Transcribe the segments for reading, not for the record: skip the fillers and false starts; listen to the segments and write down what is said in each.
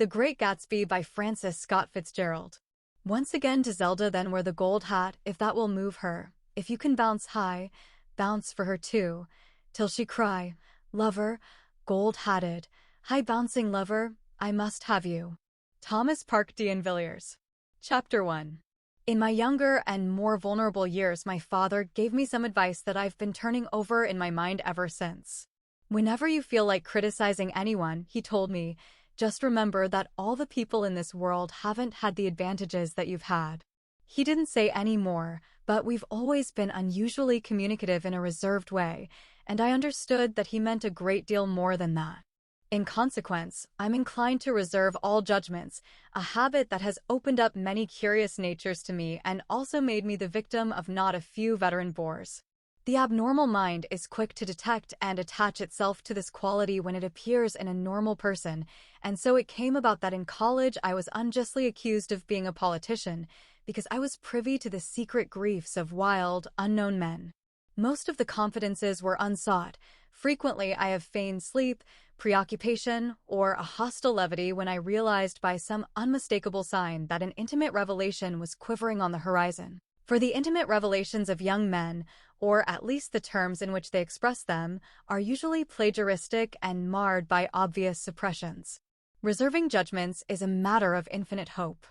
The Great Gatsby by Francis Scott Fitzgerald. Once again to Zelda then wear the gold hat, if that will move her. If you can bounce high, bounce for her too, till she cry, lover, gold-hatted, high-bouncing lover, I must have you. Thomas Park D'Invilliers. Chapter 1. In my younger and more vulnerable years, my father gave me some advice that I've been turning over in my mind ever since. Whenever you feel like criticizing anyone, he told me, just remember that all the people in this world haven't had the advantages that you've had. He didn't say any more, but we've always been unusually communicative in a reserved way, and I understood that he meant a great deal more than that. In consequence, I'm inclined to reserve all judgments, a habit that has opened up many curious natures to me and also made me the victim of not a few veteran bores. The abnormal mind is quick to detect and attach itself to this quality when it appears in a normal person, and so it came about that in college I was unjustly accused of being a politician because I was privy to the secret griefs of wild, unknown men. Most of the confidences were unsought. Frequently I have feigned sleep, preoccupation, or a hostile levity when I realized by some unmistakable sign that an intimate revelation was quivering on the horizon. For the intimate revelations of young men, or at least the terms in which they express them, are usually plagiaristic and marred by obvious suppressions. Reserving judgments is a matter of infinite hope.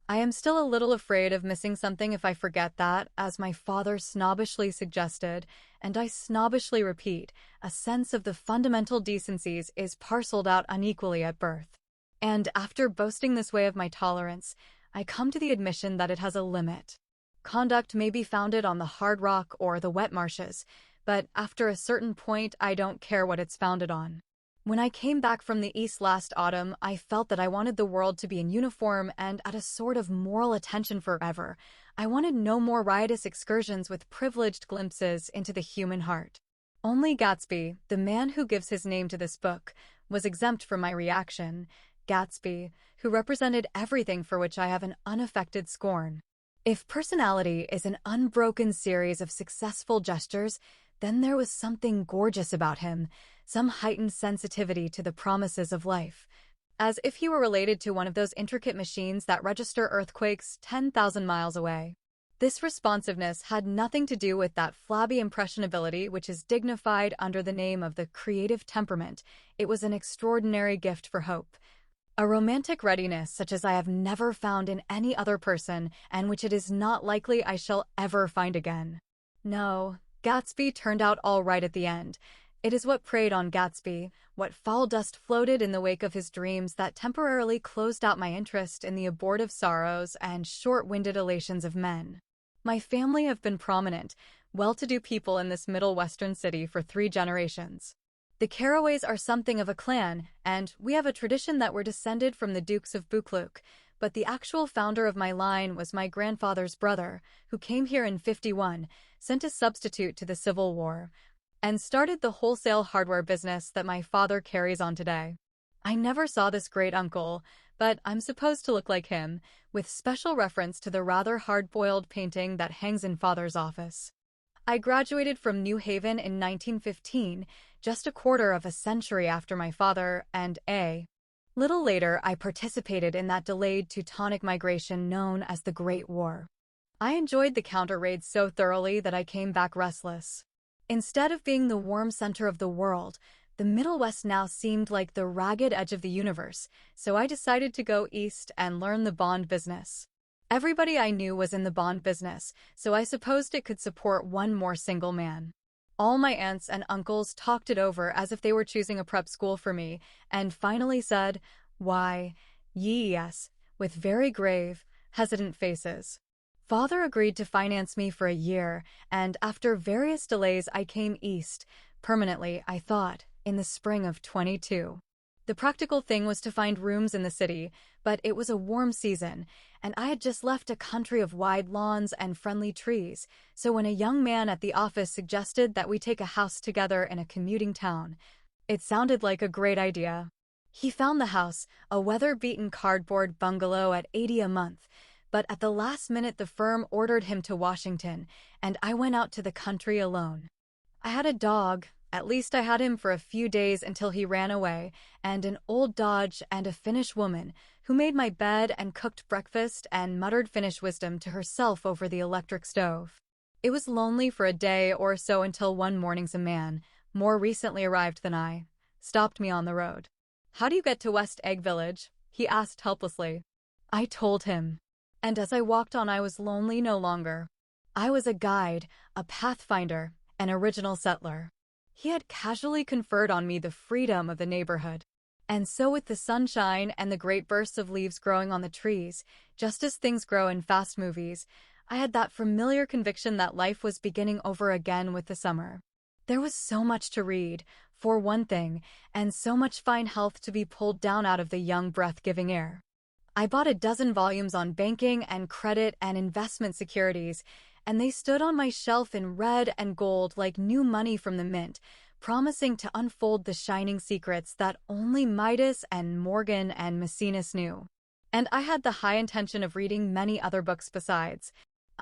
I am still a little afraid of missing something if I forget that, as my father snobbishly suggested, and I snobbishly repeat, a sense of the fundamental decencies is parceled out unequally at birth. And after boasting this way of my tolerance, I come to the admission that it has a limit. Conduct may be founded on the hard rock or the wet marshes, but after a certain point I don't care what it's founded on. When I came back from the East last autumn, I felt that I wanted the world to be in uniform and at a sort of moral attention forever. I wanted no more riotous excursions with privileged glimpses into the human heart. Only Gatsby, the man who gives his name to this book, was exempt from my reaction. Gatsby, who represented everything for which I have an unaffected scorn. If personality is an unbroken series of successful gestures, then there was something gorgeous about him, some heightened sensitivity to the promises of life, as if he were related to one of those intricate machines that register earthquakes 10,000 miles away. This responsiveness had nothing to do with that flabby impressionability which is dignified under the name of the creative temperament. It was an extraordinary gift for hope. A romantic readiness such as I have never found in any other person, and which it is not likely I shall ever find again. No, Gatsby turned out all right at the end. It is what preyed on Gatsby, what foul dust floated in the wake of his dreams that temporarily closed out my interest in the abortive sorrows and short-winded elations of men. My family have been prominent, well-to-do people in this Middle Western city for 3 generations. The Carraways are something of a clan, and we have a tradition that we're descended from the Dukes of Buccleuch, but the actual founder of my line was my grandfather's brother, who came here in '51, sent a substitute to the Civil War, and started the wholesale hardware business that my father carries on today. I never saw this great uncle, but I'm supposed to look like him, with special reference to the rather hard-boiled painting that hangs in father's office. I graduated from New Haven in 1915, just a quarter of a century after my father, and a little later I participated in that delayed Teutonic migration known as the Great War. I enjoyed the counter-raids so thoroughly that I came back restless. Instead of being the warm center of the world, the Middle West now seemed like the ragged edge of the universe, so I decided to go east and learn the bond business. Everybody I knew was in the bond business, so I supposed it could support one more single man. All my aunts and uncles talked it over as if they were choosing a prep school for me, and finally said, "Why, yes," with very grave, hesitant faces. Father agreed to finance me for a year, and after various delays I came east, permanently, I thought, in the spring of '22. The practical thing was to find rooms in the city, but it was a warm season, and I had just left a country of wide lawns and friendly trees, so when a young man at the office suggested that we take a house together in a commuting town, it sounded like a great idea. He found the house, a weather-beaten cardboard bungalow at $80 a month, but at the last minute the firm ordered him to Washington, and I went out to the country alone. I had a dog, At least I had him for a few days until he ran away, and an old Dodge and a Finnish woman who made my bed and cooked breakfast and muttered Finnish wisdom to herself over the electric stove. It was lonely for a day or so until one morning a man, more recently arrived than I, stopped me on the road. "How do you get to West Egg Village?" he asked helplessly. I told him. And as I walked on, I was lonely no longer. I was a guide, a pathfinder, an original settler. He had casually conferred on me the freedom of the neighborhood. And so with the sunshine and the great bursts of leaves growing on the trees, just as things grow in fast movies, I had that familiar conviction that life was beginning over again with the summer. There was so much to read, for one thing, and so much fine health to be pulled down out of the young breath-giving air. I bought a dozen volumes on banking and credit and investment securities, and they stood on my shelf in red and gold like new money from the mint, promising to unfold the shining secrets that only Midas and Morgan and Maecenas knew. And I had the high intention of reading many other books besides.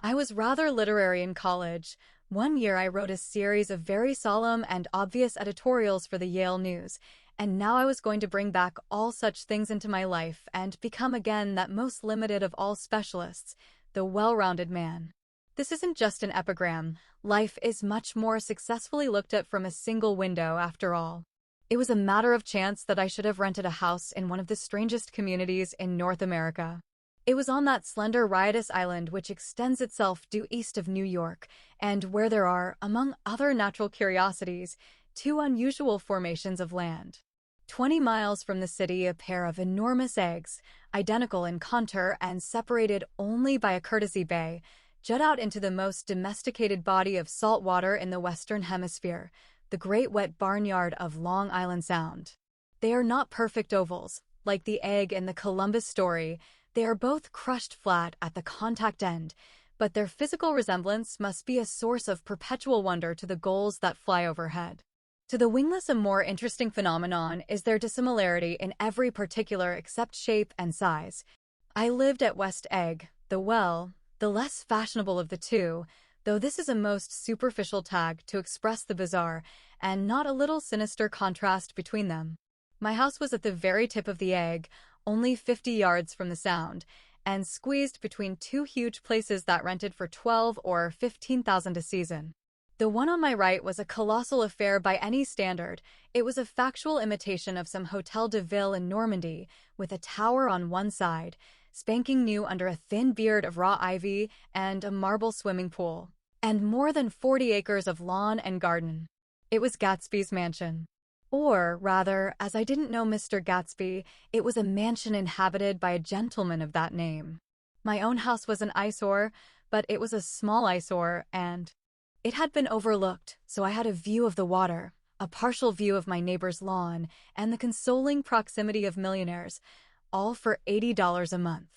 I was rather literary in college. One year I wrote a series of very solemn and obvious editorials for the Yale News, and now I was going to bring back all such things into my life and become again that most limited of all specialists, the well-rounded man. This isn't just an epigram. Life is much more successfully looked at from a single window, after all. It was a matter of chance that I should have rented a house in one of the strangest communities in North America. It was on that slender, riotous island which extends itself due east of New York, and where there are, among other natural curiosities, two unusual formations of land. 20 miles from the city, a pair of enormous eggs, identical in contour and separated only by a courtesy bay, jut out into the most domesticated body of salt water in the Western Hemisphere, the great wet barnyard of Long Island Sound. They are not perfect ovals, like the egg in the Columbus story. They are both crushed flat at the contact end, but their physical resemblance must be a source of perpetual wonder to the gulls that fly overhead. To the wingless, a more interesting phenomenon is their dissimilarity in every particular except shape and size. I lived at West Egg, the less fashionable of the two, though this is a most superficial tag to express the bizarre and not a little sinister contrast between them. My house was at the very tip of the egg, only 50 yards from the Sound, and squeezed between two huge places that rented for $12,000 or $15,000 a season. The one on my right was a colossal affair by any standard. It was a factual imitation of some Hotel de Ville in Normandy, with a tower on one side, spanking new under a thin beard of raw ivy and a marble swimming pool, and more than 40 acres of lawn and garden. It was Gatsby's mansion. Or, rather, as I didn't know Mr. Gatsby, it was a mansion inhabited by a gentleman of that name. My own house was an eyesore, but it was a small eyesore, and it had been overlooked, so I had a view of the water, a partial view of my neighbor's lawn, and the consoling proximity of millionaires, all for $80 a month.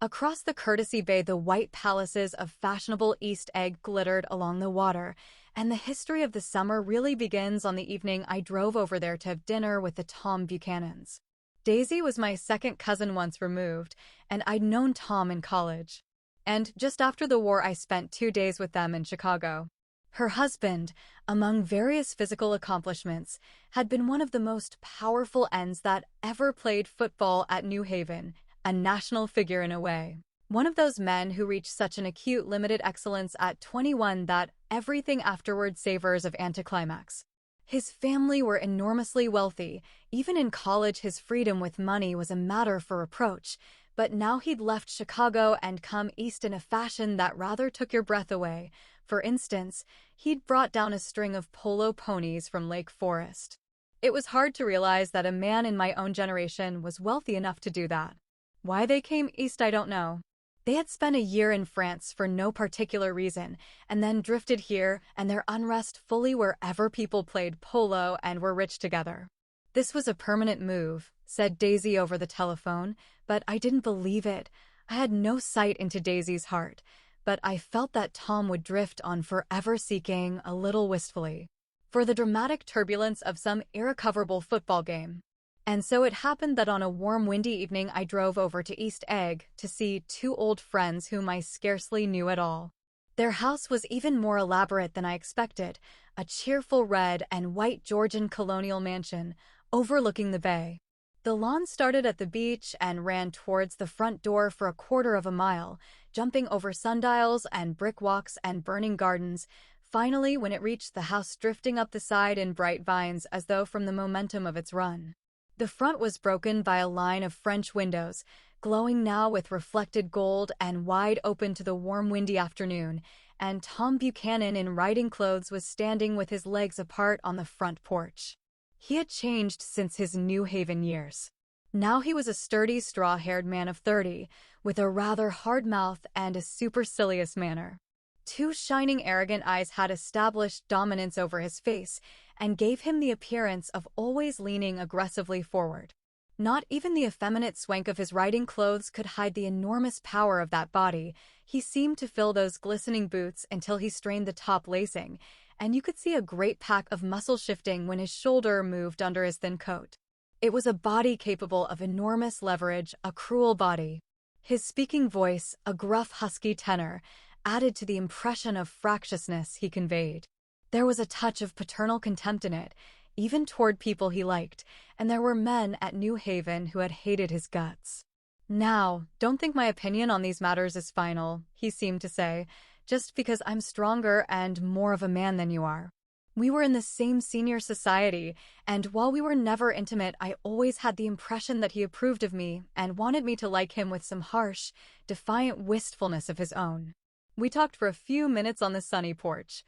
Across the courtesy bay, the white palaces of fashionable East Egg glittered along the water, and the history of the summer really begins on the evening I drove over there to have dinner with the Tom Buchanans. Daisy was my second cousin once removed, and I'd known Tom in college. And just after the war, I spent 2 days with them in Chicago. Her husband, among various physical accomplishments, had been one of the most powerful ends that ever played football at New Haven, a national figure in a way. One of those men who reach such an acute limited excellence at 21 that everything afterward savors of anticlimax. His family were enormously wealthy. Even in college, his freedom with money was a matter for reproach. But now he'd left Chicago and come east in a fashion that rather took your breath away. For instance, he'd brought down a string of polo ponies from Lake Forest. It was hard to realize that a man in my own generation was wealthy enough to do that. Why they came east, I don't know. They had spent a year in France for no particular reason, and then drifted here, and their unrest fully wherever people played polo and were rich together. This was a permanent move, said Daisy over the telephone, but I didn't believe it. I had no sight into Daisy's heart, but I felt that Tom would drift on forever, seeking, a little wistfully, for the dramatic turbulence of some irrecoverable football game. And so it happened that on a warm, windy evening I drove over to East Egg to see 2 old friends whom I scarcely knew at all. Their house was even more elaborate than I expected, a cheerful red and white Georgian colonial mansion overlooking the bay. The lawn started at the beach and ran towards the front door for a quarter of a mile, jumping over sundials and brick walks and burning gardens. Finally, when it reached the house, drifting up the side in bright vines as though from the momentum of its run. The front was broken by a line of French windows, glowing now with reflected gold and wide open to the warm windy afternoon, and Tom Buchanan in riding clothes was standing with his legs apart on the front porch. He had changed since his New Haven years. Now he was a sturdy, straw-haired man of 30, with a rather hard mouth and a supercilious manner. Two shining, arrogant eyes had established dominance over his face and gave him the appearance of always leaning aggressively forward. Not even the effeminate swank of his riding clothes could hide the enormous power of that body. He seemed to fill those glistening boots until he strained the top lacing, and you could see a great pack of muscle shifting when his shoulder moved under his thin coat. It was a body capable of enormous leverage, a cruel body. His speaking voice, a gruff, husky tenor, added to the impression of fractiousness he conveyed. There was a touch of paternal contempt in it, even toward people he liked, and there were men at New Haven who had hated his guts. "Now, don't think my opinion on these matters is final," he seemed to say, "just because I'm stronger and more of a man than you are. We were in the same senior society, and while we were never intimate, I always had the impression that he approved of me and wanted me to like him with some harsh, defiant wistfulness of his own." We talked for a few minutes on the sunny porch.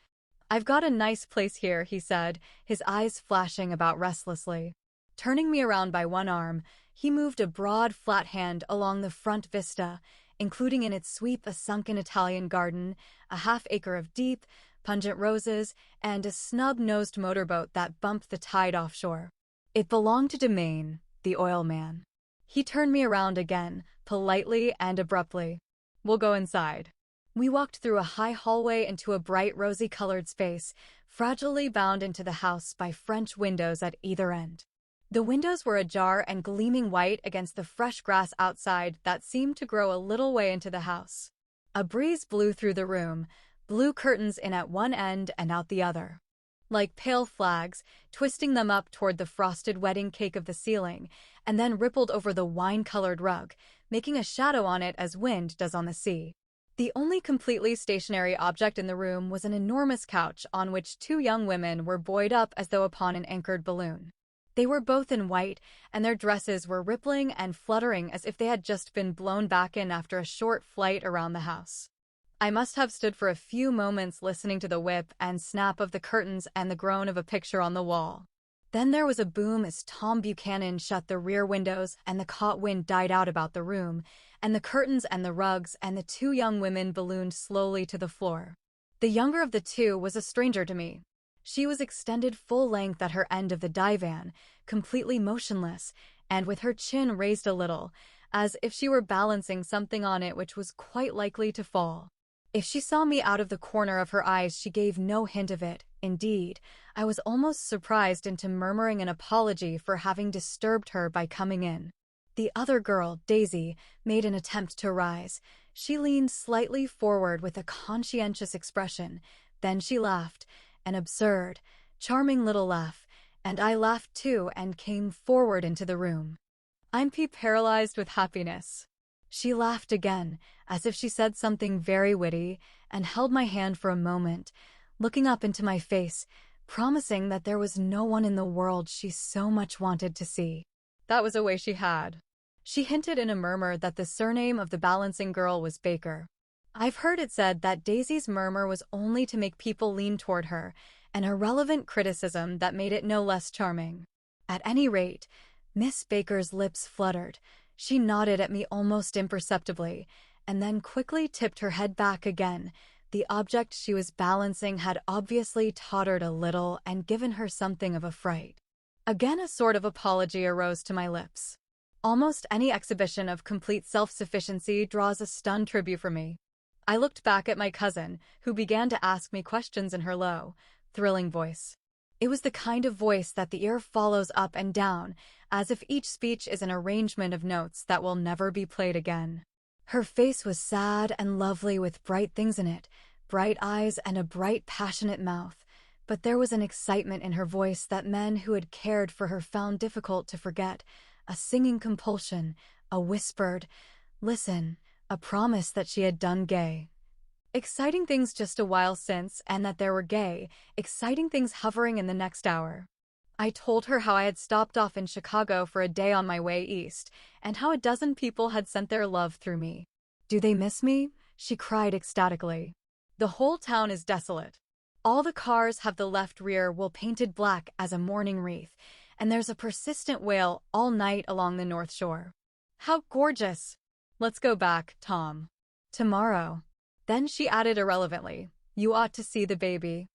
"I've got a nice place here," he said, his eyes flashing about restlessly. Turning me around by one arm, he moved a broad, flat hand along the front vista, including in its sweep a sunken Italian garden, a half-acre of deep, pungent roses, and a snub-nosed motorboat that bumped the tide offshore. It belonged to Domain, the oil man. He turned me around again, politely and abruptly. "We'll go inside." We walked through a high hallway into a bright rosy-colored space, fragilely bound into the house by French windows at either end. The windows were ajar and gleaming white against the fresh grass outside that seemed to grow a little way into the house. A breeze blew through the room, blew curtains in at one end and out the other, like pale flags, twisting them up toward the frosted wedding cake of the ceiling, and then rippled over the wine-colored rug, making a shadow on it as wind does on the sea. The only completely stationary object in the room was an enormous couch on which two young women were buoyed up as though upon an anchored balloon. They were both in white, and their dresses were rippling and fluttering as if they had just been blown back in after a short flight around the house. I must have stood for a few moments listening to the whip and snap of the curtains and the groan of a picture on the wall. Then there was a boom as Tom Buchanan shut the rear windows and the caught wind died out about the room, and the curtains and the rugs and the two young women ballooned slowly to the floor. The younger of the two was a stranger to me. She was extended full length at her end of the divan, completely motionless, and with her chin raised a little, as if she were balancing something on it which was quite likely to fall. If she saw me out of the corner of her eyes, she gave no hint of it. Indeed, I was almost surprised into murmuring an apology for having disturbed her by coming in. The other girl, Daisy, made an attempt to rise. She leaned slightly forward with a conscientious expression. Then she laughed, an absurd, charming little laugh, and I laughed too and came forward into the room. "I'm paralyzed with happiness." She laughed again, as if she said something very witty, and held my hand for a moment, looking up into my face, promising that there was no one in the world she so much wanted to see. That was a way she had. She hinted in a murmur that the surname of the balancing girl was Baker. I've heard it said that Daisy's murmur was only to make people lean toward her, an irrelevant criticism that made it no less charming. At any rate, Miss Baker's lips fluttered. She nodded at me almost imperceptibly, and then quickly tipped her head back again. The object she was balancing had obviously tottered a little and given her something of a fright. Again a sort of apology arose to my lips. Almost any exhibition of complete self-sufficiency draws a stunned tribute from me. I looked back at my cousin, who began to ask me questions in her low, thrilling voice. It was the kind of voice that the ear follows up and down, as if each speech is an arrangement of notes that will never be played again. Her face was sad and lovely with bright things in it, bright eyes and a bright, passionate mouth, but there was an excitement in her voice that men who had cared for her found difficult to forget, a singing compulsion, a whispered, "Listen," a promise that she had done gay. Exciting things just a while since, and that there were gay, exciting things hovering in the next hour. I told her how I had stopped off in Chicago for a day on my way east, and how a dozen people had sent their love through me. "Do they miss me?" she cried ecstatically. "The whole town is desolate. All the cars have the left rear wheel painted black as a mourning wreath, and there's a persistent wail all night along the North Shore. How gorgeous! Let's go back, Tom. Tomorrow." Then she added irrelevantly, "You ought to see the baby."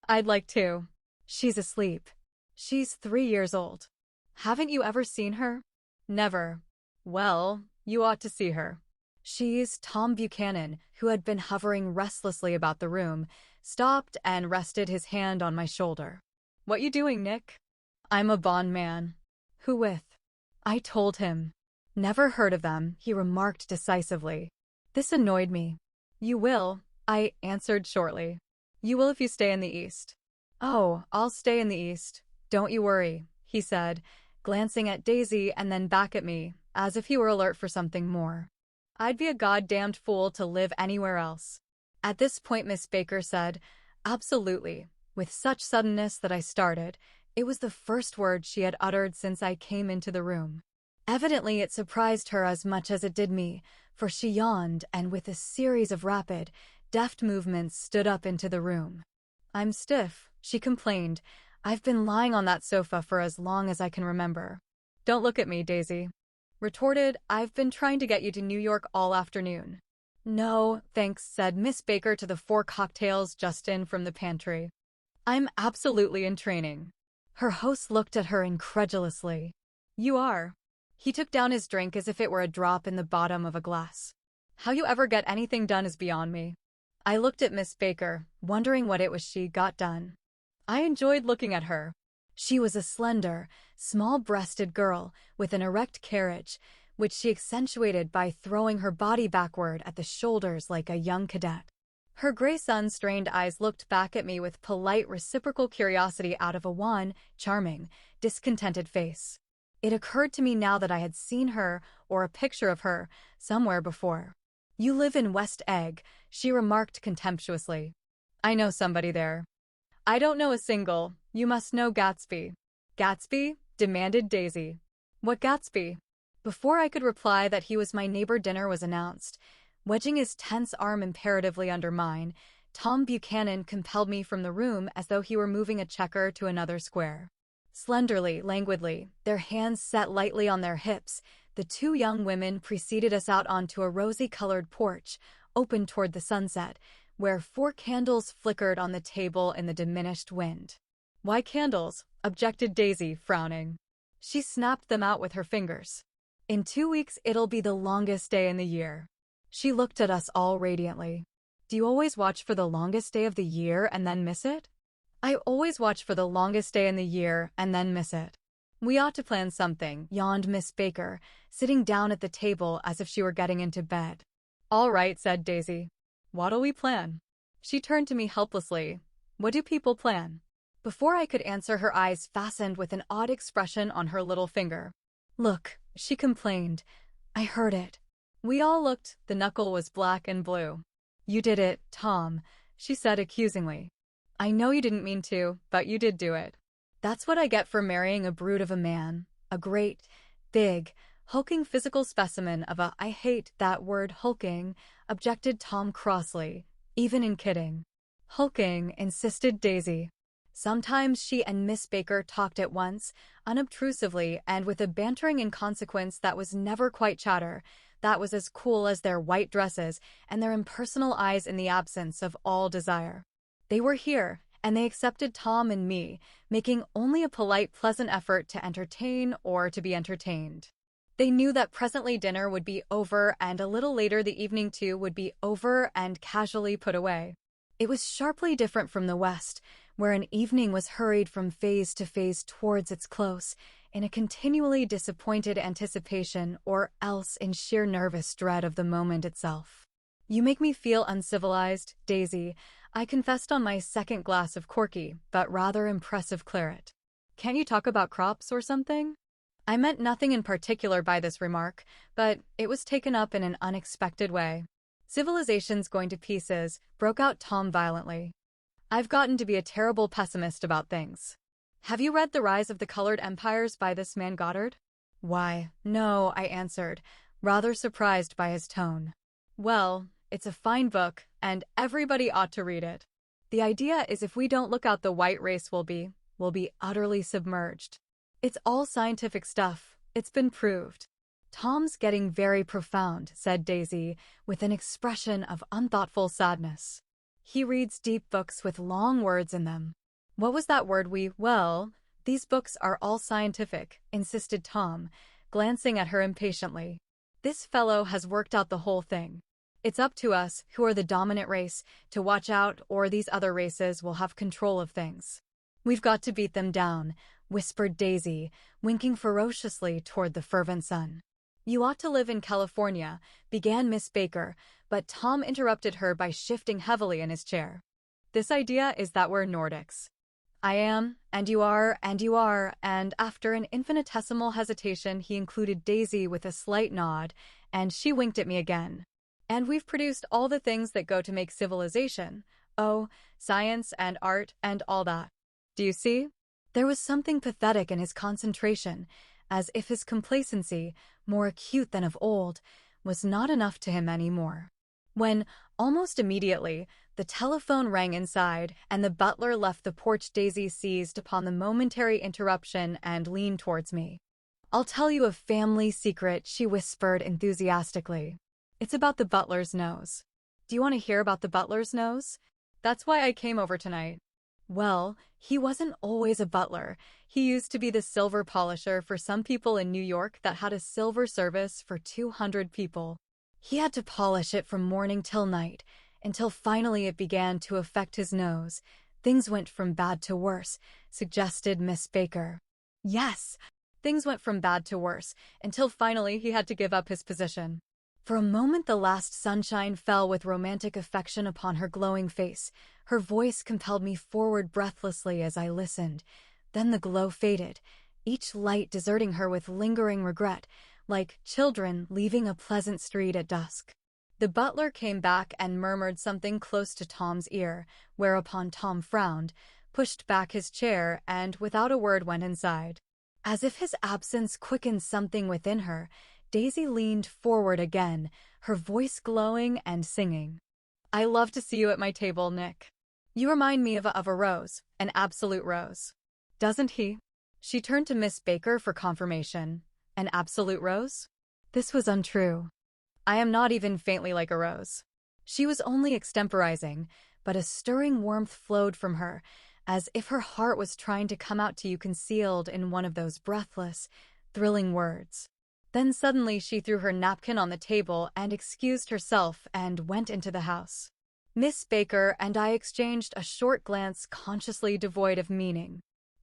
"I'd like to." "She's asleep. She's 3 years old." "Haven't you ever seen her?" "Never." "Well, you ought to see her." She's Tom Buchanan, who had been hovering restlessly about the room, stopped and rested his hand on my shoulder. "What you doing, Nick?" "I'm a bond man." "Who with?" I told him. "Never heard of them," he remarked decisively. This annoyed me. "You will," I answered shortly. "You will if you stay in the East." "Oh, I'll stay in the East. Don't you worry," he said, glancing at Daisy and then back at me, as if he were alert for something more. "I'd be a goddamned fool to live anywhere else." At this point Miss Baker said, "Absolutely," with such suddenness that I started. It was the first word she had uttered since I came into the room. Evidently it surprised her as much as it did me, for she yawned and with a series of rapid, deft movements stood up into the room. "I'm stiff," she complained. "I've been lying on that sofa for as long as I can remember." "Don't look at me, Daisy," retorted. "I've been trying to get you to New York all afternoon." "No, thanks," said Miss Baker to the 4 cocktails just in from the pantry. "I'm absolutely in training." Her host looked at her incredulously. "You are?" He took down his drink as if it were a drop in the bottom of a glass. "How you ever get anything done is beyond me." I looked at Miss Baker, wondering what it was she got done. I enjoyed looking at her. She was a slender, small-breasted girl with an erect carriage, which she accentuated by throwing her body backward at the shoulders like a young cadet. Her gray sun-strained eyes looked back at me with polite reciprocal curiosity out of a wan, charming, discontented face. It occurred to me now that I had seen her, or a picture of her, somewhere before. "You live in West Egg," she remarked contemptuously. "I know somebody there." "I don't know a single. You must know Gatsby." "Gatsby?" demanded Daisy. "What Gatsby?" Before I could reply that he was my neighbor, dinner was announced. Wedging his tense arm imperatively under mine, Tom Buchanan compelled me from the room as though he were moving a checker to another square. Slenderly, languidly, their hands set lightly on their hips, the 2 young women preceded us out onto a rosy-colored porch, open toward the sunset, where 4 candles flickered on the table in the diminished wind. "Why candles?" objected Daisy, frowning. She snapped them out with her fingers. "In 2 weeks it'll be the longest day in the year." She looked at us all radiantly. "Do you always watch for the longest day of the year and then miss it?" "I always watch for the longest day in the year and then miss it." "We ought to plan something," yawned Miss Baker, sitting down at the table as if she were getting into bed. "All right," said Daisy. "What'll we plan?" She turned to me helplessly. "What do people plan?" Before I could answer, her eyes fastened with an odd expression on her little finger. "Look," she complained. "I heard it." We all looked. The knuckle was black and blue. "You did it, Tom," she said accusingly. "I know you didn't mean to, but you did do it." "That's what I get for marrying a brute of a man. A great, big, hulking physical specimen of a— I hate that word hulking," objected Tom crossly, "even in kidding." "Hulking," insisted Daisy. Sometimes she and Miss Baker talked at once, unobtrusively and with a bantering inconsequence that was never quite chatter, that was as cool as their white dresses and their impersonal eyes in the absence of all desire. They were here, and they accepted Tom and me, making only a polite, pleasant effort to entertain or to be entertained. They knew that presently dinner would be over, and a little later the evening too would be over and casually put away. It was sharply different from the West, where an evening was hurried from phase to phase towards its close, in a continually disappointed anticipation or else in sheer nervous dread of the moment itself. You make me feel uncivilized, Daisy. I confessed on my second glass of corky, but rather impressive claret. Can't you talk about crops or something? I meant nothing in particular by this remark, but it was taken up in an unexpected way. Civilization's going to pieces, broke out Tom violently. I've gotten to be a terrible pessimist about things. Have you read The Rise of the Colored Empires by this man Goddard? Why, no, I answered, rather surprised by his tone. Well, it's a fine book, and everybody ought to read it. The idea is if we don't look out, the white race will be utterly submerged. It's all scientific stuff. It's been proved. Tom's getting very profound, said Daisy, with an expression of unthoughtful sadness. He reads deep books with long words in them. What was that word well, these books are all scientific, insisted Tom, glancing at her impatiently. This fellow has worked out the whole thing. It's up to us, who are the dominant race, to watch out, or these other races will have control of things. We've got to beat them down, whispered Daisy, winking ferociously toward the fervent sun. You ought to live in California, began Miss Baker, but Tom interrupted her by shifting heavily in his chair. This idea is that we're Nordics. I am, and you are, and after an infinitesimal hesitation he included Daisy with a slight nod, and she winked at me again. And we've produced all the things that go to make civilization. Oh, science and art and all that. Do you see? There was something pathetic in his concentration, as if his complacency, more acute than of old, was not enough to him anymore. When, almost immediately, the telephone rang inside and the butler left the porch, Daisy seized upon the momentary interruption and leaned towards me. I'll tell you a family secret, she whispered enthusiastically. It's about the butler's nose. Do you want to hear about the butler's nose? That's why I came over tonight. Well, he wasn't always a butler. He used to be the silver polisher for some people in New York that had a silver service for 200 people. He had to polish it from morning till night, until finally it began to affect his nose. Things went from bad to worse, suggested Miss Baker. Yes, things went from bad to worse, until finally he had to give up his position. For a moment the last sunshine fell with romantic affection upon her glowing face. Her voice compelled me forward breathlessly as I listened. Then the glow faded, each light deserting her with lingering regret, like children leaving a pleasant street at dusk. The butler came back and murmured something close to Tom's ear, whereupon Tom frowned, pushed back his chair, and without a word went inside. As if his absence quickened something within her, Daisy leaned forward again, her voice glowing and singing. I love to see you at my table, Nick. You remind me of a rose, an absolute rose. Doesn't he? She turned to Miss Baker for confirmation. An absolute rose? This was untrue. I am not even faintly like a rose. She was only extemporizing, but a stirring warmth flowed from her, as if her heart was trying to come out to you concealed in one of those breathless, thrilling words. Then suddenly she threw her napkin on the table and excused herself and went into the house. Miss Baker and I exchanged a short glance consciously devoid of meaning.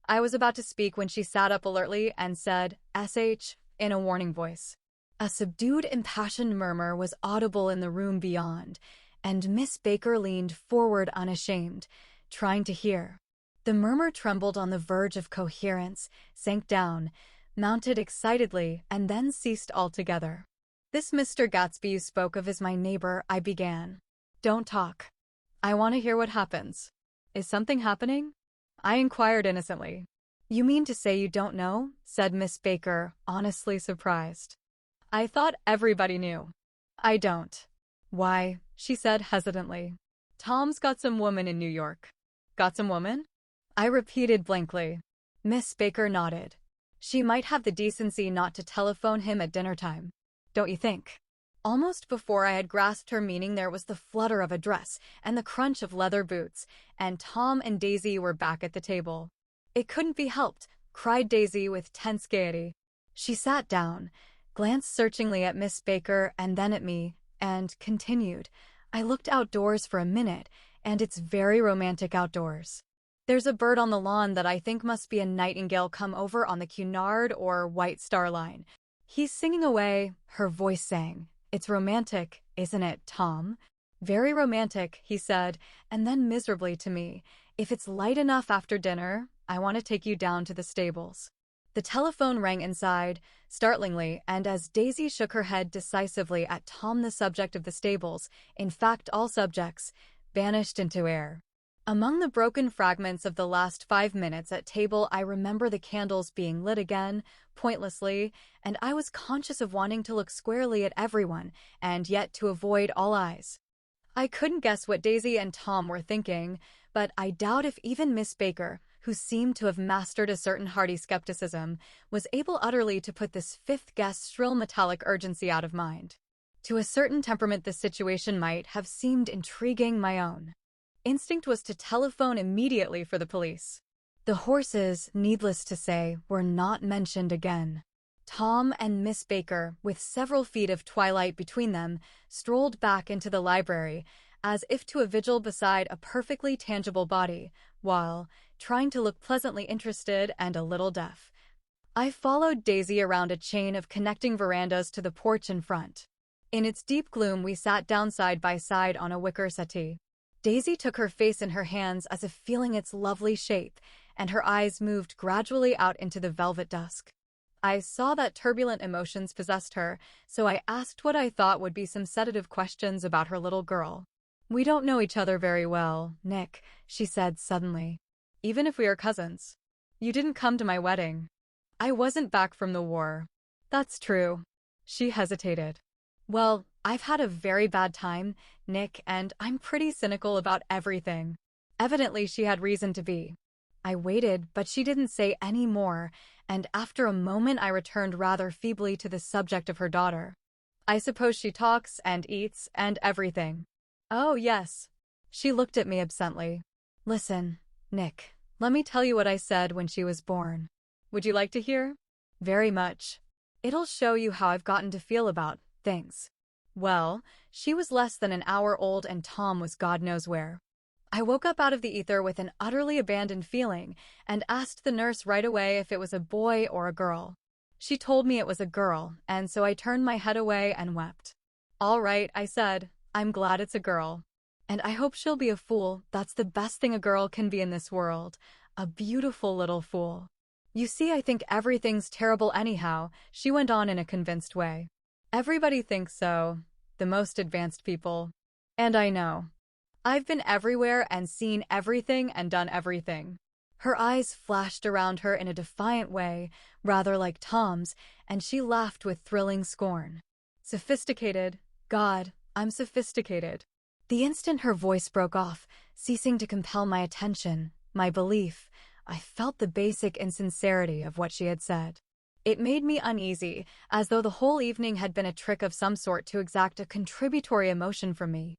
I was about to speak when she sat up alertly and said, "SH," in a warning voice. A subdued, impassioned murmur was audible in the room beyond, and Miss Baker leaned forward unashamed, trying to hear. The murmur trembled on the verge of coherence, sank down, mounted excitedly, and then ceased altogether. "This Mr. Gatsby you spoke of is my neighbor," I began. "Don't talk. I want to hear what happens." "Is something happening?" I inquired innocently. "You mean to say you don't know?" said Miss Baker, honestly surprised. "I thought everybody knew." "I don't." "Why," she said hesitantly, "Tom's got some woman in New York." "Got some woman?" I repeated blankly. Miss Baker nodded. "She might have the decency not to telephone him at dinner time. Don't you think?" Almost before I had grasped her meaning, there was the flutter of a dress and the crunch of leather boots, and Tom and Daisy were back at the table. "It couldn't be helped," cried Daisy with tense gaiety. She sat down, glanced searchingly at Miss Baker and then at me, and continued, "I looked outdoors for a minute, and it's very romantic outdoors. There's a bird on the lawn that I think must be a nightingale come over on the Cunard or White Star Line. He's singing away," her voice sang. "It's romantic, isn't it, Tom?" Very romantic, he said, and then miserably to me, if it's light enough after dinner, I want to take you down to the stables. The telephone rang inside, startlingly, and as Daisy shook her head decisively at Tom, the subject of the stables, in fact all subjects, vanished into air. Among the broken fragments of the last 5 minutes at table, I remember the candles being lit again, pointlessly, and I was conscious of wanting to look squarely at everyone, and yet to avoid all eyes. I couldn't guess what Daisy and Tom were thinking, but I doubt if even Miss Baker, who seemed to have mastered a certain hearty skepticism, was able utterly to put this fifth guest's shrill metallic urgency out of mind. To a certain temperament this situation might have seemed intriguing. My own instinct was to telephone immediately for the police. The horses, needless to say, were not mentioned again. Tom and Miss Baker, with several feet of twilight between them, strolled back into the library, as if to a vigil beside a perfectly tangible body, while trying to look pleasantly interested and a little deaf. I followed Daisy around a chain of connecting verandas to the porch in front. In its deep gloom, we sat down side by side on a wicker settee. Daisy took her face in her hands as if feeling its lovely shape, and her eyes moved gradually out into the velvet dusk. I saw that turbulent emotions possessed her, so I asked what I thought would be some sedative questions about her little girl. "We don't know each other very well, Nick," she said suddenly. "Even if we are cousins. You didn't come to my wedding. I wasn't back from the war." "That's true." She hesitated. "Well, I've had a very bad time, Nick, and I'm pretty cynical about everything." Evidently she had reason to be. I waited, but she didn't say any more, and after a moment I returned rather feebly to the subject of her daughter. "I suppose she talks and eats and everything." "Oh, yes." She looked at me absently. "Listen, Nick, let me tell you what I said when she was born. Would you like to hear?" "Very much. It'll show you how I've gotten to feel about things." Well, she was less than an hour old and Tom was God knows where. I woke up out of the ether with an utterly abandoned feeling and asked the nurse right away if it was a boy or a girl. She told me it was a girl, and so I turned my head away and wept. "All right," I said, "I'm glad it's a girl. And I hope she'll be a fool. That's the best thing a girl can be in this world. A beautiful little fool. You see, I think everything's terrible anyhow," she went on in a convinced way. "Everybody thinks so, the most advanced people. And I know. I've been everywhere and seen everything and done everything." Her eyes flashed around her in a defiant way, rather like Tom's, and she laughed with thrilling scorn. "Sophisticated. God, I'm sophisticated." The instant her voice broke off, ceasing to compel my attention, my belief, I felt the basic insincerity of what she had said. It made me uneasy, as though the whole evening had been a trick of some sort to exact a contributory emotion from me.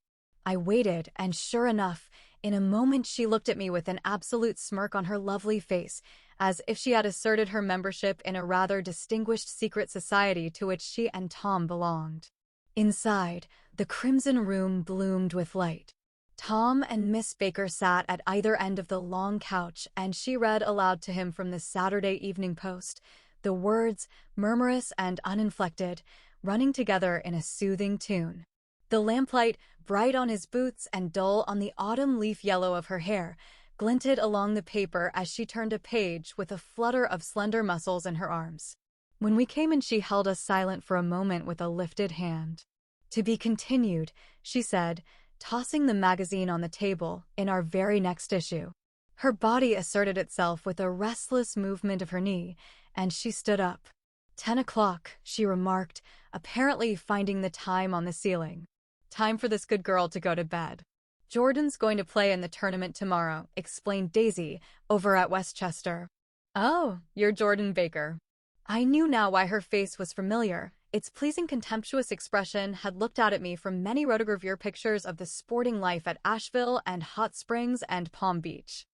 I waited, and sure enough, in a moment she looked at me with an absolute smirk on her lovely face, as if she had asserted her membership in a rather distinguished secret society to which she and Tom belonged. Inside, the crimson room bloomed with light. Tom and Miss Baker sat at either end of the long couch, and she read aloud to him from the Saturday Evening Post, the words, murmurous and uninflected, running together in a soothing tune. The lamplight, bright on his boots and dull on the autumn leaf yellow of her hair, glinted along the paper as she turned a page with a flutter of slender muscles in her arms. When we came in, she held us silent for a moment with a lifted hand. "To be continued," she said, tossing the magazine on the table, "in our very next issue." Her body asserted itself with a restless movement of her knee, and she stood up. 10 o'clock, she remarked, apparently finding the time on the ceiling. "Time for this good girl to go to bed. Jordan's going to play in the tournament tomorrow," explained Daisy, "over at Westchester." "Oh, you're Jordan Baker." I knew now why her face was familiar. Its pleasing contemptuous expression had looked out at me from many rotogravure pictures of the sporting life at Asheville and Hot Springs and Palm Beach.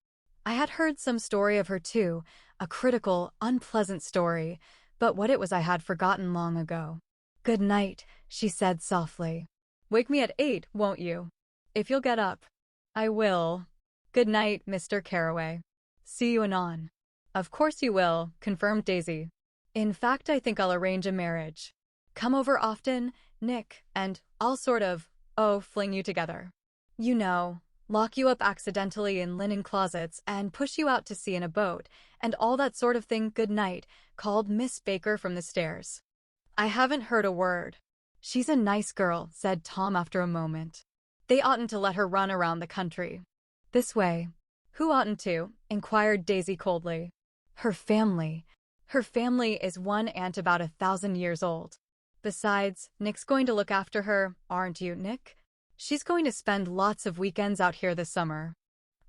I had heard some story of her too, a critical, unpleasant story, but what it was I had forgotten long ago. "Good night," she said softly. "Wake me at 8, won't you? If you'll get up." "I will. Good night, Mr. Carraway. See you anon." "Of course you will," confirmed Daisy. "In fact, I think I'll arrange a marriage. Come over often, Nick, and I'll sort of Oh, fling you together. You know, lock you up accidentally in linen closets and push you out to sea in a boat, and all that sort of thing. Good night, called Miss Baker from the stairs. I haven't heard a word. She's a nice girl, said Tom after a moment. They oughtn't to let her run around the country. This way. Who oughtn't to? Inquired Daisy coldly. Her family. Her family is one aunt about 1,000 years old. Besides, Nick's going to look after her, aren't you, Nick? She's going to spend lots of weekends out here this summer.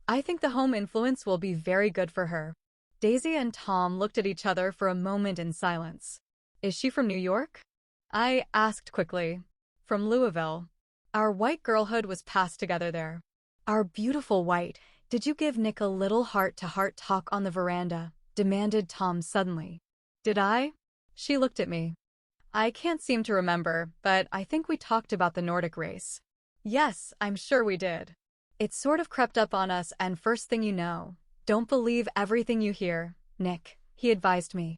I think the home influence will be very good for her. Daisy and Tom looked at each other for a moment in silence. Is she from New York? I asked quickly. From Louisville. Our white girlhood was passed together there. Our beautiful white. Did you give Nick a little heart-to-heart talk on the veranda? Demanded Tom suddenly. Did I? She looked at me. I can't seem to remember, but I think we talked about the Nordic race. Yes, I'm sure we did. It sort of crept up on us, and first thing you know, don't believe everything you hear, Nick, he advised me.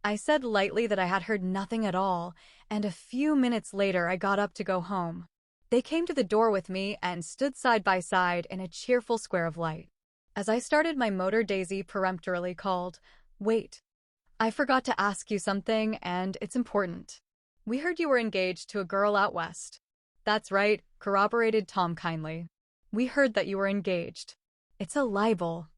I said lightly that I had heard nothing at all, and a few minutes later I got up to go home. They came to the door with me and stood side by side in a cheerful square of light. As I started my motor, Daisy peremptorily called, Wait. I forgot to ask you something, and it's important. We heard you were engaged to a girl out west. That's right, corroborated Tom kindly. We heard that you were engaged. It's a libel.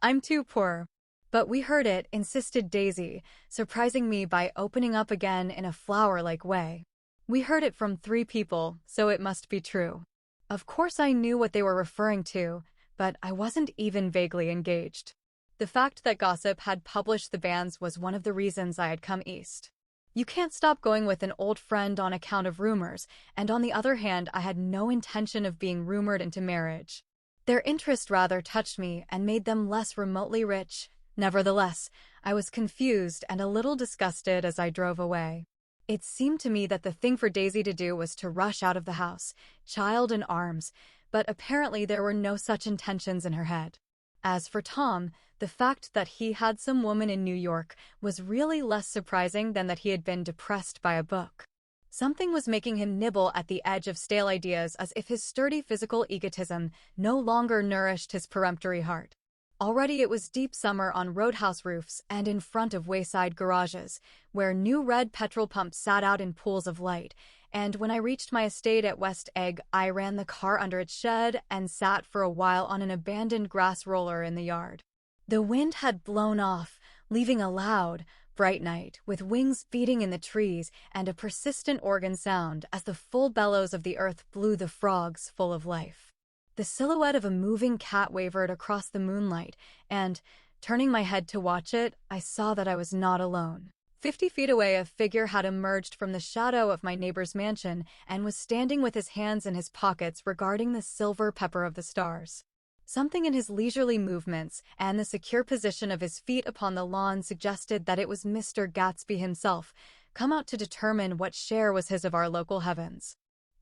I'm too poor. But we heard it, insisted Daisy, surprising me by opening up again in a flower-like way. We heard it from 3 people, so it must be true. Of course I knew what they were referring to, but I wasn't even vaguely engaged. The fact that gossip had published the bans was one of the reasons I had come east. You can't stop going with an old friend on account of rumors, and on the other hand, I had no intention of being rumored into marriage. Their interest rather touched me and made them less remotely rich. Nevertheless, I was confused and a little disgusted as I drove away. It seemed to me that the thing for Daisy to do was to rush out of the house, child in arms, but apparently there were no such intentions in her head. As for Tom, the fact that he had some woman in New York was really less surprising than that he had been depressed by a book. Something was making him nibble at the edge of stale ideas as if his sturdy physical egotism no longer nourished his peremptory heart. Already it was deep summer on roadhouse roofs and in front of wayside garages, where new red petrol pumps sat out in pools of light, and when I reached my estate at West Egg, I ran the car under its shed and sat for a while on an abandoned grass roller in the yard. The wind had blown off, leaving a loud, bright night, with wings beating in the trees and a persistent organ sound as the full bellows of the earth blew the frogs full of life. The silhouette of a moving cat wavered across the moonlight, and, turning my head to watch it, I saw that I was not alone. 50 feet away, a figure had emerged from the shadow of my neighbor's mansion and was standing with his hands in his pockets regarding the silver pepper of the stars. Something in his leisurely movements and the secure position of his feet upon the lawn suggested that it was Mr. Gatsby himself, come out to determine what share was his of our local heavens.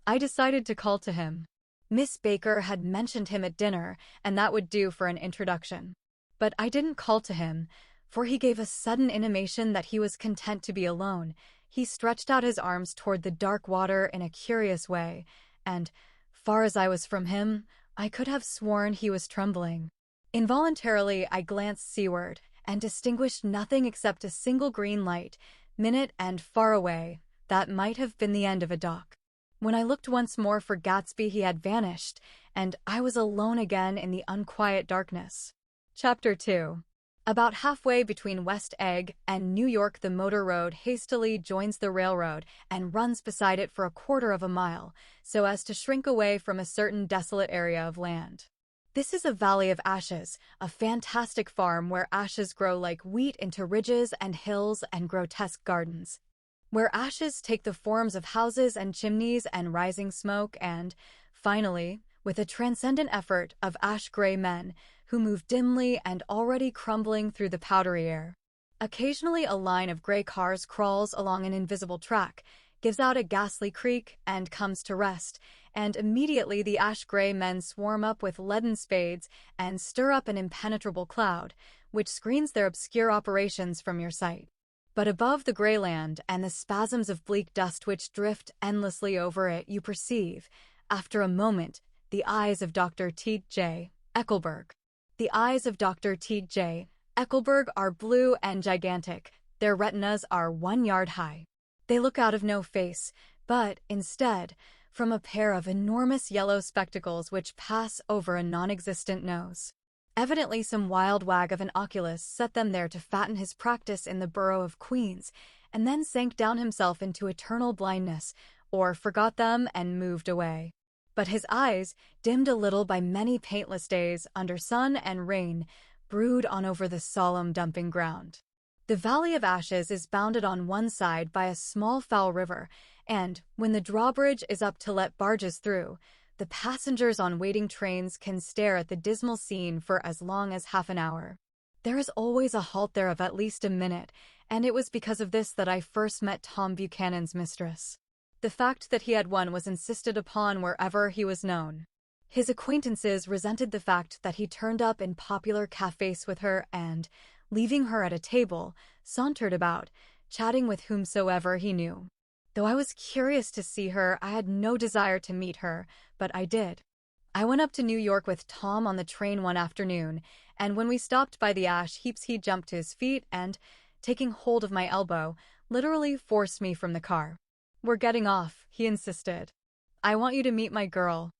I decided to call to him. Miss Baker had mentioned him at dinner, and that would do for an introduction. But I didn't call to him, for he gave a sudden intimation that he was content to be alone. He stretched out his arms toward the dark water in a curious way, and, far as I was from him, I could have sworn he was trembling. Involuntarily, I glanced seaward, and distinguished nothing except a single green light, minute and far away, that might have been the end of a dock. When I looked once more for Gatsby, he had vanished, and I was alone again in the unquiet darkness. Chapter 2. About halfway between West Egg and New York, the motor road hastily joins the railroad and runs beside it for 1/4 of a mile, so as to shrink away from a certain desolate area of land. This is a valley of ashes, a fantastic farm where ashes grow like wheat into ridges and hills and grotesque gardens, where ashes take the forms of houses and chimneys and rising smoke and, finally, with a transcendent effort, of ash-gray men who move dimly and already crumbling through the powdery air. Occasionally a line of gray cars crawls along an invisible track, gives out a ghastly creak, and comes to rest, and immediately the ash-gray men swarm up with leaden spades and stir up an impenetrable cloud, which screens their obscure operations from your sight. But above the gray land and the spasms of bleak dust which drift endlessly over it, you perceive, after a moment, the eyes of Dr. T.J. Eckelberg. The eyes of Dr. T.J. Eckelberg are blue and gigantic. Their retinas are 1 yard high. They look out of no face, but, instead, from a pair of enormous yellow spectacles which pass over a non-existent nose. Evidently some wild wag of an oculist set them there to fatten his practice in the borough of Queens, and then sank down himself into eternal blindness, or forgot them and moved away. But his eyes, dimmed a little by many paintless days under sun and rain, brood on over the solemn dumping ground. The Valley of Ashes is bounded on one side by a small foul river, and, when the drawbridge is up to let barges through, the passengers on waiting trains can stare at the dismal scene for as long as half an hour. There is always a halt there of at least a minute, and it was because of this that I first met Tom Buchanan's mistress. The fact that he had one was insisted upon wherever he was known. His acquaintances resented the fact that he turned up in popular cafes with her and, leaving her at a table, sauntered about, chatting with whomsoever he knew. Though I was curious to see her, I had no desire to meet her, but I did. I went up to New York with Tom on the train one afternoon, and when we stopped by the ash heaps he jumped to his feet and, taking hold of my elbow, literally forced me from the car. "We're getting off," he insisted. "I want you to meet my girl."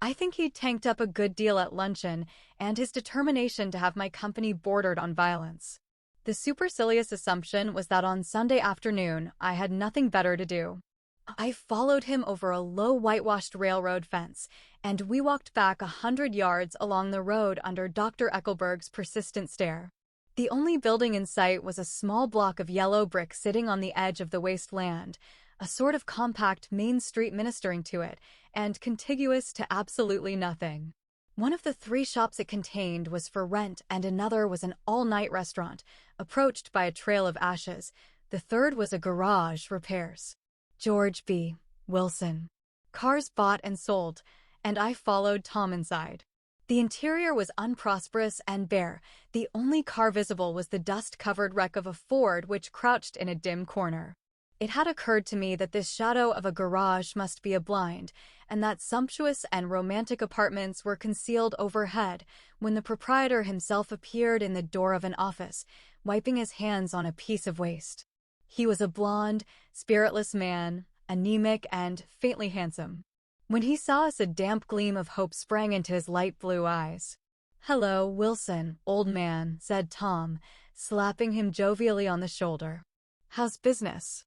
I think he'd tanked up a good deal at luncheon, and his determination to have my company bordered on violence. The supercilious assumption was that on Sunday afternoon I had nothing better to do. I followed him over a low whitewashed railroad fence, and we walked back 100 yards along the road under Dr. Eckelberg's persistent stare. The only building in sight was a small block of yellow brick sitting on the edge of the wasteland, a sort of compact main street ministering to it, and contiguous to absolutely nothing. One of the 3 shops it contained was for rent, and another was an all-night restaurant, approached by a trail of ashes. The third was a garage, repairs. George B. Wilson. Cars bought and sold, and I followed Tom inside. The interior was unprosperous and bare. The only car visible was the dust-covered wreck of a Ford which crouched in a dim corner. It had occurred to me that this shadow of a garage must be a blind, and that sumptuous and romantic apartments were concealed overhead when the proprietor himself appeared in the door of an office, wiping his hands on a piece of waste. He was a blond, spiritless man, anemic and faintly handsome. When he saw us, a damp gleam of hope sprang into his light blue eyes. "Hello, Wilson, old man," said Tom, slapping him jovially on the shoulder. "How's business?"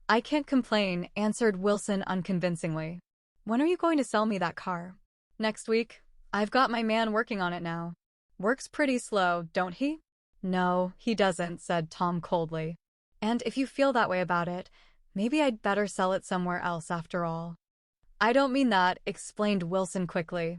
"I can't complain," answered Wilson unconvincingly. "When are you going to sell me that car?" "Next week. I've got my man working on it now." "Works pretty slow, don't he?" "No, he doesn't," said Tom coldly. "And if you feel that way about it, maybe I'd better sell it somewhere else after all." "I don't mean that," explained Wilson quickly.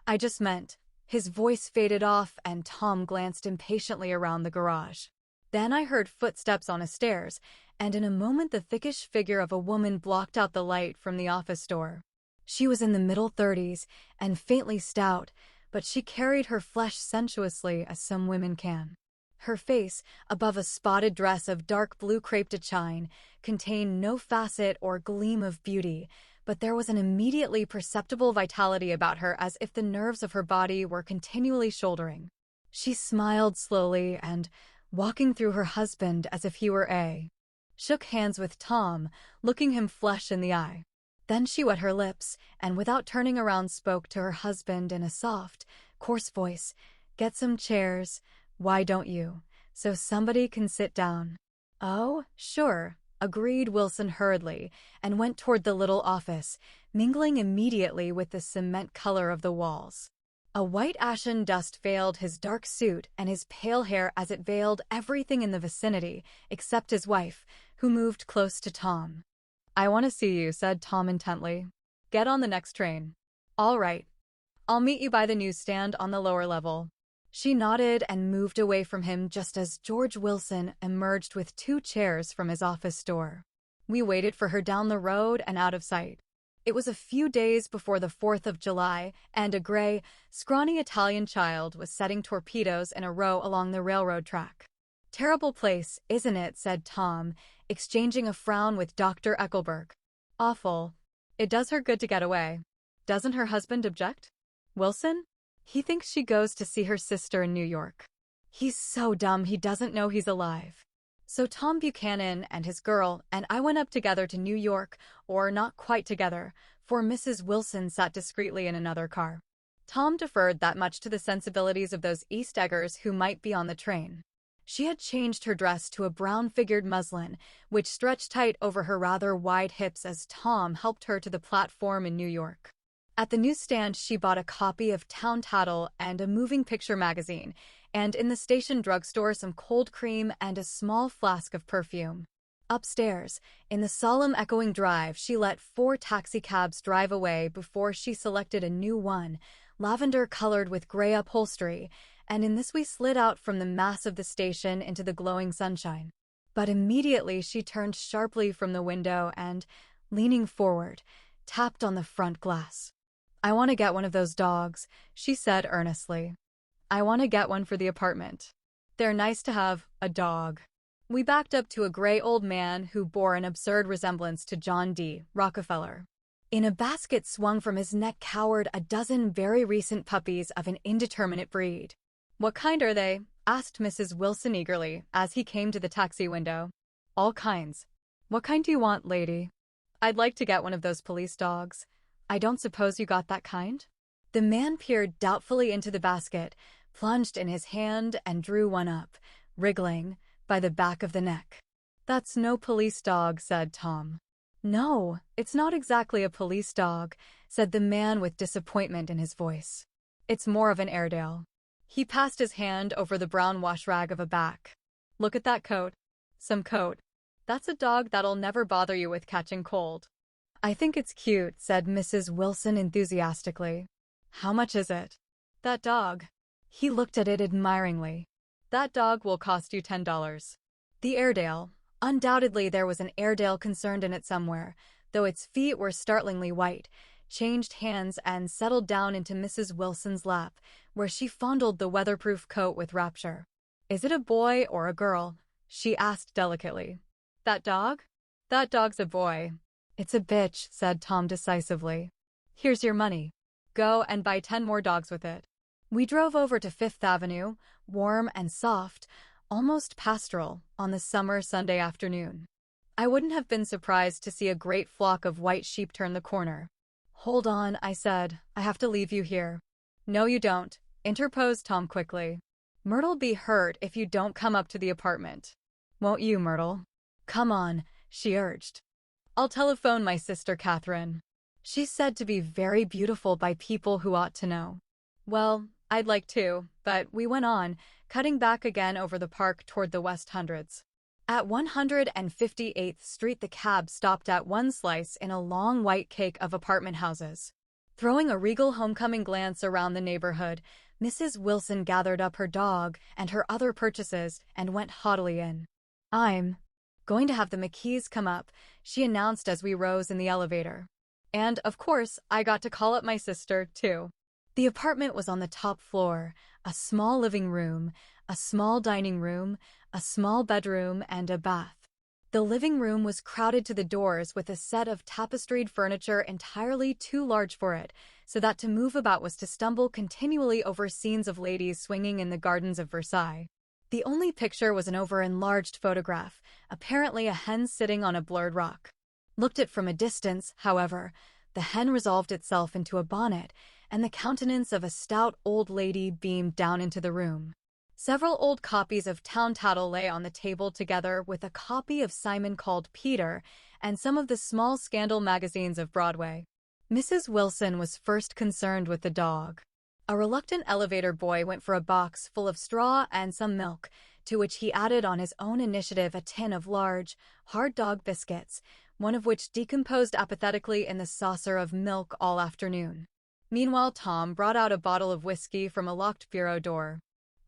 "I just meant—" His voice faded off and Tom glanced impatiently around the garage. Then I heard footsteps on a stairs, and in a moment the thickish figure of a woman blocked out the light from the office door. She was in the middle 30s and faintly stout, but she carried her flesh sensuously as some women can. Her face, above a spotted dress of dark blue crepe de chine, contained no facet or gleam of beauty, but there was an immediately perceptible vitality about her, as if the nerves of her body were continually shouldering. She smiled slowly and, walking through her husband as if he were shook hands with Tom, looking him flush in the eye. Then she wet her lips, and without turning around spoke to her husband in a soft, coarse voice. "Get some chairs, why don't you, so somebody can sit down?" "Oh, sure," agreed Wilson hurriedly, and went toward the little office, mingling immediately with the cement color of the walls. A white ashen dust veiled his dark suit and his pale hair as it veiled everything in the vicinity, except his wife, who moved close to Tom. "I want to see you," said Tom intently. "Get on the next train." "All right. I'll meet you by the newsstand on the lower level." She nodded and moved away from him just as George Wilson emerged with 2 chairs from his office door. We waited for her down the road and out of sight. It was a few days before the 4th of July, and a gray, scrawny Italian child was setting torpedoes in a row along the railroad track. "Terrible place, isn't it?" said Tom, exchanging a frown with Dr. Eckelberg. "Awful. It does her good to get away." Doesn't her husband object? Wilson? He thinks she goes to see her sister in New York. He's so dumb he doesn't know he's alive. So Tom Buchanan and his girl and I went up together to New York, or not quite together, for Mrs. Wilson sat discreetly in another car. Tom deferred that much to the sensibilities of those East Eggers who might be on the train. She had changed her dress to a brown-figured muslin, which stretched tight over her rather wide hips as Tom helped her to the platform in New York. At the newsstand, she bought a copy of Town Tattle and a moving picture magazine, and in the station drugstore some cold cream and a small flask of perfume. Upstairs, in the solemn echoing drive, she let 4 taxicabs drive away before she selected a new one, lavender-colored with gray upholstery, and in this we slid out from the mass of the station into the glowing sunshine. But immediately she turned sharply from the window and, leaning forward, tapped on the front glass. "I want to get one of those dogs," she said earnestly. "I want to get one for the apartment. They're nice to have, a dog." We backed up to a gray old man who bore an absurd resemblance to John D. Rockefeller. In a basket swung from his neck cowered a dozen very recent puppies of an indeterminate breed. "What kind are they?" asked Mrs. Wilson eagerly as he came to the taxi window. "All kinds. What kind do you want, lady?" "I'd like to get one of those police dogs. I don't suppose you got that kind?" The man peered doubtfully into the basket, plunged in his hand, and drew one up, wriggling, by the back of the neck. "That's no police dog," said Tom. "No, it's not exactly a police dog," said the man with disappointment in his voice. "It's more of an Airedale." He passed his hand over the brown wash rag of a back. "Look at that coat. Some coat. That's a dog that'll never bother you with catching cold." "I think it's cute," said Mrs. Wilson enthusiastically. "How much is it?" "That dog." He looked at it admiringly. "That dog will cost you $10. The Airedale. Undoubtedly there was an Airedale concerned in it somewhere, though its feet were startlingly white, changed hands and settled down into Mrs. Wilson's lap, where she fondled the weatherproof coat with rapture. "Is it a boy or a girl?" she asked delicately. "That dog? That dog's a boy." "It's a bitch," said Tom decisively. "Here's your money. Go and buy 10 more dogs with it." We drove over to Fifth Avenue, warm and soft, almost pastoral, on the summer Sunday afternoon. I wouldn't have been surprised to see a great flock of white sheep turn the corner. "Hold on," I said. "I have to leave you here." "No, you don't," interposed Tom quickly. "Myrtle'll be hurt if you don't come up to the apartment." "Won't you, Myrtle?" "Come on," she urged. "I'll telephone my sister Catherine. She's said to be very beautiful by people who ought to know." "Well, I'd like to," but we went on, cutting back again over the park toward the West Hundreds. At 158th Street the cab stopped at one slice in a long white cake of apartment houses. Throwing a regal homecoming glance around the neighborhood, Mrs. Wilson gathered up her dog and her other purchases and went haughtily in. "I'm going to have the McKees come up," she announced as we rose in the elevator. And, of course, I got to call up my sister, too. The apartment was on the top floor, a small living room, a small dining room, a small bedroom, and a bath. The living room was crowded to the doors with a set of tapestried furniture entirely too large for it, so that to move about was to stumble continually over scenes of ladies swinging in the gardens of Versailles. The only picture was an over-enlarged photograph, apparently a hen sitting on a blurred rock. Looked at from a distance, however, the hen resolved itself into a bonnet, and the countenance of a stout old lady beamed down into the room. Several old copies of Town Tattle lay on the table together with a copy of Simon Called Peter and some of the small scandal magazines of Broadway. Mrs. Wilson was first concerned with the dog. A reluctant elevator boy went for a box full of straw and some milk, to which he added on his own initiative a tin of large, hard dog biscuits, one of which decomposed apathetically in the saucer of milk all afternoon. Meanwhile, Tom brought out a bottle of whiskey from a locked bureau door.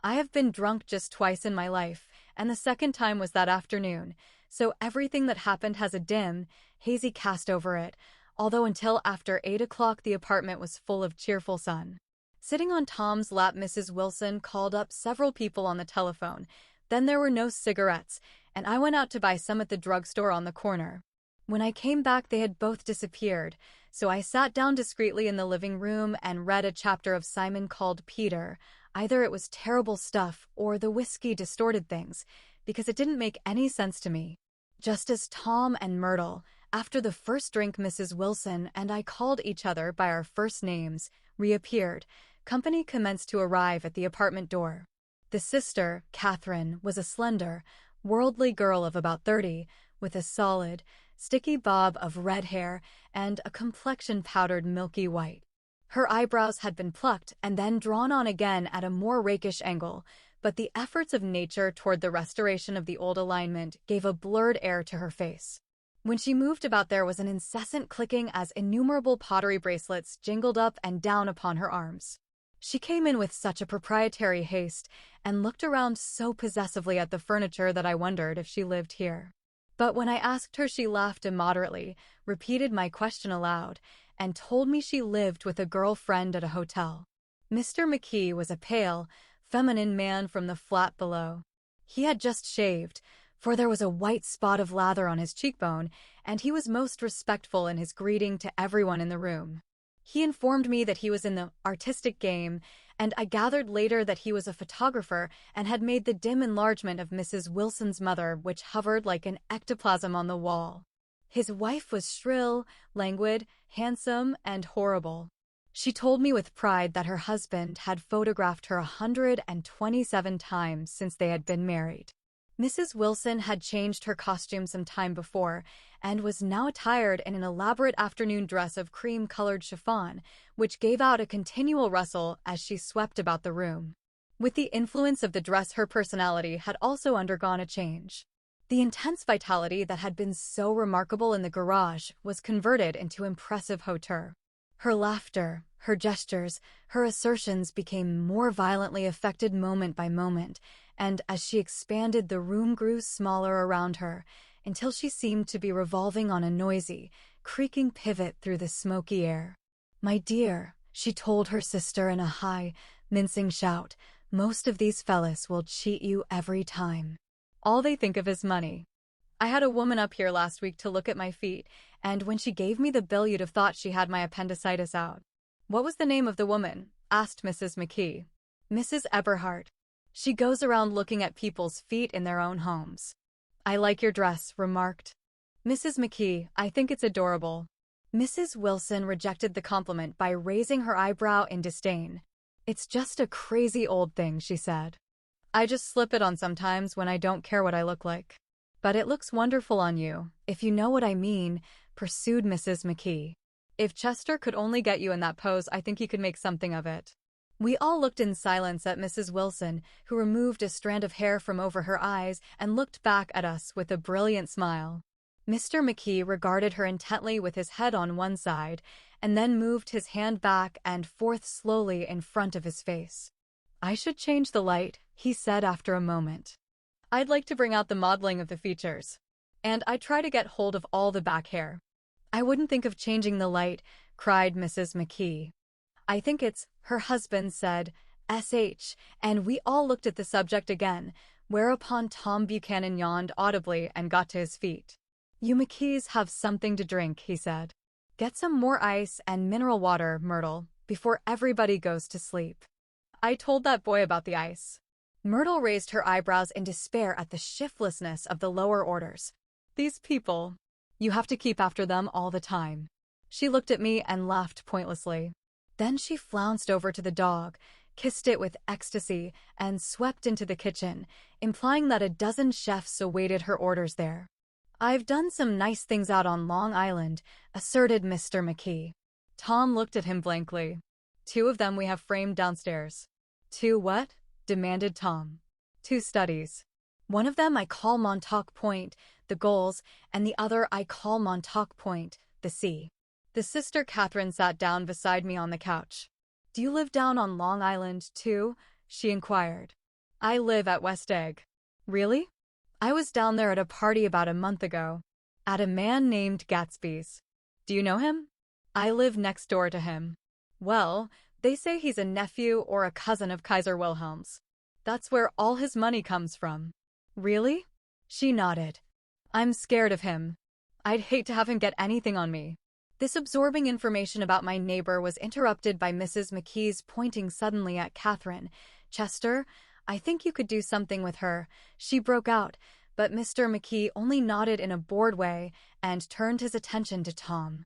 I have been drunk just twice in my life, and the second time was that afternoon, so everything that happened has a dim, hazy cast over it, although until after 8 o'clock the apartment was full of cheerful sun. Sitting on Tom's lap, Mrs. Wilson called up several people on the telephone. Then there were no cigarettes, and I went out to buy some at the drugstore on the corner. When I came back, they had both disappeared, so I sat down discreetly in the living room and read a chapter of Simon Called Peter. Either it was terrible stuff or the whiskey distorted things, because it didn't make any sense to me. Just as Tom and Myrtle, after the first drink, Mrs. Wilson and I called each other by our first names, reappeared, company commenced to arrive at the apartment door. The sister, Catherine, was a slender, worldly girl of about 30, with a solid, sticky bob of red hair and a complexion powdered milky white. Her eyebrows had been plucked and then drawn on again at a more rakish angle, but the efforts of nature toward the restoration of the old alignment gave a blurred air to her face. When she moved about, there was an incessant clicking as innumerable pottery bracelets jingled up and down upon her arms. She came in with such a proprietary haste and looked around so possessively at the furniture that I wondered if she lived here. But when I asked her, she laughed immoderately, repeated my question aloud, and told me she lived with a girlfriend at a hotel. Mr. McKee was a pale, feminine man from the flat below. He had just shaved, for there was a white spot of lather on his cheekbone, and he was most respectful in his greeting to everyone in the room. He informed me that he was in the artistic game, and I gathered later that he was a photographer and had made the dim enlargement of Mrs. Wilson's mother, which hovered like an ectoplasm on the wall. His wife was shrill, languid, handsome, and horrible. She told me with pride that her husband had photographed her 127 times since they had been married. Mrs. Wilson had changed her costume some time before and was now attired in an elaborate afternoon dress of cream-colored chiffon, which gave out a continual rustle as she swept about the room. With the influence of the dress, her personality had also undergone a change. The intense vitality that had been so remarkable in the garage was converted into impressive hauteur. Her laughter, her gestures, her assertions became more violently affected moment by moment, and as she expanded, the room grew smaller around her, until she seemed to be revolving on a noisy, creaking pivot through the smoky air. "My dear," she told her sister in a high, mincing shout, "most of these fellas will cheat you every time. All they think of is money. I had a woman up here last week to look at my feet, and when she gave me the bill, you'd have thought she had my appendicitis out." "What was the name of the woman?" asked Mrs. McKee. "Mrs. Eberhardt. She goes around looking at people's feet in their own homes." "I like your dress," remarked Mrs. McKee. "I think it's adorable." Mrs. Wilson rejected the compliment by raising her eyebrow in disdain. "It's just a crazy old thing," she said. "I just slip it on sometimes when I don't care what I look like." "But it looks wonderful on you, if you know what I mean," pursued Mrs. McKee. "If Chester could only get you in that pose, I think he could make something of it." We all looked in silence at Mrs. Wilson, who removed a strand of hair from over her eyes and looked back at us with a brilliant smile. Mr. McKee regarded her intently with his head on one side, and then moved his hand back and forth slowly in front of his face. "I should change the light," he said after a moment. "I'd like to bring out the modeling of the features. And I'd try to get hold of all the back hair." "I wouldn't think of changing the light," cried Mrs. McKee. "I think it's," her husband said, "sh," and we all looked at the subject again, whereupon Tom Buchanan yawned audibly and got to his feet. "You McKees have something to drink," he said. "Get some more ice and mineral water, Myrtle, before everybody goes to sleep." "I told that boy about the ice." Myrtle raised her eyebrows in despair at the shiftlessness of the lower orders. "These people, you have to keep after them all the time." She looked at me and laughed pointlessly. Then she flounced over to the dog, kissed it with ecstasy, and swept into the kitchen, implying that a dozen chefs awaited her orders there. "I've done some nice things out on Long Island," asserted Mr. McKee. Tom looked at him blankly. "2 of them we have framed downstairs." "2 what?" demanded Tom. "2 studies. One of them I call Montauk Point, the gulls, and the other I call Montauk Point, the sea." The sister Catherine sat down beside me on the couch. "Do you live down on Long Island, too?" she inquired. "I live at West Egg." "Really?" "I was down there at a party about a month ago. At a man named Gatsby's." "Do you know him?" "I live next door to him." "Well, they say he's a nephew or a cousin of Kaiser Wilhelm's. That's where all his money comes from." "Really?" She nodded. "I'm scared of him. I'd hate to have him get anything on me. This absorbing information about my neighbor was interrupted by Mrs. McKee's pointing suddenly at Catherine. "Chester, I think you could do something with her," she broke out, but Mr. McKee only nodded in a bored way and turned his attention to Tom.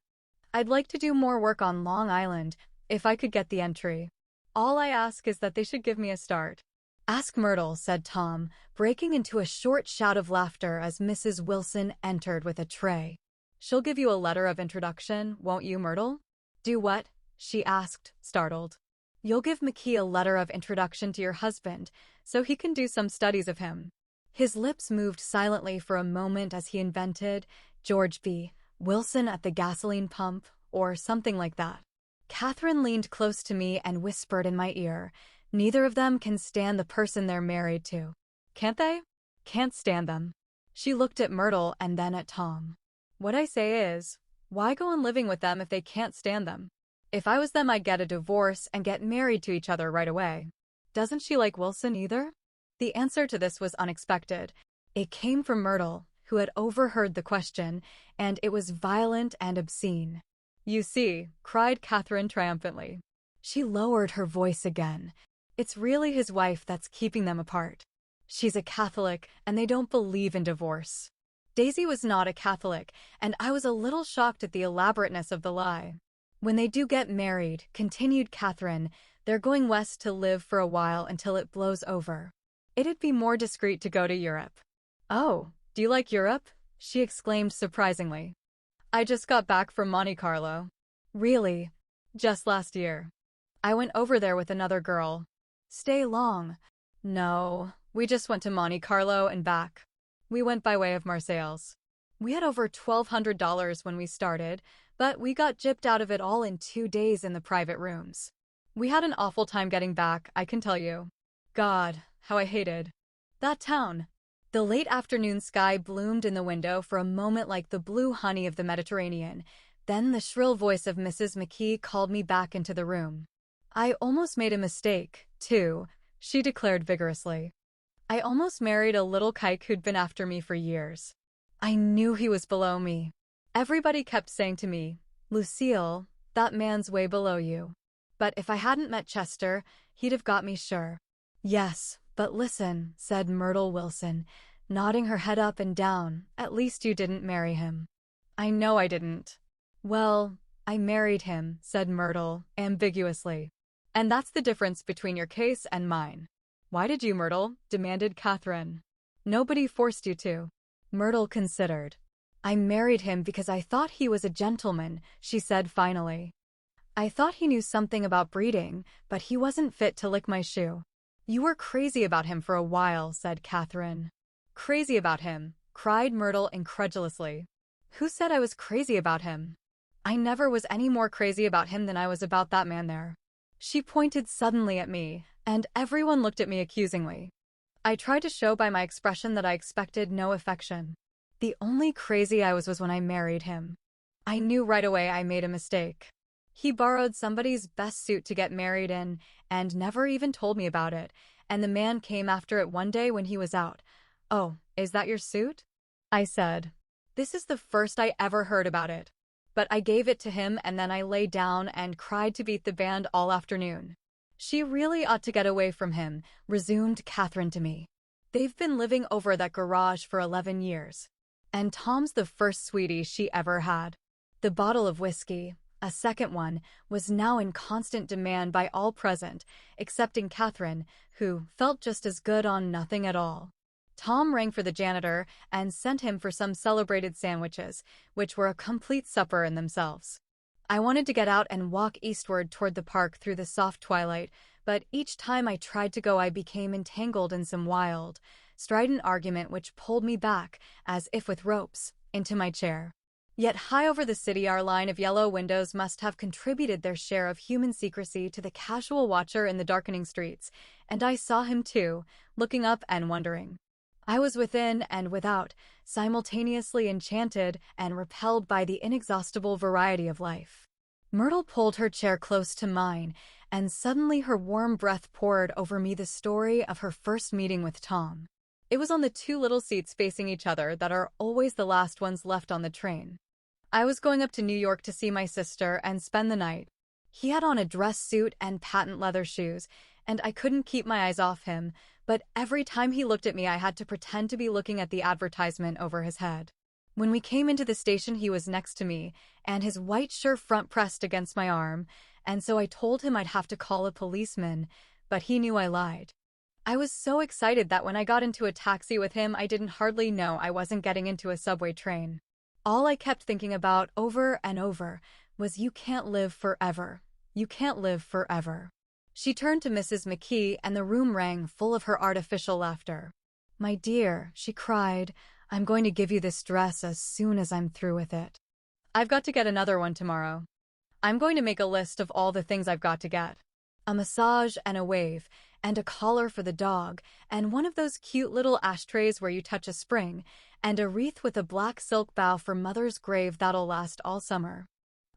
"I'd like to do more work on Long Island, if I could get the entry. All I ask is that they should give me a start." "Ask Myrtle," said Tom, breaking into a short shout of laughter as Mrs. Wilson entered with a tray. "She'll give you a letter of introduction, won't you, Myrtle?" "Do what?" she asked, startled. "You'll give McKee a letter of introduction to your husband, so he can do some studies of him." His lips moved silently for a moment as he invented George B. Wilson at the gasoline pump, or something like that. Catherine leaned close to me and whispered in my ear, "Neither of them can stand the person they're married to." "Can't they?" "Can't stand them." She looked at Myrtle and then at Tom. "What I say is, why go on living with them if they can't stand them? If I was them, I'd get a divorce and get married to each other right away." "Doesn't she like Wilson either?" The answer to this was unexpected. It came from Myrtle, who had overheard the question, and it was violent and obscene. "You see," cried Catherine triumphantly. She lowered her voice again. "It's really his wife that's keeping them apart. She's a Catholic, and they don't believe in divorce." Daisy was not a Catholic, and I was a little shocked at the elaborateness of the lie. "When they do get married," continued Catherine, "they're going west to live for a while until it blows over. It'd be more discreet to go to Europe." "Oh, do you like Europe?" she exclaimed surprisingly. "I just got back from Monte Carlo." "Really?" "Just last year. I went over there with another girl." "Stay long?" "No, we just went to Monte Carlo and back. We went by way of Marseilles. We had over $1,200 when we started, but we got gypped out of it all in 2 days in the private rooms. We had an awful time getting back, I can tell you. God, how I hated that town." The late afternoon sky bloomed in the window for a moment like the blue honey of the Mediterranean. Then the shrill voice of Mrs. McKee called me back into the room. "I almost made a mistake, too," she declared vigorously. "I almost married a little kike who'd been after me for years. I knew he was below me. Everybody kept saying to me, 'Lucille, that man's way below you.' But if I hadn't met Chester, he'd have got me sure." "Yes, but listen," said Myrtle Wilson, nodding her head up and down, "at least you didn't marry him." "I know I didn't." "Well, I married him," said Myrtle, ambiguously. "And that's the difference between your case and mine." "Why did you, Myrtle?" demanded Catherine. "Nobody forced you to." Myrtle considered. "I married him because I thought he was a gentleman," she said finally. "I thought he knew something about breeding, but he wasn't fit to lick my shoe." "You were crazy about him for a while," said Catherine. "Crazy about him?" cried Myrtle incredulously. "Who said I was crazy about him? I never was any more crazy about him than I was about that man there." She pointed suddenly at me, and everyone looked at me accusingly. I tried to show by my expression that I expected no affection. The only crazy I was when I married him. I knew right away I made a mistake. He borrowed somebody's best suit to get married in, and never even told me about it, and the man came after it one day when he was out. "Oh, is that your suit?" I said. "This is the first I ever heard about it." But I gave it to him, and then I lay down and cried to beat the band all afternoon. "She really ought to get away from him," resumed Catherine to me. "They've been living over that garage for 11 years. And Tom's the first sweetie she ever had." The bottle of whiskey, a second one, was now in constant demand by all present, excepting Catherine, who felt just as good on nothing at all. Tom rang for the janitor and sent him for some celebrated sandwiches, which were a complete supper in themselves. I wanted to get out and walk eastward toward the park through the soft twilight, but each time I tried to go I became entangled in some wild, strident argument which pulled me back, as if with ropes, into my chair. Yet high over the city our line of yellow windows must have contributed their share of human secrecy to the casual watcher in the darkening streets, and I saw him too, looking up and wondering. I was within and without, simultaneously enchanted and repelled by the inexhaustible variety of life. Myrtle pulled her chair close to mine, and suddenly her warm breath poured over me the story of her first meeting with Tom. It was on the two little seats facing each other that are always the last ones left on the train. I was going up to New York to see my sister and spend the night. He had on a dress suit and patent leather shoes, and I couldn't keep my eyes off him, but every time he looked at me I had to pretend to be looking at the advertisement over his head. When we came into the station he was next to me, and his white shirt front pressed against my arm, and so I told him I'd have to call a policeman, but he knew I lied. I was so excited that when I got into a taxi with him I didn't hardly know I wasn't getting into a subway train. All I kept thinking about over and over was you can't live forever. You can't live forever. She turned to Mrs. McKee and the room rang full of her artificial laughter. "My dear," she cried, "I'm going to give you this dress as soon as I'm through with it. I've got to get another one tomorrow. I'm going to make a list of all the things I've got to get. A massage and a wave, and a collar for the dog, and one of those cute little ashtrays where you touch a spring, and a wreath with a black silk bow for Mother's grave that'll last all summer."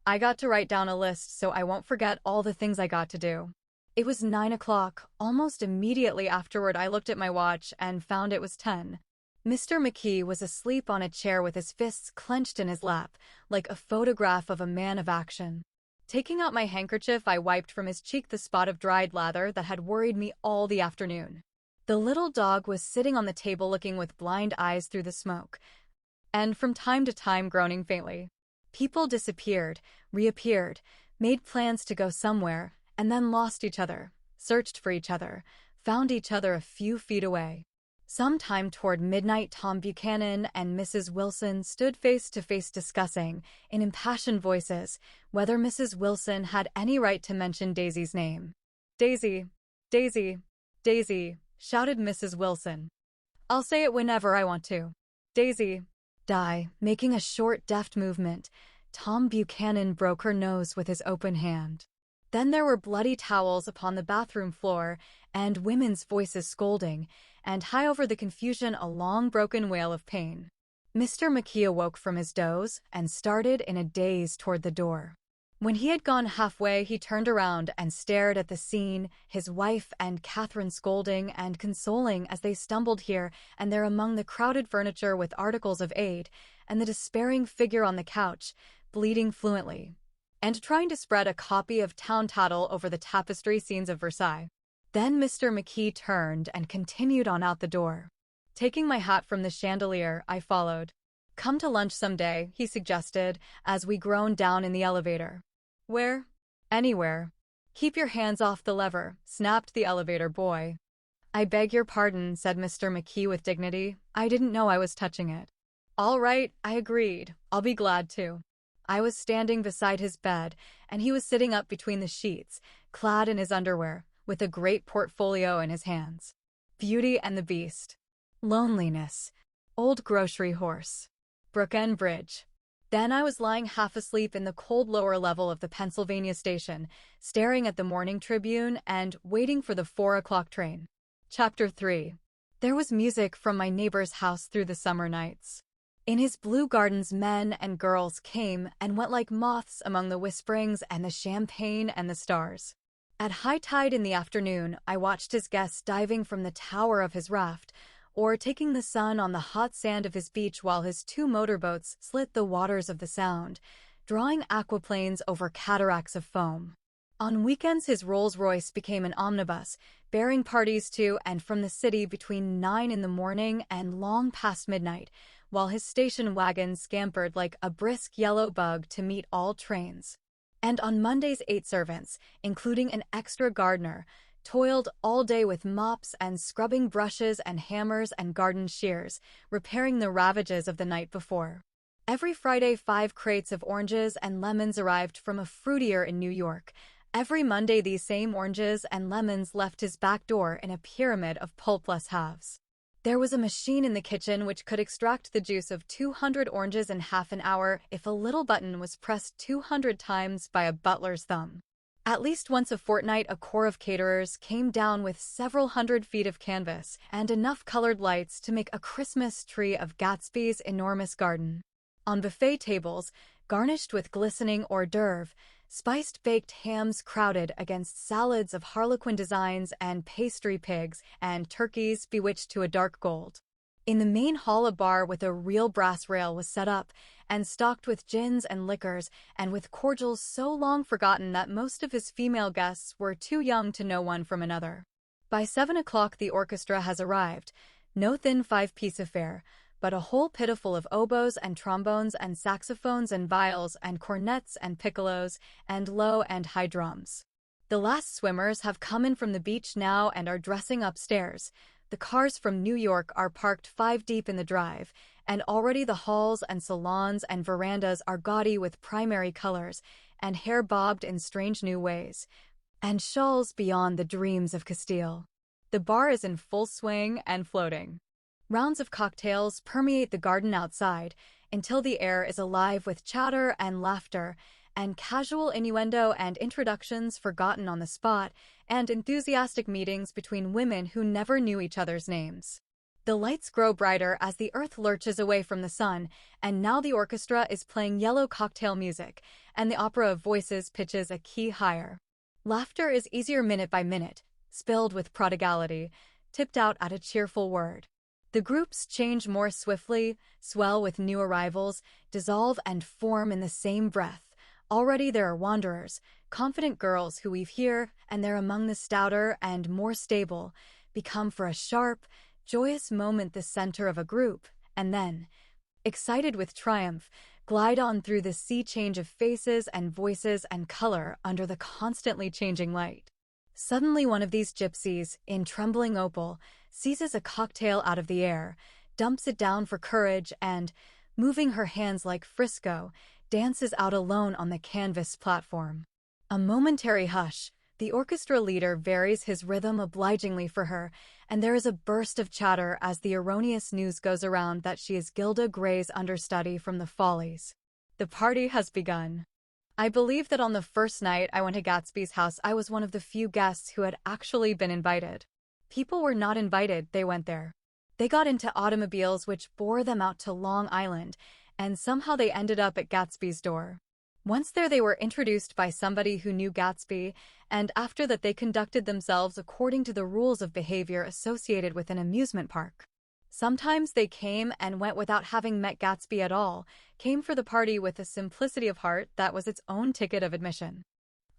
I got to write down a list so I won't forget all the things I got to do. It was 9 o'clock. Almost immediately afterward I looked at my watch and found it was 10. Mr. McKee was asleep on a chair with his fists clenched in his lap, like a photograph of a man of action. Taking out my handkerchief, I wiped from his cheek the spot of dried lather that had worried me all the afternoon. The little dog was sitting on the table looking with blind eyes through the smoke, and from time to time groaning faintly. People disappeared, reappeared, made plans to go somewhere, and then lost each other, searched for each other, found each other a few feet away. Sometime toward midnight, Tom Buchanan and Mrs. Wilson stood face to face discussing, in impassioned voices, whether Mrs. Wilson had any right to mention Daisy's name. "Daisy, Daisy, Daisy," shouted Mrs. Wilson. "I'll say it whenever I want to. Daisy." Making a short, deft movement, Tom Buchanan broke her nose with his open hand. Then there were bloody towels upon the bathroom floor, and women's voices scolding, and high over the confusion a long broken wail of pain. Mr. McKee awoke from his doze and started in a daze toward the door. When he had gone halfway, he turned around and stared at the scene, his wife and Catherine scolding and consoling as they stumbled here and there among the crowded furniture with articles of aid, and the despairing figure on the couch, bleeding fluently, and trying to spread a copy of Town Tattle over the tapestry scenes of Versailles. Then Mr. McKee turned and continued on out the door. Taking my hat from the chandelier, I followed. "Come to lunch someday," he suggested, as we groaned down in the elevator. "Where?" "Anywhere." "Keep your hands off the lever," snapped the elevator boy. "I beg your pardon," said Mr. McKee with dignity. "I didn't know I was touching it." "All right," I agreed. "I'll be glad to." I was standing beside his bed, and he was sitting up between the sheets, clad in his underwear, with a great portfolio in his hands. Beauty and the Beast. Loneliness. Old Grocery Horse. Brook End Bridge. Then I was lying half asleep in the cold lower level of the Pennsylvania station, staring at the Morning Tribune and waiting for the 4 o'clock train. Chapter 3. There was music from my neighbor's house through the summer nights. In his blue gardens men and girls came and went like moths among the whisperings and the champagne and the stars. At high tide in the afternoon, I watched his guests diving from the tower of his raft, or taking the sun on the hot sand of his beach while his 2 motorboats slit the waters of the Sound, drawing aquaplanes over cataracts of foam. On weekends his Rolls-Royce became an omnibus, bearing parties to and from the city between 9 in the morning and long past midnight, while his station wagon scampered like a brisk yellow bug to meet all trains. And on Mondays 8 servants, including an extra gardener, toiled all day with mops and scrubbing brushes and hammers and garden shears, repairing the ravages of the night before. Every Friday 5 crates of oranges and lemons arrived from a fruitier in New York. Every Monday these same oranges and lemons left his back door in a pyramid of pulpless halves. There was a machine in the kitchen which could extract the juice of 200 oranges in half an hour if a little button was pressed 200 times by a butler's thumb. At least once a fortnight a corps of caterers came down with several hundred feet of canvas and enough colored lights to make a Christmas tree of Gatsby's enormous garden. On buffet tables, garnished with glistening hors d'oeuvre, Spiced baked hams crowded against salads of harlequin designs and pastry pigs and turkeys bewitched to a dark gold. In the main hall, a bar with a real brass rail was set up and stocked with gins and liquors and with cordials so long forgotten that most of his female guests were too young to know one from another. By 7 o'clock the orchestra has arrived, no thin five-piece affair, but a whole pitful of oboes and trombones and saxophones and viols and cornets and piccolos and low and high drums. The last swimmers have come in from the beach now and are dressing upstairs. The cars from New York are parked 5 deep in the drive, and already the halls and salons and verandas are gaudy with primary colors and hair bobbed in strange new ways, and shawls beyond the dreams of Castile. The bar is in full swing and floating. Rounds of cocktails permeate the garden outside until the air is alive with chatter and laughter and casual innuendo and introductions forgotten on the spot and enthusiastic meetings between women who never knew each other's names. The lights grow brighter as the earth lurches away from the sun, and now the orchestra is playing yellow cocktail music, and the opera of voices pitches a key higher. Laughter is easier minute by minute, spilled with prodigality, tipped out at a cheerful word. The groups change more swiftly, swell with new arrivals, dissolve and form in the same breath. Already there are wanderers, confident girls who weave here and there among the stouter and more stable, become for a sharp, joyous moment the center of a group, and then, excited with triumph, glide on through the sea change of faces and voices and color under the constantly changing light. Suddenly one of these gypsies, in trembling opal, seizes a cocktail out of the air, dumps it down for courage and, moving her hands like Frisco, dances out alone on the canvas platform. A momentary hush, the orchestra leader varies his rhythm obligingly for her, and there is a burst of chatter as the erroneous news goes around that she is Gilda Gray's understudy from the Follies. The party has begun. I believe that on the first night I went to Gatsby's house I was one of the few guests who had actually been invited. People were not invited, they went there. They got into automobiles which bore them out to Long Island, and somehow they ended up at Gatsby's door. Once there they were introduced by somebody who knew Gatsby, and after that they conducted themselves according to the rules of behavior associated with an amusement park. Sometimes they came and went without having met Gatsby at all, came for the party with a simplicity of heart that was its own ticket of admission.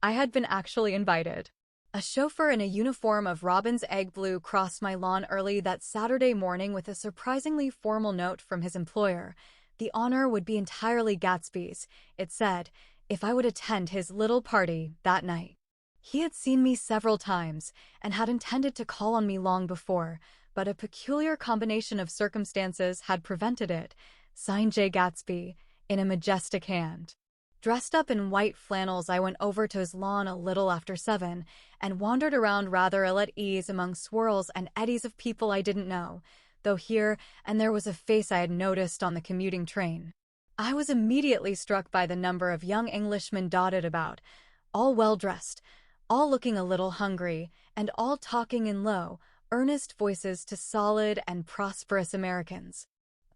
I had been actually invited. A chauffeur in a uniform of robin's egg blue crossed my lawn early that Saturday morning with a surprisingly formal note from his employer. The honor would be entirely Gatsby's, it said, if I would attend his little party that night. He had seen me several times and had intended to call on me long before, but a peculiar combination of circumstances had prevented it. Signed Jay Gatsby, in a majestic hand. Dressed up in white flannels, I went over to his lawn a little after 7 and wandered around rather ill at ease among swirls and eddies of people I didn't know, though here and there was a face I had noticed on the commuting train. I was immediately struck by the number of young Englishmen dotted about, all well-dressed, all looking a little hungry, and all talking in low, earnest voices to solid and prosperous Americans.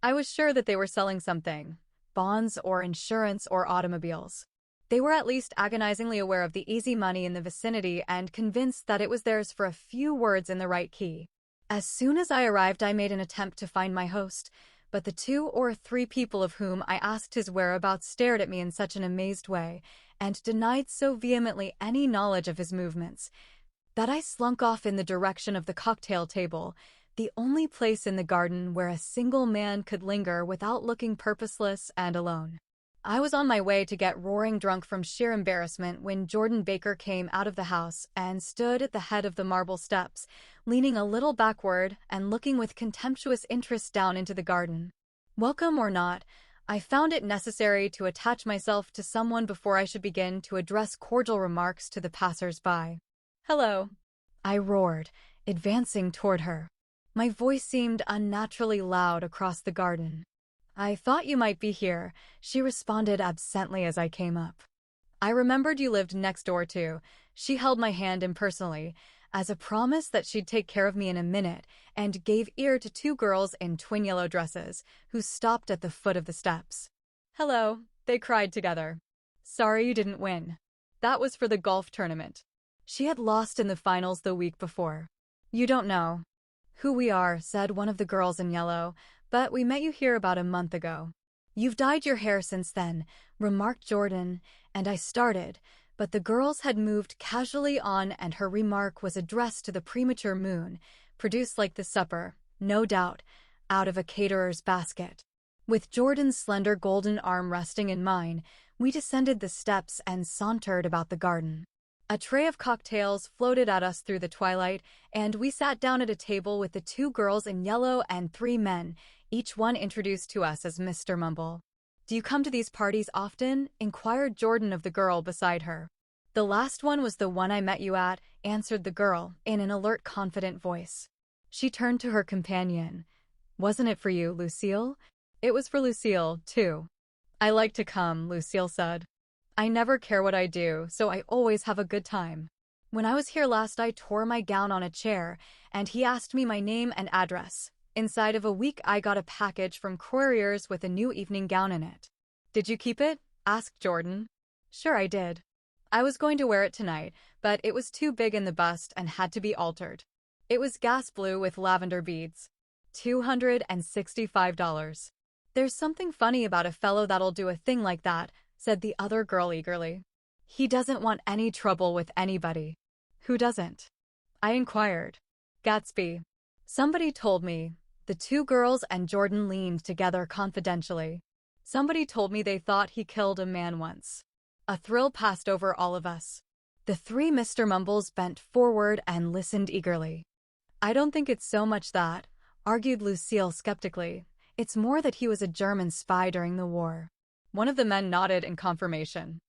I was sure that they were selling something, bonds or insurance or automobiles. They were at least agonizingly aware of the easy money in the vicinity and convinced that it was theirs for a few words in the right key. As soon as I arrived, I made an attempt to find my host, but the 2 or 3 people of whom I asked his whereabouts stared at me in such an amazed way, and denied so vehemently any knowledge of his movements, that I slunk off in the direction of the cocktail table, the only place in the garden where a single man could linger without looking purposeless and alone. I was on my way to get roaring drunk from sheer embarrassment when Jordan Baker came out of the house and stood at the head of the marble steps, leaning a little backward and looking with contemptuous interest down into the garden. Welcome or not, I found it necessary to attach myself to someone before I should begin to address cordial remarks to the passers-by. "Hello," I roared, advancing toward her. My voice seemed unnaturally loud across the garden. "I thought you might be here," she responded absently as I came up. "I remembered you lived next door too." She held my hand impersonally, as a promise that she'd take care of me in a minute, and gave ear to 2 girls in twin yellow dresses, who stopped at the foot of the steps. "Hello," they cried together. "Sorry you didn't win." That was for the golf tournament. She had lost in the finals the week before. You don't know who we are, said one of the girls in yellow, but we met you here about a month ago. You've dyed your hair since then, remarked Jordan, and I started, but the girls had moved casually on and her remark was addressed to the premature moon, produced like the supper, no doubt, out of a caterer's basket. With Jordan's slender golden arm resting in mine, we descended the steps and sauntered about the garden. A tray of cocktails floated at us through the twilight, and we sat down at a table with the 2 girls in yellow and 3 men, each one introduced to us as Mr. Mumble. Do you come to these parties often? Inquired Jordan of the girl beside her. The last one was the one I met you at, answered the girl, in an alert, confident voice. She turned to her companion. Wasn't it for you, Lucille? It was for Lucille, too. I like to come, Lucille said. I never care what I do, so I always have a good time. When I was here last, I tore my gown on a chair, and he asked me my name and address. Inside of a week, I got a package from couriers with a new evening gown in it. Did you keep it? Asked Jordan. Sure, I did. I was going to wear it tonight, but it was too big in the bust and had to be altered. It was gas blue with lavender beads. $265. There's something funny about a fellow that'll do a thing like that, said the other girl eagerly. He doesn't want any trouble with anybody. Who doesn't? I inquired. Gatsby. Somebody told me. The 2 girls and Jordan leaned together confidentially. Somebody told me they thought he killed a man once. A thrill passed over all of us. The 3 Mr. Mumbles bent forward and listened eagerly. I don't think it's so much that, argued Lucille skeptically. It's more that he was a German spy during the war. One of the men nodded in confirmation.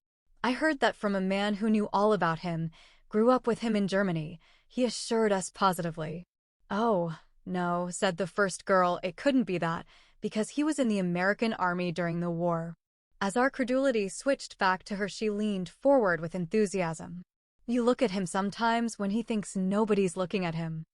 I heard that from a man who knew all about him, grew up with him in Germany, he assured us positively. Oh, no, said the first girl, it couldn't be that, because he was in the American Army during the war. As our credulity switched back to her, she leaned forward with enthusiasm. You look at him sometimes when he thinks nobody's looking at him.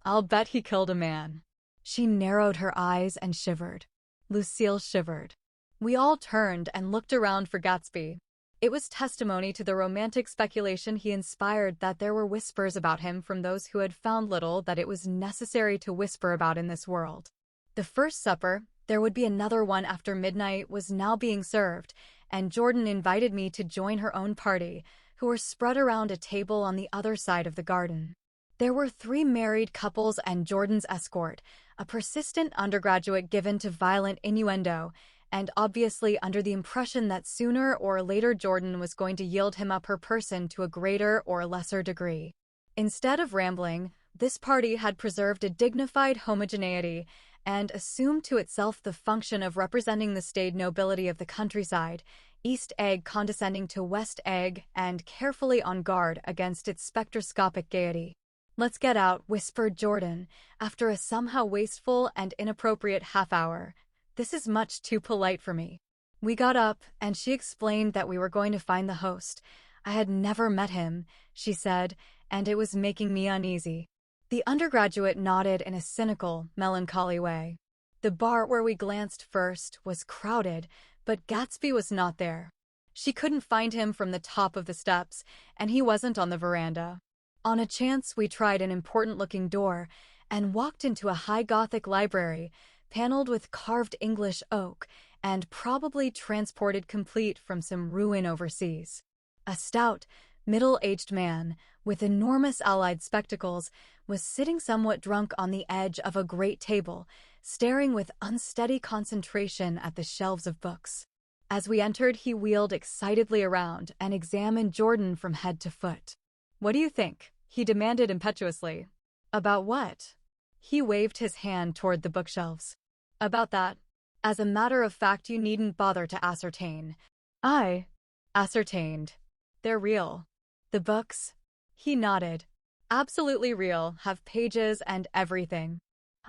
I'll bet he killed a man. She narrowed her eyes and shivered. Lucille shivered. We all turned and looked around for Gatsby. It was testimony to the romantic speculation he inspired that there were whispers about him from those who had found little that it was necessary to whisper about in this world. The first supper, there would be another one after midnight, was now being served, and Jordan invited me to join her own party, who were spread around a table on the other side of the garden. There were 3 married couples and Jordan's escort, a persistent undergraduate given to violent innuendo, and obviously under the impression that sooner or later Jordan was going to yield him up her person to a greater or lesser degree. Instead of rambling, this party had preserved a dignified homogeneity and assumed to itself the function of representing the staid nobility of the countryside, East Egg condescending to West Egg and carefully on guard against its spectroscopic gaiety. Let's get out, whispered Jordan, after a somehow wasteful and inappropriate half-hour. This is much too polite for me. We got up, and she explained that we were going to find the host. I had never met him, she said, and it was making me uneasy. The undergraduate nodded in a cynical, melancholy way. The bar where we glanced first was crowded, but Gatsby was not there. She couldn't find him from the top of the steps, and he wasn't on the veranda. On a chance, we tried an important-looking door and walked into a high Gothic library, paneled with carved English oak, and probably transported complete from some ruin overseas. A stout, middle-aged man, with enormous allied spectacles, was sitting somewhat drunk on the edge of a great table, staring with unsteady concentration at the shelves of books. As we entered, he wheeled excitedly around and examined Jordan from head to foot. What do you think? He demanded impetuously. About what? He waved his hand toward the bookshelves. About that. As a matter of fact, you needn't bother to ascertain. I ascertained. They're real. The books? He nodded. Absolutely real, have pages and everything.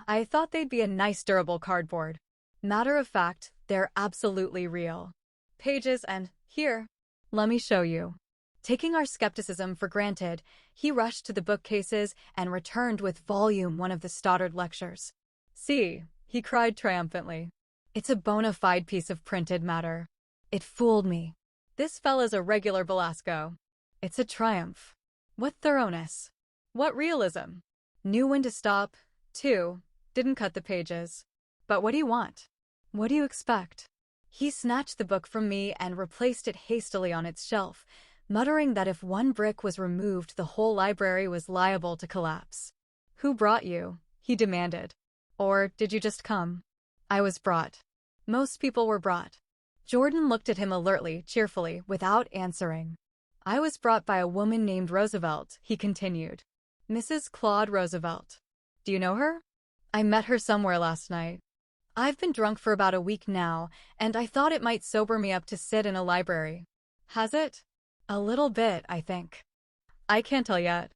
I thought they'd be a nice durable cardboard. Matter of fact, they're absolutely real. Pages and, here, let me show you. Taking our skepticism for granted, he rushed to the bookcases and returned with volume 1 of the Stoddard lectures. See, he cried triumphantly. It's a bona fide piece of printed matter. It fooled me. This fella's a regular Belasco. It's a triumph. What thoroughness. What realism. Knew when to stop, too. Didn't cut the pages. But what do you want? What do you expect? He snatched the book from me and replaced it hastily on its shelf, muttering that if one brick was removed, the whole library was liable to collapse. Who brought you? He demanded. Or did you just come? I was brought. Most people were brought. Jordan looked at him alertly, cheerfully, without answering. I was brought by a woman named Roosevelt, he continued. Mrs. Claude Roosevelt. Do you know her? I met her somewhere last night. I've been drunk for about a week now, and I thought it might sober me up to sit in a library. Has it? A little bit, I think. I can't tell yet.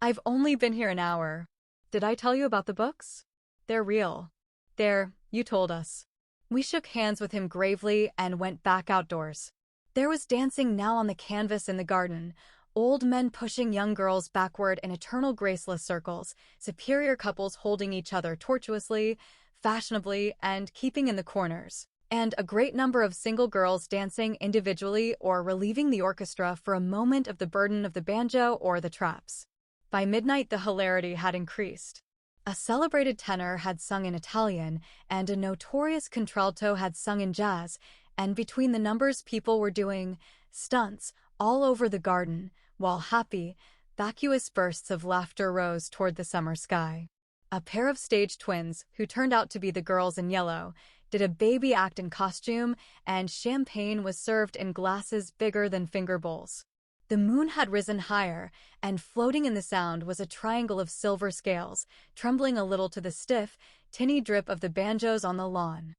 I've only been here an hour. Did I tell you about the books? They're real. You told us. We shook hands with him gravely and went back outdoors. There was dancing now on the canvas in the garden, old men pushing young girls backward in eternal graceless circles, superior couples holding each other tortuously, fashionably, and keeping in the corners, and a great number of single girls dancing individually or relieving the orchestra for a moment of the burden of the banjo or the traps. By midnight, the hilarity had increased. A celebrated tenor had sung in Italian, and a notorious contralto had sung in jazz, and between the numbers people were doing stunts all over the garden, while happy, vacuous bursts of laughter rose toward the summer sky. A pair of stage twins, who turned out to be the girls in yellow, did a baby act in costume, and champagne was served in glasses bigger than finger bowls. The moon had risen higher, and floating in the sound was a triangle of silver scales, trembling a little to the stiff, tinny drip of the banjos on the lawn.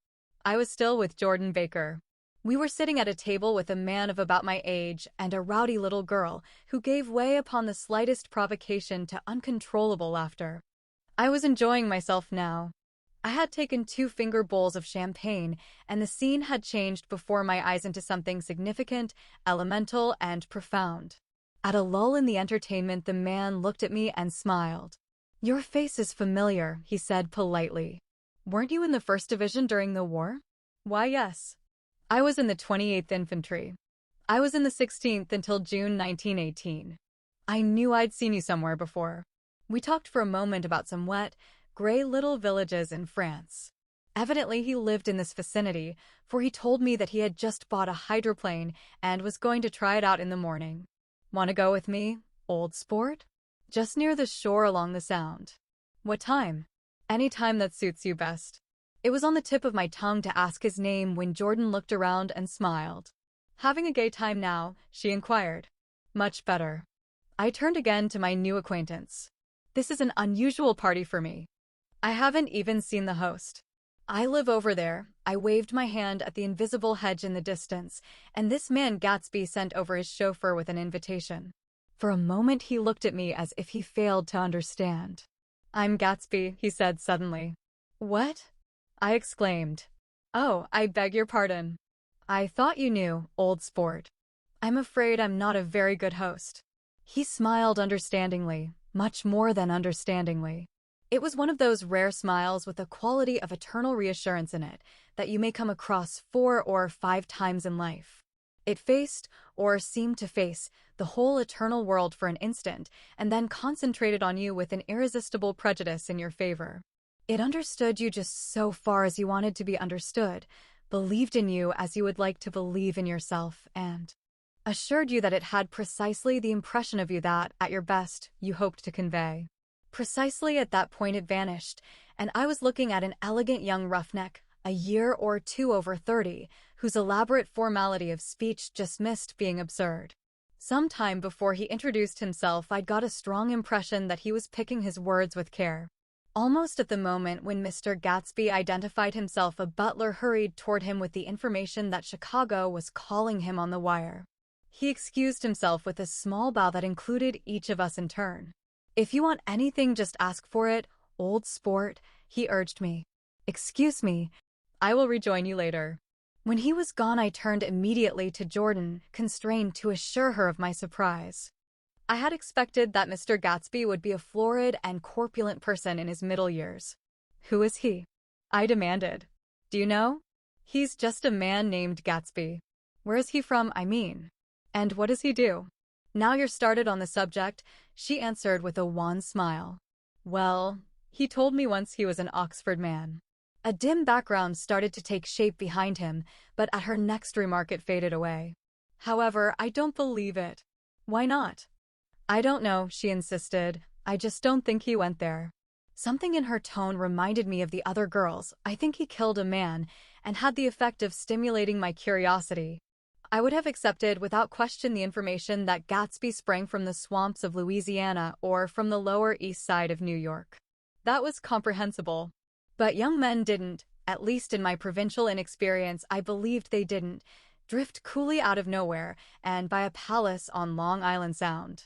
I was still with Jordan Baker. We were sitting at a table with a man of about my age and a rowdy little girl who gave way upon the slightest provocation to uncontrollable laughter. I was enjoying myself now. I had taken 2 finger bowls of champagne, and the scene had changed before my eyes into something significant, elemental, and profound. At a lull in the entertainment, the man looked at me and smiled. Your face is familiar, he said politely. Weren't you in the 1st Division during the war? Why, yes. I was in the 28th Infantry. I was in the 16th until June 1918. I knew I'd seen you somewhere before. We talked for a moment about some wet, gray little villages in France. Evidently he lived in this vicinity, for he told me that he had just bought a hydroplane and was going to try it out in the morning. Want to go with me, old sport? Just near the shore along the Sound. What time? Any time that suits you best. It was on the tip of my tongue to ask his name when Jordan looked around and smiled. Having a gay time now? She inquired. Much better. I turned again to my new acquaintance. This is an unusual party for me. I haven't even seen the host. I live over there. I waved my hand at the invisible hedge in the distance, and this man Gatsby sent over his chauffeur with an invitation. For a moment he looked at me as if he failed to understand. I'm Gatsby, he said suddenly. What? I exclaimed. Oh, I beg your pardon. I thought you knew, old sport. I'm afraid I'm not a very good host. He smiled understandingly, much more than understandingly. It was one of those rare smiles with a quality of eternal reassurance in it that you may come across 4 or 5 times in life. It faced, or seemed to face, the whole eternal world for an instant, and then concentrated on you with an irresistible prejudice in your favor. It understood you just so far as you wanted to be understood, believed in you as you would like to believe in yourself, and assured you that it had precisely the impression of you that, at your best, you hoped to convey. Precisely at that point it vanished, and I was looking at an elegant young roughneck, a year or 2 over 30, whose elaborate formality of speech just missed being absurd. Some time before he introduced himself, I'd got a strong impression that he was picking his words with care. Almost at the moment when Mr. Gatsby identified himself, a butler hurried toward him with the information that Chicago was calling him on the wire. He excused himself with a small bow that included each of us in turn. If you want anything, just ask for it, old sport, he urged me. Excuse me. I will rejoin you later. When he was gone, I turned immediately to Jordan, constrained to assure her of my surprise. I had expected that Mr. Gatsby would be a florid and corpulent person in his middle years. Who is he? I demanded. Do you know? He's just a man named Gatsby. Where is he from, I mean? And what does he do? Now you're started on the subject, she answered with a wan smile. Well, he told me once he was an Oxford man. A dim background started to take shape behind him, but at her next remark it faded away. However, I don't believe it. Why not? I don't know, she insisted. I just don't think he went there. Something in her tone reminded me of the other girls. I think he killed a man and had the effect of stimulating my curiosity. I would have accepted without question the information that Gatsby sprang from the swamps of Louisiana or from the Lower East Side of New York. That was comprehensible. But young men didn't, at least in my provincial inexperience, I believed they didn't, drift coolly out of nowhere and buy a palace on Long Island Sound.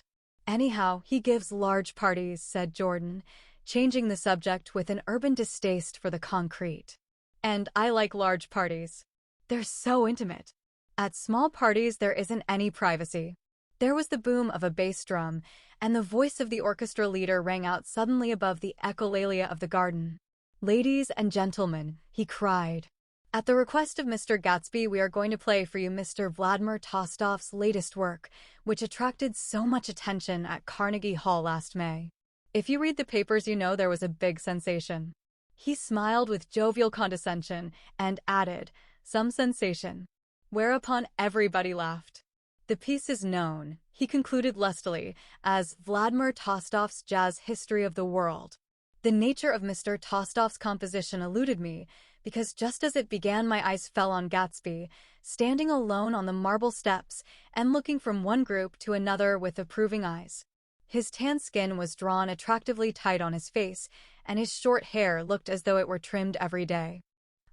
Anyhow, he gives large parties, said Jordan, changing the subject with an urban distaste for the concrete. And I like large parties. They're so intimate. At small parties, there isn't any privacy. There was the boom of a bass drum, and the voice of the orchestra leader rang out suddenly above the echolalia of the garden. Ladies and gentlemen, he cried. At the request of Mr. Gatsby, we are going to play for you Mr. Vladimir Tostof's latest work, which attracted so much attention at Carnegie Hall last May. If you read the papers, you know there was a big sensation. He smiled with jovial condescension and added, some sensation. Whereupon everybody laughed. The piece is known, he concluded lustily, as Vladimir Tostof's Jazz History of the World. The nature of Mr. Tostof's composition eluded me, because just as it began my eyes fell on Gatsby, standing alone on the marble steps and looking from one group to another with approving eyes. His tan skin was drawn attractively tight on his face, and his short hair looked as though it were trimmed every day.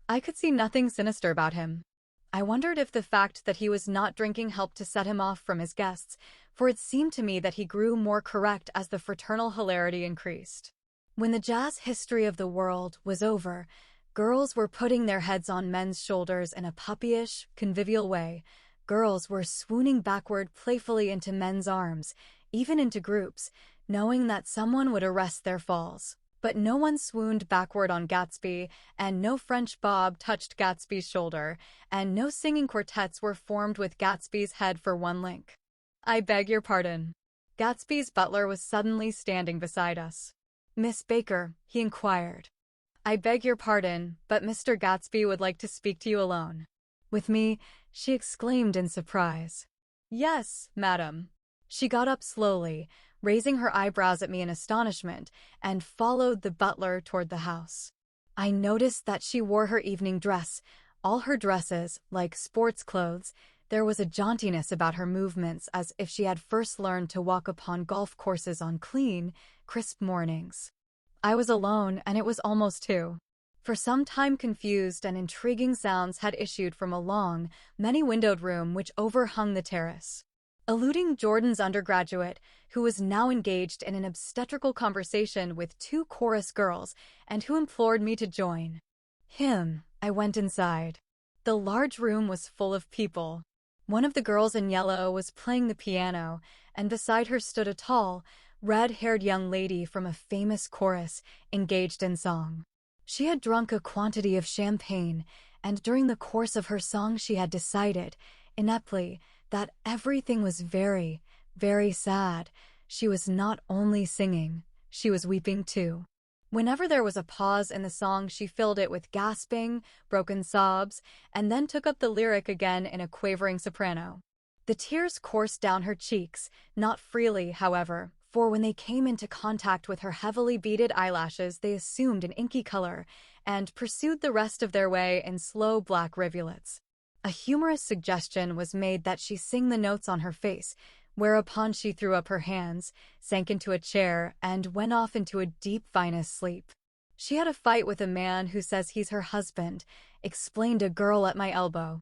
I could see nothing sinister about him. I wondered if the fact that he was not drinking helped to set him off from his guests, for it seemed to me that he grew more correct as the fraternal hilarity increased. When the Jazz History of the World was over, girls were putting their heads on men's shoulders in a puppyish, convivial way. Girls were swooning backward playfully into men's arms, even into groups, knowing that someone would arrest their falls. But no one swooned backward on Gatsby, and no French bob touched Gatsby's shoulder, and no singing quartets were formed with Gatsby's head for one link. I beg your pardon. Gatsby's butler was suddenly standing beside us. Miss Baker, he inquired. I beg your pardon, but Mr. Gatsby would like to speak to you alone. With me, she exclaimed in surprise. Yes, madam. She got up slowly, raising her eyebrows at me in astonishment, and followed the butler toward the house. I noticed that she wore her evening dress, all her dresses, like sports clothes. There was a jauntiness about her movements as if she had first learned to walk upon golf courses on clean, crisp mornings. I was alone, and it was almost 2. For some time confused and intriguing sounds had issued from a long, many-windowed room which overhung the terrace. Eluding Jordan's undergraduate, who was now engaged in an obstetrical conversation with 2 chorus girls and who implored me to join him, I went inside. The large room was full of people. One of the girls in yellow was playing the piano, and beside her stood a tall, red-haired young lady from a famous chorus engaged in song. She had drunk a quantity of champagne, and during the course of her song she had decided, ineptly, that everything was very, very sad. She was not only singing, she was weeping too. Whenever there was a pause in the song, she filled it with gasping, broken sobs, and then took up the lyric again in a quavering soprano. The tears coursed down her cheeks, not freely, however, for when they came into contact with her heavily beaded eyelashes, they assumed an inky color and pursued the rest of their way in slow black rivulets. A humorous suggestion was made that she sing the notes on her face, whereupon she threw up her hands, sank into a chair, and went off into a deep vinous sleep. She had a fight with a man who says he's her husband, explained a girl at my elbow.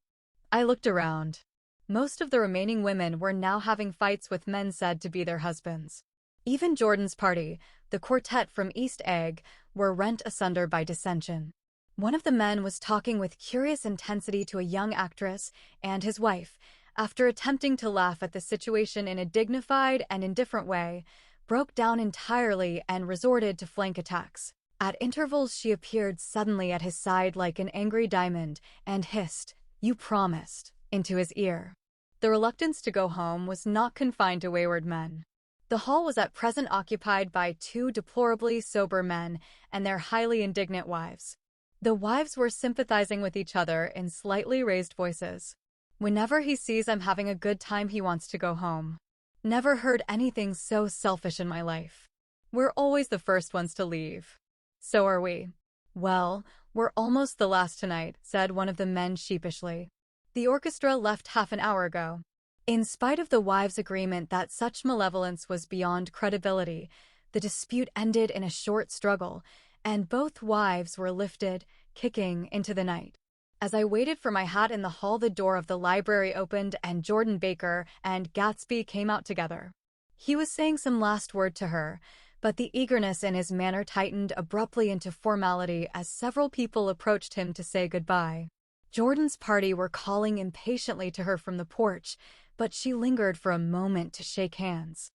I looked around. Most of the remaining women were now having fights with men said to be their husbands. Even Jordan's party, the quartet from East Egg, were rent asunder by dissension. One of the men was talking with curious intensity to a young actress and his wife, after attempting to laugh at the situation in a dignified and indifferent way, broke down entirely and resorted to flank attacks. At intervals she appeared suddenly at his side like an angry diamond and hissed, "You promised," into his ear. The reluctance to go home was not confined to wayward men. The hall was at present occupied by two deplorably sober men and their highly indignant wives. The wives were sympathizing with each other in slightly raised voices. Whenever he sees I'm having a good time, he wants to go home. Never heard anything so selfish in my life. We're always the first ones to leave. So are we. Well, we're almost the last tonight, said one of the men sheepishly. The orchestra left half an hour ago. In spite of the wives' agreement that such malevolence was beyond credibility, the dispute ended in a short struggle, and both wives were lifted, kicking, into the night. As I waited for my hat in the hall, the door of the library opened and Jordan Baker and Gatsby came out together. He was saying some last word to her, but the eagerness in his manner tightened abruptly into formality as several people approached him to say goodbye. Jordan's party were calling impatiently to her from the porch, but she lingered for a moment to shake hands.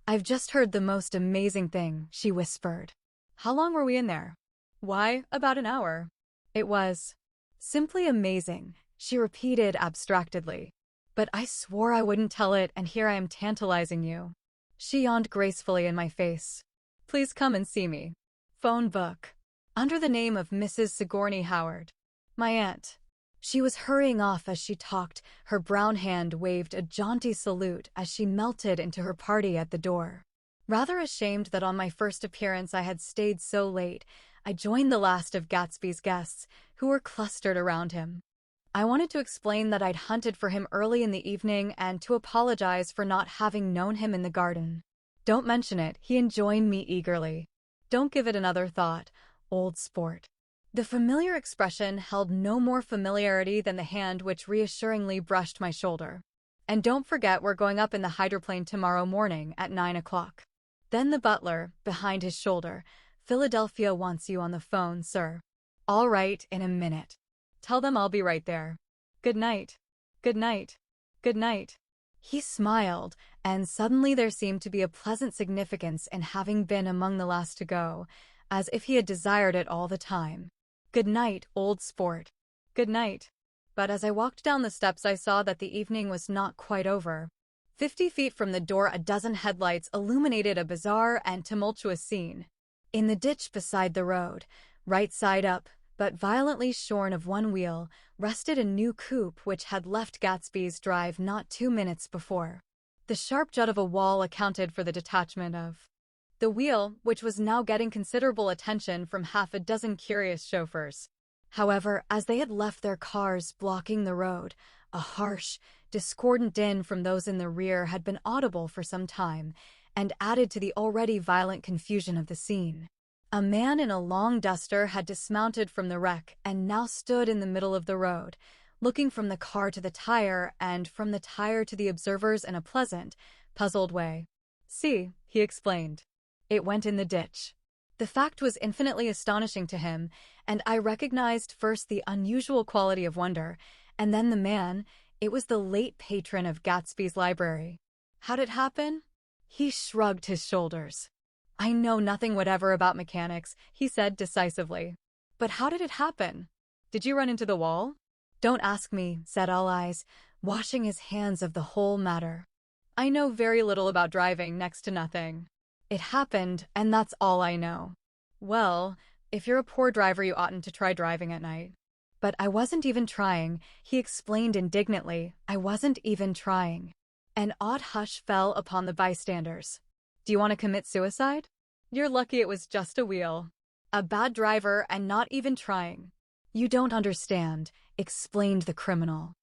"I've just heard the most amazing thing," she whispered. "How long were we in there?" "Why, about an hour." "It was simply amazing," she repeated abstractedly. "But I swore I wouldn't tell it, and here I am tantalizing you." She yawned gracefully in my face. "Please come and see me. Phone book. Under the name of Mrs. Sigourney Howard. My aunt." She was hurrying off as she talked. Her brown hand waved a jaunty salute as she melted into her party at the door. Rather ashamed that on my first appearance I had stayed so late, I joined the last of Gatsby's guests, who were clustered around him. I wanted to explain that I'd hunted for him early in the evening and to apologize for not having known him in the garden. "Don't mention it," he enjoined me eagerly. "Don't give it another thought, old sport." The familiar expression held no more familiarity than the hand which reassuringly brushed my shoulder. "And don't forget we're going up in the hydroplane tomorrow morning at 9 o'clock. Then the butler, behind his shoulder, "Philadelphia wants you on the phone, sir." "All right, in a minute. Tell them I'll be right there. Good night. Good night. Good night." He smiled, and suddenly there seemed to be a pleasant significance in having been among the last to go, as if he had desired it all the time. "Good night, old sport. Good night." But as I walked down the steps, I saw that the evening was not quite over. 50 feet from the door, a dozen headlights illuminated a bizarre and tumultuous scene. In the ditch beside the road, right side up, but violently shorn of one wheel, rested a new coupe which had left Gatsby's drive not 2 minutes before. The sharp jut of a wall accounted for the detachment of the wheel, which was now getting considerable attention from half a dozen curious chauffeurs. However, as they had left their cars blocking the road, a harsh, discordant din from those in the rear had been audible for some time, and added to the already violent confusion of the scene. A man in a long duster had dismounted from the wreck and now stood in the middle of the road, looking from the car to the tire and from the tire to the observers in a pleasant, puzzled way. "See," he explained. "It went in the ditch." The fact was infinitely astonishing to him, and I recognized first the unusual quality of wonder, and then the man. It was the late patron of Gatsby's library. "How'd it happen?" He shrugged his shoulders. "I know nothing whatever about mechanics," he said decisively. "But how did it happen? Did you run into the wall?" "Don't ask me," said All Eyes, washing his hands of the whole matter. "I know very little about driving, next to nothing. It happened, and that's all I know." "Well, if you're a poor driver, you oughtn't to try driving at night." "But I wasn't even trying," he explained indignantly. "I wasn't even trying." An odd hush fell upon the bystanders. "Do you want to commit suicide? You're lucky it was just a wheel. A bad driver and not even trying." "You don't understand," explained the criminal.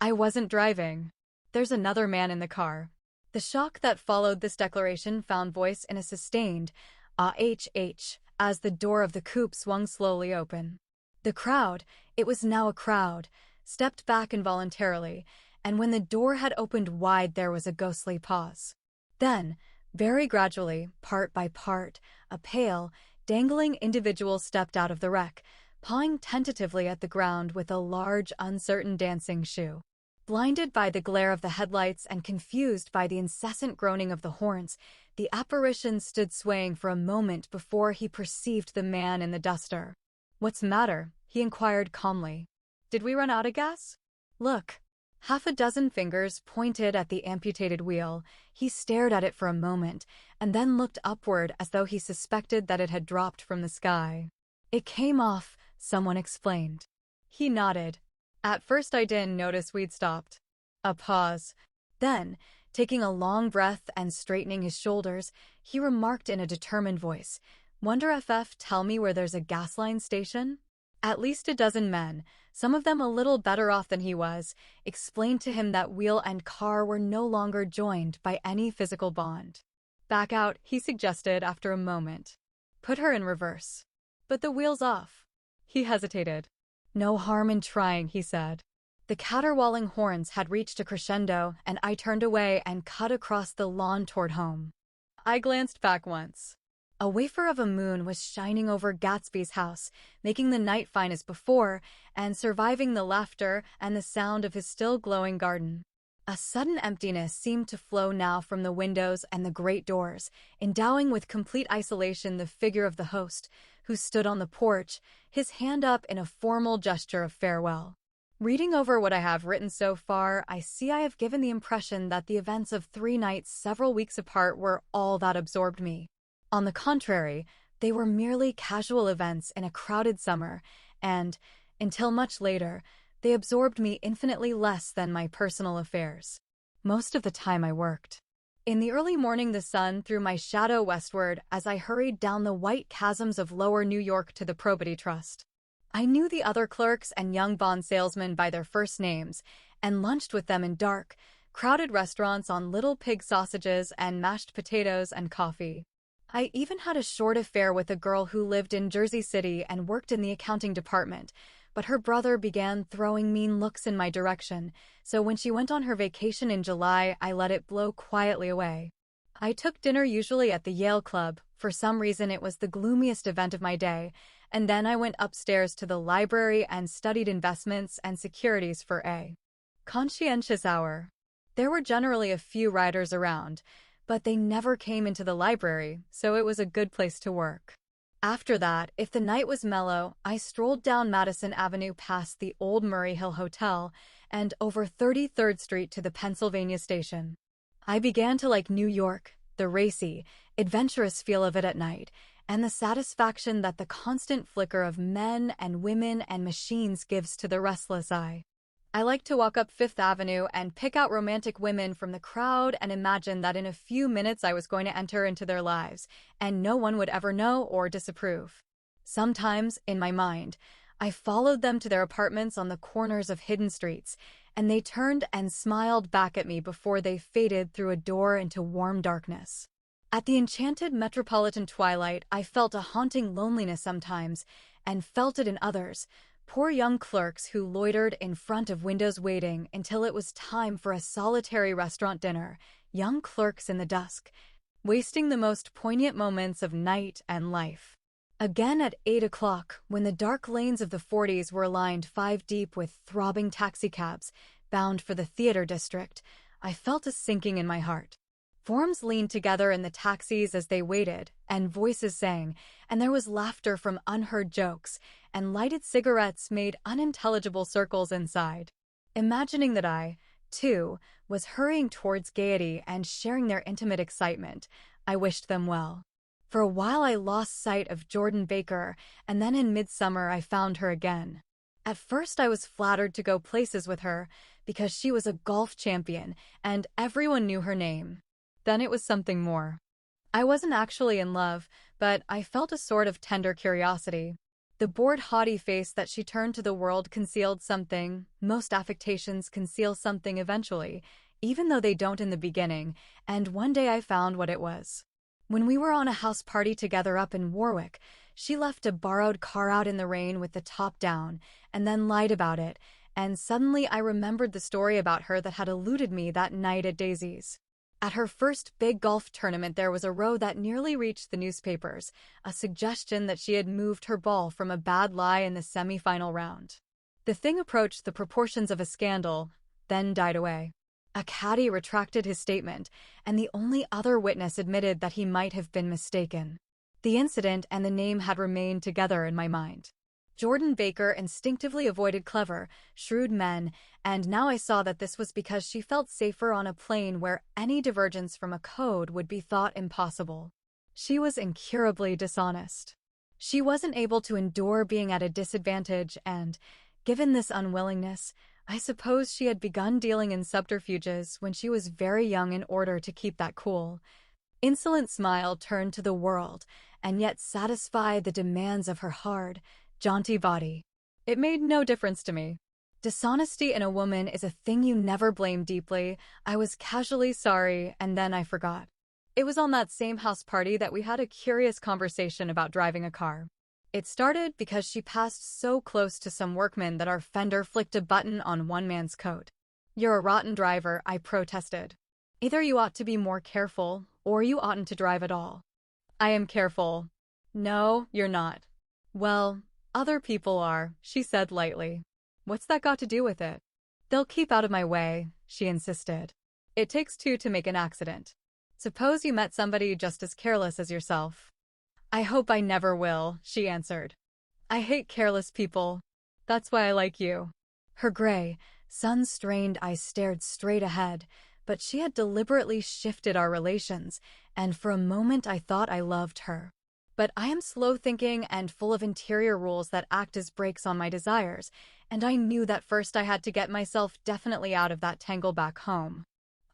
"I wasn't driving. There's another man in the car." The shock that followed this declaration found voice in a sustained ah-h-h as the door of the coupe swung slowly open. The crowd, it was now a crowd, stepped back involuntarily, and when the door had opened wide there was a ghostly pause. Then, very gradually, part by part, a pale, dangling individual stepped out of the wreck, pawing tentatively at the ground with a large, uncertain dancing shoe. Blinded by the glare of the headlights and confused by the incessant groaning of the horns, the apparition stood swaying for a moment before he perceived the man in the duster. "What's the matter?" he inquired calmly. "Did we run out of gas?" "Look." Half a dozen fingers pointed at the amputated wheel. He stared at it for a moment, and then looked upward as though he suspected that it had dropped from the sky. "It came off," someone explained. He nodded. "At first I didn't notice we'd stopped." A pause. Then, taking a long breath and straightening his shoulders, he remarked in a determined voice, "Wonder if tell me where there's a gas line station?" At least a dozen men, some of them a little better off than he was, explained to him that wheel and car were no longer joined by any physical bond. "Back out," he suggested after a moment. "Put her in reverse." "But the wheel's off." He hesitated. "No harm in trying," he said. The caterwauling horns had reached a crescendo, and I turned away and cut across the lawn toward home. I glanced back once. A wafer of a moon was shining over Gatsby's house, making the night fine as before, and surviving the laughter and the sound of his still glowing garden. A sudden emptiness seemed to flow now from the windows and the great doors, endowing with complete isolation the figure of the host, who stood on the porch, his hand up in a formal gesture of farewell. Reading over what I have written so far, I see I have given the impression that the events of 3 nights several weeks apart were all that absorbed me. On the contrary, they were merely casual events in a crowded summer, and, until much later, they absorbed me infinitely less than my personal affairs. Most of the time I worked. In the early morning the sun threw my shadow westward as I hurried down the white chasms of lower New York to the Probity Trust. I knew the other clerks and young bond salesmen by their first names, and lunched with them in dark, crowded restaurants on little pig sausages and mashed potatoes and coffee. I even had a short affair with a girl who lived in Jersey City and worked in the accounting department, but her brother began throwing mean looks in my direction, so when she went on her vacation in July, I let it blow quietly away. I took dinner usually at the Yale Club. For some reason it was the gloomiest event of my day, and then I went upstairs to the library and studied investments and securities for a conscientious hour. There were generally a few writers around, but they never came into the library, so it was a good place to work. After that, if the night was mellow, I strolled down Madison Avenue past the old Murray Hill Hotel and over 33rd Street to the Pennsylvania Station. I began to like New York, the racy, adventurous feel of it at night, and the satisfaction that the constant flicker of men and women and machines gives to the restless eye. I like to walk up Fifth Avenue and pick out romantic women from the crowd and imagine that in a few minutes I was going to enter into their lives, and no one would ever know or disapprove. Sometimes, in my mind, I followed them to their apartments on the corners of hidden streets, and they turned and smiled back at me before they faded through a door into warm darkness. At the enchanted metropolitan twilight, I felt a haunting loneliness sometimes, and felt it in others. Poor young clerks who loitered in front of windows waiting until it was time for a solitary restaurant dinner, young clerks in the dusk, wasting the most poignant moments of night and life. Again at 8 o'clock, when the dark lanes of the 40s were lined 5 deep with throbbing taxicabs bound for the theater district, I felt a sinking in my heart. Forms leaned together in the taxis as they waited, and voices sang, and there was laughter from unheard jokes, and lighted cigarettes made unintelligible circles inside. Imagining that I, too, was hurrying towards gaiety and sharing their intimate excitement, I wished them well. For a while I lost sight of Jordan Baker, and then in midsummer I found her again. At first I was flattered to go places with her, because she was a golf champion, and everyone knew her name. Then it was something more. I wasn't actually in love, but I felt a sort of tender curiosity. The bored, haughty face that she turned to the world concealed something. Most affectations conceal something eventually, even though they don't in the beginning, and one day I found what it was. When we were on a house party together up in Warwick, she left a borrowed car out in the rain with the top down, and then lied about it, and suddenly I remembered the story about her that had eluded me that night at Daisy's. At her first big golf tournament there was a row that nearly reached the newspapers, a suggestion that she had moved her ball from a bad lie in the semi-final round. The thing approached the proportions of a scandal, then died away. A caddy retracted his statement, and the only other witness admitted that he might have been mistaken. The incident and the name had remained together in my mind. Jordan Baker instinctively avoided clever, shrewd men, and now I saw that this was because she felt safer on a plane where any divergence from a code would be thought impossible. She was incurably dishonest. She wasn't able to endure being at a disadvantage and, given this unwillingness, I suppose she had begun dealing in subterfuges when she was very young in order to keep that cool, insolent smile turned to the world and yet satisfy the demands of her hard, jaunty body. It made no difference to me. Dishonesty in a woman is a thing you never blame deeply. I was casually sorry, and then I forgot. It was on that same house party that we had a curious conversation about driving a car. It started because she passed so close to some workmen that our fender flicked a button on one man's coat. "You're a rotten driver," I protested. "Either you ought to be more careful, or you oughtn't to drive at all." "I am careful." "No, you're not." "Well, other people are," she said lightly. "What's that got to do with it?" "They'll keep out of my way," she insisted. "It takes two to make an accident. Suppose you met somebody just as careless as yourself." "I hope I never will," she answered. "I hate careless people. That's why I like you." Her gray, sun-strained eyes stared straight ahead, but she had deliberately shifted our relations, and for a moment I thought I loved her. But I am slow-thinking and full of interior rules that act as brakes on my desires, and I knew that first I had to get myself definitely out of that tangle back home.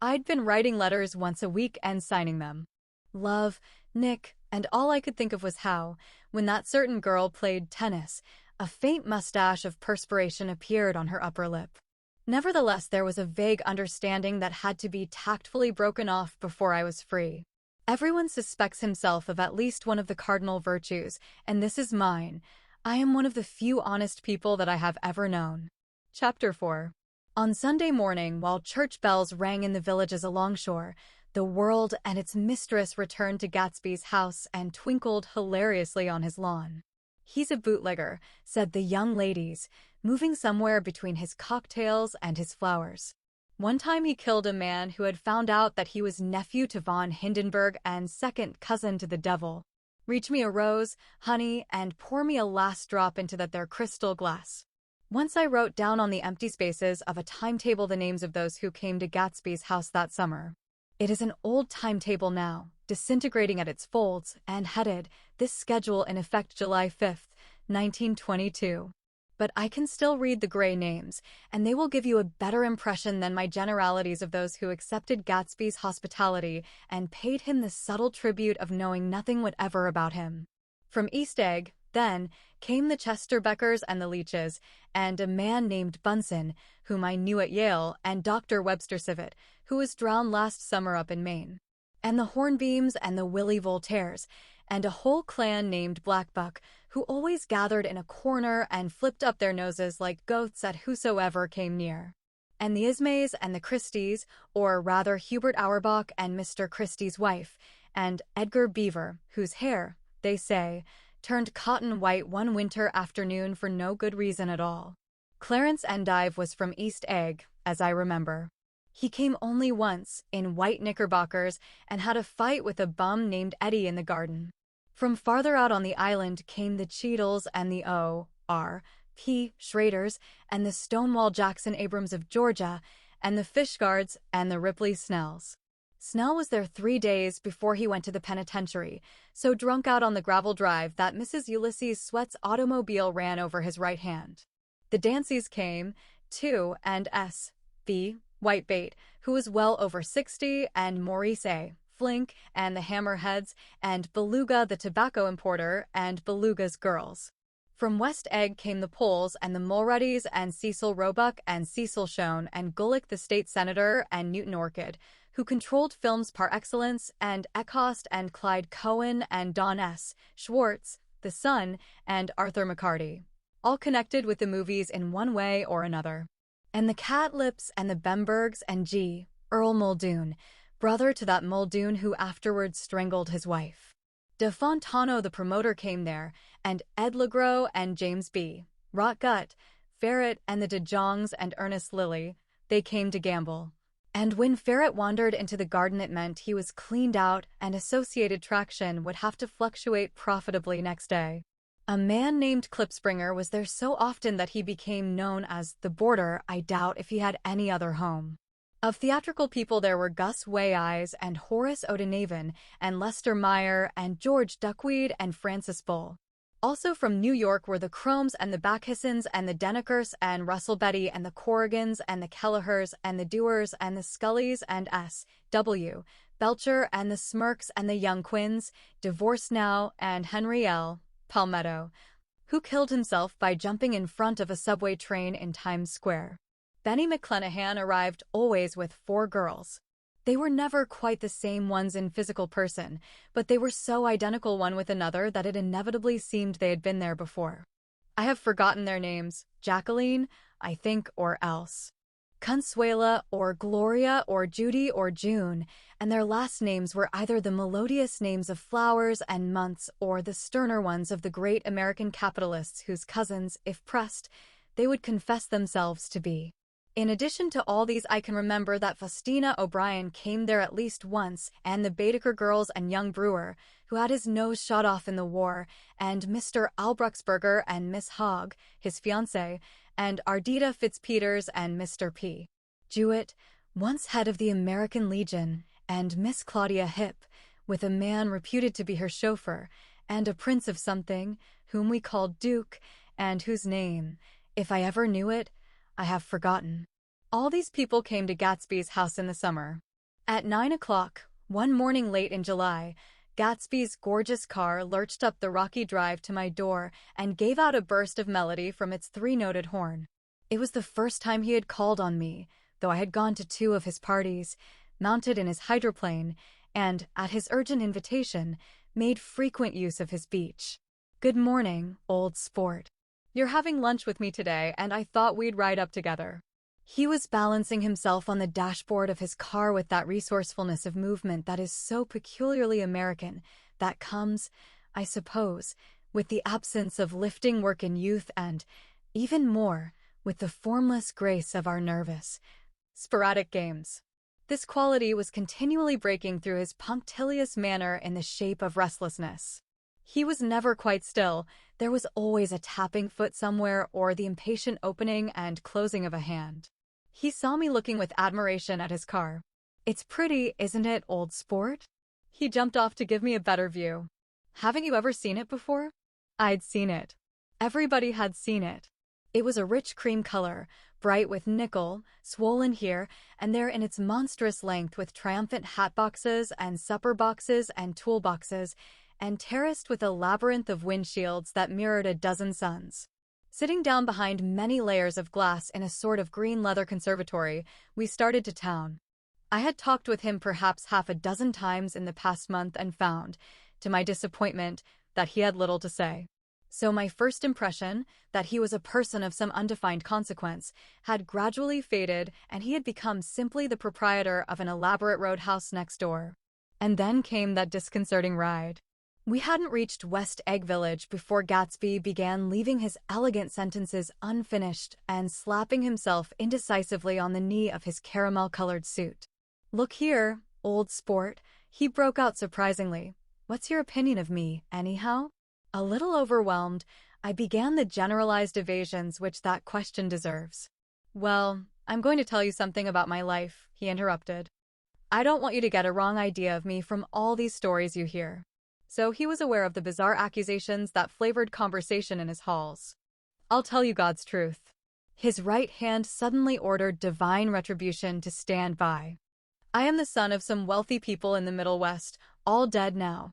I'd been writing letters once a week and signing them. Love, Nick, and all I could think of was how, when that certain girl played tennis, a faint mustache of perspiration appeared on her upper lip. Nevertheless, there was a vague understanding that had to be tactfully broken off before I was free. Everyone suspects himself of at least one of the cardinal virtues, and this is mine. I am one of the few honest people that I have ever known. Chapter 4. On Sunday morning, while church bells rang in the villages alongshore, the world and its mistress returned to Gatsby's house and twinkled hilariously on his lawn. "He's a bootlegger," said the young ladies, moving somewhere between his cocktails and his flowers. One time he killed a man who had found out that he was nephew to von Hindenburg and second cousin to the devil. "Reach me a rose, honey, and pour me a last drop into that there crystal glass." Once I wrote down on the empty spaces of a timetable the names of those who came to Gatsby's house that summer. It is an old timetable now, disintegrating at its folds, and headed, "This schedule in effect July 5th, 1922. But I can still read the gray names, and they will give you a better impression than my generalities of those who accepted Gatsby's hospitality and paid him the subtle tribute of knowing nothing whatever about him. From East Egg, then, came the Chesterbeckers and the Leaches, and a man named Bunsen, whom I knew at Yale, and Dr. Webster Civet, who was drowned last summer up in Maine, and the Hornbeams and the Willie Voltaires, and a whole clan named Blackbuck, who always gathered in a corner and flipped up their noses like goats at whosoever came near. And the Ismays and the Christies, or rather Hubert Auerbach and Mr. Christie's wife, and Edgar Beaver, whose hair, they say, turned cotton white one winter afternoon for no good reason at all. Clarence Endive was from East Egg, as I remember. He came only once, in white knickerbockers, and had a fight with a bum named Eddie in the garden. From farther out on the island came the Cheadles and the O.R.P. Schraders, and the Stonewall Jackson Abrams of Georgia, and the Fishguards and the Ripley Snells. Snell was there 3 days before he went to the penitentiary, so drunk out on the gravel drive that Mrs. Ulysses Sweat's automobile ran over his right hand. The Danceys came, too, and S.B. Whitebait, who was well over 60, and Maurice A. Flink, and the Hammerheads, and Beluga the tobacco importer, and Beluga's girls. From West Egg came the Poles and the Mulreadys and Cecil Roebuck and Cecil Schoen and Gulick the state senator and Newton Orchid, who controlled films par excellence, and Eckhost and Clyde Cohen and Don S. Schwartz, the Sun, and Arthur McCarty, all connected with the movies in one way or another. And the Catlips and the Bembergs and G. Earl Muldoon, brother to that Muldoon who afterwards strangled his wife. De Fontano the promoter came there, and Ed Legros and James B. Rotgut, Ferret and the De Jongs and Ernest Lilly, they came to gamble. And when Ferret wandered into the garden it meant he was cleaned out and Associated Traction would have to fluctuate profitably next day. A man named Klipspringer was there so often that he became known as the Boarder. I doubt if he had any other home. Of theatrical people there were Gus Weyes and Horace O'Donovan and Lester Meyer and George Duckweed and Francis Bull. Also from New York were the Cromes and the Backhissons and the Denekers and Russell Betty and the Corrigans and the Kellehers and the Dewars and the Scullys and S.W. Belcher and the Smirks and the Young Quins, divorced now, and Henry L. Palmetto, who killed himself by jumping in front of a subway train in Times Square. Benny McClenahan arrived always with 4 girls. They were never quite the same ones in physical person, but they were so identical one with another that it inevitably seemed they had been there before. I have forgotten their names, Jacqueline, I think, or else Consuela, or Gloria, or Judy, or June, and their last names were either the melodious names of flowers and months or the sterner ones of the great American capitalists whose cousins, if pressed, they would confess themselves to be. In addition to all these, I can remember that Faustina O'Brien came there at least once, and the Baedeker girls and young Brewer, who had his nose shot off in the war, and Mr. Albruxberger and Miss Hogg, his fiancée, and Ardita Fitzpeters and Mr. P. Jewett, once head of the American Legion, and Miss Claudia Hip, with a man reputed to be her chauffeur, and a prince of something, whom we called Duke, and whose name, if I ever knew it, I have forgotten. All these people came to Gatsby's house in the summer. At 9 o'clock, one morning late in July, Gatsby's gorgeous car lurched up the rocky drive to my door and gave out a burst of melody from its 3-noted horn. It was the first time he had called on me, though I had gone to 2 of his parties, mounted in his hydroplane, and, at his urgent invitation, made frequent use of his beach. "Good morning, old sport. You're having lunch with me today, and I thought we'd ride up together." He was balancing himself on the dashboard of his car with that resourcefulness of movement that is so peculiarly American, that comes, I suppose, with the absence of lifting work in youth and, even more, with the formless grace of our nervous, sporadic games. This quality was continually breaking through his punctilious manner in the shape of restlessness. He was never quite still. There was always a tapping foot somewhere or the impatient opening and closing of a hand. He saw me looking with admiration at his car. "It's pretty, isn't it, old sport?" He jumped off to give me a better view. "Haven't you ever seen it before?" I'd seen it. Everybody had seen it. It was a rich cream color, bright with nickel, swollen here and there in its monstrous length with triumphant hat boxes and supper boxes and toolboxes, and terraced with a labyrinth of windshields that mirrored a dozen suns. Sitting down behind many layers of glass in a sort of green leather conservatory, we started to town. I had talked with him perhaps half a dozen times in the past month and found, to my disappointment, that he had little to say. So my first impression, that he was a person of some undefined consequence, had gradually faded, and he had become simply the proprietor of an elaborate roadhouse next door. And then came that disconcerting ride. We hadn't reached West Egg Village before Gatsby began leaving his elegant sentences unfinished and slapping himself indecisively on the knee of his caramel-colored suit. "Look here, old sport," he broke out surprisingly. "What's your opinion of me, anyhow?" A little overwhelmed, I began the generalized evasions which that question deserves. "Well, I'm going to tell you something about my life," he interrupted. "I don't want you to get a wrong idea of me from all these stories you hear." So he was aware of the bizarre accusations that flavored conversation in his halls. "I'll tell you God's truth." His right hand suddenly ordered divine retribution to stand by. "I am the son of some wealthy people in the Middle West, all dead now.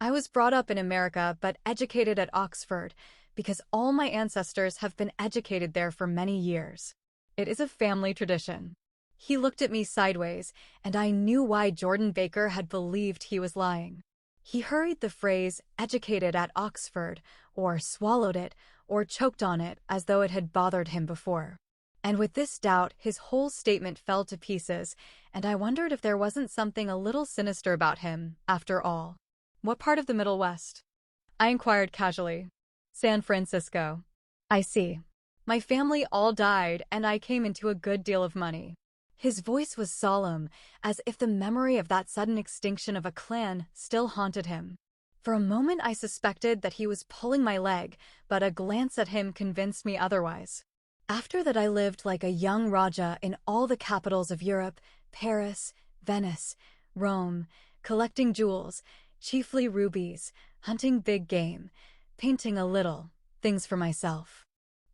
I was brought up in America but educated at Oxford, because all my ancestors have been educated there for many years. It is a family tradition." He looked at me sideways, and I knew why Jordan Baker had believed he was lying. He hurried the phrase, "educated at Oxford," or swallowed it, or choked on it as though it had bothered him before. And with this doubt, his whole statement fell to pieces, and I wondered if there wasn't something a little sinister about him, after all. "What part of the Middle West?" I inquired casually. "San Francisco." "I see. My family all died, and I came into a good deal of money." His voice was solemn, as if the memory of that sudden extinction of a clan still haunted him. For a moment I suspected that he was pulling my leg, but a glance at him convinced me otherwise. After that I lived like a young Raja in all the capitals of Europe, Paris, Venice, Rome, collecting jewels, chiefly rubies, hunting big game, painting a little, things for myself.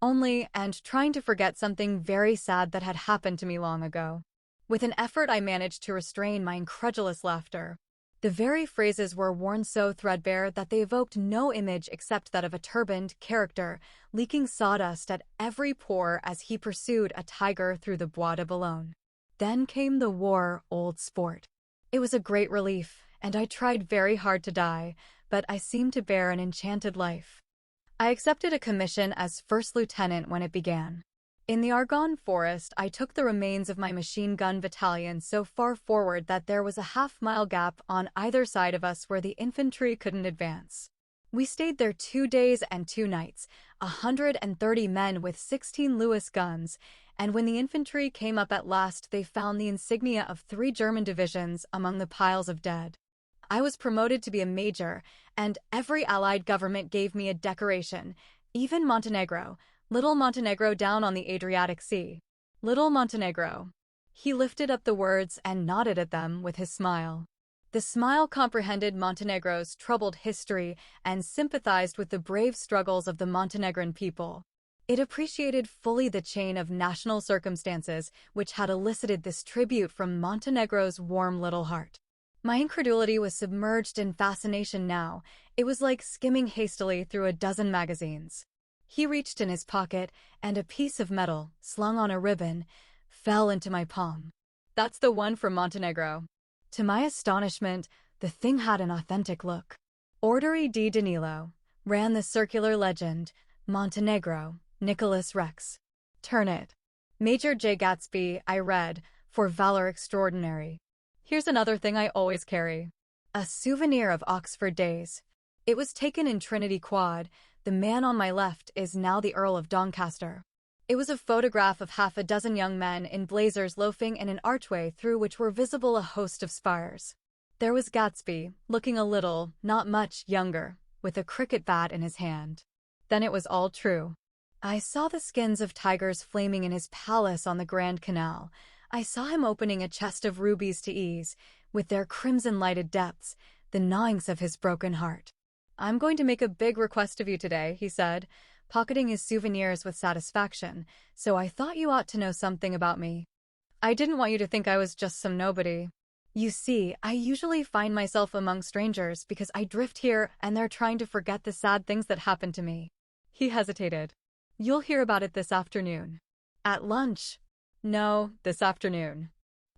Only, and trying to forget something very sad that had happened to me long ago. With an effort I managed to restrain my incredulous laughter. The very phrases were worn so threadbare that they evoked no image except that of a turbaned character, leaking sawdust at every pore as he pursued a tiger through the Bois de Boulogne. Then came the war, old sport. It was a great relief, and I tried very hard to die, but I seemed to bear an enchanted life. I accepted a commission as first lieutenant when it began. In the Argonne forest, I took the remains of my machine gun battalion so far forward that there was a half-mile gap on either side of us where the infantry couldn't advance. We stayed there 2 days and 2 nights, 130 men with 16 Lewis guns, and when the infantry came up at last, they found the insignia of 3 German divisions among the piles of dead. I was promoted to be a major, and every Allied government gave me a decoration, even Montenegro. Little Montenegro down on the Adriatic Sea. Little Montenegro. He lifted up the words and nodded at them with his smile. The smile comprehended Montenegro's troubled history and sympathized with the brave struggles of the Montenegrin people. It appreciated fully the chain of national circumstances which had elicited this tribute from Montenegro's warm little heart. My incredulity was submerged in fascination now. It was like skimming hastily through a dozen magazines. He reached in his pocket, and a piece of metal, slung on a ribbon, fell into my palm. That's the one from Montenegro. To my astonishment, the thing had an authentic look. Orderi di Danilo, ran the circular legend, Montenegro, Nicholas Rex. Turn it. Major Jay Gatsby, I read, for valor extraordinary. Here's another thing I always carry. A souvenir of Oxford days. It was taken in Trinity Quad. The man on my left is now the Earl of Doncaster. It was a photograph of half a dozen young men in blazers loafing in an archway through which were visible a host of spires. There was Gatsby, looking a little, not much, younger, with a cricket bat in his hand. Then it was all true. I saw the skins of tigers flaming in his palace on the Grand Canal. I saw him opening a chest of rubies to ease, with their crimson-lighted depths, the gnawings of his broken heart. I'm going to make a big request of you today, he said, pocketing his souvenirs with satisfaction, so I thought you ought to know something about me. I didn't want you to think I was just some nobody. You see, I usually find myself among strangers because I drift here and they're trying to forget the sad things that happened to me. He hesitated. You'll hear about it this afternoon. At lunch? No, this afternoon.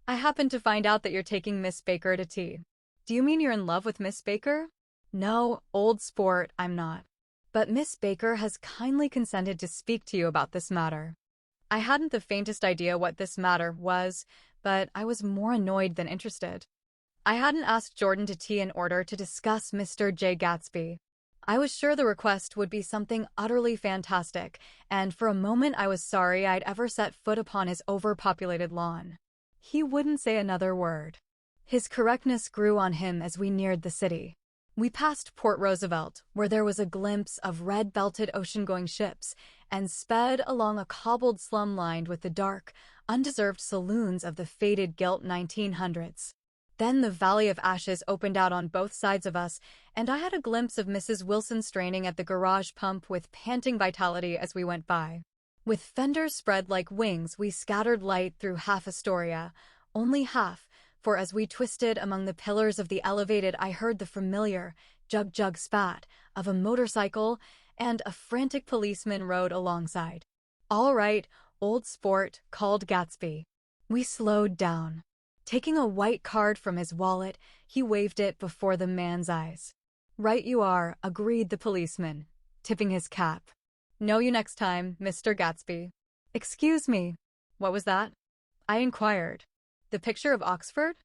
I happened to find out that you're taking Miss Baker to tea. Do you mean you're in love with Miss Baker? No, old sport, I'm not. But Miss Baker has kindly consented to speak to you about this matter. I hadn't the faintest idea what this matter was, but I was more annoyed than interested. I hadn't asked Jordan to tea in order to discuss Mr. Jay Gatsby. I was sure the request would be something utterly fantastic, and for a moment I was sorry I'd ever set foot upon his overpopulated lawn. He wouldn't say another word. His correctness grew on him as we neared the city. We passed Port Roosevelt, where there was a glimpse of red-belted ocean-going ships, and sped along a cobbled slum lined with the dark, undeserved saloons of the faded gilt 1900s. Then the Valley of Ashes opened out on both sides of us, and I had a glimpse of Mrs. Wilson straining at the garage pump with panting vitality as we went by. With fenders spread like wings, we scattered light through half Astoria, only half, for as we twisted among the pillars of the elevated I heard the familiar jug-jug spat of a motorcycle, and a frantic policeman rode alongside. All right, old sport, called Gatsby. We slowed down. Taking a white card from his wallet, he waved it before the man's eyes. Right you are, agreed the policeman, tipping his cap. Know you next time, Mr. Gatsby. Excuse me, what was that? I inquired. The picture of Oxford?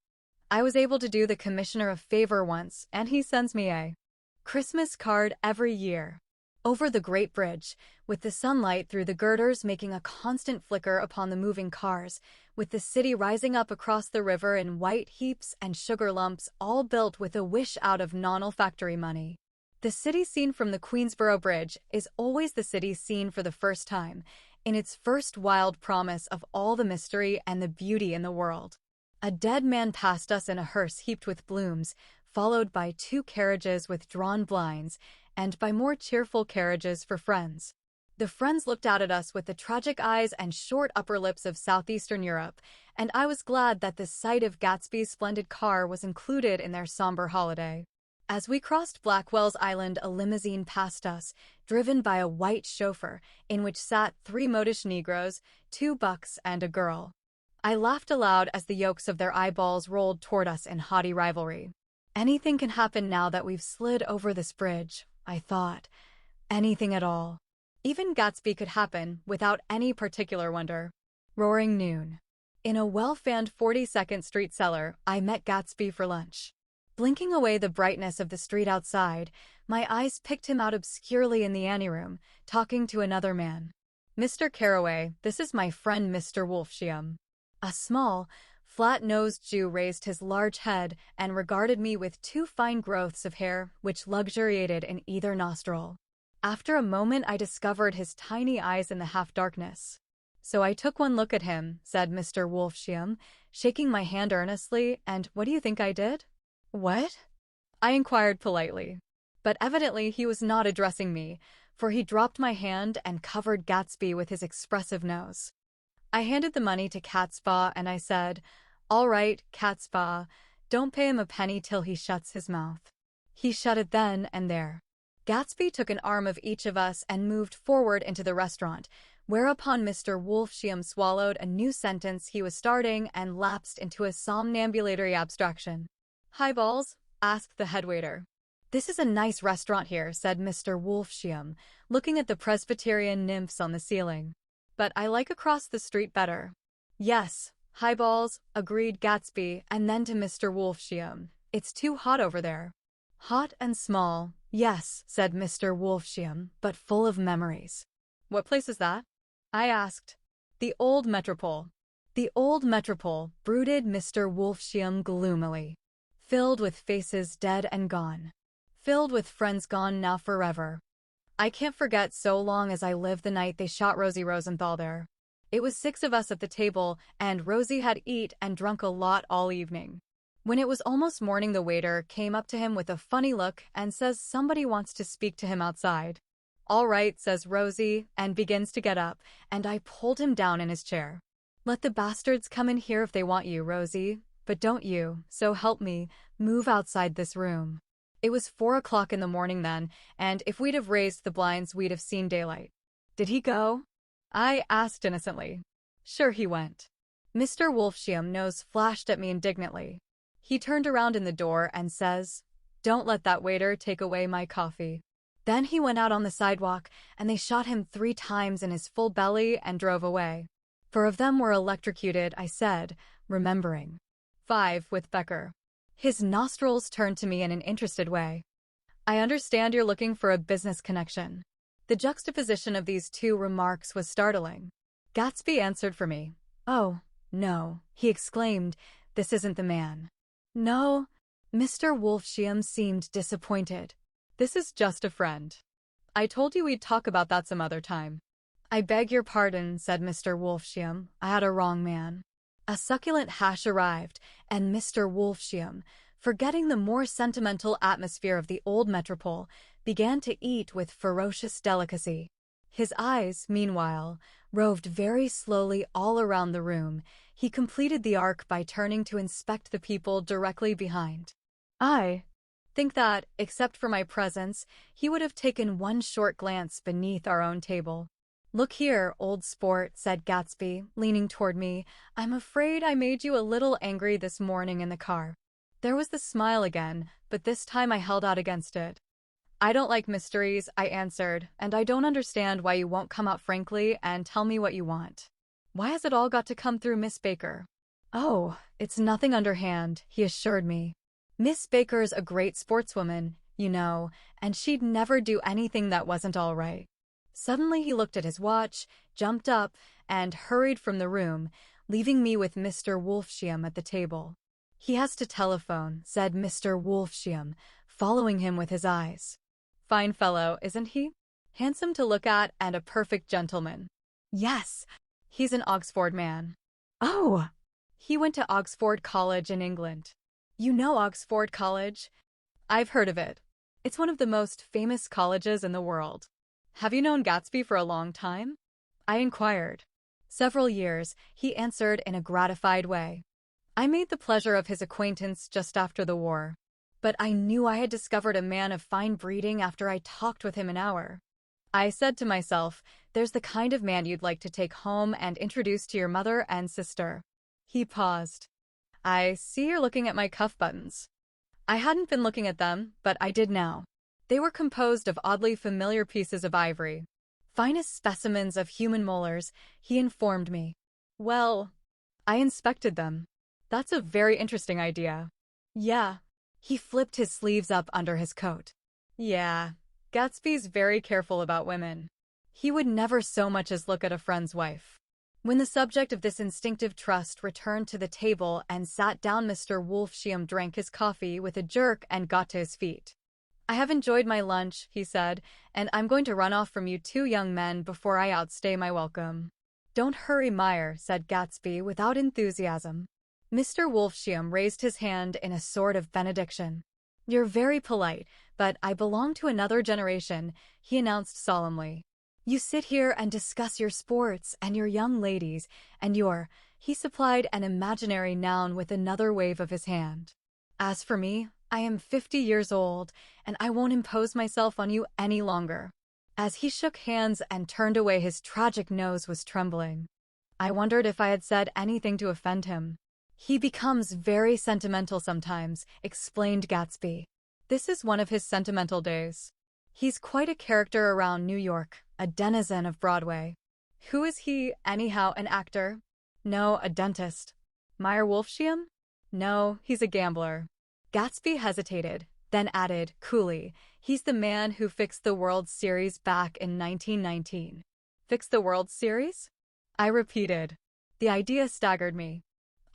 I was able to do the commissioner a favor once, and he sends me a Christmas card every year. over the Great Bridge, with the sunlight through the girders making a constant flicker upon the moving cars, with the city rising up across the river in white heaps and sugar lumps, all built with a wish out of non-olfactory money. The city seen from the Queensboro Bridge is always the city seen for the first time, in its first wild promise of all the mystery and the beauty in the world. A dead man passed us in a hearse heaped with blooms, followed by 2 carriages with drawn blinds, and by more cheerful carriages for friends. The friends looked out at us with the tragic eyes and short upper lips of southeastern Europe, and I was glad that the sight of Gatsby's splendid car was included in their somber holiday. As we crossed Blackwell's Island, a limousine passed us, driven by a white chauffeur, in which sat 3 modish Negroes, 2 bucks, and a girl. I laughed aloud as the yolks of their eyeballs rolled toward us in haughty rivalry. Anything can happen now that we've slid over this bridge, I thought. Anything at all. Even Gatsby could happen, without any particular wonder. Roaring noon. In a well-fanned 42nd Street cellar, I met Gatsby for lunch. Blinking away the brightness of the street outside, my eyes picked him out obscurely in the anteroom, talking to another man. "Mr. Carraway, this is my friend Mr. Wolfsheim." A small, flat-nosed Jew raised his large head and regarded me with 2 fine growths of hair which luxuriated in either nostril. After a moment I discovered his tiny eyes in the half-darkness. "So I took one look at him," said Mr. Wolfsheim, shaking my hand earnestly, "and what do you think I did?" "What?" I inquired politely. But evidently he was not addressing me, for he dropped my hand and covered Gatsby with his expressive nose. I handed the money to Catspaw and I said, "All right, Catspaw, don't pay him a penny till he shuts his mouth." He shut it then and there. Gatsby took an arm of each of us and moved forward into the restaurant, whereupon Mr. Wolfsheim swallowed a new sentence he was starting and lapsed into a somnambulatory abstraction. "Highballs?" asked the headwaiter. "This is a nice restaurant here," said Mr. Wolfsheim, looking at the Presbyterian nymphs on the ceiling. "But I like across the street better." "Yes, highballs," agreed Gatsby, and then to Mr. Wolfsheim, "It's too hot over there." "Hot and small, yes," said Mr. Wolfsheim, "but full of memories." "What place is that?" I asked. "The Old Metropole." "The Old Metropole," brooded Mr. Wolfsheim gloomily. "Filled with faces dead and gone. Filled with friends gone now forever. I can't forget so long as I live the night they shot Rosie Rosenthal there. It was 6 of us at the table, and Rosie had eat and drunk a lot all evening. When it was almost morning, the waiter came up to him with a funny look and says somebody wants to speak to him outside. "All right," says Rosie, and begins to get up, and I pulled him down in his chair. "Let the bastards come in here if they want you, Rosie, but don't you, so help me, move outside this room." It was 4 o'clock in the morning then, and if we'd have raised the blinds we'd have seen daylight. "Did he go?" I asked innocently. "Sure he went." Mr. Wolfsheim nose flashed at me indignantly. He turned around in the door and says, "Don't let that waiter take away my coffee." Then he went out on the sidewalk, and they shot him 3 times in his full belly and drove away. 4 of them were electrocuted, I said, remembering. 5 with Becker. His nostrils turned to me in an interested way. "I understand you're looking for a business connection." The juxtaposition of these 2 remarks was startling. Gatsby answered for me. "Oh, no," he exclaimed, "this isn't the man." "No?" Mr. Wolfsheim seemed disappointed. "This is just a friend. I told you we'd talk about that some other time." "I beg your pardon," said Mr. Wolfsheim. "I had a wrong man." A succulent hash arrived, and Mr. Wolfsheim, forgetting the more sentimental atmosphere of the Old Metropole, began to eat with ferocious delicacy. His eyes, meanwhile, roved very slowly all around the room. He completed the arc by turning to inspect the people directly behind. I think that, except for my presence, he would have taken one short glance beneath our own table. "Look here, old sport," said Gatsby, leaning toward me. "I'm afraid I made you a little angry this morning in the car." There was the smile again, but this time I held out against it. "I don't like mysteries," I answered, "and I don't understand why you won't come out frankly and tell me what you want. Why has it all got to come through Miss Baker?" "Oh, it's nothing underhand," he assured me. "Miss Baker's a great sportswoman. you know, and she'd never do anything that wasn't all right. Suddenly he looked at his watch, jumped up, and hurried from the room, leaving me with Mr. Wolfsham at the table. "He has to telephone," said Mr. Wolfsham, following him with his eyes. "Fine fellow, isn't he? Handsome to look at and a perfect gentleman." "Yes, he's an Oxford man." "Oh!" "He went to Oxford College in England." "You know Oxford College?" "I've heard of it. It's one of the most famous colleges in the world." "Have you known Gatsby for a long time?" I inquired. "Several years," he answered in a gratified way. "I made the pleasure of his acquaintance just after the war. But I knew I had discovered a man of fine breeding after I talked with him an hour. I said to myself, there's the kind of man you'd like to take home and introduce to your mother and sister." He paused. "I see you're looking at my cuff buttons." I hadn't been looking at them, but I did now. They were composed of oddly familiar pieces of ivory. Finest specimens of human molars, he informed me. "Well," I inspected them. "That's a very interesting idea." "Yeah." He flipped his sleeves up under his coat. "Yeah, Gatsby's very careful about women. He would never so much as look at a friend's wife." When the subject of this instinctive trust returned to the table and sat down, Mr. Wolfsham drank his coffee with a jerk and got to his feet. "I have enjoyed my lunch," he said, "and I'm going to run off from you two young men before I outstay my welcome." "Don't hurry, Meyer," said Gatsby without enthusiasm. Mr. Wolfsham raised his hand in a sort of benediction. "You're very polite, but I belong to another generation," he announced solemnly. "You sit here and discuss your sports and your young ladies, and he supplied an imaginary noun with another wave of his hand. "As for me, I am 50 years old, and I won't impose myself on you any longer." As he shook hands and turned away, his tragic nose was trembling. I wondered if I had said anything to offend him. "He becomes very sentimental sometimes," explained Gatsby. "This is one of his sentimental days. He's quite a character around New York, a denizen of Broadway." "Who is he, anyhow, an actor?" "No, a dentist." "Meyer Wolfsham?" "No, he's a gambler." Gatsby hesitated, then added, coolly, "He's the man who fixed the World Series back in 1919. "Fixed the World Series?" I repeated. The idea staggered me.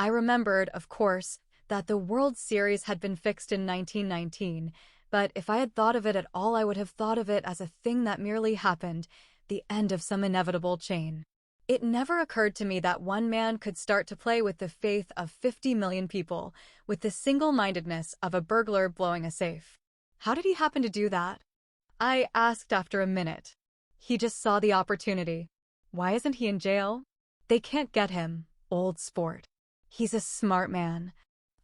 I remembered, of course, that the World Series had been fixed in 1919, but if I had thought of it at all, I would have thought of it as a thing that merely happened, the end of some inevitable chain. It never occurred to me that one man could start to play with the faith of 50 million people, with the single-mindedness of a burglar blowing a safe. How did he happen to do that? I asked after a minute. He just saw the opportunity. Why isn't he in jail? They can't get him, old sport. He's a smart man.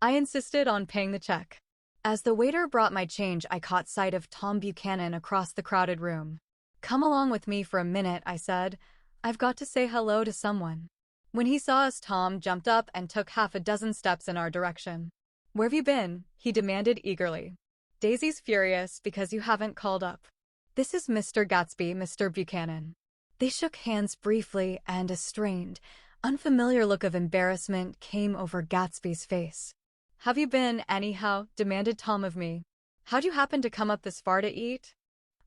I insisted on paying the check. As the waiter brought my change, I caught sight of Tom Buchanan across the crowded room. "Come along with me for a minute," I said. "I've got to say hello to someone." When he saw us, Tom jumped up and took half a dozen steps in our direction. "Where've you been?" he demanded eagerly. "Daisy's furious because you haven't called up. This is Mr. Gatsby, Mr. Buchanan." They shook hands briefly, and a strained, unfamiliar look of embarrassment came over Gatsby's face. "Have you been, anyhow?" demanded Tom of me. "How'd you happen to come up this far to eat?"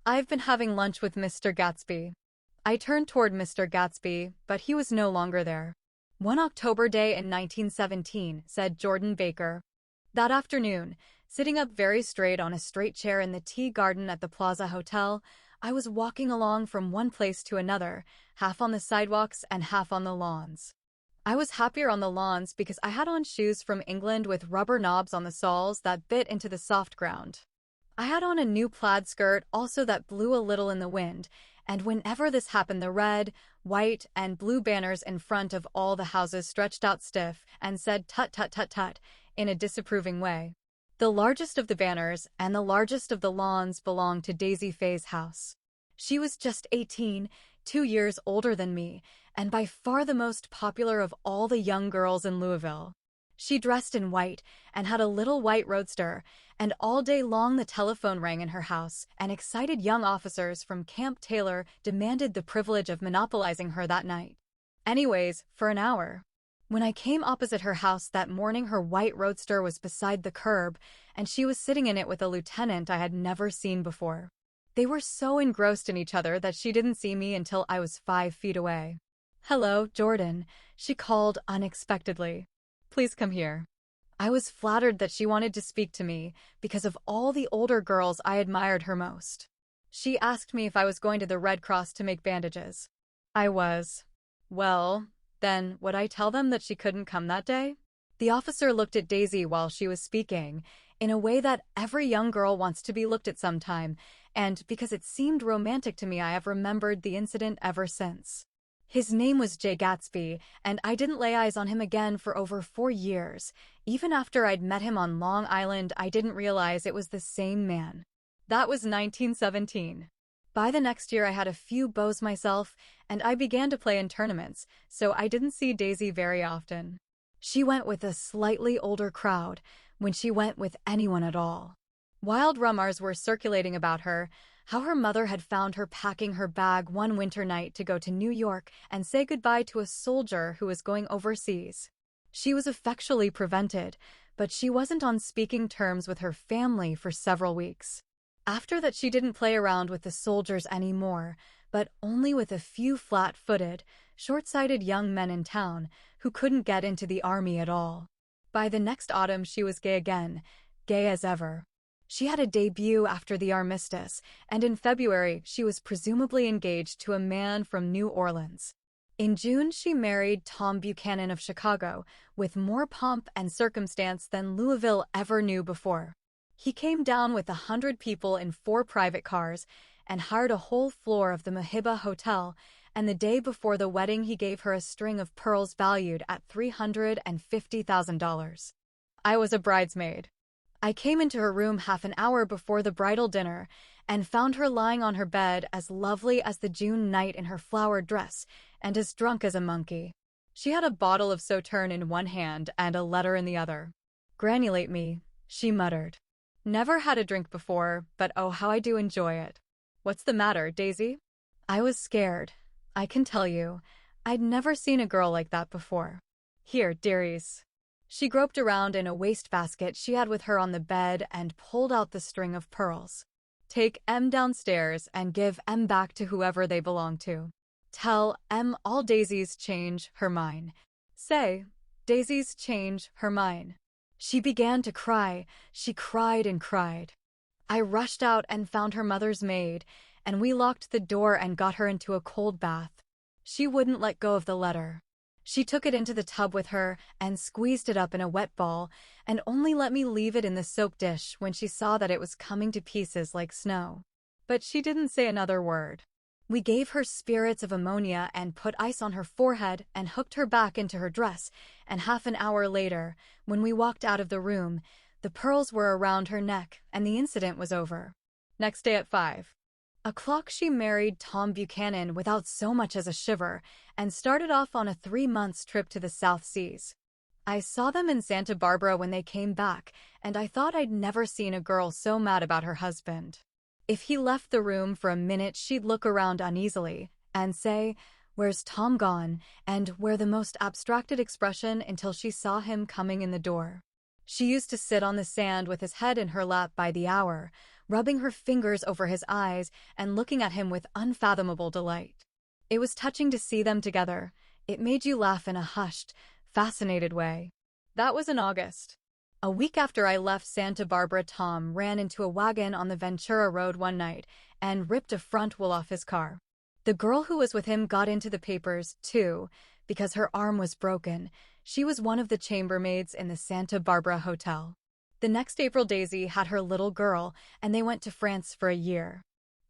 "I've been having lunch with Mr. Gatsby." I turned toward Mr. Gatsby, but he was no longer there. "One October day in 1917, said Jordan Baker. That afternoon, sitting up very straight on a straight chair in the tea garden at the Plaza Hotel, I was walking along from one place to another, half on the sidewalks and half on the lawns. I was happier on the lawns because I had on shoes from England with rubber knobs on the soles that bit into the soft ground. I had on a new plaid skirt also that blew a little in the wind, and whenever this happened, the red, white, and blue banners in front of all the houses stretched out stiff and said tut tut tut tut in a disapproving way. The largest of the banners and the largest of the lawns belonged to Daisy Faye's house. She was just 18, 2 years older than me, and by far the most popular of all the young girls in Louisville. She dressed in white and had a little white roadster, and all day long the telephone rang in her house, and excited young officers from Camp Taylor demanded the privilege of monopolizing her that night. Anyways, for an hour. When I came opposite her house that morning, her white roadster was beside the curb, and she was sitting in it with a lieutenant I had never seen before. They were so engrossed in each other that she didn't see me until I was 5 feet away. "Hello, Jordan," she called unexpectedly. "Please come here." I was flattered that she wanted to speak to me because of all the older girls I admired her most. She asked me if I was going to the Red Cross to make bandages. I was. Well, then, would I tell them that she couldn't come that day? The officer looked at Daisy while she was speaking, in a way that every young girl wants to be looked at sometime, and because it seemed romantic to me, I have remembered the incident ever since. His name was Jay Gatsby, and I didn't lay eyes on him again for over 4 years. Even after I'd met him on Long Island, I didn't realize it was the same man. That was 1917. By the next year, I had a few beaux myself, and I began to play in tournaments, so I didn't see Daisy very often. She went with a slightly older crowd, when she went with anyone at all. Wild rumors were circulating about her, how her mother had found her packing her bag one winter night to go to New York and say goodbye to a soldier who was going overseas. She was effectually prevented, but she wasn't on speaking terms with her family for several weeks. After that, she didn't play around with the soldiers anymore, but only with a few flat-footed, short-sighted young men in town who couldn't get into the army at all. By the next autumn, she was gay again, gay as ever. She had a debut after the armistice, and in February, she was presumably engaged to a man from New Orleans. In June, she married Tom Buchanan of Chicago, with more pomp and circumstance than Louisville ever knew before. He came down with 100 people in 4 private cars and hired a whole floor of the Mahiba Hotel, and the day before the wedding he gave her a string of pearls valued at $350,000. I was a bridesmaid. I came into her room half an hour before the bridal dinner and found her lying on her bed as lovely as the June night in her flowered dress and as drunk as a monkey. She had a bottle of Sauterne in one hand and a letter in the other. "Granulate me," she muttered. "Never had a drink before, but oh, how I do enjoy it. What's the matter, Daisy?" I was scared. I can tell you, I'd never seen a girl like that before. "Here, dearies." She groped around in a wastebasket she had with her on the bed and pulled out the string of pearls. "Take M downstairs and give M back to whoever they belong to. Tell M all Daisy's change her mine. Say, Daisy's change her mine." She began to cry. She cried and cried. I rushed out and found her mother's maid, and we locked the door and got her into a cold bath. She wouldn't let go of the letter. She took it into the tub with her and squeezed it up in a wet ball and only let me leave it in the soap dish when she saw that it was coming to pieces like snow. But she didn't say another word. We gave her spirits of ammonia and put ice on her forehead and hooked her back into her dress, and half an hour later, when we walked out of the room, the pearls were around her neck and the incident was over. Next day at 5:00, she married Tom Buchanan without so much as a shiver and started off on a 3 months trip to the South Seas. I saw them in Santa Barbara when they came back, and I thought I'd never seen a girl so mad about her husband. If he left the room for a minute, she'd look around uneasily and say, "Where's Tom gone?" and wear the most abstracted expression until she saw him coming in the door. She used to sit on the sand with his head in her lap by the hour, rubbing her fingers over his eyes and looking at him with unfathomable delight. It was touching to see them together. It made you laugh in a hushed, fascinated way. That was in August. A week after I left Santa Barbara, Tom ran into a wagon on the Ventura Road one night and ripped a front wheel off his car. The girl who was with him got into the papers, too, because her arm was broken. She was one of the chambermaids in the Santa Barbara Hotel. The next April, Daisy had her little girl, and they went to France for a year.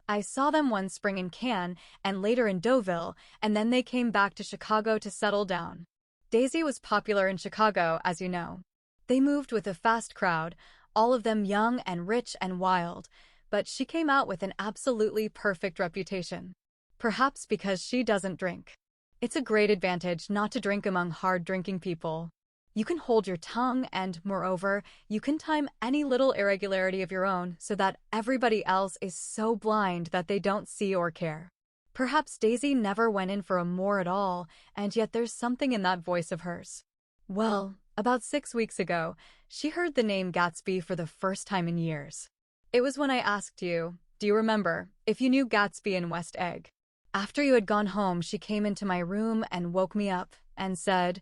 I saw them one spring in Cannes and later in Deauville, and then they came back to Chicago to settle down. Daisy was popular in Chicago, as you know. They moved with a fast crowd, all of them young and rich and wild, but she came out with an absolutely perfect reputation. Perhaps because she doesn't drink. It's a great advantage not to drink among hard-drinking people. You can hold your tongue and, moreover, you can time any little irregularity of your own so that everybody else is so blind that they don't see or care. Perhaps Daisy never went in for a more at all, and yet there's something in that voice of hers. Well, about 6 weeks ago, she heard the name Gatsby for the first time in years. It was when I asked you, do you remember, if you knew Gatsby in West Egg? After you had gone home, she came into my room and woke me up and said,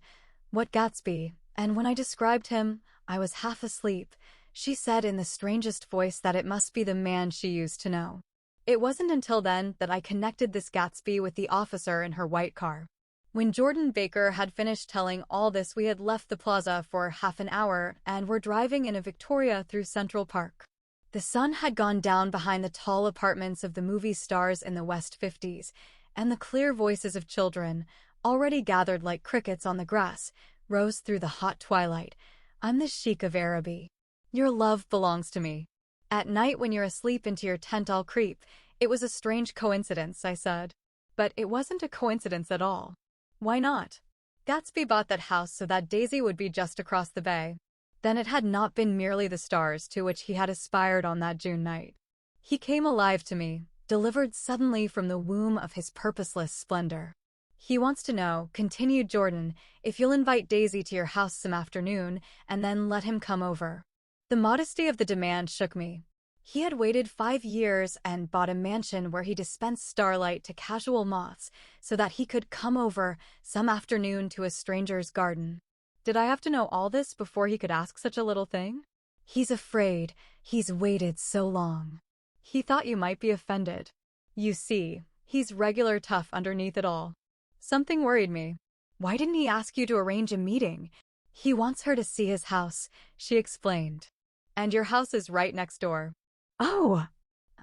"What Gatsby?" And when I described him, I was half asleep. She said in the strangest voice that it must be the man she used to know. It wasn't until then that I connected this Gatsby with the officer in her white car. When Jordan Baker had finished telling all this, we had left the plaza for half an hour and were driving in a Victoria through Central Park. The sun had gone down behind the tall apartments of the movie stars in the West 50s, and the clear voices of children, already gathered like crickets on the grass, rose through the hot twilight. I'm the Sheik of Araby. Your love belongs to me. At night when you're asleep into your tent I'll creep. It was a strange coincidence, I said. But it wasn't a coincidence at all. Why not? Gatsby bought that house so that Daisy would be just across the bay. Then it had not been merely the stars to which he had aspired on that June night. He came alive to me, delivered suddenly from the womb of his purposeless splendor. He wants to know, continued Jordan, if you'll invite Daisy to your house some afternoon and then let him come over. The modesty of the demand shook me. He had waited 5 years and bought a mansion where he dispensed starlight to casual moths so that he could come over some afternoon to a stranger's garden. Did I have to know all this before he could ask such a little thing? He's afraid. He's waited so long. He thought you might be offended. You see, he's regular tough underneath it all. Something worried me. Why didn't he ask you to arrange a meeting? He wants her to see his house, she explained. And your house is right next door. Oh!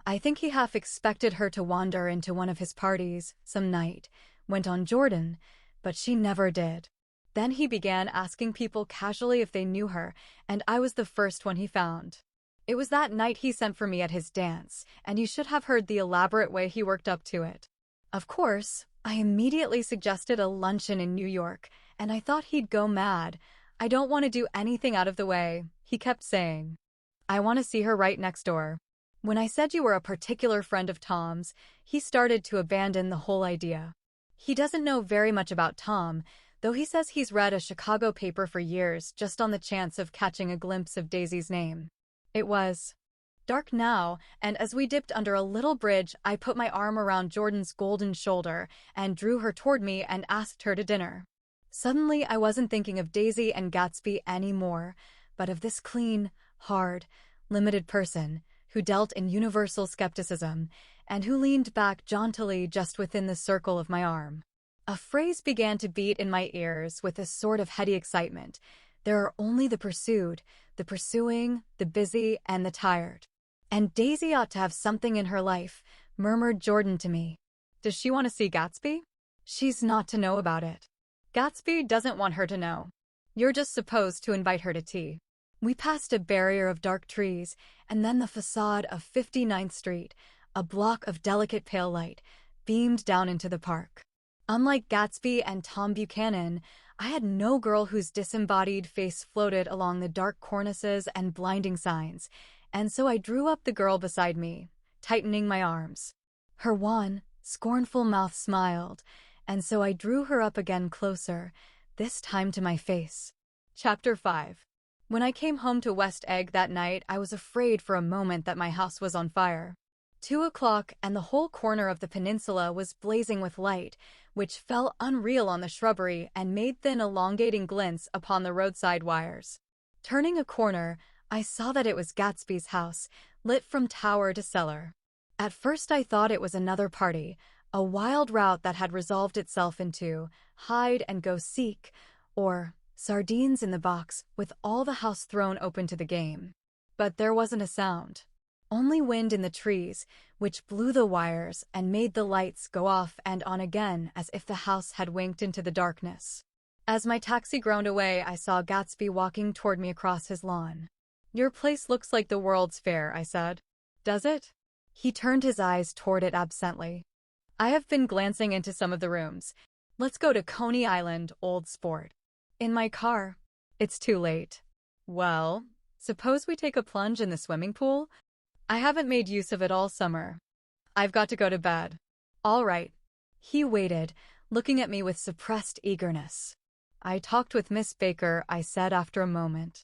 I think he half expected her to wander into one of his parties some night, went on Jordan, but she never did. Then he began asking people casually if they knew her, and I was the first one he found. It was that night he sent for me at his dance, and you should have heard the elaborate way he worked up to it. Of course, I immediately suggested a luncheon in New York, and I thought he'd go mad. I don't want to do anything out of the way, he kept saying. I want to see her right next door. When I said you were a particular friend of Tom's, he started to abandon the whole idea. He doesn't know very much about Tom, though he says he's read a Chicago paper for years just on the chance of catching a glimpse of Daisy's name. It was dark now, and as we dipped under a little bridge, I put my arm around Jordan's golden shoulder and drew her toward me and asked her to dinner. Suddenly, I wasn't thinking of Daisy and Gatsby anymore, but of this clean, hard, limited person who dealt in universal skepticism and who leaned back jauntily just within the circle of my arm. A phrase began to beat in my ears with a sort of heady excitement. There are only the pursued, the pursuing, the busy, and the tired. And Daisy ought to have something in her life, murmured Jordan to me. Does she want to see Gatsby? She's not to know about it. Gatsby doesn't want her to know. You're just supposed to invite her to tea. We passed a barrier of dark trees, and then the facade of 59th Street, a block of delicate pale light, beamed down into the park. Unlike Gatsby and Tom Buchanan, I had no girl whose disembodied face floated along the dark cornices and blinding signs, and so I drew up the girl beside me, tightening my arms. Her wan, scornful mouth smiled, and so I drew her up again closer, this time to my face. Chapter 5. When I came home to West Egg that night, I was afraid for a moment that my house was on fire. 2 o'clock, and the whole corner of the peninsula was blazing with light, which fell unreal on the shrubbery and made thin elongating glints upon the roadside wires. Turning a corner, I saw that it was Gatsby's house, lit from tower to cellar. At first I thought it was another party, a wild rout that had resolved itself into hide and go seek, or sardines in the box with all the house thrown open to the game. But there wasn't a sound. Only wind in the trees, which blew the wires and made the lights go off and on again as if the house had winked into the darkness. As my taxi groaned away, I saw Gatsby walking toward me across his lawn. Your place looks like the World's Fair, I said. Does it? He turned his eyes toward it absently. I have been glancing into some of the rooms. Let's go to Coney Island, old sport. In my car. It's too late. Well, suppose we take a plunge in the swimming pool? I haven't made use of it all summer. I've got to go to bed. All right. He waited, looking at me with suppressed eagerness. I talked with Miss Baker, I said after a moment.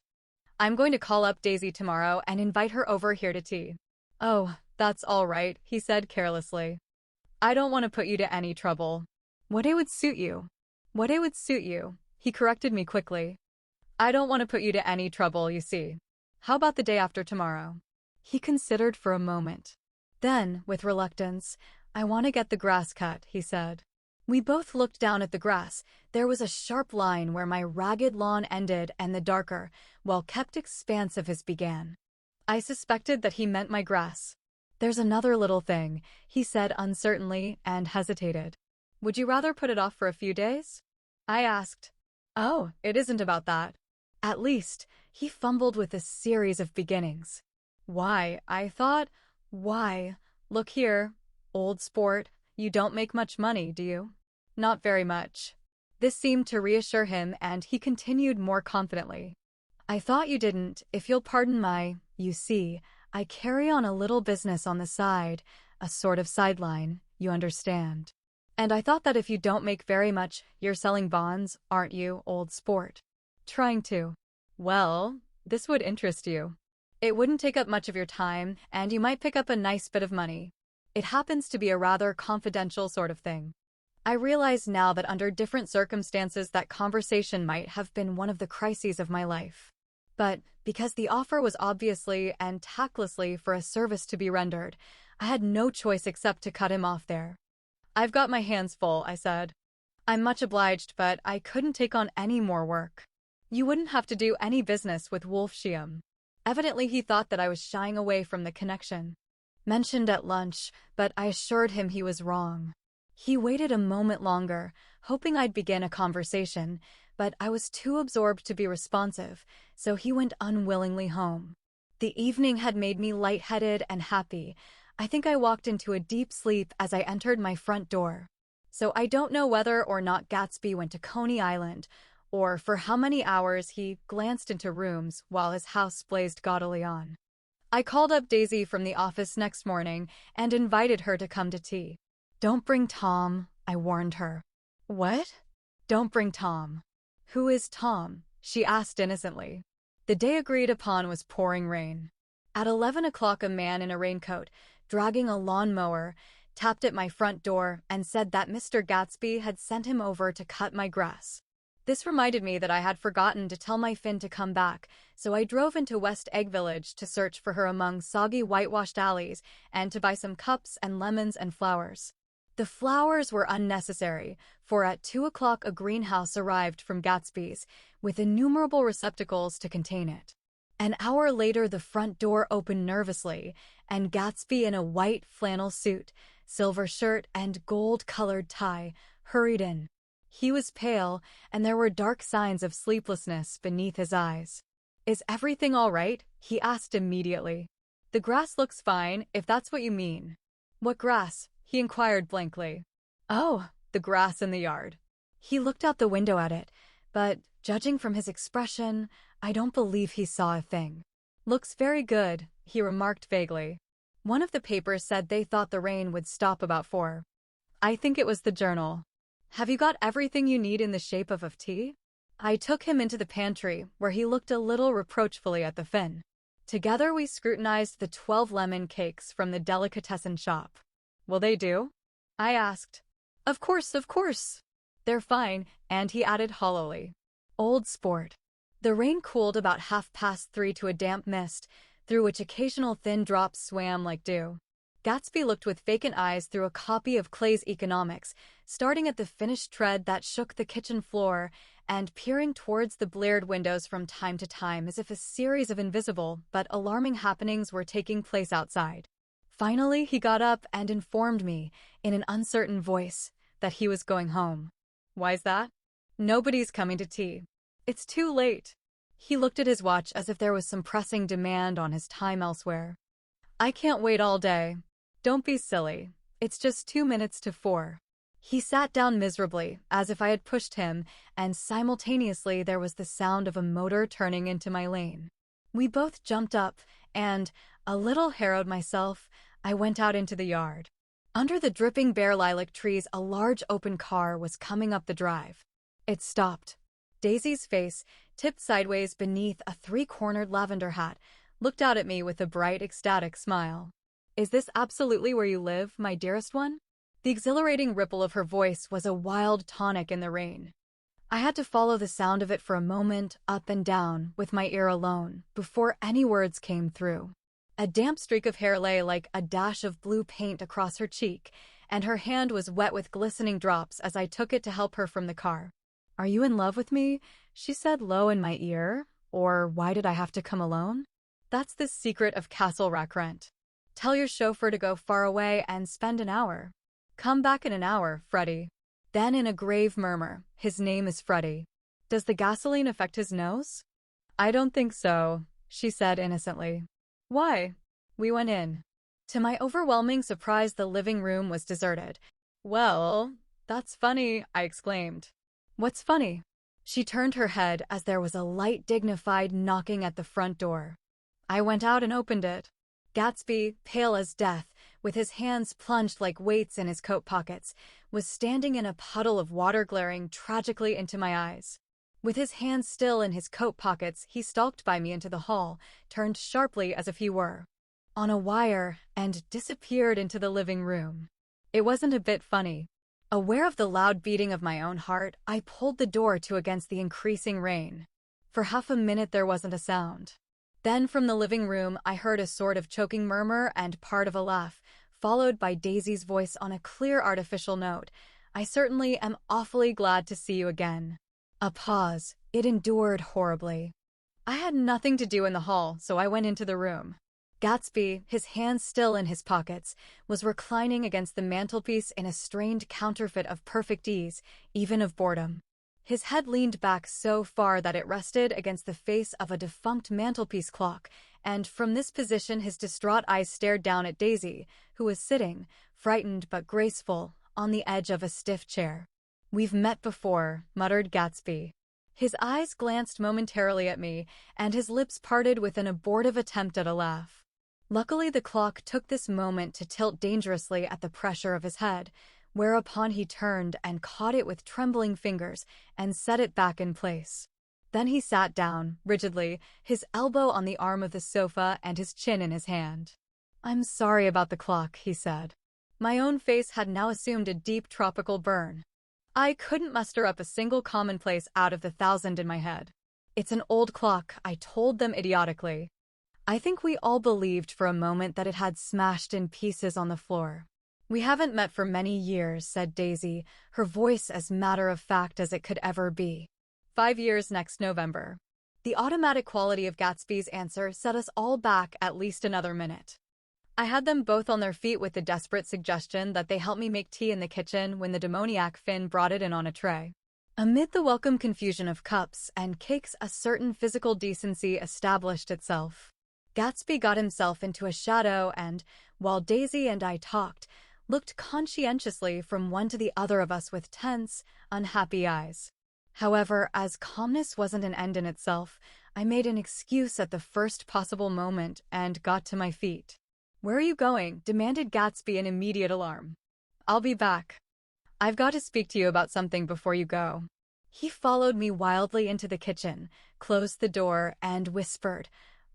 I'm going to call up Daisy tomorrow and invite her over here to tea. Oh, that's all right, he said carelessly. I don't want to put you to any trouble. What day would suit you? What day would suit you? He corrected me quickly. I don't want to put you to any trouble, you see. How about the day after tomorrow? He considered for a moment. Then, with reluctance, I want to get the grass cut, he said. We both looked down at the grass. There was a sharp line where my ragged lawn ended and the darker, well-kept expanse of his began. I suspected that he meant my grass. There's another little thing, he said uncertainly and hesitated. Would you rather put it off for a few days? I asked. Oh, it isn't about that. At least, he fumbled with a series of beginnings. Why, I thought, why? Look here, old sport, you don't make much money, do you? Not very much. This seemed to reassure him, and he continued more confidently. I thought you didn't, if you'll pardon you see, I carry on a little business on the side, a sort of sideline, you understand. And I thought that if you don't make very much, you're selling bonds, aren't you, old sport? Trying to. Well, this would interest you. It wouldn't take up much of your time, and you might pick up a nice bit of money. It happens to be a rather confidential sort of thing. I realize now that under different circumstances that conversation might have been one of the crises of my life. But because the offer was obviously and tactlessly for a service to be rendered, I had no choice except to cut him off there. I've got my hands full, I said. I'm much obliged, but I couldn't take on any more work. You wouldn't have to do any business with Wolfsheim. Evidently he thought that I was shying away from the connection. Mentioned at lunch, but I assured him he was wrong. He waited a moment longer, hoping I'd begin a conversation, but I was too absorbed to be responsive, so he went unwillingly home. The evening had made me lightheaded and happy. I think I walked into a deep sleep as I entered my front door. So I don't know whether or not Gatsby went to Coney Island, or for how many hours he glanced into rooms while his house blazed gaudily on. I called up Daisy from the office next morning and invited her to come to tea. Don't bring Tom, I warned her. What? Don't bring Tom. Who is Tom? She asked innocently. The day agreed upon was pouring rain. At 11 o'clock a man in a raincoat, dragging a lawnmower, tapped at my front door and said that Mr. Gatsby had sent him over to cut my grass. This reminded me that I had forgotten to tell my Finn to come back, so I drove into West Egg Village to search for her among soggy whitewashed alleys and to buy some cups and lemons and flowers. The flowers were unnecessary, for at 2 o'clock a greenhouse arrived from Gatsby's, with innumerable receptacles to contain it. An hour later the front door opened nervously, and Gatsby in a white flannel suit, silver shirt and gold-colored tie hurried in. He was pale, and there were dark signs of sleeplessness beneath his eyes. Is everything all right? He asked immediately. The grass looks fine, if that's what you mean. What grass? He inquired blankly. Oh, the grass in the yard. He looked out the window at it, but, judging from his expression, I don't believe he saw a thing. Looks very good, he remarked vaguely. One of the papers said they thought the rain would stop about 4. I think it was the Journal. Have you got everything you need in the shape of tea? I took him into the pantry, where he looked a little reproachfully at the Finn. Together we scrutinized the 12 lemon cakes from the delicatessen shop. Will they do? I asked. Of course. They're fine, and he added hollowly. Old sport. The rain cooled about 3:30 to a damp mist, through which occasional thin drops swam like dew. Gatsby looked with vacant eyes through a copy of Clay's Economics, starting at the finished tread that shook the kitchen floor, and peering towards the bleared windows from time to time as if a series of invisible but alarming happenings were taking place outside. Finally, he got up and informed me, in an uncertain voice, that he was going home. Why's that? Nobody's coming to tea. It's too late. He looked at his watch as if there was some pressing demand on his time elsewhere. I can't wait all day. Don't be silly. It's just 2 minutes to 4. He sat down miserably, as if I had pushed him, and simultaneously there was the sound of a motor turning into my lane. We both jumped up, and, a little harrowed myself, I went out into the yard. Under the dripping bare lilac trees a large open car was coming up the drive. It stopped. Daisy's face, tipped sideways beneath a three-cornered lavender hat, looked out at me with a bright, ecstatic smile. "Is this absolutely where you live, my dearest one?" The exhilarating ripple of her voice was a wild tonic in the rain. I had to follow the sound of it for a moment, up and down, with my ear alone, before any words came through. A damp streak of hair lay like a dash of blue paint across her cheek, and her hand was wet with glistening drops as I took it to help her from the car. "Are you in love with me?" she said low in my ear. "Or why did I have to come alone?" That's the secret of Castle Rackrent. Tell your chauffeur to go far away and spend an hour. Come back in an hour, Freddie. Then in a grave murmur, "His name is Freddie. Does the gasoline affect his nose?" "I don't think so," she said innocently. "Why?" We went in. To my overwhelming surprise, the living room was deserted. "Well, that's funny," I exclaimed. "What's funny?" She turned her head as there was a light, dignified knocking at the front door. I went out and opened it. Gatsby, pale as death, with his hands plunged like weights in his coat pockets, was standing in a puddle of water glaring tragically into my eyes. With his hands still in his coat pockets, he stalked by me into the hall, turned sharply as if he were on a wire, and disappeared into the living room. It wasn't a bit funny. Aware of the loud beating of my own heart, I pulled the door to against the increasing rain. For half a minute there wasn't a sound. Then from the living room I heard a sort of choking murmur and part of a laugh, followed by Daisy's voice on a clear artificial note. "I certainly am awfully glad to see you again." A pause. It endured horribly. I had nothing to do in the hall, so I went into the room. Gatsby, his hands still in his pockets, was reclining against the mantelpiece in a strained counterfeit of perfect ease, even of boredom. His head leaned back so far that it rested against the face of a defunct mantelpiece clock, and from this position his distraught eyes stared down at Daisy, who was sitting, frightened but graceful, on the edge of a stiff chair. "We've met before," muttered Gatsby. His eyes glanced momentarily at me, and his lips parted with an abortive attempt at a laugh. Luckily, the clock took this moment to tilt dangerously at the pressure of his head, whereupon he turned and caught it with trembling fingers and set it back in place. Then he sat down, rigidly, his elbow on the arm of the sofa and his chin in his hand. "I'm sorry about the clock," he said. My own face had now assumed a deep tropical burn. I couldn't muster up a single commonplace out of the 1,000 in my head. "It's an old clock," I told them idiotically. I think we all believed for a moment that it had smashed in pieces on the floor. "We haven't met for many years," said Daisy, her voice as matter-of-fact as it could ever be. 5 years next November." The automatic quality of Gatsby's answer set us all back at least another minute. I had them both on their feet with the desperate suggestion that they help me make tea in the kitchen when the demoniac Finn brought it in on a tray. Amid the welcome confusion of cups and cakes, a certain physical decency established itself. Gatsby got himself into a shadow and, while Daisy and I talked, looked conscientiously from one to the other of us with tense, unhappy eyes. However, as calmness wasn't an end in itself, I made an excuse at the first possible moment and got to my feet. "Where are you going?" demanded Gatsby in immediate alarm. "I'll be back. I've got to speak to you about something before you go." He followed me wildly into the kitchen, closed the door, and whispered,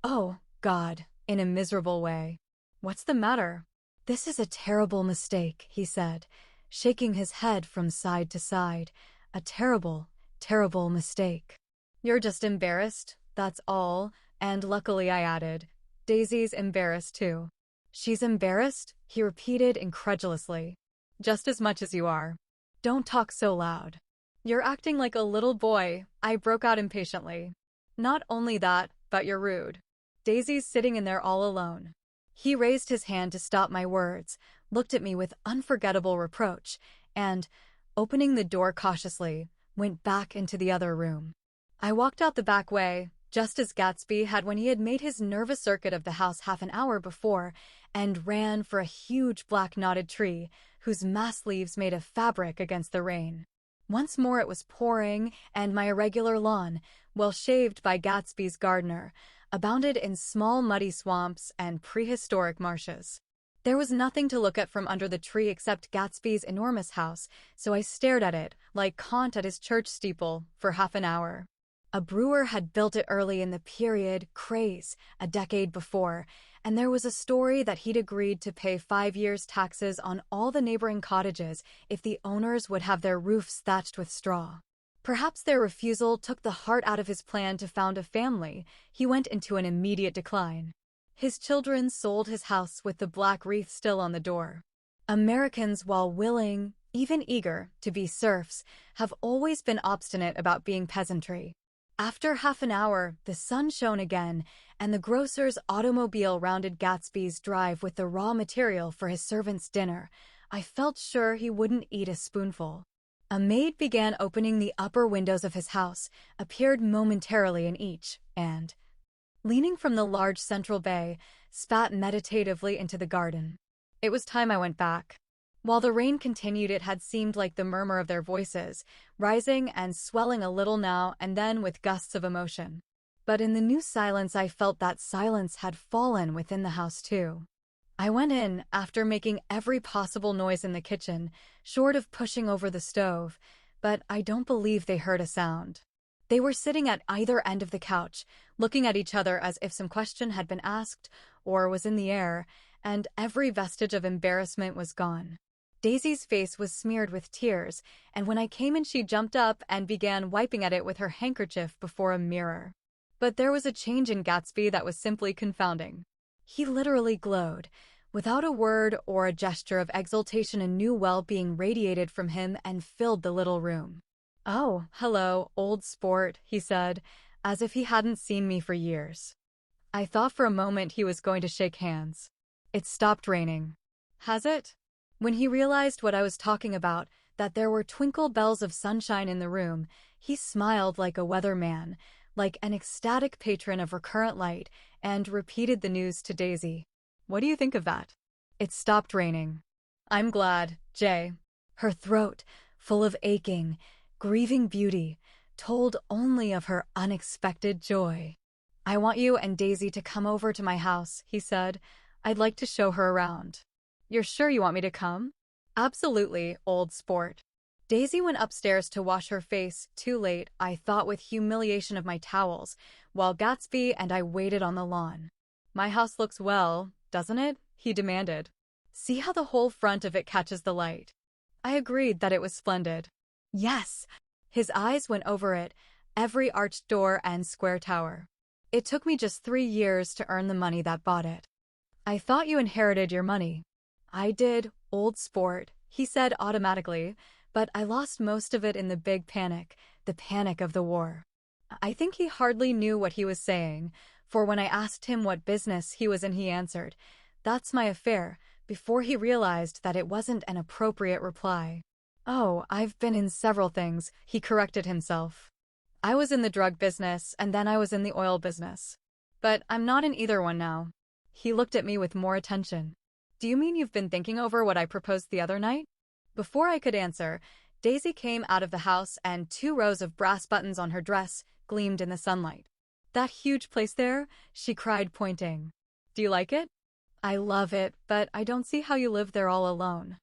"Oh, God," in a miserable way. "What's the matter?" "This is a terrible mistake," he said, shaking his head from side to side. "A terrible, terrible mistake. You're just embarrassed, that's all," and luckily I added, "Daisy's embarrassed too." "She's embarrassed?" he repeated incredulously. "Just as much as you are." "Don't talk so loud." "You're acting like a little boy," I broke out impatiently. "Not only that, but you're rude. Daisy's sitting in there all alone." He raised his hand to stop my words, looked at me with unforgettable reproach, and, opening the door cautiously, went back into the other room. I walked out the back way, just as Gatsby had when he had made his nervous circuit of the house half an hour before, and ran for a huge black knotted tree, whose mass leaves made a fabric against the rain. Once more it was pouring, and my irregular lawn, well shaved by Gatsby's gardener, abounded in small muddy swamps and prehistoric marshes. There was nothing to look at from under the tree except Gatsby's enormous house, so I stared at it, like Kant at his church steeple, for half an hour. A brewer had built it early in the period craze, a decade before, and there was a story that he'd agreed to pay 5 years' taxes on all the neighboring cottages if the owners would have their roofs thatched with straw. Perhaps their refusal took the heart out of his plan to found a family. He went into an immediate decline. His children sold his house with the black wreath still on the door. Americans, while willing, even eager, to be serfs, have always been obstinate about being peasantry. After half an hour, the sun shone again, and the grocer's automobile rounded Gatsby's drive with the raw material for his servants' dinner. I felt sure he wouldn't eat a spoonful. A maid began opening the upper windows of his house, appeared momentarily in each, and, leaning from the large central bay, spat meditatively into the garden. It was time I went back. While the rain continued, it had seemed like the murmur of their voices, rising and swelling a little now and then with gusts of emotion. But in the new silence, I felt that silence had fallen within the house too. I went in, after making every possible noise in the kitchen, short of pushing over the stove, but I don't believe they heard a sound. They were sitting at either end of the couch, looking at each other as if some question had been asked or was in the air, and every vestige of embarrassment was gone. Daisy's face was smeared with tears, and when I came in she jumped up and began wiping at it with her handkerchief before a mirror. But there was a change in Gatsby that was simply confounding. He literally glowed. Without a word or a gesture of exultation, a new well-being radiated from him and filled the little room. "Oh, hello, old sport," he said, as if he hadn't seen me for years. I thought for a moment he was going to shake hands. "It stopped raining." "Has it?" When he realized what I was talking about, that there were twinkle bells of sunshine in the room, he smiled like a weatherman, like an ecstatic patron of recurrent light, and repeated the news to Daisy. "What do you think of that?" "It stopped raining." "I'm glad, Jay." Her throat, full of aching, grieving beauty, told only of her unexpected joy. "I want you and Daisy to come over to my house," he said. "I'd like to show her around." "You're sure you want me to come?" "Absolutely, old sport." Daisy went upstairs to wash her face, too late, I thought with humiliation of my towels, while Gatsby and I waited on the lawn. "My house looks well, doesn't it?" he demanded. "See how the whole front of it catches the light." I agreed that it was splendid. "Yes!" His eyes went over it, every arched door and square tower. "It took me just 3 years to earn the money that bought it." "I thought you inherited your money." "I did, old sport," he said automatically, "but I lost most of it in the big panic, the panic of the war." I think he hardly knew what he was saying, for when I asked him what business he was in, he answered, "That's my affair," before he realized that it wasn't an appropriate reply. "Oh, I've been in several things," he corrected himself. "I was in the drug business, and then I was in the oil business. But I'm not in either one now." He looked at me with more attention. "Do you mean you've been thinking over what I proposed the other night?" Before I could answer, Daisy came out of the house and 2 rows of brass buttons on her dress gleamed in the sunlight. "That huge place there?" she cried, pointing. "Do you like it?" "I love it, but I don't see how you live there all alone."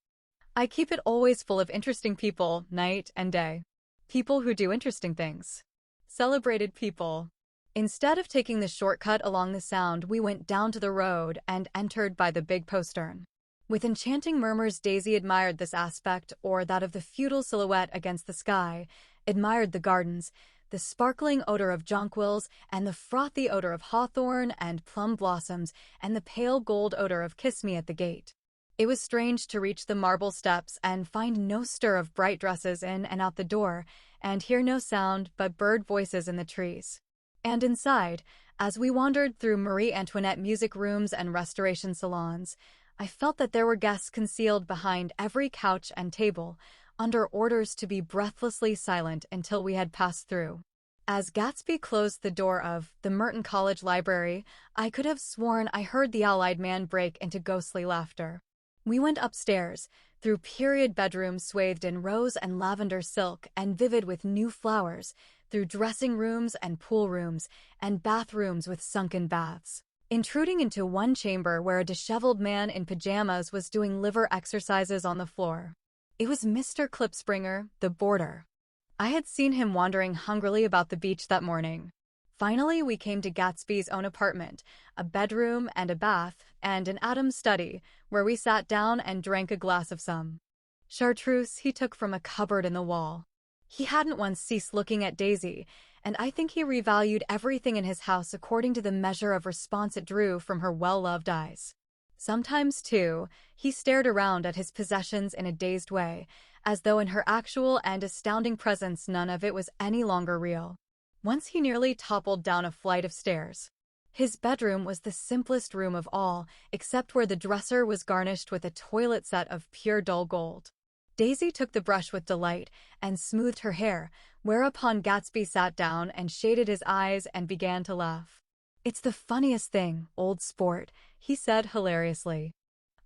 "I keep it always full of interesting people, night and day. People who do interesting things. Celebrated people." Instead of taking the shortcut along the Sound, we went down to the road and entered by the big postern. With enchanting murmurs, Daisy admired this aspect, or that of the feudal silhouette against the sky, admired the gardens, the sparkling odor of jonquils, and the frothy odor of hawthorn and plum blossoms, and the pale gold odor of kiss-me at the gate. It was strange to reach the marble steps and find no stir of bright dresses in and out the door, and hear no sound but bird voices in the trees. And inside, as we wandered through Marie Antoinette music rooms and restoration salons, I felt that there were guests concealed behind every couch and table, under orders to be breathlessly silent until we had passed through. As Gatsby closed the door of the Merton College Library, I could have sworn I heard the owl-eyed man break into ghostly laughter. We went upstairs, through period bedrooms swathed in rose and lavender silk and vivid with new flowers, through dressing rooms and pool rooms, and bathrooms with sunken baths. intruding into one chamber where a disheveled man in pajamas was doing liver exercises on the floor. It was Mr. Klipspringer, the boarder. I had seen him wandering hungrily about the beach that morning. Finally, we came to Gatsby's own apartment, a bedroom and a bath, and an Adam's study, where we sat down and drank a glass of some chartreuse he took from a cupboard in the wall. He hadn't once ceased looking at Daisy, and I think he revalued everything in his house according to the measure of response it drew from her well-loved eyes. Sometimes, too, he stared around at his possessions in a dazed way, as though in her actual and astounding presence none of it was any longer real. Once he nearly toppled down a flight of stairs. His bedroom was the simplest room of all, except where the dresser was garnished with a toilet set of pure dull gold. Daisy took the brush with delight and smoothed her hair, whereupon Gatsby sat down and shaded his eyes and began to laugh. "It's the funniest thing, old sport," he said hilariously.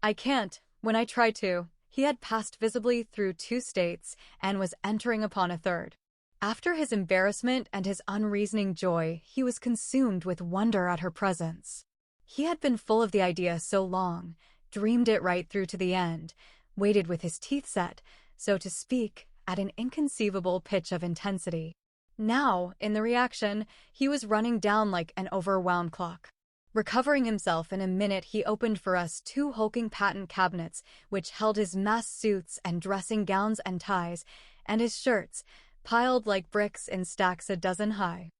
"I can't, when I try to." He had passed visibly through 2 states and was entering upon a third. After his embarrassment and his unreasoning joy, he was consumed with wonder at her presence. He had been full of the idea so long, dreamed it right through to the end, waited with his teeth set, so to speak, at an inconceivable pitch of intensity. Now, in the reaction, he was running down like an overwound clock. Recovering himself in a minute, he opened for us 2 hulking patent cabinets, which held his mass suits and dressing gowns and ties, and his shirts, piled like bricks in stacks a dozen high.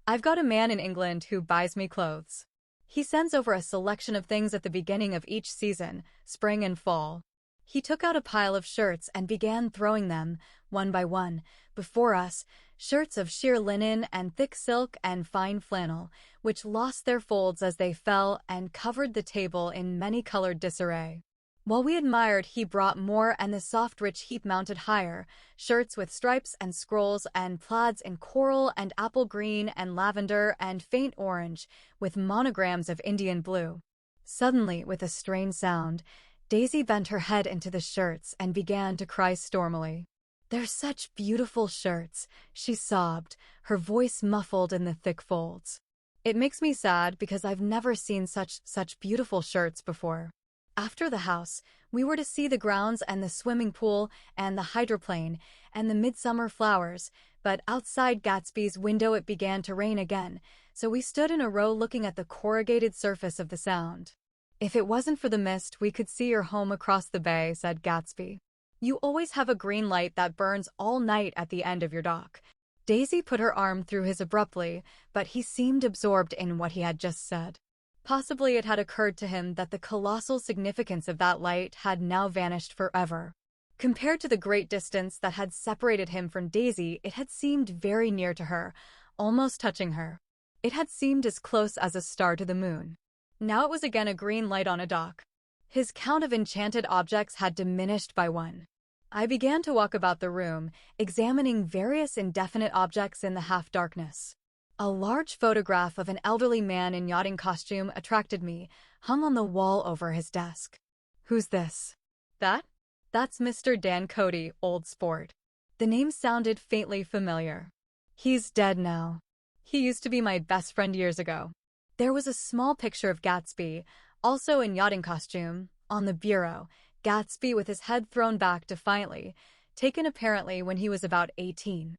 "I've got a man in England who buys me clothes. He sends over a selection of things at the beginning of each season, spring and fall." He took out a pile of shirts and began throwing them, one by one, before us, shirts of sheer linen and thick silk and fine flannel, which lost their folds as they fell and covered the table in many-colored disarray. While we admired, he brought more, and the soft rich heap mounted higher, shirts with stripes and scrolls and plaids in coral and apple green and lavender and faint orange, with monograms of Indian blue. Suddenly, with a strange sound, Daisy bent her head into the shirts and began to cry stormily. "They're such beautiful shirts," she sobbed, her voice muffled in the thick folds. "It makes me sad because I've never seen such beautiful shirts before." After the house, we were to see the grounds and the swimming pool and the hydroplane and the midsummer flowers, but outside Gatsby's window it began to rain again, so we stood in a row looking at the corrugated surface of the Sound. "If it wasn't for the mist, we could see your home across the bay," said Gatsby. "You always have a green light that burns all night at the end of your dock." Daisy put her arm through his abruptly, but he seemed absorbed in what he had just said. Possibly it had occurred to him that the colossal significance of that light had now vanished forever. Compared to the great distance that had separated him from Daisy, it had seemed very near to her, almost touching her. It had seemed as close as a star to the moon. Now it was again a green light on a dock. His count of enchanted objects had diminished by 1. I began to walk about the room, examining various indefinite objects in the half-darkness. A large photograph of an elderly man in yachting costume attracted me, hung on the wall over his desk. "Who's this?" That's Mr. Dan Cody, old sport." The name sounded faintly familiar. "He's dead now. He used to be my best friend years ago." There was a small picture of Gatsby, also in yachting costume, on the bureau, Gatsby with his head thrown back defiantly, taken apparently when he was about 18.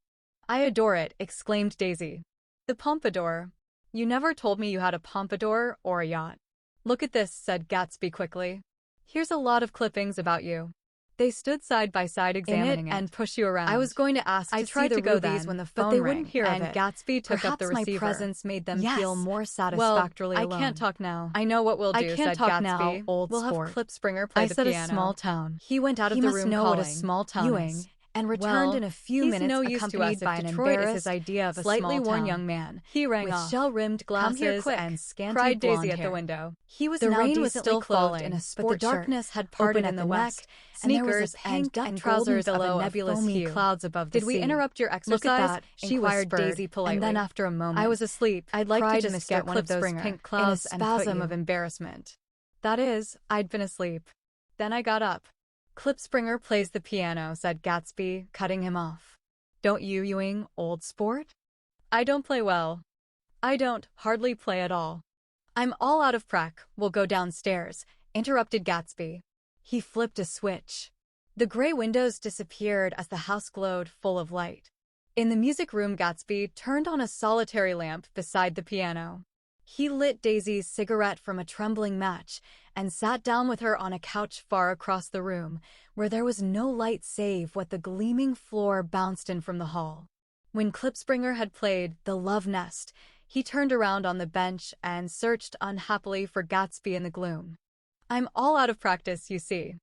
"I adore it," exclaimed Daisy. "The pompadour. You never told me you had a pompadour or a yacht." "Look at this," said Gatsby quickly. "Here's a lot of clippings about you." They stood side by side examining it and push you around. I was going to ask to see the rubies when the phone rang, but they wouldn't hear of it. Gatsby took up the receiver. Perhaps my presence made them feel more satisfactorily alone. "I can't talk now." "I know what we'll do," said Gatsby. We'll have Klipspringer play the piano. I said a small town. He went out of the room calling, what a small town is, and returned in a few minutes accompanied by an embarrassed, slightly worn young man. He rang off, with shell-rimmed glasses and scanty cried Daisy at the window. He was now decently clothed in a sport shirt, the darkness had parted in the west, sneakers and duck trousers below a nebulous hue. Clouds above the sea. "Did we interrupt your exercise?" "Look at that," inquired Daisy politely. And then after a moment, "I was asleep. I'd like to just get one of those pink clouds in a spasm of embarrassment. That is, I'd been asleep. Then I got up." "Klipspringer plays the piano," said Gatsby, cutting him off. "Don't you, Ewing, old sport?" "I don't play well. I don't hardly play at all. I'm all out of prac, we'll go downstairs, interrupted Gatsby. He flipped a switch. The gray windows disappeared as the house glowed full of light. In the music room, Gatsby turned on a solitary lamp beside the piano. He lit Daisy's cigarette from a trembling match and sat down with her on a couch far across the room, where there was no light save what the gleaming floor bounced in from the hall. When Klipspringer had played The Love Nest, he turned around on the bench and searched unhappily for Gatsby in the gloom. I'm all out of practice, you see.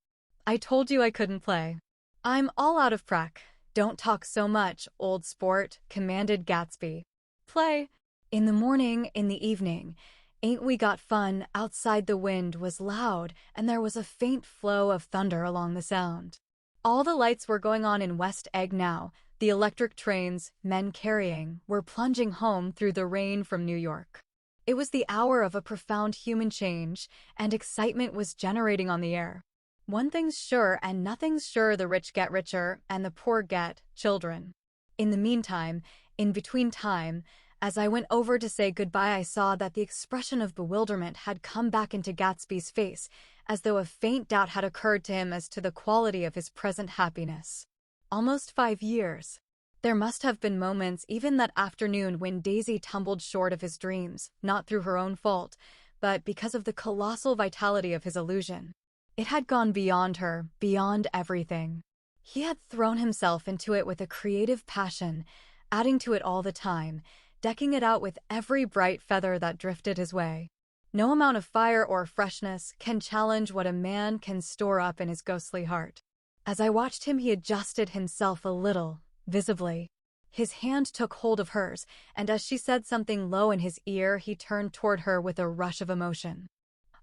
I told you I couldn't play. I'm all out of prac. Don't talk so much, old sport, commanded Gatsby. Play. In the morning, in the evening. Ain't we got fun? Outside the wind was loud, and there was a faint flow of thunder along the sound. All the lights were going on in West Egg now. The electric trains, men carrying, were plunging home through the rain from New York. It was the hour of a profound human change, and excitement was generating on the air. One thing's sure, and nothing's sure: the rich get richer, and the poor get children. In the meantime, in between time, as I went over to say goodbye, I saw that the expression of bewilderment had come back into Gatsby's face, as though a faint doubt had occurred to him as to the quality of his present happiness. Almost 5 years. There must have been moments, even that afternoon, when Daisy tumbled short of his dreams, not through her own fault, but because of the colossal vitality of his illusion. It had gone beyond her, beyond everything. He had thrown himself into it with a creative passion, adding to it all the time, decking it out with every bright feather that drifted his way. No amount of fire or freshness can challenge what a man can store up in his ghostly heart. As I watched him, he adjusted himself a little, visibly. His hand took hold of hers, and as she said something low in his ear, he turned toward her with a rush of emotion.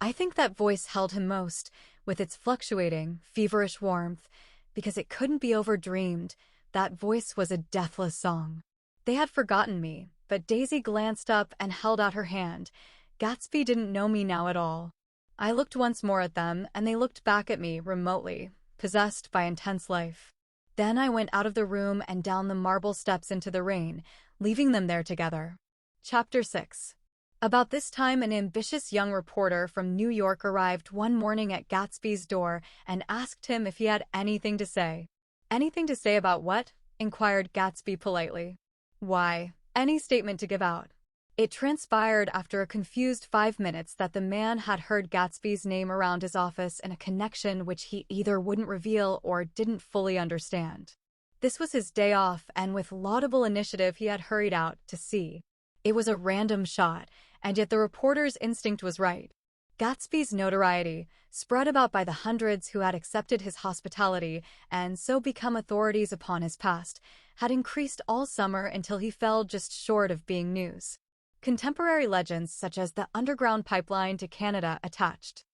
I think that voice held him most, with its fluctuating, feverish warmth, because it couldn't be overdreamed. That voice was a deathless song. They had forgotten me, but Daisy glanced up and held out her hand. Gatsby didn't know me now at all. I looked once more at them, and they looked back at me remotely, possessed by intense life. Then I went out of the room and down the marble steps into the rain, leaving them there together. Chapter 6. About this time, an ambitious young reporter from New York arrived one morning at Gatsby's door and asked him if he had anything to say. Anything to say about what? Inquired Gatsby politely. Why, any statement to give out. It transpired after a confused 5 minutes that the man had heard Gatsby's name around his office in a connection which he either wouldn't reveal or didn't fully understand. This was his day off, and with laudable initiative he had hurried out to see. It was a random shot, and yet the reporter's instinct was right. Gatsby's notoriety, spread about by the hundreds who had accepted his hospitality and so become authorities upon his past, had increased all summer until he fell just short of being news. Contemporary legends such as the underground pipeline to Canada attached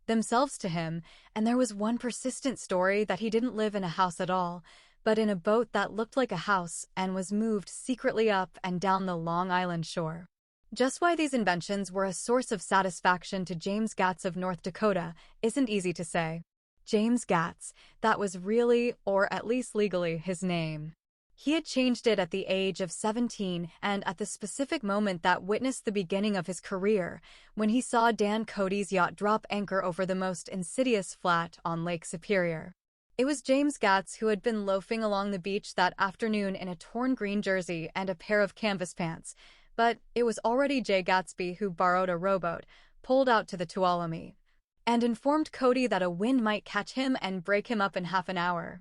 themselves to him, and there was one persistent story that he didn't live in a house at all, but in a boat that looked like a house and was moved secretly up and down the Long Island shore. Just why these inventions were a source of satisfaction to James Gatz of North Dakota isn't easy to say. James Gatz, that was really, or at least legally, his name. He had changed it at the age of 17 and at the specific moment that witnessed the beginning of his career, when he saw Dan Cody's yacht drop anchor over the most insidious flat on Lake Superior. It was James Gatz who had been loafing along the beach that afternoon in a torn green jersey and a pair of canvas pants, but it was already Jay Gatsby who borrowed a rowboat, pulled out to the Tuolumne, and informed Cody that a wind might catch him and break him up in half an hour.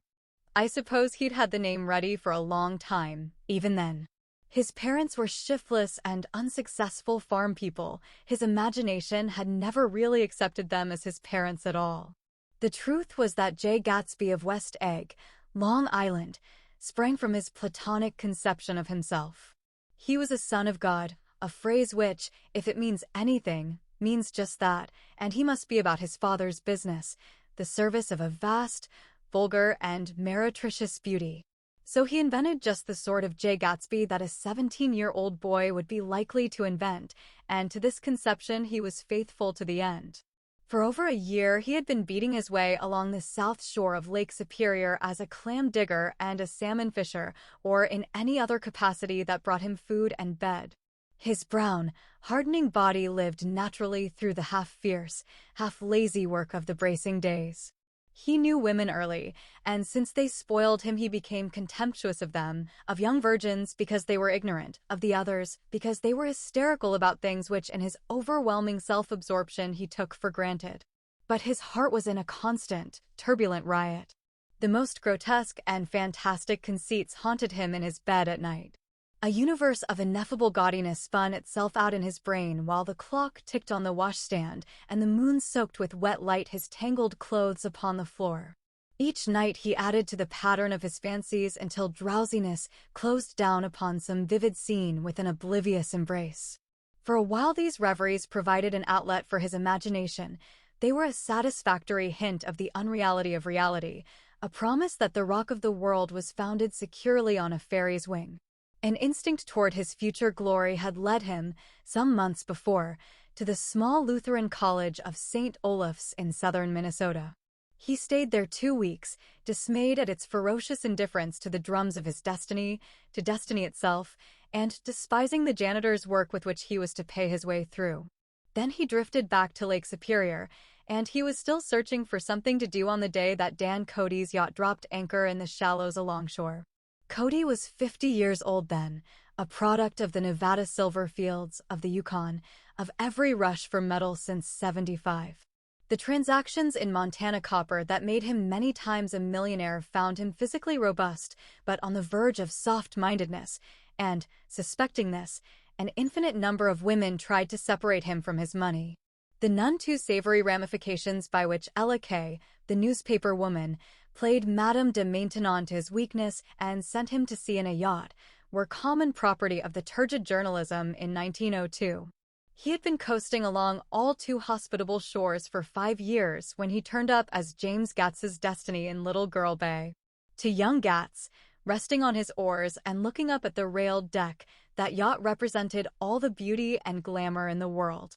I suppose he'd had the name ready for a long time, even then. His parents were shiftless and unsuccessful farm people. His imagination had never really accepted them as his parents at all. The truth was that Jay Gatsby of West Egg, Long Island, sprang from his platonic conception of himself. He was a son of God, a phrase which, if it means anything, means just that, and he must be about his father's business, the service of a vast, vulgar, and meretricious beauty. So he invented just the sort of Jay Gatsby that a 17-year-old boy would be likely to invent, and to this conception he was faithful to the end. For over a year he had been beating his way along the south shore of Lake Superior as a clam digger and a salmon fisher, or in any other capacity that brought him food and bed. His brown, hardening body lived naturally through the half-fierce, half-lazy work of the bracing days. He knew women early, and since they spoiled him he became contemptuous of them, of young virgins because they were ignorant, of the others because they were hysterical about things which in his overwhelming self-absorption he took for granted. But his heart was in a constant, turbulent riot. The most grotesque and fantastic conceits haunted him in his bed at night. A universe of ineffable gaudiness spun itself out in his brain while the clock ticked on the washstand and the moon soaked with wet light his tangled clothes upon the floor. Each night he added to the pattern of his fancies until drowsiness closed down upon some vivid scene with an oblivious embrace. For a while these reveries provided an outlet for his imagination. They were a satisfactory hint of the unreality of reality, a promise that the rock of the world was founded securely on a fairy's wing. An instinct toward his future glory had led him, some months before, to the small Lutheran college of St. Olaf's in southern Minnesota. He stayed there 2 weeks, dismayed at its ferocious indifference to the drums of his destiny, to destiny itself, and despising the janitor's work with which he was to pay his way through. Then he drifted back to Lake Superior, and he was still searching for something to do on the day that Dan Cody's yacht dropped anchor in the shallows alongshore. Cody was 50 years old then, a product of the Nevada silver fields, of the Yukon, of every rush for metal since '75. The transactions in Montana copper that made him many times a millionaire found him physically robust, but on the verge of soft-mindedness, and, suspecting this, an infinite number of women tried to separate him from his money. The none too savory ramifications by which Ella Kay, the newspaper woman, played Madame de Maintenon to his weakness and sent him to sea in a yacht, were common property of the turgid journalism in 1902. He had been coasting along all too hospitable shores for 5 years when he turned up as James Gats's destiny in Little Girl Bay. To young Gats, resting on his oars and looking up at the railed deck, that yacht represented all the beauty and glamour in the world.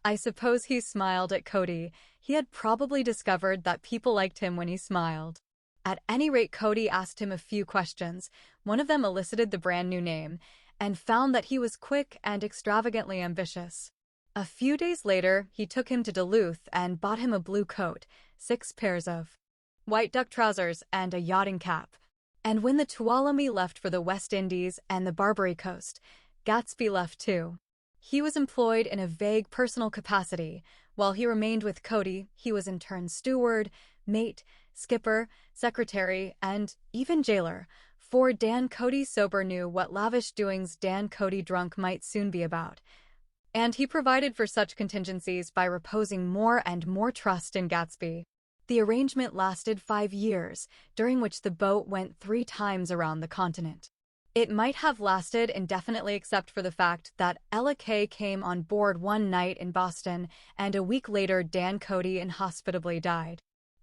I suppose he smiled at Cody. He had probably discovered that people liked him when he smiled. At any rate, Cody asked him a few questions. One of them elicited the brand new name, and found that he was quick and extravagantly ambitious. A few days later, he took him to Duluth and bought him a blue coat, 6 pairs of white duck trousers, and a yachting cap. And when the Tuolumne left for the West Indies and the Barbary Coast, Gatsby left too. He was employed in a vague personal capacity. While he remained with Cody, he was in turn steward, mate, skipper, secretary, and even jailer, for Dan Cody sober knew what lavish doings Dan Cody drunk might soon be about. And he provided for such contingencies by reposing more and more trust in Gatsby. The arrangement lasted 5 years, during which the boat went 3 times around the continent. It might have lasted indefinitely except for the fact that Ella Kay came on board one night in Boston, and a week later Dan Cody inhospitably died.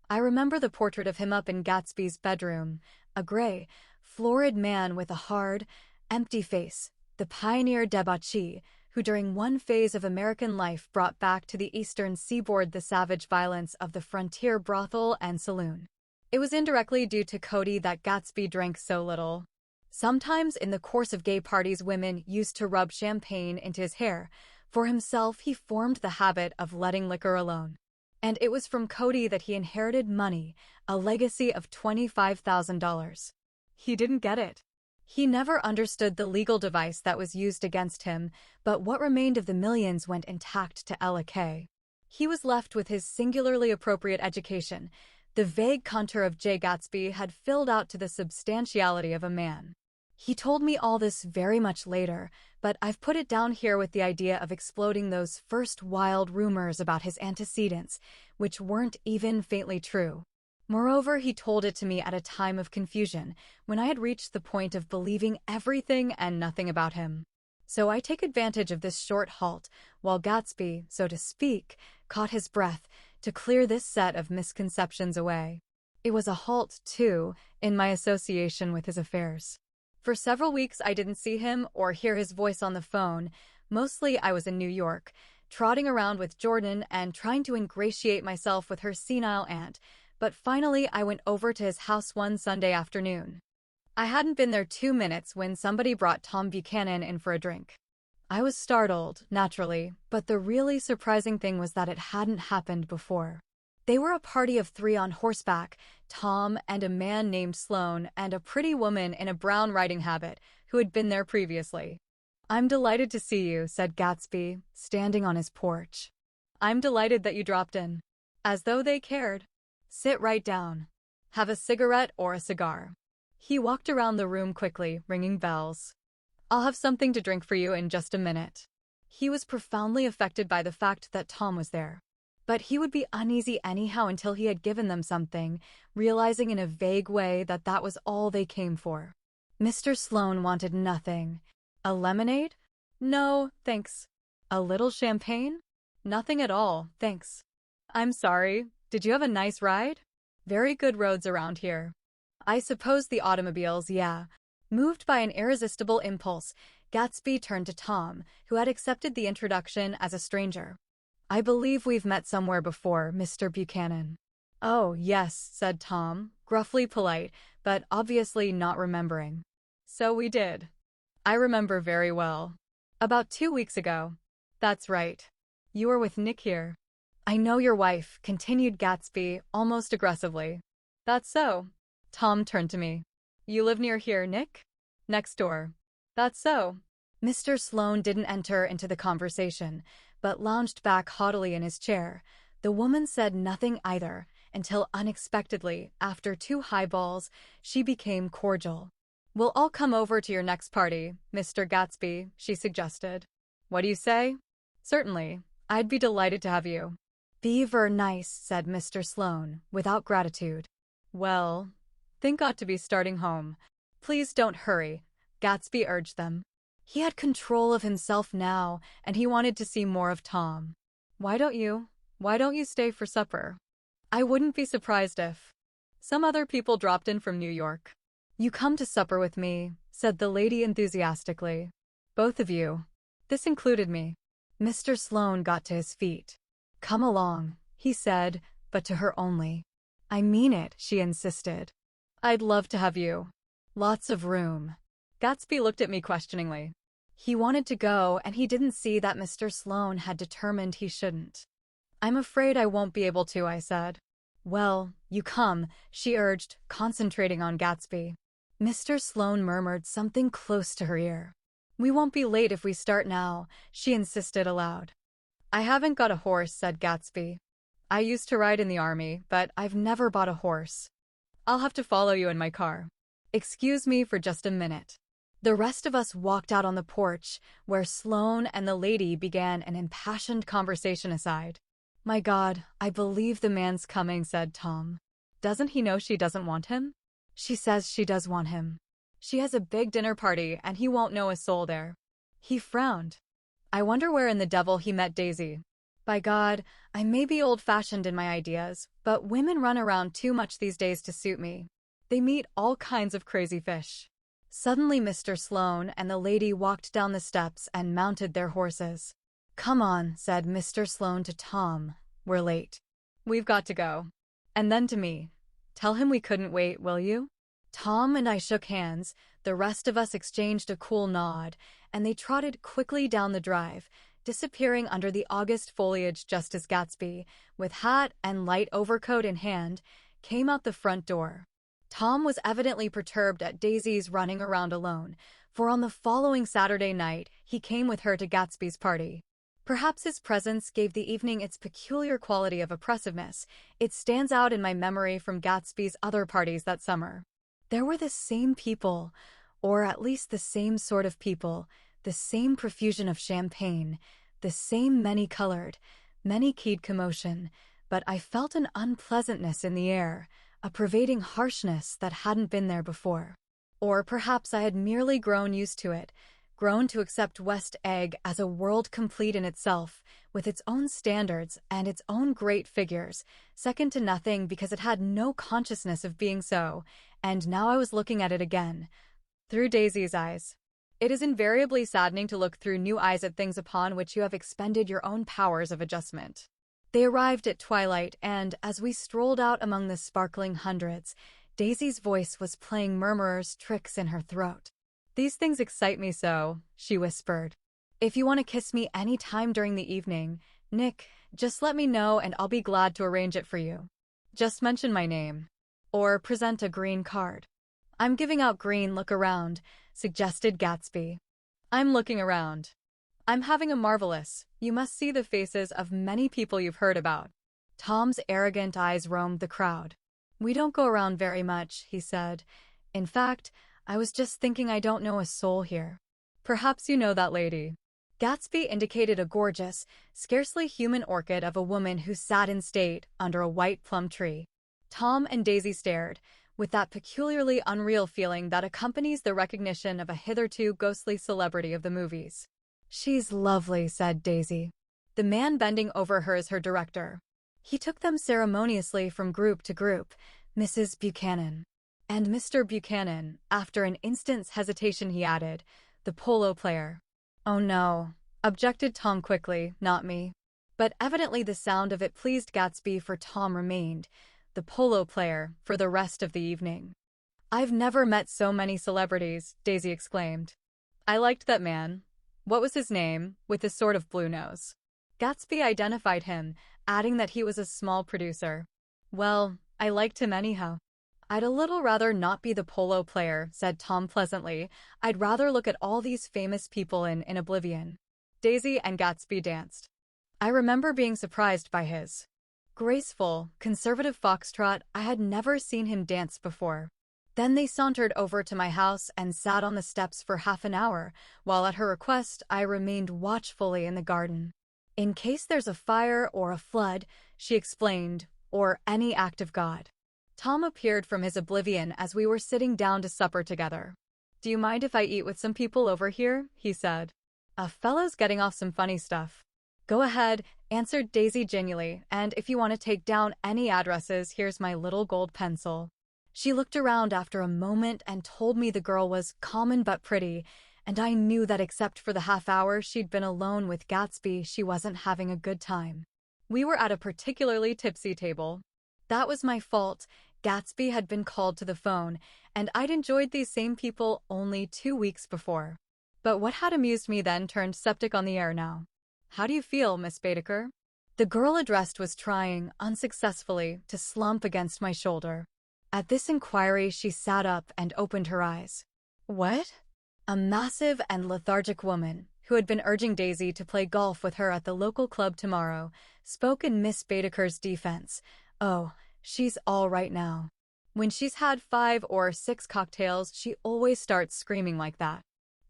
I remember the portrait of him up in Gatsby's bedroom, a gray, florid man with a hard, empty face, the pioneer debauchee, who during one phase of American life brought back to the eastern seaboard the savage violence of the frontier brothel and saloon. It was indirectly due to Cody that Gatsby drank so little. Sometimes in the course of gay parties women used to rub champagne into his hair. For himself he formed the habit of letting liquor alone. And it was from Cody that he inherited money, a legacy of $25,000. He didn't get it. He never understood the legal device that was used against him, but what remained of the millions went intact to Ella Kay. He was left with his singularly appropriate education. The vague contour of Jay Gatsby had filled out to the substantiality of a man. He told me all this very much later, but I've put it down here with the idea of exploding those first wild rumors about his antecedents, which weren't even faintly true. Moreover, he told it to me at a time of confusion, when I had reached the point of believing everything and nothing about him. So I take advantage of this short halt, while Gatsby, so to speak, caught his breath, to clear this set of misconceptions away. It was a halt, too, in my association with his affairs. For several weeks I didn't see him or hear his voice on the phone. Mostly I was in New York, trotting around with Jordan and trying to ingratiate myself with her senile aunt, but finally I went over to his house one Sunday afternoon. I hadn't been there 2 minutes when somebody brought Tom Buchanan in for a drink. I was startled, naturally, but the really surprising thing was that it hadn't happened before. They were a party of 3 on horseback, Tom and a man named Sloane and a pretty woman in a brown riding habit who had been there previously. "I'm delighted to see you," said Gatsby, standing on his porch. "I'm delighted that you dropped in." As though they cared. "Sit right down. Have a cigarette or a cigar." He walked around the room quickly, ringing bells. "I'll have something to drink for you in just a minute." He was profoundly affected by the fact that Tom was there. But he would be uneasy anyhow until he had given them something, realizing in a vague way that that was all they came for. Mr. Sloane wanted nothing. A lemonade? No, thanks. A little champagne? Nothing at all, thanks. "I'm sorry, did you have a nice ride? Very good roads around here." "I suppose the automobiles, yeah." Moved by an irresistible impulse, Gatsby turned to Tom, who had accepted the introduction as a stranger. "I believe we've met somewhere before, Mr. Buchanan." "Oh, yes," said Tom, gruffly polite, but obviously not remembering. "So we did. I remember very well. About 2 weeks ago." "That's right. You were with Nick here." "I know your wife," continued Gatsby, almost aggressively. "That's so." Tom turned to me. "You live near here, Nick?" "Next door." "That's so." Mr. Sloane didn't enter into the conversation, but lounged back haughtily in his chair. The woman said nothing either, until unexpectedly, after 2 highballs, she became cordial. "We'll all come over to your next party, Mr. Gatsby," she suggested. "What do you say?" "Certainly. I'd be delighted to have you." "Beaver nice," said Mr. Sloane, without gratitude. "Well, think ought to be starting home." "Please don't hurry," Gatsby urged them. He had control of himself now, and he wanted to see more of Tom. Why don't you stay for supper?" "I wouldn't be surprised if some other people dropped in from New York." "You come to supper with me," said the lady enthusiastically. "Both of you." This included me. Mr. Sloane got to his feet. "Come along," he said, but to her only. "I mean it," she insisted. "I'd love to have you." "Lots of room." Gatsby looked at me questioningly. He wanted to go, and he didn't see that Mr. Sloane had determined he shouldn't. "I'm afraid I won't be able to," I said. "Well, you come," she urged, concentrating on Gatsby. Mr. Sloane murmured something close to her ear. "We won't be late if we start now," she insisted aloud. "I haven't got a horse," said Gatsby. "I used to ride in the army, but I've never bought a horse. I'll have to follow you in my car. Excuse me for just a minute." The rest of us walked out on the porch, where Sloane and the lady began an impassioned conversation aside. "My God, I believe the man's coming," said Tom. "Doesn't he know she doesn't want him?" "She says she does want him. She has a big dinner party, and he won't know a soul there." He frowned. "I wonder where in the devil he met Daisy. By God, I may be old-fashioned in my ideas, but women run around too much these days to suit me. They meet all kinds of crazy fish." Suddenly Mr. Sloane and the lady walked down the steps and mounted their horses. "Come on," said Mr. Sloane to Tom. "We're late." "We've got to go." And then to me. "Tell him we couldn't wait, will you?" Tom and I shook hands, the rest of us exchanged a cool nod, and they trotted quickly down the drive, disappearing under the August foliage just as Gatsby, with hat and light overcoat in hand, came out the front door. Tom was evidently perturbed at Daisy's running around alone, for on the following Saturday night he came with her to Gatsby's party. Perhaps his presence gave the evening its peculiar quality of oppressiveness. It stands out in my memory from Gatsby's other parties that summer. There were the same people, or at least the same sort of people, the same profusion of champagne, the same many-colored, many-keyed commotion, but I felt an unpleasantness in the air, a pervading harshness that hadn't been there before. Or perhaps I had merely grown used to it, grown to accept West Egg as a world complete in itself, with its own standards and its own great figures, second to nothing because it had no consciousness of being so, and now I was looking at it again, through Daisy's eyes. It is invariably saddening to look through new eyes at things upon which you have expended your own powers of adjustment. They arrived at twilight, and as we strolled out among the sparkling hundreds, Daisy's voice was playing murmurers' tricks in her throat. "These things excite me so," she whispered. If you want to kiss me any time during the evening, Nick, just let me know and I'll be glad to arrange it for you. Just mention my name. Or present a green card. I'm giving out green, look around, suggested Gatsby. I'm looking around. I'm having a marvelous. You must see the faces of many people you've heard about. Tom's arrogant eyes roamed the crowd. We don't go around very much, he said. In fact, I was just thinking I don't know a soul here. Perhaps you know that lady. Gatsby indicated a gorgeous, scarcely human orchid of a woman who sat in state under a white plum tree. Tom and Daisy stared, with that peculiarly unreal feeling that accompanies the recognition of a hitherto ghostly celebrity of the movies. She's lovely, said Daisy. The man bending over her is her director. He took them ceremoniously from group to group, Mrs. Buchanan. And Mr. Buchanan, after an instant's hesitation he added, the polo player. Oh no, objected Tom quickly, not me. But evidently the sound of it pleased Gatsby, for Tom remained, the polo player, for the rest of the evening. I've never met so many celebrities, Daisy exclaimed. I liked that man. What was his name, with the sort of blue nose? Gatsby identified him, adding that he was a small producer. Well, I liked him anyhow. I'd a little rather not be the polo player, said Tom pleasantly. I'd rather look at all these famous people in oblivion. Daisy and Gatsby danced. I remember being surprised by his graceful, conservative foxtrot. I had never seen him dance before. Then they sauntered over to my house and sat on the steps for half an hour, while at her request I remained watchfully in the garden. In case there's a fire or a flood, she explained, or any act of God. Tom appeared from his oblivion as we were sitting down to supper together. Do you mind if I eat with some people over here? He said. A fellow's getting off some funny stuff. Go ahead, answered Daisy genially, and if you want to take down any addresses, here's my little gold pencil. She looked around after a moment and told me the girl was common but pretty, and I knew that except for the half hour she'd been alone with Gatsby, she wasn't having a good time. We were at a particularly tipsy table. That was my fault. Gatsby had been called to the phone, and I'd enjoyed these same people only 2 weeks before. But what had amused me then turned septic on the air now. How do you feel, Miss Baedeker? The girl addressed was trying, unsuccessfully, to slump against my shoulder. At this inquiry, she sat up and opened her eyes. What? A massive and lethargic woman, who had been urging Daisy to play golf with her at the local club tomorrow, spoke in Miss Baedeker's defense. Oh, she's all right now. When she's had 5 or 6 cocktails, she always starts screaming like that.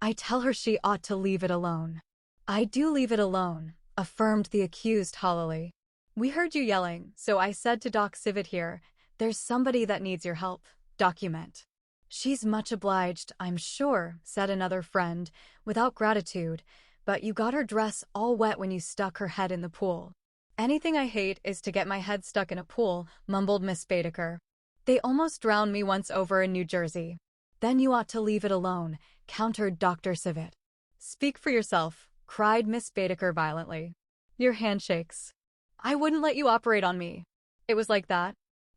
I tell her she ought to leave it alone. I do leave it alone, affirmed the accused hollowly. We heard you yelling, so I said to Doc Civet here, there's somebody that needs your help. Document. She's much obliged, I'm sure, said another friend, without gratitude, but you got her dress all wet when you stuck her head in the pool. Anything I hate is to get my head stuck in a pool, mumbled Miss Baedeker. They almost drowned me once over in New Jersey. Then you ought to leave it alone, countered Dr. Civet. Speak for yourself, cried Miss Baedeker violently. Your handshakes. I wouldn't let you operate on me. It was like that.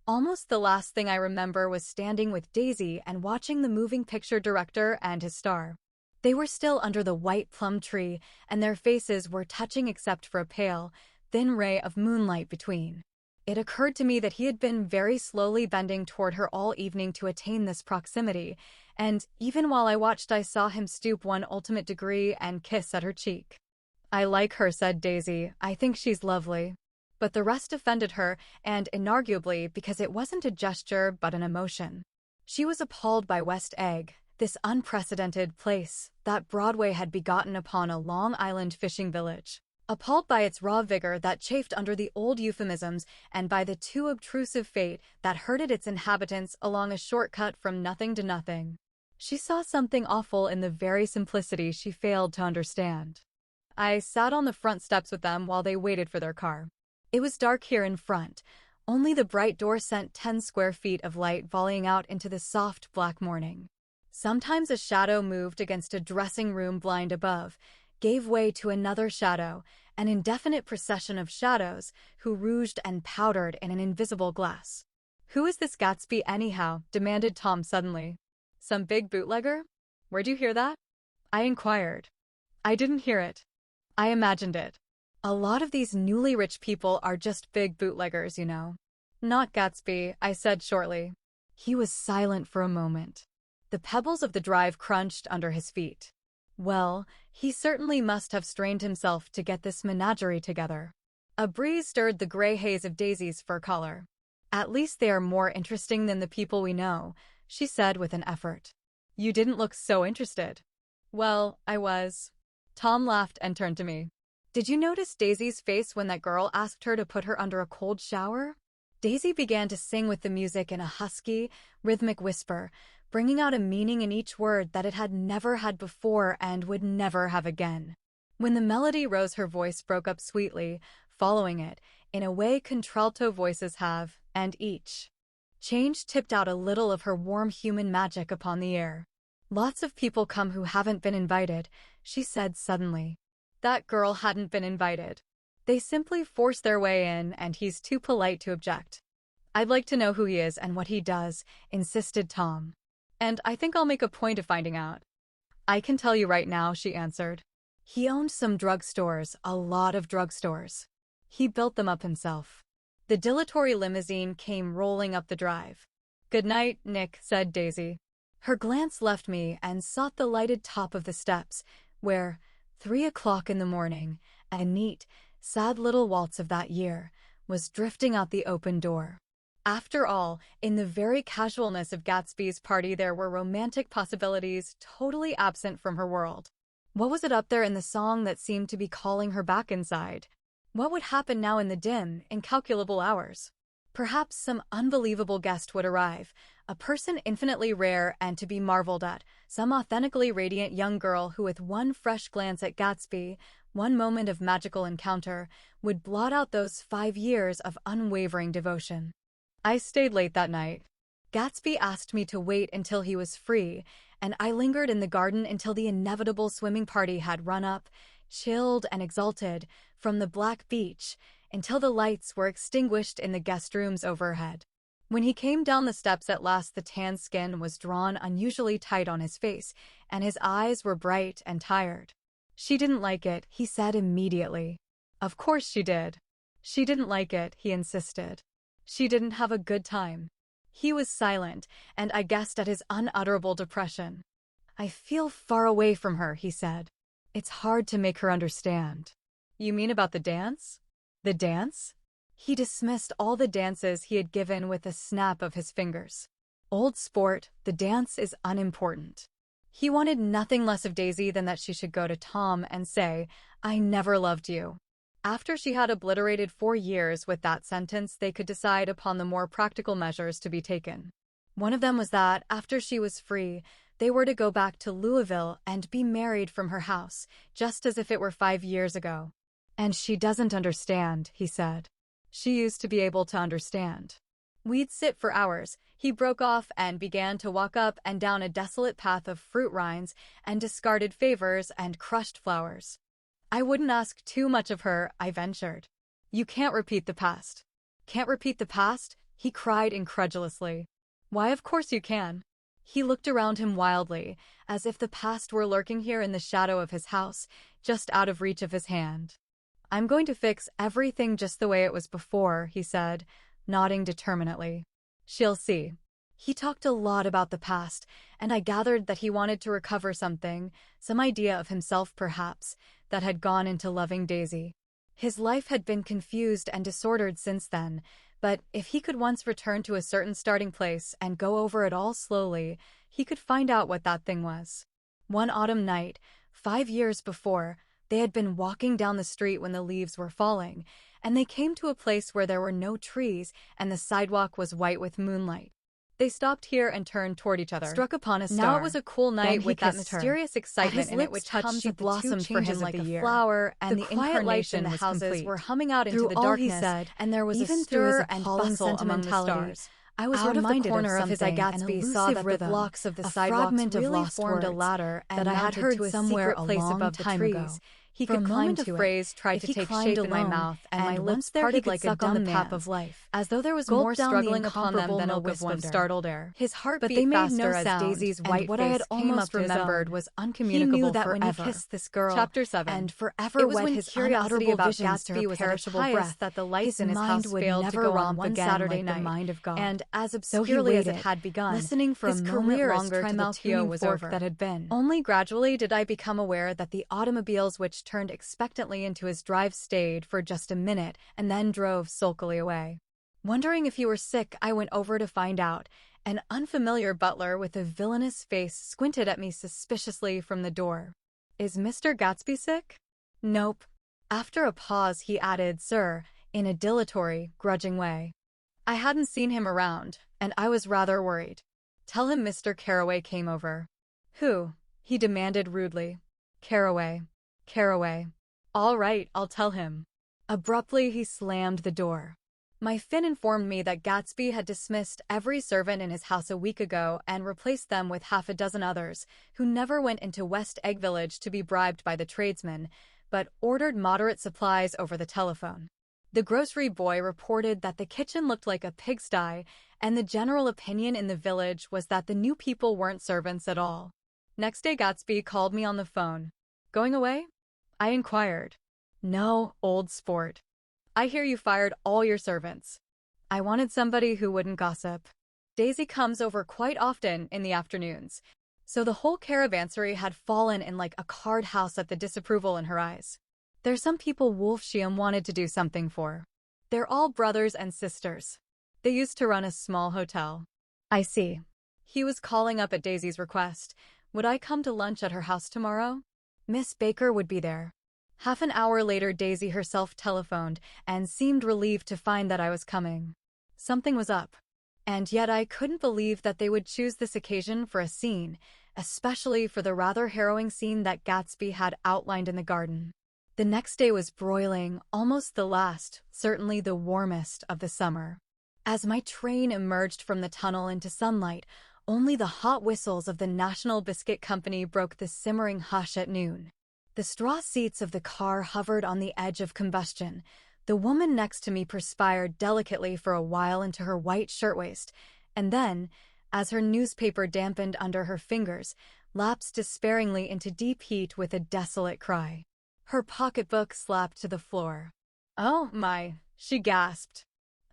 Almost the last thing I remember was standing with Daisy and watching the moving picture director and his star. They were still under the white plum tree, and their faces were touching except for a pale, thin ray of moonlight between. It occurred to me that he had been very slowly bending toward her all evening to attain this proximity, and even while I watched I saw him stoop one ultimate degree and kiss at her cheek. I like her, said Daisy. I think she's lovely. But the rest offended her, and inarguably because it wasn't a gesture but an emotion. She was appalled by West Egg, this unprecedented place that Broadway had begotten upon a Long Island fishing village. Appalled by its raw vigor that chafed under the old euphemisms and by the too obtrusive fate that herded its inhabitants along a shortcut from nothing to nothing. She saw something awful in the very simplicity she failed to understand. I sat on the front steps with them while they waited for their car. It was dark here in front. Only the bright door sent 10 square feet of light volleying out into the soft black morning. Sometimes a shadow moved against a dressing room blind above, gave way to another shadow, an indefinite procession of shadows, who rouged and powdered in an invisible glass. Who is this Gatsby anyhow? Demanded Tom suddenly. Some big bootlegger? Where'd you hear that? I inquired. I didn't hear it. I imagined it. A lot of these newly rich people are just big bootleggers, you know. Not Gatsby, I said shortly. He was silent for a moment. The pebbles of the drive crunched under his feet. Well, he certainly must have strained himself to get this menagerie together. A breeze stirred the gray haze of Daisy's fur collar. At least they are more interesting than the people we know, she said with an effort. You didn't look so interested. Well, I was. Tom laughed and turned to me. Did you notice Daisy's face when that girl asked her to put her under a cold shower? Daisy began to sing with the music in a husky, rhythmic whisper, bringing out a meaning in each word that it had never had before and would never have again. When the melody rose, her voice broke up sweetly, following it, in a way contralto voices have, and each change tipped out a little of her warm human magic upon the air. Lots of people come who haven't been invited, she said suddenly. That girl hadn't been invited. They simply force their way in, and he's too polite to object. I'd like to know who he is and what he does, insisted Tom. And I think I'll make a point of finding out. I can tell you right now, she answered. He owned some drugstores, a lot of drugstores. He built them up himself. The dilatory limousine came rolling up the drive. Good night, Nick, said Daisy. Her glance left me and sought the lighted top of the steps, where, 3 o'clock in the morning, a neat, sad little waltz of that year, was drifting out the open door. After all, in the very casualness of Gatsby's party there were romantic possibilities totally absent from her world. What was it up there in the song that seemed to be calling her back inside? What would happen now in the dim, incalculable hours? Perhaps some unbelievable guest would arrive, a person infinitely rare and to be marveled at, some authentically radiant young girl who with one fresh glance at Gatsby, one moment of magical encounter, would blot out those 5 years of unwavering devotion. I stayed late that night. Gatsby asked me to wait until he was free, and I lingered in the garden until the inevitable swimming party had run up, chilled and exalted, from the black beach, until the lights were extinguished in the guest rooms overhead. When he came down the steps at last, the tan skin was drawn unusually tight on his face, and his eyes were bright and tired. She didn't like it, he said immediately. Of course she did. She didn't like it, he insisted. She didn't have a good time. He was silent, and I guessed at his unutterable depression. I feel far away from her, he said. It's hard to make her understand. You mean about the dance? The dance? He dismissed all the dances he had given with a snap of his fingers. Old sport, the dance is unimportant. He wanted nothing less of Daisy than that she should go to Tom and say, I never loved you. After she had obliterated 4 years with that sentence, they could decide upon the more practical measures to be taken. One of them was that, after she was free, they were to go back to Louisville and be married from her house, just as if it were 5 years ago. And she doesn't understand, he said. She used to be able to understand. We'd sit for hours. He broke off and began to walk up and down a desolate path of fruit rinds and discarded favors and crushed flowers. I wouldn't ask too much of her, I ventured. You can't repeat the past. Can't repeat the past? He cried incredulously. Why, of course you can. He looked around him wildly, as if the past were lurking here in the shadow of his house, just out of reach of his hand. I'm going to fix everything just the way it was before, he said, nodding determinately. She'll see. He talked a lot about the past, and I gathered that he wanted to recover something, some idea of himself perhaps, that had gone into loving Daisy. His life had been confused and disordered since then, but if he could once return to a certain starting place and go over it all slowly, he could find out what that thing was. One autumn night, 5 years before, they had been walking down the street when the leaves were falling, and they came to a place where there were no trees and the sidewalk was white with moonlight. They stopped here and turned toward each other, struck upon a star. Now it was a cool night with that mysterious excitement in it which comes at the two changes like a flower, and the quiet lights in the houses were humming out into the darkness, and there was a stir and bustle among the stars. I was reminded of corner of his Gatsby saw that the blocks of the sidewalks really formed a ladder that I had heard somewhere a place above the trees. He For could a climb moment, to a it. phrase tried If to he take climbed shape in my alone, mouth, and my once lips there he parted could like a suck on the dumb pap man's, of life, as though there was gulp more down struggling the upon them than a incomparable wisp of wisp of startled air. His heart But beat they made faster no as sound, Daisy's and white what I had face came almost up to his remembered own. was He knew uncommunicable that when he forever. kissed this girl, Chapter 7. and forever It was wed when his curiosity unutterable about visions to her Gatsby was at its perishable highest breath, that the lights his in his mind house would failed never to go romp on one again Saturday like night. the mind of God. And as So he obscurely as it waited, had begun, listening for his a career moment as longer to the Trimalchio tuning was fork over. that had been. Only gradually did I become aware that the automobiles which turned expectantly into his drive stayed for just a minute and then drove sulkily away. Wondering if he were sick, I went over to find out. An unfamiliar butler with a villainous face squinted at me suspiciously from the door. "Is Mr. Gatsby sick?" "Nope." After a pause, he added, "Sir," in a dilatory, grudging way. I hadn't seen him around, and I was rather worried. "Tell him Mr. Carraway came over." "Who?" he demanded rudely. "Carraway. Carraway." "All right, I'll tell him." Abruptly, he slammed the door. My Finn informed me that Gatsby had dismissed every servant in his house a week ago and replaced them with half a dozen others, who never went into West Egg Village to be bribed by the tradesmen, but ordered moderate supplies over the telephone. The grocery boy reported that the kitchen looked like a pigsty, and the general opinion in the village was that the new people weren't servants at all. Next day, Gatsby called me on the phone. "Going away?" I inquired. "No, old sport. I hear you fired all your servants." I wanted somebody who wouldn't gossip. Daisy comes over quite often in the afternoons, so the whole caravansary had fallen in like a card house at the disapproval in her eyes. There's some people Wolfsheim wanted to do something for. They're all brothers and sisters. They used to run a small hotel. I see. He was calling up at Daisy's request. Would I come to lunch at her house tomorrow? Miss Baker would be there. Half an hour later, Daisy herself telephoned and seemed relieved to find that I was coming. Something was up. And yet I couldn't believe that they would choose this occasion for a scene, especially for the rather harrowing scene that Gatsby had outlined in the garden. The next day was broiling, almost the last, certainly the warmest of the summer. As my train emerged from the tunnel into sunlight, only the hot whistles of the National Biscuit Company broke the simmering hush at noon. The straw seats of the car hovered on the edge of combustion. The woman next to me perspired delicately for a while into her white shirtwaist, and then, as her newspaper dampened under her fingers, lapsed despairingly into deep heat with a desolate cry. Her pocketbook slapped to the floor. "Oh, my," she gasped.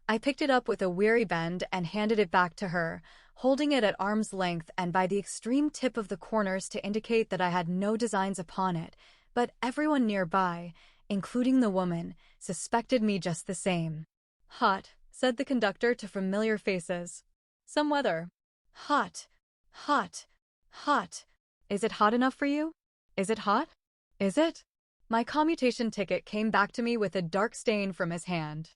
I picked it up with a weary bend and handed it back to her, holding it at arm's length and by the extreme tip of the corners to indicate that I had no designs upon it, but everyone nearby, including the woman, suspected me just the same. "Hot," said the conductor to familiar faces. "Some weather." "Hot. Hot. Hot. Is it hot enough for you? Is it hot? Is it?" My commutation ticket came back to me with a dark stain from his hand.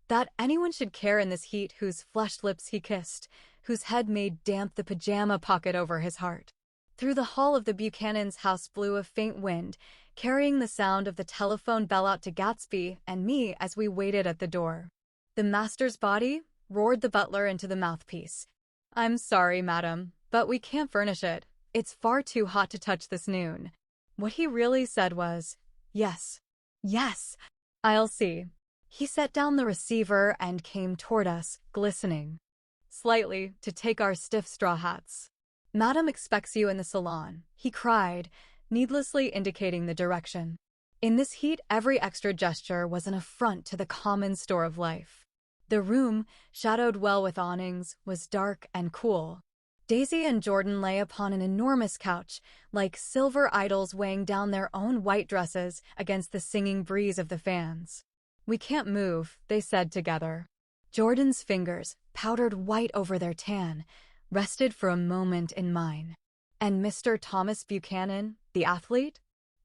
That anyone should care in this heat whose flushed lips he kissed, whose head made damp the pajama pocket over his heart. Through the hall of the Buchanan's house blew a faint wind, carrying the sound of the telephone bell out to Gatsby and me as we waited at the door. "The master's body?" roared the butler into the mouthpiece. "I'm sorry, madam, but we can't furnish it. It's far too hot to touch this noon." What he really said was, "Yes. Yes. I'll see." He set down the receiver and came toward us, glistening slightly, to take our stiff straw hats. "Madam expects you in the salon," he cried, needlessly indicating the direction. In this heat, every extra gesture was an affront to the common store of life. The room, shadowed well with awnings, was dark and cool. Daisy and Jordan lay upon an enormous couch, like silver idols weighing down their own white dresses against the singing breeze of the fans. "We can't move," they said together. Jordan's fingers, powdered white over their tan, rested for a moment in mine. "And Mr. Thomas Buchanan, the athlete?"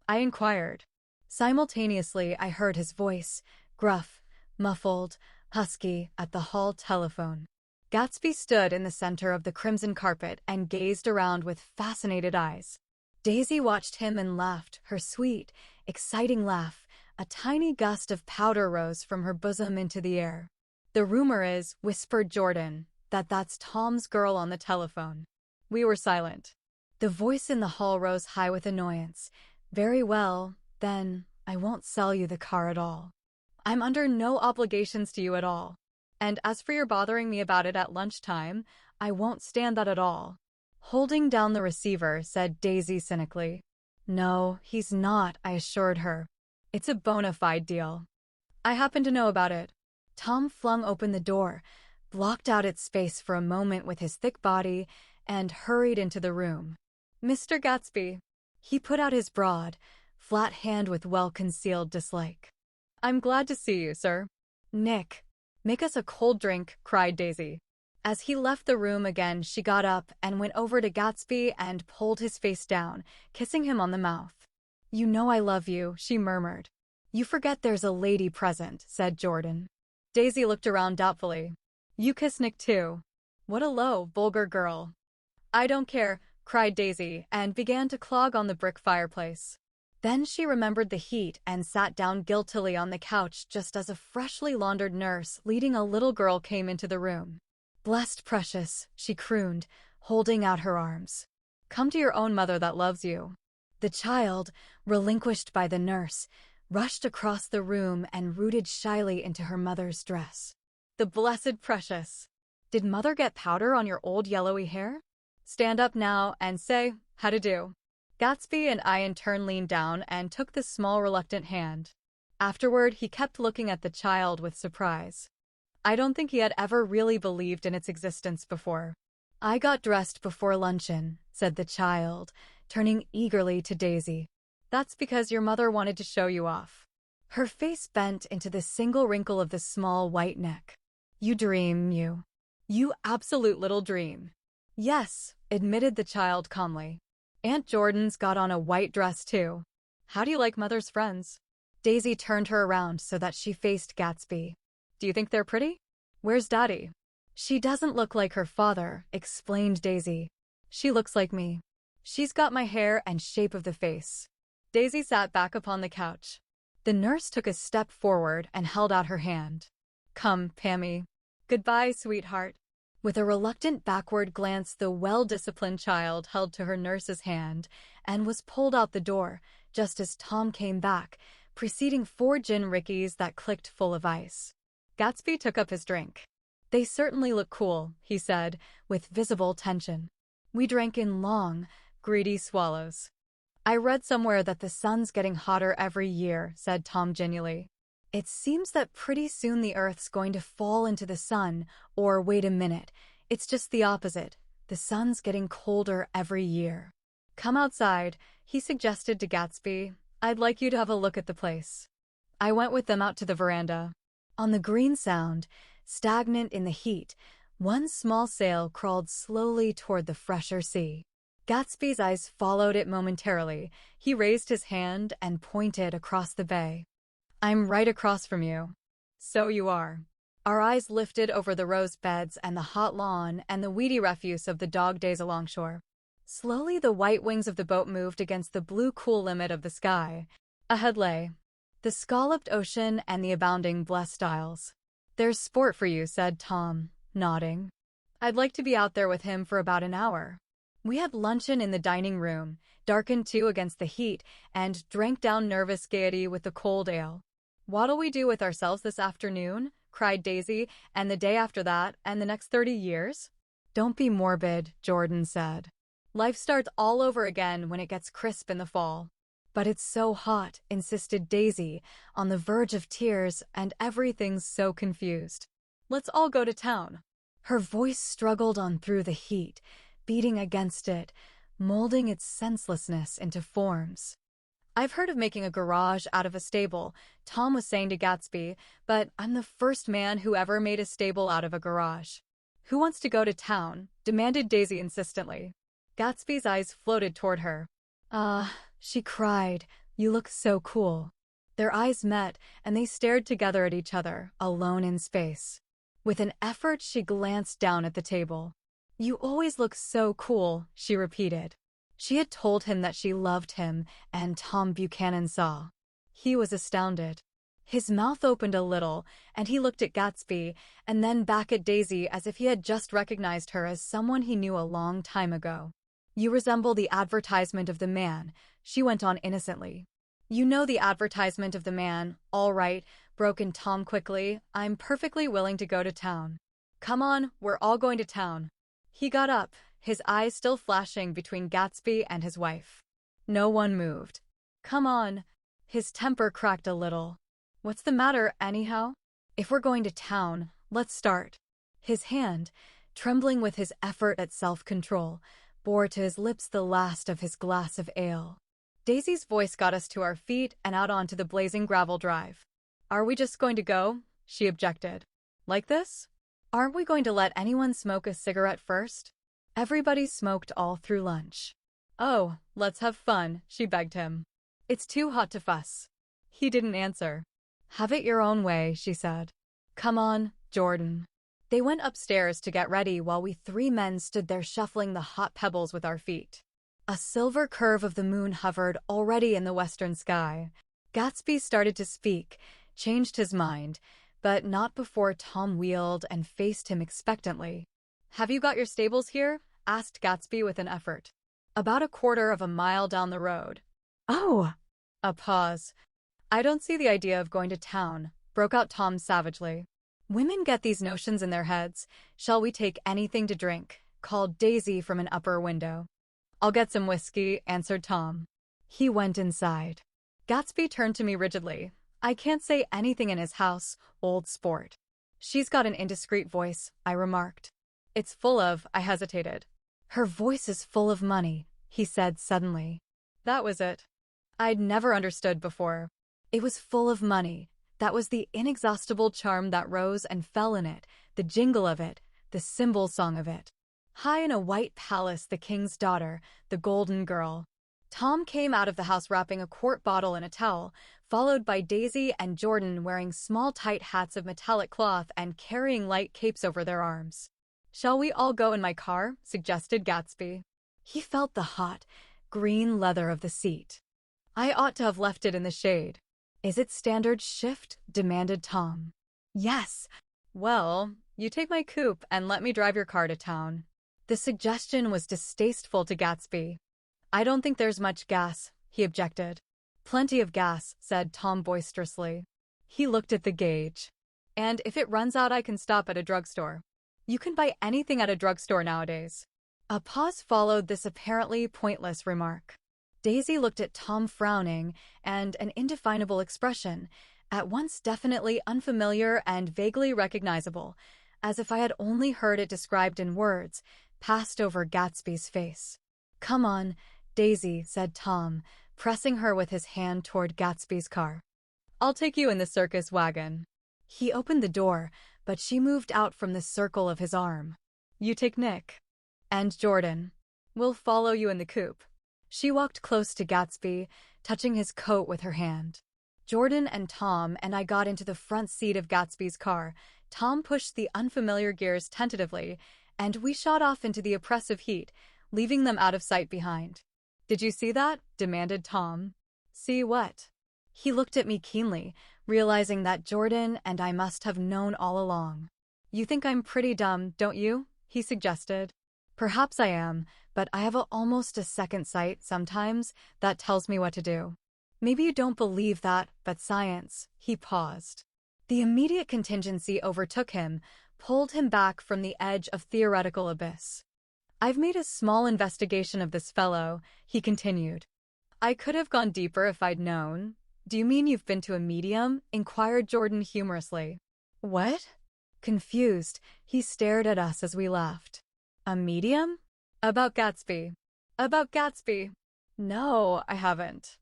I inquired. Simultaneously, I heard his voice, gruff, muffled, husky, at the hall telephone. Gatsby stood in the center of the crimson carpet and gazed around with fascinated eyes. Daisy watched him and laughed, her sweet, exciting laugh. A tiny gust of powder rose from her bosom into the air. "The rumor is," whispered Jordan, "that that's Tom's girl on the telephone." We were silent. The voice in the hall rose high with annoyance. "Very well, then, I won't sell you the car at all. I'm under no obligations to you at all. And as for your bothering me about it at lunchtime, I won't stand that at all." Holding down the receiver, said Daisy cynically. "No, he's not," I assured her. "It's a bona fide deal. I happen to know about it." Tom flung open the door, blocked out its space for a moment with his thick body, and hurried into the room. "Mr. Gatsby." He put out his broad, flat hand with well-concealed dislike. "I'm glad to see you, sir." "Nick, make us a cold drink," cried Daisy. As he left the room again, she got up and went over to Gatsby and pulled his face down, kissing him on the mouth. "You know I love you," she murmured. "You forget there's a lady present," said Jordan. Daisy looked around doubtfully. "You kiss Nick too. What a low, vulgar girl." "I don't care," cried Daisy, and began to clog on the brick fireplace. Then she remembered the heat and sat down guiltily on the couch just as a freshly laundered nurse leading a little girl came into the room. "Blessed precious," she crooned, holding out her arms. "Come to your own mother that loves you." The child, relinquished by the nurse, rushed across the room and rooted shyly into her mother's dress. "The blessed precious. Did mother get powder on your old yellowy hair? Stand up now and say, 'How to do.'" Gatsby and I in turn leaned down and took the small reluctant hand. Afterward, he kept looking at the child with surprise. I don't think he had ever really believed in its existence before. "I got dressed before luncheon," said the child, turning eagerly to Daisy. "That's because your mother wanted to show you off." Her face bent into the single wrinkle of the small white neck. "You dream, you. You absolute little dream." "Yes," admitted the child calmly. "Aunt Jordan's got on a white dress too. How do you like mother's friends?" Daisy turned her around so that she faced Gatsby. "Do you think they're pretty? Where's Daddy?" "She doesn't look like her father," explained Daisy. "She looks like me. She's got my hair and shape of the face." Daisy sat back upon the couch. The nurse took a step forward and held out her hand. "Come, Pammy. Goodbye, sweetheart." With a reluctant backward glance, the well-disciplined child held to her nurse's hand and was pulled out the door just as Tom came back, preceding 4 gin rickeys that clicked full of ice. Gatsby took up his drink. "They certainly look cool," he said, with visible tension. We drank in long, greedy swallows. "I read somewhere that the sun's getting hotter every year," said Tom genially. "It seems that pretty soon the Earth's going to fall into the sun, or wait a minute, it's just the opposite. The sun's getting colder every year." "Come outside," he suggested to Gatsby. "I'd like you to have a look at the place." I went with them out to the veranda. On the green sound, stagnant in the heat, one small sail crawled slowly toward the fresher sea. Gatsby's eyes followed it momentarily. He raised his hand and pointed across the bay. "I'm right across from you." "So you are." Our eyes lifted over the rose beds and the hot lawn and the weedy refuse of the dog days alongshore. Slowly the white wings of the boat moved against the blue cool limit of the sky. Ahead lay the scalloped ocean and the abounding blessed isles. "There's sport for you," said Tom, nodding. "I'd like to be out there with him for about an hour." We had luncheon in the dining room, darkened too against the heat, and drank down nervous gaiety with the cold ale. "What'll we do with ourselves this afternoon?" cried Daisy, "and the day after that, and the next 30 years? "Don't be morbid," Jordan said. "Life starts all over again when it gets crisp in the fall." "But it's so hot," insisted Daisy, on the verge of tears, "and everything's so confused." "Let's all go to town." Her voice struggled on through the heat, beating against it, molding its senselessness into forms. "I've heard of making a garage out of a stable," Tom was saying to Gatsby, "but I'm the first man who ever made a stable out of a garage." "Who wants to go to town?" demanded Daisy insistently. Gatsby's eyes floated toward her. She cried, "You look so cool." Their eyes met, and they stared together at each other, alone in space. With an effort, she glanced down at the table. "You always look so cool," she repeated. She had told him that she loved him, and Tom Buchanan saw. He was astounded. His mouth opened a little, and he looked at Gatsby, and then back at Daisy as if he had just recognized her as someone he knew a long time ago. "You resemble the advertisement of the man," she went on innocently. You know the advertisement of the man. All right, broke in Tom quickly. I'm perfectly willing to go to town. Come on, we're all going to town. He got up, his eyes still flashing between Gatsby and his wife. No one moved. Come on. His temper cracked a little. What's the matter, anyhow? If we're going to town, let's start. His hand, trembling with his effort at self-control, bore to his lips the last of his glass of ale. Daisy's voice got us to our feet and out onto the blazing gravel drive. Are we just going to go? She objected. Like this? Aren't we going to let anyone smoke a cigarette first? Everybody smoked all through lunch. Oh, let's have fun, she begged him. It's too hot to fuss. He didn't answer. Have it your own way, she said. Come on, Jordan. They went upstairs to get ready while we three men stood there shuffling the hot pebbles with our feet. A silver curve of the moon hovered already in the western sky. Gatsby started to speak, changed his mind, but not before Tom wheeled and faced him expectantly. Have you got your stables here? Asked Gatsby with an effort. About a quarter of a mile down the road. Oh! A pause. I don't see the idea of going to town, broke out Tom savagely. Women get these notions in their heads. Shall we take anything to drink? Called Daisy from an upper window. I'll get some whiskey, answered Tom. He went inside. Gatsby turned to me rigidly. I can't say anything in his house, old sport. She's got an indiscreet voice, I remarked. It's full of, I hesitated. Her voice is full of money, he said suddenly. That was it. I'd never understood before. It was full of money. That was the inexhaustible charm that rose and fell in it, the jingle of it, the cymbal song of it. High in a white palace, the king's daughter, the golden girl. Tom came out of the house wrapping a quart bottle in a towel, followed by Daisy and Jordan wearing small tight hats of metallic cloth and carrying light capes over their arms. Shall we all go in my car? Suggested Gatsby. He felt the hot, green leather of the seat. I ought to have left it in the shade. Is it standard shift? Demanded Tom. Yes. Well, you take my coupe and let me drive your car to town. The suggestion was distasteful to Gatsby. I don't think there's much gas, he objected. Plenty of gas, said Tom boisterously. He looked at the gauge. And if it runs out, I can stop at a drugstore. You can buy anything at a drugstore nowadays. A pause followed this apparently pointless remark. Daisy looked at Tom frowning, and an indefinable expression, at once definitely unfamiliar and vaguely recognizable, as if I had only heard it described in words, passed over Gatsby's face. Come on, Daisy, said Tom, pressing her with his hand toward Gatsby's car. I'll take you in the circus wagon. He opened the door, but she moved out from the circle of his arm. You take Nick. And Jordan. We'll follow you in the coupe. She walked close to Gatsby, touching his coat with her hand. Jordan and Tom and I got into the front seat of Gatsby's car. Tom pushed the unfamiliar gears tentatively, and we shot off into the oppressive heat, leaving them out of sight behind. Did you see that? Demanded Tom. See what? He looked at me keenly, realizing that Jordan and I must have known all along. You think I'm pretty dumb, don't you? He suggested. Perhaps I am, but I have almost a second sight sometimes that tells me what to do. Maybe you don't believe that, but science. He paused. The immediate contingency overtook him, pulled him back from the edge of theoretical abyss. I've made a small investigation of this fellow, he continued. I could have gone deeper if I'd known. Do you mean you've been to a medium? Inquired Jordan humorously. What? Confused, he stared at us as we laughed. A medium? About Gatsby. About Gatsby. No, I haven't.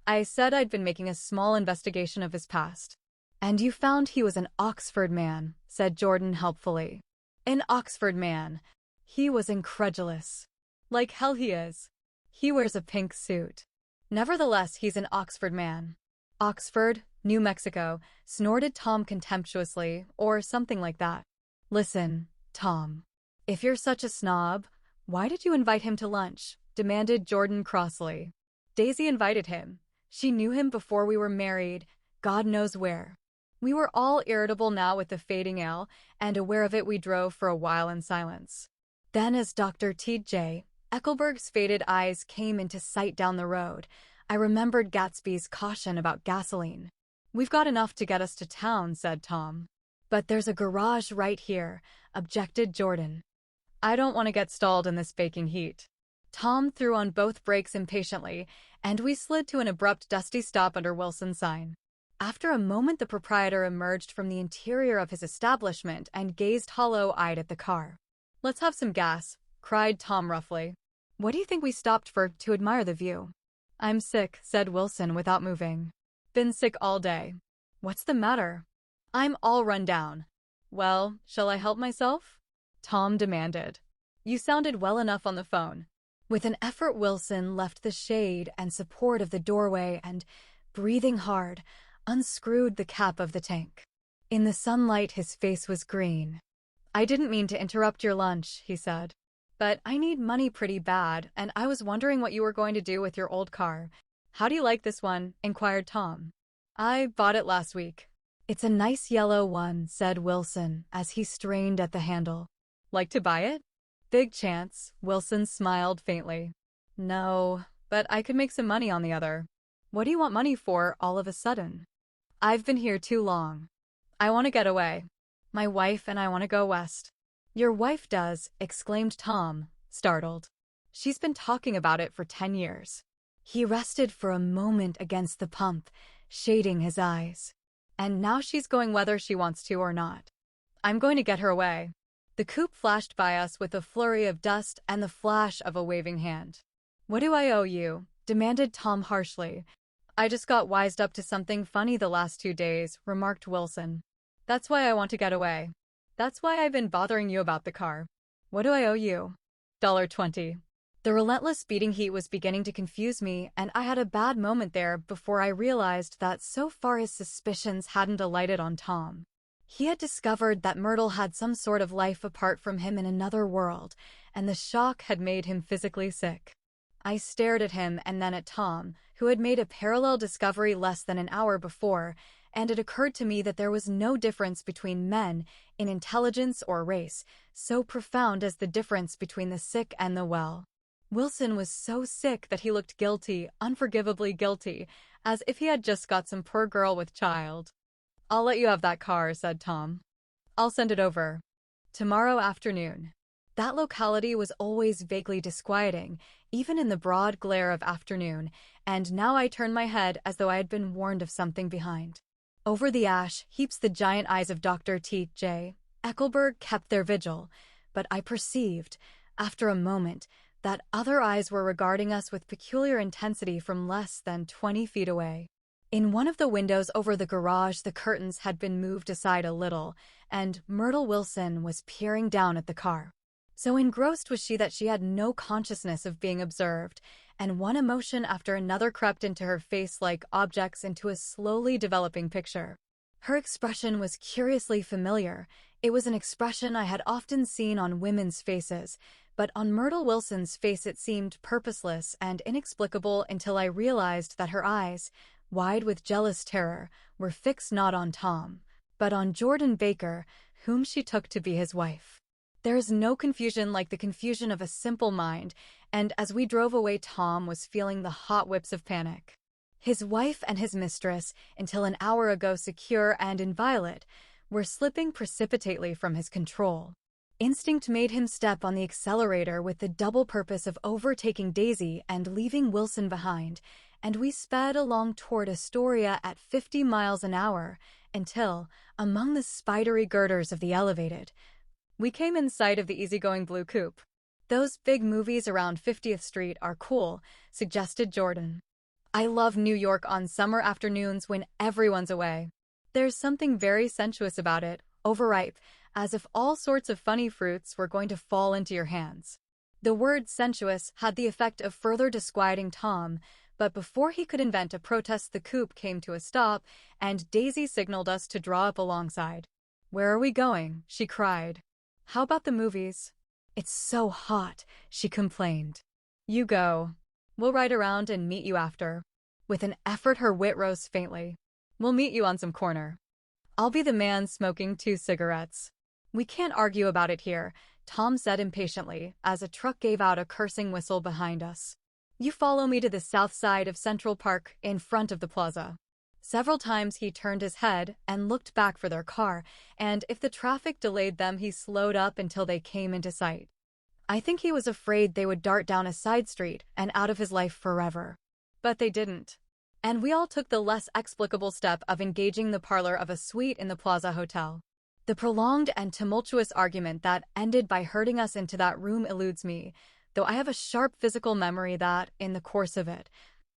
I said I'd been making a small investigation of his past. And you found he was an Oxford man, said Jordan helpfully. An Oxford man. He was incredulous. Like hell he is. He wears a pink suit. Nevertheless, he's an Oxford man. Oxford, New Mexico, snorted Tom contemptuously, or something like that. Listen, Tom. If you're such a snob, why did you invite him to lunch? Demanded Jordan crossly. Daisy invited him. She knew him before we were married, God knows where. We were all irritable now with the fading ale, and aware of it we drove for a while in silence. Then as Dr. T.J. Eckelberg's faded eyes came into sight down the road, I remembered Gatsby's caution about gasoline. "We've got enough to get us to town," said Tom. "But there's a garage right here," objected Jordan. "I don't want to get stalled in this baking heat." Tom threw on both brakes impatiently, and we slid to an abrupt dusty stop under Wilson's sign. After a moment, the proprietor emerged from the interior of his establishment and gazed hollow-eyed at the car. "Let's have some gas," cried Tom roughly. "What do you think we stopped for, to admire the view?" "I'm sick," said Wilson without moving. "Been sick all day." "What's the matter?" "I'm all run down." "Well, shall I help myself?" Tom demanded. "You sounded well enough on the phone." With an effort, Wilson left the shade and support of the doorway and, breathing hard, unscrewed the cap of the tank. In the sunlight, his face was green. "I didn't mean to interrupt your lunch," he said. "But I need money pretty bad, and I was wondering what you were going to do with your old car." "How do you like this one?" inquired Tom. "I bought it last week." "It's a nice yellow one," said Wilson as he strained at the handle. "Like to buy it?" "Big chance," Wilson smiled faintly. "No, but I could make some money on the other." "What do you want money for all of a sudden?" "I've been here too long. I want to get away. My wife and I want to go west." "Your wife does," exclaimed Tom, startled. "She's been talking about it for 10 years. He rested for a moment against the pump, shading his eyes. "And now she's going whether she wants to or not. I'm going to get her away." The coupe flashed by us with a flurry of dust and the flash of a waving hand. "What do I owe you?" demanded Tom harshly. "I just got wised up to something funny the last 2 days," remarked Wilson. "That's why I want to get away. That's why I've been bothering you about the car." "What do I owe you?" $20. The relentless beating heat was beginning to confuse me, and I had a bad moment there before I realized that so far his suspicions hadn't alighted on Tom. He had discovered that Myrtle had some sort of life apart from him in another world, and the shock had made him physically sick. I stared at him and then at Tom, who had made a parallel discovery less than an hour before, and it occurred to me that there was no difference between men in intelligence or race, so profound as the difference between the sick and the well. Wilson was so sick that he looked guilty, unforgivably guilty, as if he had just got some poor girl with child. "I'll let you have that car," said Tom. "I'll send it over tomorrow afternoon." That locality was always vaguely disquieting, even in the broad glare of afternoon, and now I turned my head as though I had been warned of something behind. Over the ash heaps the giant eyes of Dr. T.J. Eckelberg kept their vigil, but I perceived, after a moment, that other eyes were regarding us with peculiar intensity from less than 20 feet away. In one of the windows over the garage, the curtains had been moved aside a little, and Myrtle Wilson was peering down at the car. So engrossed was she that she had no consciousness of being observed, and one emotion after another crept into her face like objects into a slowly developing picture. Her expression was curiously familiar. It was an expression I had often seen on women's faces, but on Myrtle Wilson's face it seemed purposeless and inexplicable until I realized that her eyes, wide with jealous terror, were fixed not on Tom, but on Jordan Baker, whom she took to be his wife. There is no confusion like the confusion of a simple mind, and as we drove away, Tom was feeling the hot whips of panic. His wife and his mistress, until an hour ago secure and inviolate, were slipping precipitately from his control. Instinct made him step on the accelerator with the double purpose of overtaking Daisy and leaving Wilson behind, and we sped along toward Astoria at 50 miles an hour until, among the spidery girders of the elevated, we came in sight of the easygoing blue coupe. "Those big movies around 50th Street are cool," suggested Jordan. "I love New York on summer afternoons when everyone's away. There's something very sensuous about it, overripe, as if all sorts of funny fruits were going to fall into your hands." The word sensuous had the effect of further disquieting Tom, but before he could invent a protest, the coupe came to a stop, and Daisy signaled us to draw up alongside. "Where are we going?" she cried. "How about the movies?" "It's so hot," she complained. "You go. We'll ride around and meet you after." With an effort, her wit rose faintly. "We'll meet you on some corner. I'll be the man smoking 2 cigarettes. "We can't argue about it here," Tom said impatiently, as a truck gave out a cursing whistle behind us. You follow me to the south side of Central Park in front of the plaza. Several times he turned his head and looked back for their car, and if the traffic delayed them, he slowed up until they came into sight. I think he was afraid they would dart down a side street and out of his life forever. But they didn't. And we all took the less explicable step of engaging the parlor of a suite in the Plaza Hotel. The prolonged and tumultuous argument that ended by herding us into that room eludes me, though I have a sharp physical memory that, in the course of it,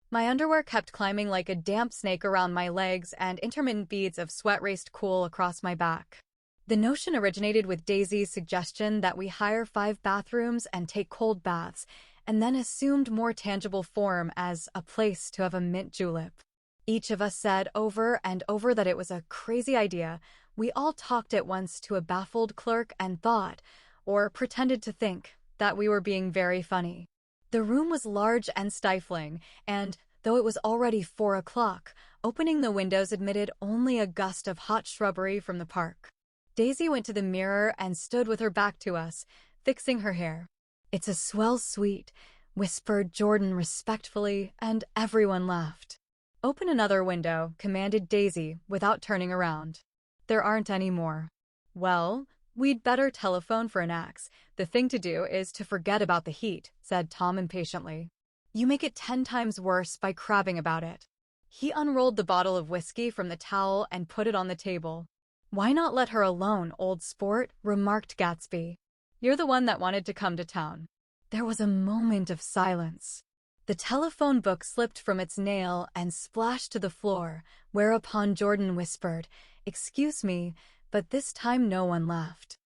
my underwear kept climbing like a damp snake around my legs and intermittent beads of sweat raced cool across my back. The notion originated with Daisy's suggestion that we hire 5 bathrooms and take cold baths, and then assumed more tangible form as a place to have a mint julep. Each of us said over and over that it was a crazy idea. We all talked at once to a baffled clerk and thought, or pretended to think, that we were being very funny. The room was large and stifling, and, though it was already 4 o'clock, opening the windows admitted only a gust of hot shrubbery from the park. Daisy went to the mirror and stood with her back to us, fixing her hair. "It's a swell suite," whispered Jordan respectfully, and everyone laughed. "Open another window," commanded Daisy, without turning around. "There aren't any more." "Well, we'd better telephone for an axe. The thing to do is to forget about the heat," said Tom impatiently. "You make it 10 times worse by crabbing about it." He unrolled the bottle of whiskey from the towel and put it on the table. "Why not let her alone, old sport?" remarked Gatsby. "You're the one that wanted to come to town." There was a moment of silence. The telephone book slipped from its nail and splashed to the floor, whereupon Jordan whispered, "Excuse me," but this time no one laughed.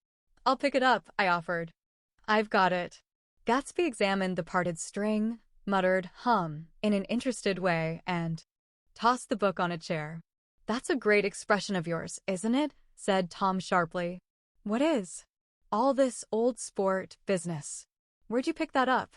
"I'll pick it up," I offered. "I've got it." Gatsby examined the parted string, muttered in an interested way, and tossed the book on a chair. "That's a great expression of yours, isn't it?" said Tom sharply. "What is?" "All this old sport business. Where'd you pick that up?"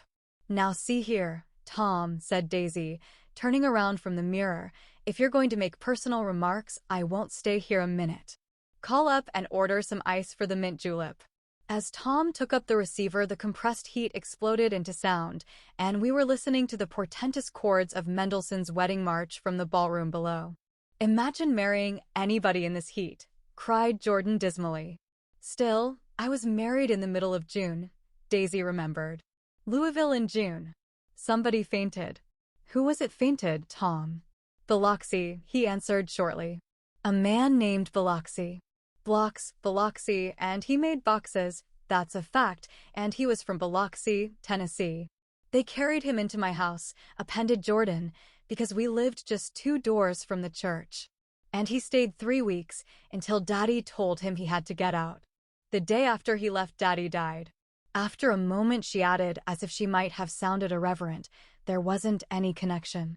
"Now see here, Tom," said Daisy, turning around from the mirror. "If you're going to make personal remarks, I won't stay here a minute. Call up and order some ice for the mint julep." As Tom took up the receiver, the compressed heat exploded into sound, and we were listening to the portentous chords of Mendelssohn's Wedding March from the ballroom below. "Imagine marrying anybody in this heat," cried Jordan dismally. "Still, I was married in the middle of June," Daisy remembered. "Louisville in June. Somebody fainted." "Who was it fainted, Tom?" "Biloxi," he answered shortly. "A man named Biloxi. Blocks, Biloxi, and he made boxes, that's a fact, and he was from Biloxi, Tennessee. They carried him into my house," appended Jordan, "because we lived just 2 doors from the church. And he stayed 3 weeks, until Daddy told him he had to get out. The day after he left, Daddy died." After a moment she added, as if she might have sounded irreverent, "There wasn't any connection."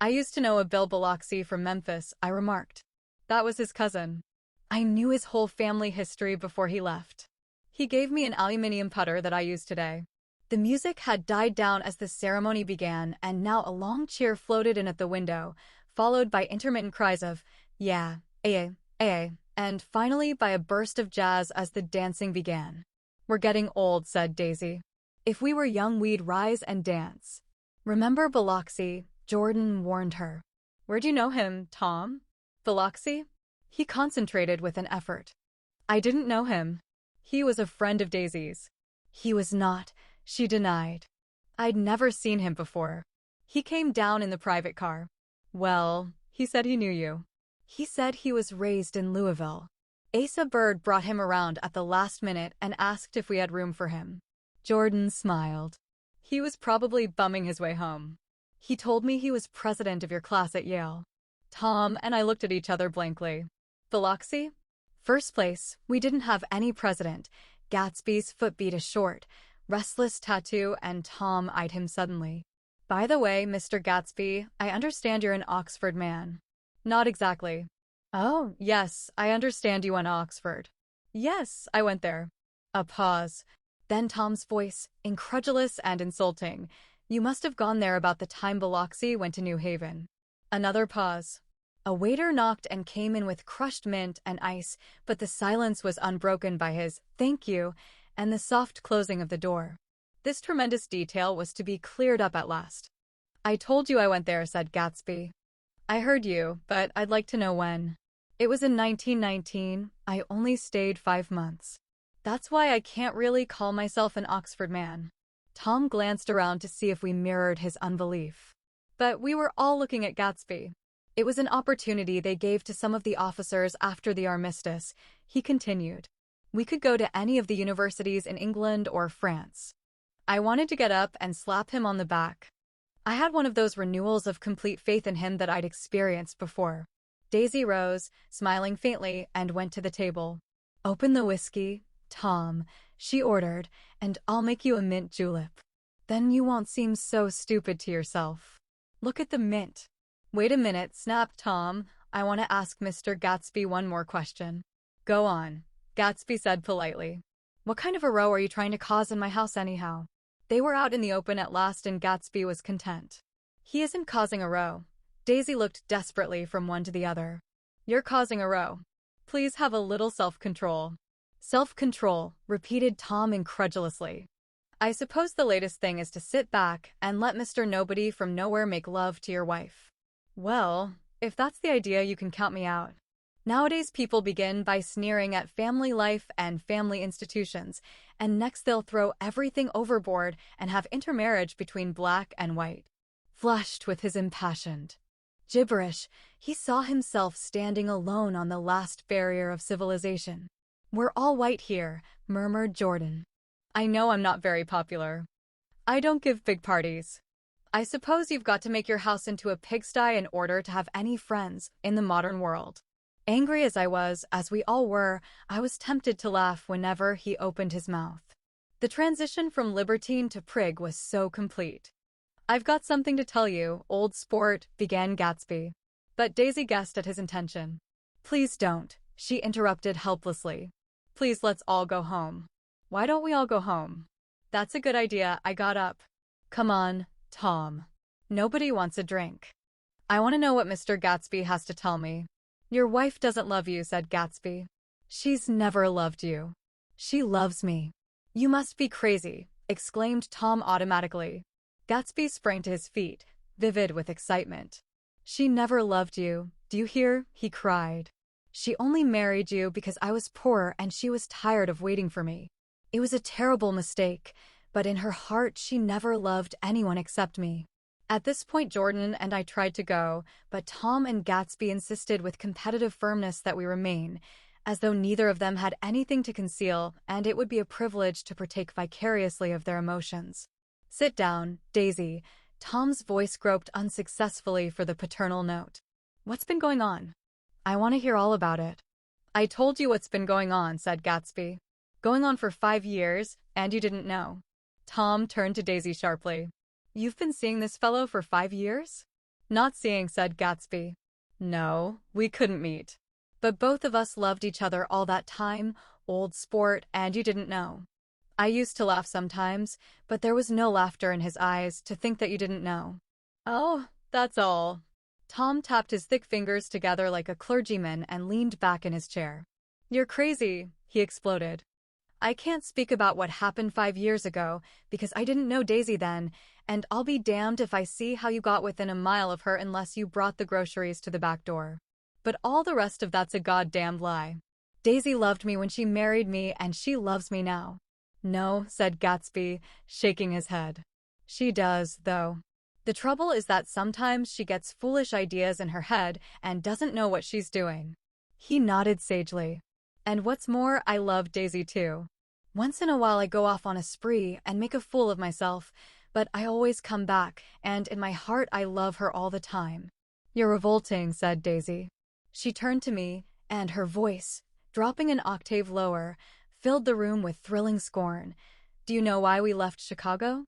"I used to know a Bill Biloxi from Memphis," I remarked. "That was his cousin. I knew his whole family history before he left. He gave me an aluminium putter that I use today." The music had died down as the ceremony began, and now a long cheer floated in at the window, followed by intermittent cries of, "Yeah, and finally by a burst of jazz as the dancing began. "We're getting old," said Daisy. "If we were young, we'd rise and dance." "Remember Biloxi," Jordan warned her. "Where'd you know him, Tom?" "Biloxi?" He concentrated with an effort. "I didn't know him. He was a friend of Daisy's." "He was not," she denied. "I'd never seen him before. He came down in the private car." "Well, he said he knew you." "He said he was raised in Louisville." Asa Bird brought him around at the last minute and asked if we had room for him. Jordan smiled. "He was probably bumming his way home. He told me he was president of your class at Yale." Tom and I looked at each other blankly. "Biloxi?" "First place, we didn't have any president." Gatsby's foot beat a short, restless tattoo, and Tom eyed him suddenly. "By the way, Mr. Gatsby, I understand you're an Oxford man." "Not exactly." "Oh, yes, I understand you went to Oxford." "Yes, I went there." A pause. Then Tom's voice, incredulous and insulting. "You must have gone there about the time Biloxi went to New Haven." Another pause. A waiter knocked and came in with crushed mint and ice, but the silence was unbroken by his "thank you" and the soft closing of the door. This tremendous detail was to be cleared up at last. I told you I went there, said Gatsby. I heard you, but I'd like to know when. It was in 1919. I only stayed 5 months. That's why I can't really call myself an Oxford man. Tom glanced around to see if we mirrored his unbelief. But we were all looking at Gatsby. It was an opportunity they gave to some of the officers after the armistice. He continued. We could go to any of the universities in England or France. I wanted to get up and slap him on the back. I had one of those renewals of complete faith in him that I'd experienced before. Daisy rose, smiling faintly, and went to the table. Open the whiskey, Tom, she ordered, and I'll make you a mint julep. Then you won't seem so stupid to yourself. Look at the mint. Wait a minute, snapped Tom. I want to ask Mr. Gatsby one more question. Go on, Gatsby said politely. What kind of a row are you trying to cause in my house anyhow? They were out in the open at last and Gatsby was content. He isn't causing a row. Daisy looked desperately from one to the other. You're causing a row. Please have a little self-control. Self-control, repeated Tom incredulously. I suppose the latest thing is to sit back and let Mr. Nobody from nowhere make love to your wife. Well, if that's the idea, you can count me out. Nowadays people begin by sneering at family life and family institutions, and next they'll throw everything overboard and have intermarriage between black and white. Flushed with his impassioned gibberish, he saw himself standing alone on the last barrier of civilization. We're all white here, murmured Jordan. I know I'm not very popular. I don't give big parties. I suppose you've got to make your house into a pigsty in order to have any friends in the modern world. Angry as I was, as we all were, I was tempted to laugh whenever he opened his mouth. The transition from libertine to prig was so complete. I've got something to tell you, old sport, began Gatsby. But Daisy guessed at his intention. Please don't, she interrupted helplessly. Please let's all go home. Why don't we all go home? That's a good idea, I got up. Come on, Tom. Nobody wants a drink. I want to know what Mr. Gatsby has to tell me. Your wife doesn't love you, said Gatsby. She's never loved you. She loves me. You must be crazy, exclaimed Tom automatically. Gatsby sprang to his feet, vivid with excitement. She never loved you, do you hear? He cried. She only married you because I was poor and she was tired of waiting for me. It was a terrible mistake, but in her heart she never loved anyone except me. At this point Jordan and I tried to go, but Tom and Gatsby insisted with competitive firmness that we remain, as though neither of them had anything to conceal and it would be a privilege to partake vicariously of their emotions. Sit down, Daisy. Tom's voice groped unsuccessfully for the paternal note. What's been going on? I want to hear all about it. I told you what's been going on, said Gatsby. Going on for 5 years, and you didn't know. Tom turned to Daisy sharply. You've been seeing this fellow for 5 years? Not seeing, said Gatsby. No, we couldn't meet. But both of us loved each other all that time, old sport, and you didn't know. I used to laugh sometimes, but there was no laughter in his eyes to think that you didn't know. Oh, that's all. Tom tapped his thick fingers together like a clergyman and leaned back in his chair. You're crazy, he exploded. I can't speak about what happened 5 years ago because I didn't know Daisy then, and I'll be damned if I see how you got within a mile of her unless you brought the groceries to the back door. But all the rest of that's a goddamned lie. Daisy loved me when she married me and she loves me now. No, said Gatsby, shaking his head. She does, though. The trouble is that sometimes she gets foolish ideas in her head and doesn't know what she's doing. He nodded sagely. And what's more, I love Daisy too. Once in a while I go off on a spree and make a fool of myself, but I always come back, and in my heart I love her all the time. You're revolting, said Daisy. She turned to me, and her voice, dropping an octave lower, filled the room with thrilling scorn. Do you know why we left Chicago?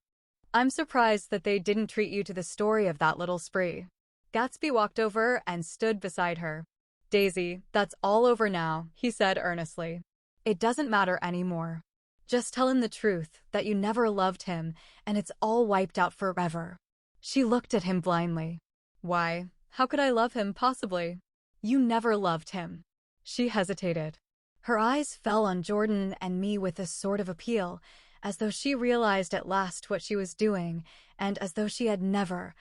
I'm surprised that they didn't treat you to the story of that little spree. Gatsby walked over and stood beside her. Daisy, that's all over now, he said earnestly. It doesn't matter anymore. Just tell him the truth, that you never loved him, and it's all wiped out forever. She looked at him blindly. Why, how could I love him, possibly? You never loved him. She hesitated. Her eyes fell on Jordan and me with a sort of appeal, as though she realized at last what she was doing, and as though she had never,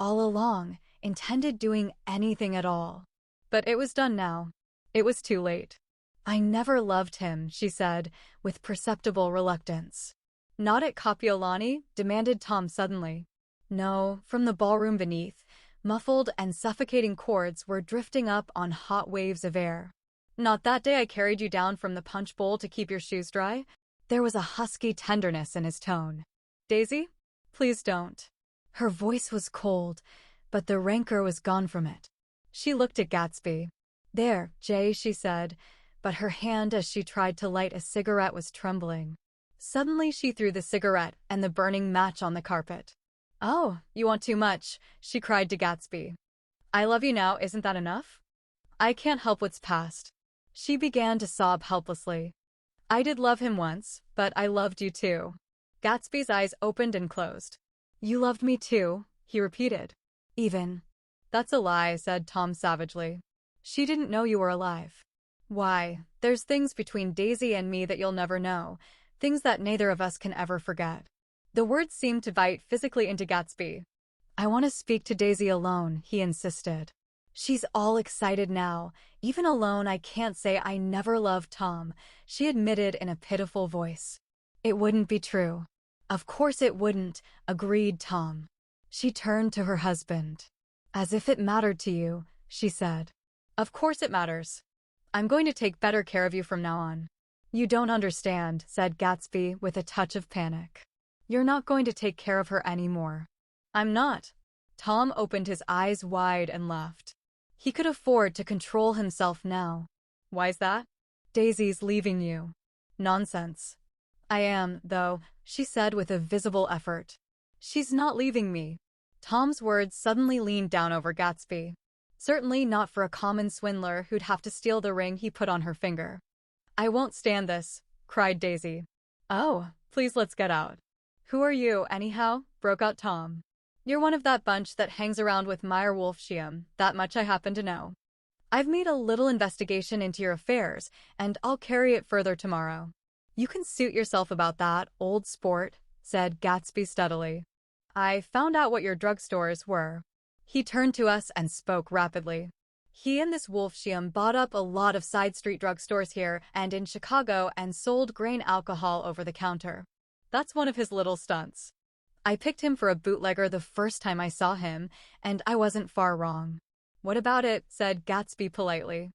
all along, intended doing anything at all. But it was done now. It was too late. I never loved him, she said, with perceptible reluctance. Not at Kapiolani? Demanded Tom suddenly. No, from the ballroom beneath, muffled and suffocating chords were drifting up on hot waves of air. Not that day I carried you down from the punch bowl to keep your shoes dry? There was a husky tenderness in his tone. Daisy? Please don't. Her voice was cold, but the rancor was gone from it. She looked at Gatsby. There, Jay, she said, but her hand as she tried to light a cigarette was trembling. Suddenly she threw the cigarette and the burning match on the carpet. Oh, you want too much, she cried to Gatsby. I love you now, isn't that enough? I can't help what's past. She began to sob helplessly. I did love him once, but I loved you too. Gatsby's eyes opened and closed. You loved me too, he repeated. Even. That's a lie, said Tom savagely. She didn't know you were alive. Why, there's things between Daisy and me that you'll never know, things that neither of us can ever forget. The words seemed to bite physically into Gatsby. I want to speak to Daisy alone, he insisted. She's all excited now. Even alone, I can't say I never loved Tom, she admitted in a pitiful voice. It wouldn't be true. Of course it wouldn't, agreed Tom. She turned to her husband. As if it mattered to you, she said. Of course it matters. I'm going to take better care of you from now on. You don't understand, said Gatsby with a touch of panic. You're not going to take care of her anymore. I'm not. Tom opened his eyes wide and laughed. He could afford to control himself now. Why's that? Daisy's leaving you. Nonsense. I am, though, she said with a visible effort. She's not leaving me. Tom's words suddenly leaned down over Gatsby. Certainly not for a common swindler who'd have to steal the ring he put on her finger. I won't stand this, cried Daisy. Oh, please let's get out. Who are you, anyhow? Broke out Tom. You're one of that bunch that hangs around with Meyer Wolfsheim, that much I happen to know. I've made a little investigation into your affairs, and I'll carry it further tomorrow. You can suit yourself about that, old sport, said Gatsby steadily. I found out what your drugstores were. He turned to us and spoke rapidly. He and this Wolfsheim bought up a lot of side street drugstores here and in Chicago and sold grain alcohol over the counter. That's one of his little stunts. I picked him for a bootlegger the first time I saw him, and I wasn't far wrong. What about it? Said Gatsby politely.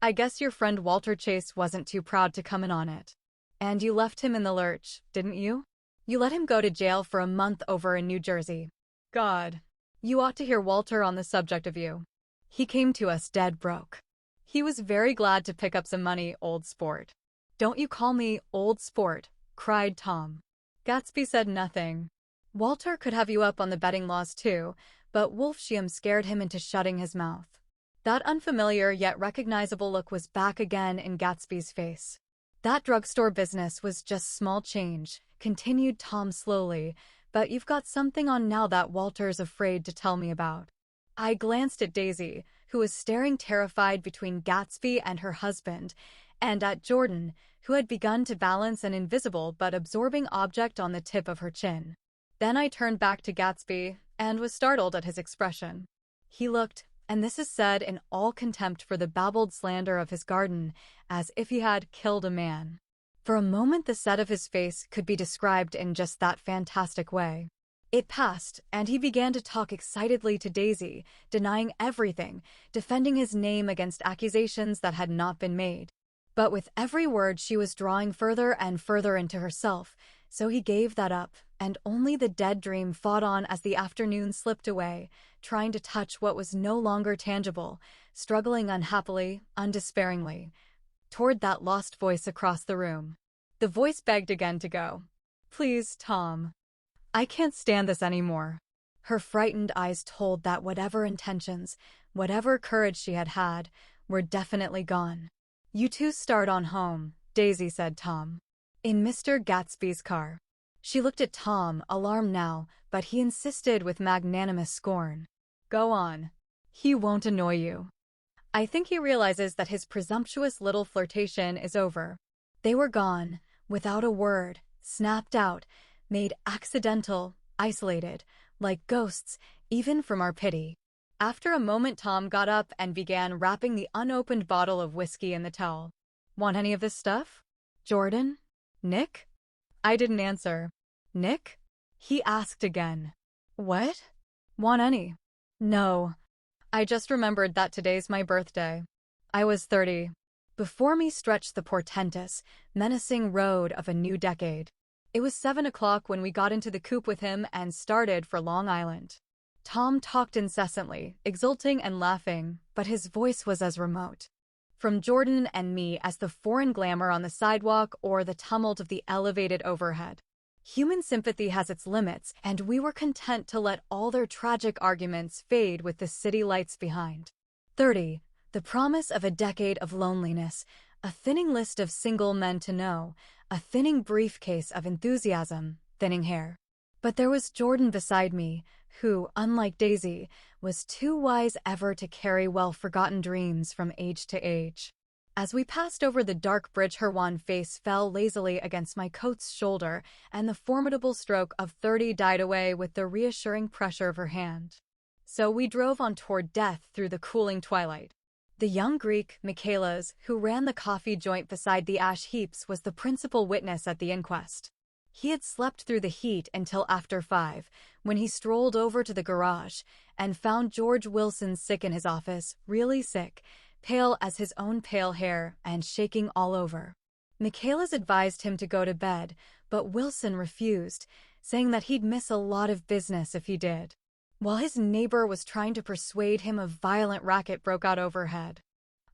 I guess your friend Walter Chase wasn't too proud to come in on it. And you left him in the lurch, didn't you? You let him go to jail for a month over in New Jersey. God. You ought to hear Walter on the subject of you. He came to us dead broke. He was very glad to pick up some money, old sport. Don't you call me old sport, cried Tom. Gatsby said nothing. Walter could have you up on the betting laws too, but Wolfsheim scared him into shutting his mouth. That unfamiliar yet recognizable look was back again in Gatsby's face. That drugstore business was just small change, continued Tom slowly, but you've got something on now that Walter's afraid to tell me about. I glanced at Daisy, who was staring terrified between Gatsby and her husband, and at Jordan, who had begun to balance an invisible but absorbing object on the tip of her chin. Then I turned back to Gatsby and was startled at his expression. He looked, and this is said in all contempt for the babbled slander of his garden, as if he had killed a man. For a moment the set of his face could be described in just that fantastic way. It passed, and he began to talk excitedly to Daisy, denying everything, defending his name against accusations that had not been made. But with every word she was drawing further and further into herself, so he gave that up, and only the dead dream fought on as the afternoon slipped away, trying to touch what was no longer tangible, struggling unhappily, undespairingly, toward that lost voice across the room. The voice begged again to go. Please, Tom. I can't stand this anymore. Her frightened eyes told that whatever intentions, whatever courage she had had, were definitely gone. You two start on home, Daisy said Tom. In Mr. Gatsby's car. She looked at Tom, alarmed now, but he insisted with magnanimous scorn. Go on. He won't annoy you. I think he realizes that his presumptuous little flirtation is over. They were gone, without a word, snapped out, made accidental, isolated, like ghosts, even from our pity. After a moment, Tom got up and began wrapping the unopened bottle of whiskey in the towel. Want any of this stuff? Jordan? Nick? I didn't answer. Nick? He asked again. What? Want any? No. I just remembered that today's my birthday. I was 30. Before me stretched the portentous, menacing road of a new decade. It was 7 o'clock when we got into the coupe with him and started for Long Island. Tom talked incessantly, exulting and laughing, but his voice was as remote from Jordan and me as the foreign glamour on the sidewalk or the tumult of the elevated overhead. Human sympathy has its limits, and we were content to let all their tragic arguments fade with the city lights behind. 30. The promise of a decade of loneliness, a thinning list of single men to know, a thinning briefcase of enthusiasm, thinning hair. But there was Jordan beside me, who, unlike Daisy, was too wise ever to carry well-forgotten dreams from age to age. As we passed over the dark bridge, her wan face fell lazily against my coat's shoulder, and the formidable stroke of 30 died away with the reassuring pressure of her hand. So we drove on toward death through the cooling twilight. The young Greek, Michaelas, who ran the coffee joint beside the ash heaps, was the principal witness at the inquest. He had slept through the heat until after 5, when he strolled over to the garage and found George Wilson sick in his office, really sick, pale as his own pale hair and shaking all over. Michaelas advised him to go to bed, but Wilson refused, saying that he'd miss a lot of business if he did. While his neighbor was trying to persuade him, a violent racket broke out overhead.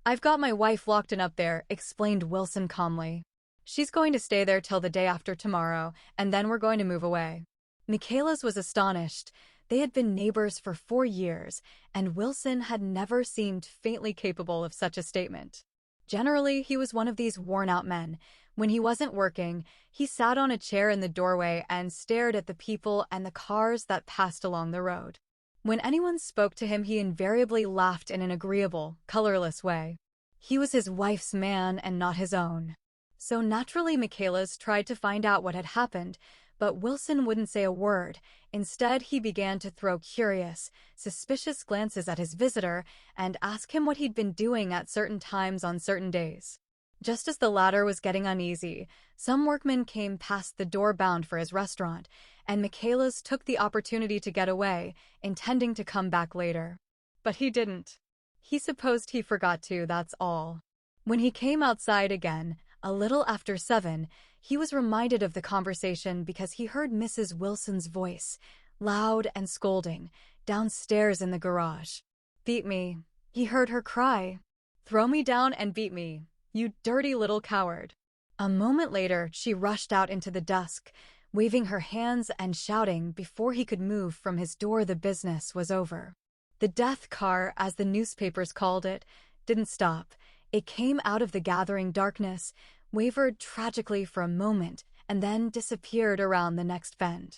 "I've got my wife locked in up there," explained Wilson calmly. "She's going to stay there till the day after tomorrow, and then we're going to move away." Michaelas was astonished. They had been neighbors for 4 years, and Wilson had never seemed faintly capable of such a statement. Generally, he was one of these worn-out men. When he wasn't working, he sat on a chair in the doorway and stared at the people and the cars that passed along the road. When anyone spoke to him, he invariably laughed in an agreeable, colorless way. He was his wife's man and not his own. So naturally, Michaelas tried to find out what had happened, but Wilson wouldn't say a word. Instead, he began to throw curious, suspicious glances at his visitor and ask him what he'd been doing at certain times on certain days. Just as the latter was getting uneasy, some workmen came past the door bound for his restaurant, and Michaelas took the opportunity to get away, intending to come back later. But he didn't. He supposed he forgot to, that's all. When he came outside again, a little after 7, he was reminded of the conversation because he heard Mrs. Wilson's voice, loud and scolding, downstairs in the garage. "Beat me." He heard her cry. "Throw me down and beat me, you dirty little coward." A moment later, she rushed out into the dusk, waving her hands and shouting before he could move from his door. The business was over. The death car, as the newspapers called it, didn't stop. It came out of the gathering darkness, wavered tragically for a moment, and then disappeared around the next bend.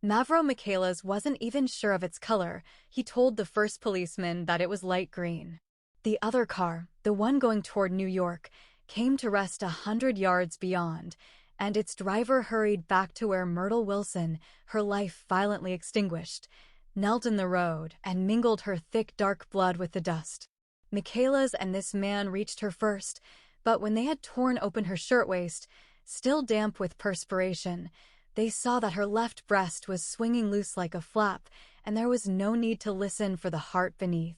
Mavro Michaelas wasn't even sure of its color. He told the first policeman that it was light green. The other car, the one going toward New York, came to rest 100 yards beyond, and its driver hurried back to where Myrtle Wilson, her life violently extinguished, knelt in the road and mingled her thick dark blood with the dust. Michaelas and this man reached her first, but when they had torn open her shirtwaist, still damp with perspiration, they saw that her left breast was swinging loose like a flap, and there was no need to listen for the heart beneath.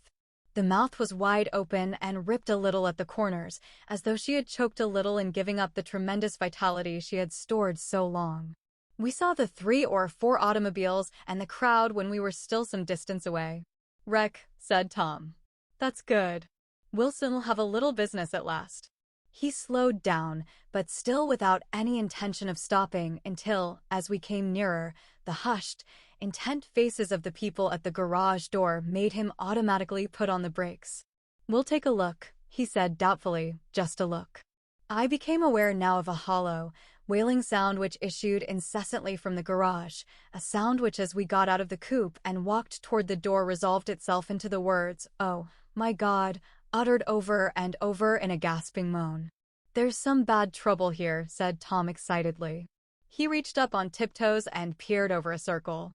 The mouth was wide open and ripped a little at the corners, as though she had choked a little in giving up the tremendous vitality she had stored so long. We saw the 3 or 4 automobiles and the crowd when we were still some distance away. "Wreck," said Tom. "That's good. Wilson will have a little business at last." He slowed down, but still without any intention of stopping until, as we came nearer, the hushed, intent faces of the people at the garage door made him automatically put on the brakes. "We'll take a look," he said doubtfully, "just a look." I became aware now of a hollow, wailing sound which issued incessantly from the garage, a sound which, as we got out of the coupe and walked toward the door, resolved itself into the words, "Oh, my God," uttered over and over in a gasping moan. "There's some bad trouble here," said Tom excitedly. He reached up on tiptoes and peered over a circle.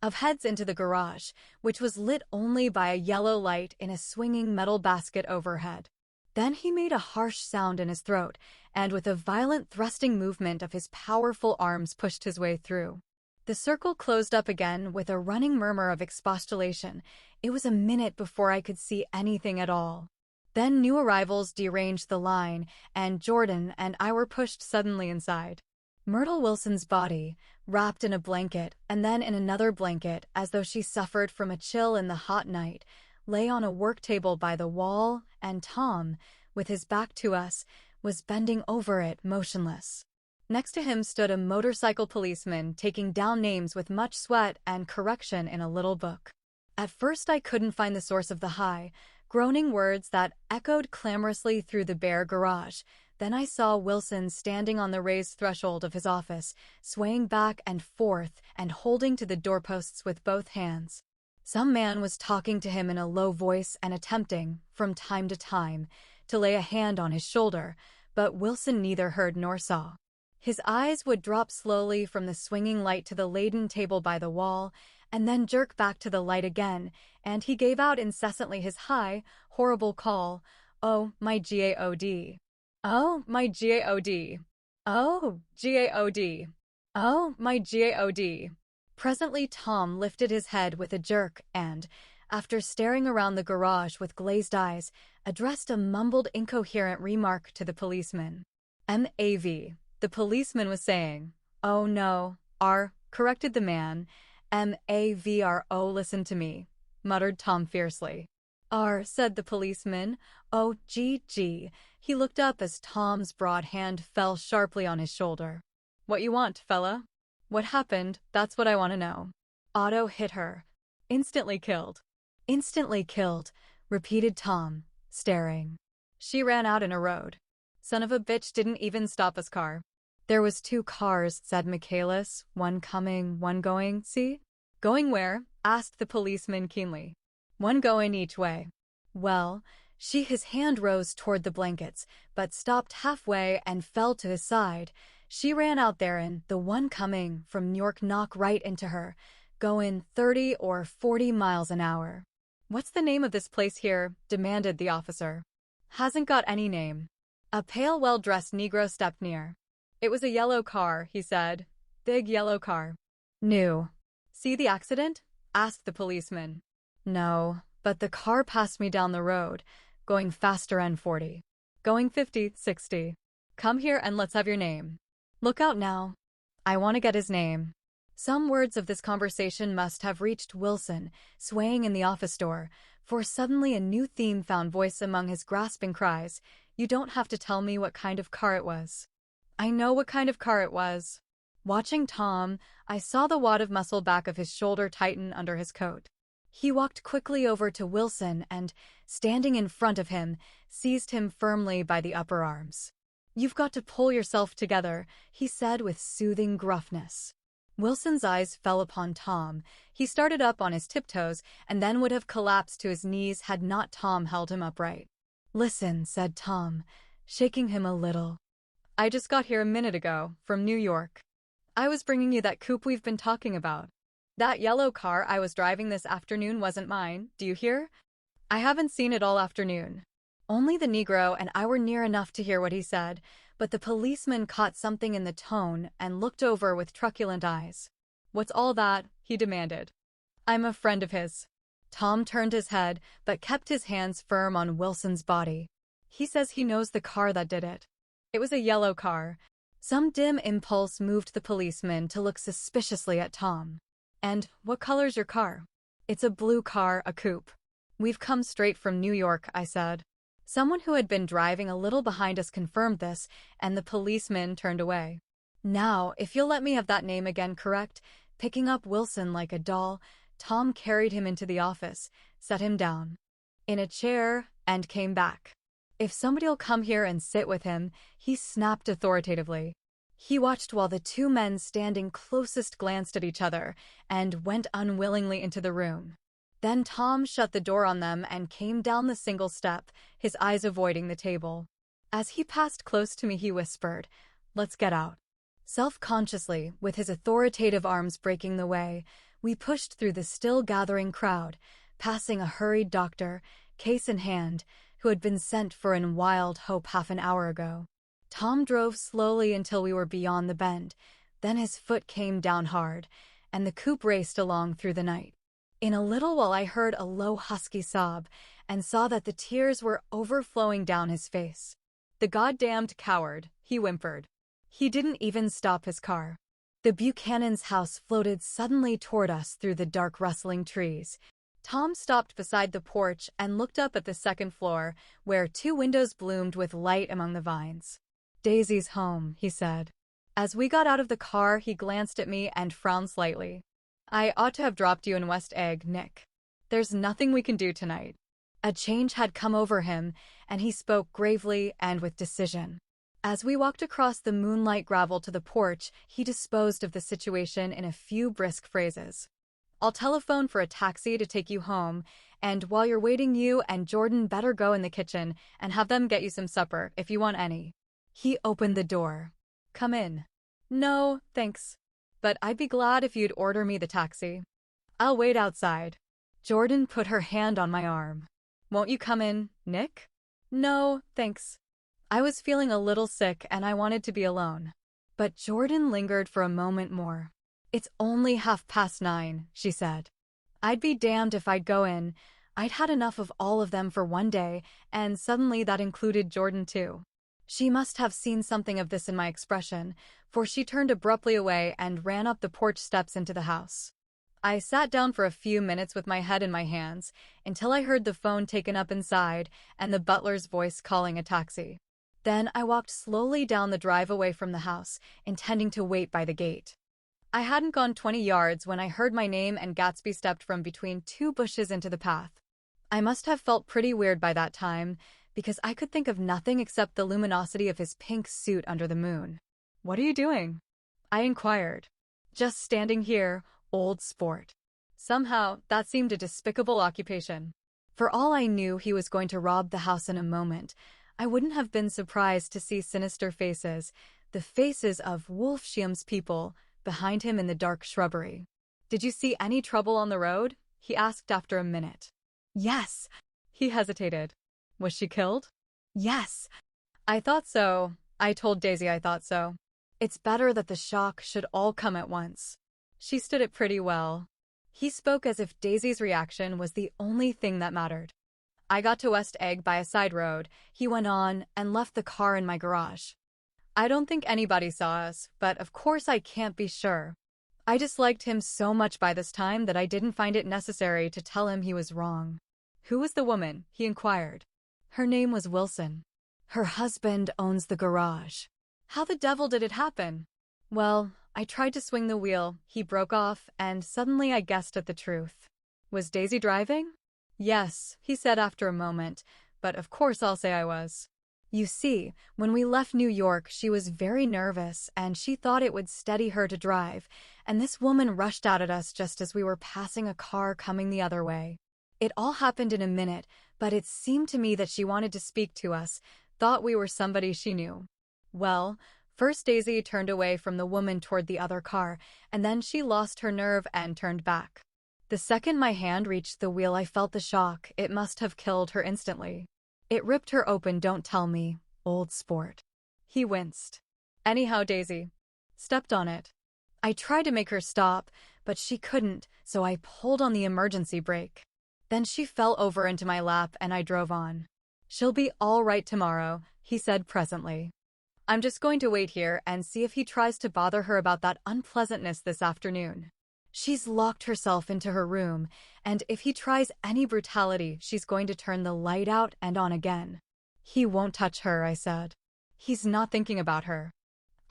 of heads into the garage, which was lit only by a yellow light in a swinging metal basket overhead. Then he made a harsh sound in his throat, and with a violent thrusting movement of his powerful arms pushed his way through. The circle closed up again with a running murmur of expostulation. It was a minute before I could see anything at all. Then new arrivals deranged the line, and Jordan and I were pushed suddenly inside. Myrtle Wilson's body, wrapped in a blanket and then in another blanket as though she suffered from a chill in the hot night, lay on a work table by the wall, and Tom, with his back to us, was bending over it motionless. Next to him stood a motorcycle policeman taking down names with much sweat and correction in a little book. At first I couldn't find the source of the high, groaning words that echoed clamorously through the bare garage. Then I saw Wilson standing on the raised threshold of his office, swaying back and forth and holding to the doorposts with both hands. Some man was talking to him in a low voice and attempting, from time to time, to lay a hand on his shoulder, but Wilson neither heard nor saw. His eyes would drop slowly from the swinging light to the laden table by the wall, and then jerk back to the light again, and he gave out incessantly his high, horrible call, "Oh, my God! Oh, my God! Oh, God! Oh, my God!" Presently Tom lifted his head with a jerk and, after staring around the garage with glazed eyes, addressed a mumbled incoherent remark to the policeman. "M.A.V." the policeman was saying. "Oh no, R," corrected the man. "M.A.V.R.O. listen to me," muttered Tom fiercely. "R," said the policeman. "Oh, G." He looked up as Tom's broad hand fell sharply on his shoulder. "What you want, fella? What happened? That's what I want to know." "Otto hit her. Instantly killed." "Instantly killed," repeated Tom, staring. "She ran out in a road. Son of a bitch didn't even stop his car." "There was 2 cars," said Michaelis, "one coming, one going, see?" "Going where?" asked the policeman keenly. "One going each way." "Well," his hand rose toward the blankets, but stopped halfway and fell to his side. "She ran out there and the one coming from New York knocked right into her, going 30 or 40 miles an hour." "What's the name of this place here?" demanded the officer. "Hasn't got any name." A pale, well-dressed Negro stepped near. "It was a yellow car," he said. "Big yellow car." "New." "See the accident?" asked the policeman. "No, but the car passed me down the road, going faster than 40. Going 50, 60. Come here and let's have your name." "Look out now. I want to get his name." Some words of this conversation must have reached Wilson, swaying in the office door, for suddenly a new theme found voice among his grasping cries. "You don't have to tell me what kind of car it was." "I know what kind of car it was." Watching Tom, I saw the wad of muscle back of his shoulder tighten under his coat. He walked quickly over to Wilson and, standing in front of him, seized him firmly by the upper arms. "You've got to pull yourself together," he said with soothing gruffness. Wilson's eyes fell upon Tom. He started up on his tiptoes and then would have collapsed to his knees had not Tom held him upright. "Listen," said Tom, shaking him a little. "I just got here a minute ago, from New York. I was bringing you that coupe we've been talking about. That yellow car I was driving this afternoon wasn't mine, do you hear? I haven't seen it all afternoon." Only the Negro and I were near enough to hear what he said, but the policeman caught something in the tone and looked over with truculent eyes. "What's all that?" he demanded. "I'm a friend of his." Tom turned his head, but kept his hands firm on Wilson's body. "He says he knows the car that did it. It was a yellow car." Some dim impulse moved the policeman to look suspiciously at Tom. "And what color's your car?" "It's a blue car, a coupe." "We've come straight from New York," I said. Someone who had been driving a little behind us confirmed this, and the policeman turned away. "Now, if you'll let me have that name again, correct?" Picking up Wilson like a doll, Tom carried him into the office, set him down in a chair, and came back. "If somebody'll come here and sit with him," he snapped authoritatively. He watched while the 2 men standing closest glanced at each other and went unwillingly into the room. Then Tom shut the door on them and came down the single step, his eyes avoiding the table. As he passed close to me, he whispered, "Let's get out." Self-consciously, with his authoritative arms breaking the way, We pushed through the still-gathering crowd, passing a hurried doctor, case in hand, who had been sent for in wild hope half an hour ago. Tom drove slowly until we were beyond the bend. Then his foot came down hard, and the coupe raced along through the night. In a little while I heard a low husky sob, and saw that the tears were overflowing down his face. "The goddamned coward," he whimpered. He didn't even stop his car. The Buchanan's house floated suddenly toward us through the dark rustling trees. Tom stopped beside the porch and looked up at the second floor, where 2 windows bloomed with light among the vines. "Daisy's home," he said. As we got out of the car, he glanced at me and frowned slightly. "I ought to have dropped you in West Egg, Nick. There's nothing we can do tonight." A change had come over him, and he spoke gravely and with decision. As we walked across the moonlight gravel to the porch, he disposed of the situation in a few brisk phrases. "I'll telephone for a taxi to take you home, and while you're waiting, you and Jordan better go in the kitchen and have them get you some supper, if you want any." He opened the door. "Come in." "No, thanks. But I'd be glad if you'd order me the taxi." "I'll wait outside." Jordan put her hand on my arm. "Won't you come in, Nick?" "No, thanks." I was feeling a little sick and I wanted to be alone. But Jordan lingered for a moment more. "It's only 9:30, she said. "I'd be damned if I'd go in. I'd had enough of all of them for one day, and suddenly that included Jordan too." She must have seen something of this in my expression, for she turned abruptly away and ran up the porch steps into the house. I sat down for a few minutes with my head in my hands, until I heard the phone taken up inside and the butler's voice calling a taxi. Then I walked slowly down the drive away from the house, intending to wait by the gate. I hadn't gone 20 yards when I heard my name and Gatsby stepped from between 2 bushes into the path. I must have felt pretty weird by that time, because I could think of nothing except the luminosity of his pink suit under the moon. "What are you doing?" I inquired. "Just standing here, old sport." Somehow, that seemed a despicable occupation. For all I knew he was going to rob the house in a moment, I wouldn't have been surprised to see sinister faces, the faces of Wolfsheim's people, behind him in the dark shrubbery. "Did you see any trouble on the road?" he asked after a minute. "Yes." He hesitated. "Was she killed?" "Yes." "I thought so. I told Daisy I thought so. It's better that the shock should all come at once. She stood it pretty well." He spoke as if Daisy's reaction was the only thing that mattered. "I got to West Egg by a side road," he went on, "and left the car in my garage. I don't think anybody saw us, but of course I can't be sure. I disliked him so much by this time that I didn't find it necessary to tell him he was wrong." "Who was the woman?" he inquired. "Her name was Wilson. Her husband owns the garage." "How the devil did it happen?" "Well, I tried to swing the wheel," he broke off, and suddenly I guessed at the truth. "Was Daisy driving?" "Yes," he said after a moment, "but of course I'll say I was." "You see, when we left New York, she was very nervous, and she thought it would steady her to drive, and this woman rushed out at us just as we were passing a car coming the other way. It all happened in a minute, but it seemed to me that she wanted to speak to us, thought we were somebody she knew. Well, first Daisy turned away from the woman toward the other car, and then she lost her nerve and turned back. The second my hand reached the wheel, I felt the shock. It must have killed her instantly. It ripped her open, don't tell me, old sport." He winced. "Anyhow, Daisy stepped on it. I tried to make her stop, but she couldn't, so I pulled on the emergency brake. Then she fell over into my lap and I drove on." "She'll be all right tomorrow," he said presently. "I'm just going to wait here and see if he tries to bother her about that unpleasantness this afternoon. She's locked herself into her room, and if he tries any brutality, she's going to turn the light out and on again." "He won't touch her," I said. "He's not thinking about her."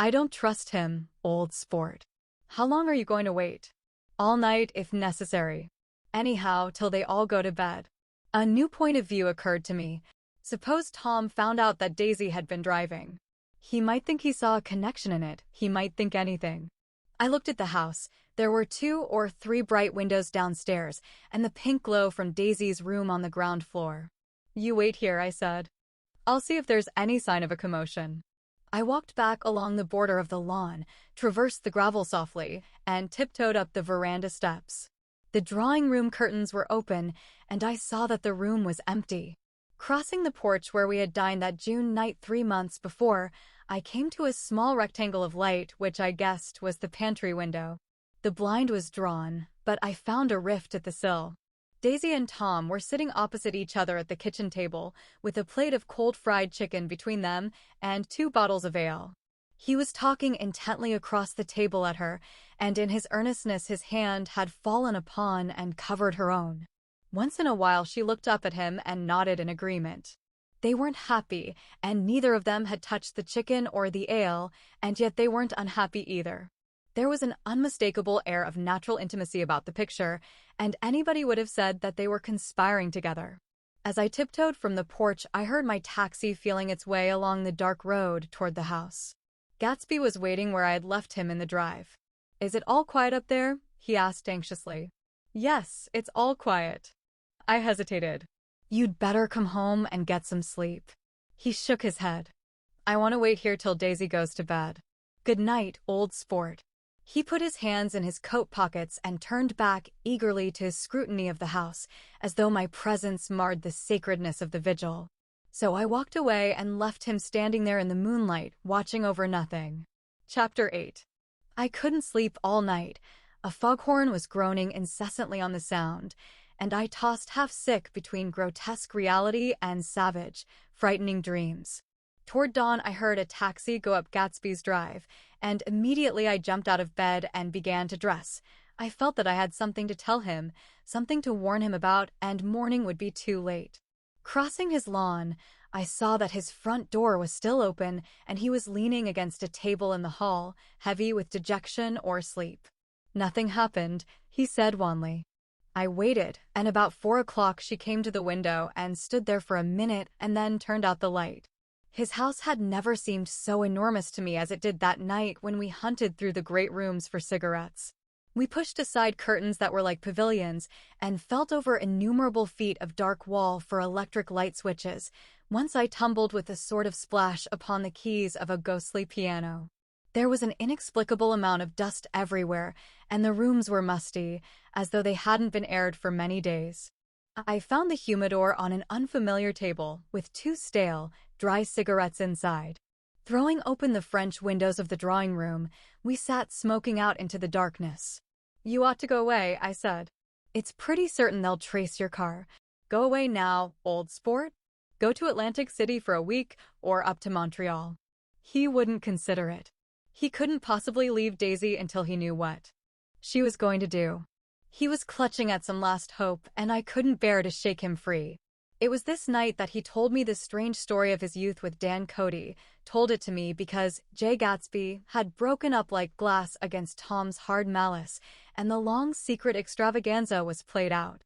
"I don't trust him, old sport." "How long are you going to wait?" "All night, if necessary. Anyhow, till they all go to bed." A new point of view occurred to me. Suppose Tom found out that Daisy had been driving. He might think he saw a connection in it. He might think anything. I looked at the house. There were 2 or 3 bright windows downstairs, and the pink glow from Daisy's room on the ground floor. "You wait here," I said. "I'll see if there's any sign of a commotion." I walked back along the border of the lawn, traversed the gravel softly, and tiptoed up the veranda steps. The drawing room curtains were open, and I saw that the room was empty. Crossing the porch where we had dined that June night 3 months before, I came to a small rectangle of light which I guessed was the pantry window. The blind was drawn, but I found a rift at the sill. Daisy and Tom were sitting opposite each other at the kitchen table, with a plate of cold fried chicken between them and 2 bottles of ale. He was talking intently across the table at her, and in his earnestness his hand had fallen upon and covered her own. Once in a while she looked up at him and nodded in agreement. They weren't happy, and neither of them had touched the chicken or the ale, and yet they weren't unhappy either. There was an unmistakable air of natural intimacy about the picture, and anybody would have said that they were conspiring together. As I tiptoed from the porch, I heard my taxi feeling its way along the dark road toward the house. Gatsby was waiting where I had left him in the drive. "Is it all quiet up there?" he asked anxiously. "Yes, it's all quiet." I hesitated. "You'd better come home and get some sleep." He shook his head. "I want to wait here till Daisy goes to bed. Good night, old sport." He put his hands in his coat pockets and turned back eagerly to his scrutiny of the house, as though my presence marred the sacredness of the vigil. So I walked away and left him standing there in the moonlight, watching over nothing. Chapter 8. I couldn't sleep all night. A foghorn was groaning incessantly on the sound, and I tossed half-sick between grotesque reality and savage, frightening dreams. Toward dawn, I heard a taxi go up Gatsby's drive, and immediately I jumped out of bed and began to dress. I felt that I had something to tell him, something to warn him about, and morning would be too late. Crossing his lawn, I saw that his front door was still open, and he was leaning against a table in the hall, heavy with dejection or sleep. "Nothing happened," he said wanly. I waited, and about 4 o'clock she came to the window and stood there for a minute and then turned out the light. His house had never seemed so enormous to me as it did that night when we hunted through the great rooms for cigarettes. We pushed aside curtains that were like pavilions and felt over innumerable feet of dark wall for electric light switches. Once I tumbled with a sort of splash upon the keys of a ghostly piano. There was an inexplicable amount of dust everywhere, and the rooms were musty, as though they hadn't been aired for many days. I found the humidor on an unfamiliar table, with 2 stale, dry cigarettes inside. Throwing open the French windows of the drawing room, we sat smoking out into the darkness. "You ought to go away," I said. "It's pretty certain they'll trace your car. Go away now, old sport. Go to Atlantic City for a week, or up to Montreal." He wouldn't consider it. He couldn't possibly leave Daisy until he knew what she was going to do. He was clutching at some last hope, and I couldn't bear to shake him free. It was this night that he told me the strange story of his youth with Dan Cody, told it to me because Jay Gatsby had broken up like glass against Tom's hard malice, and the long secret extravaganza was played out.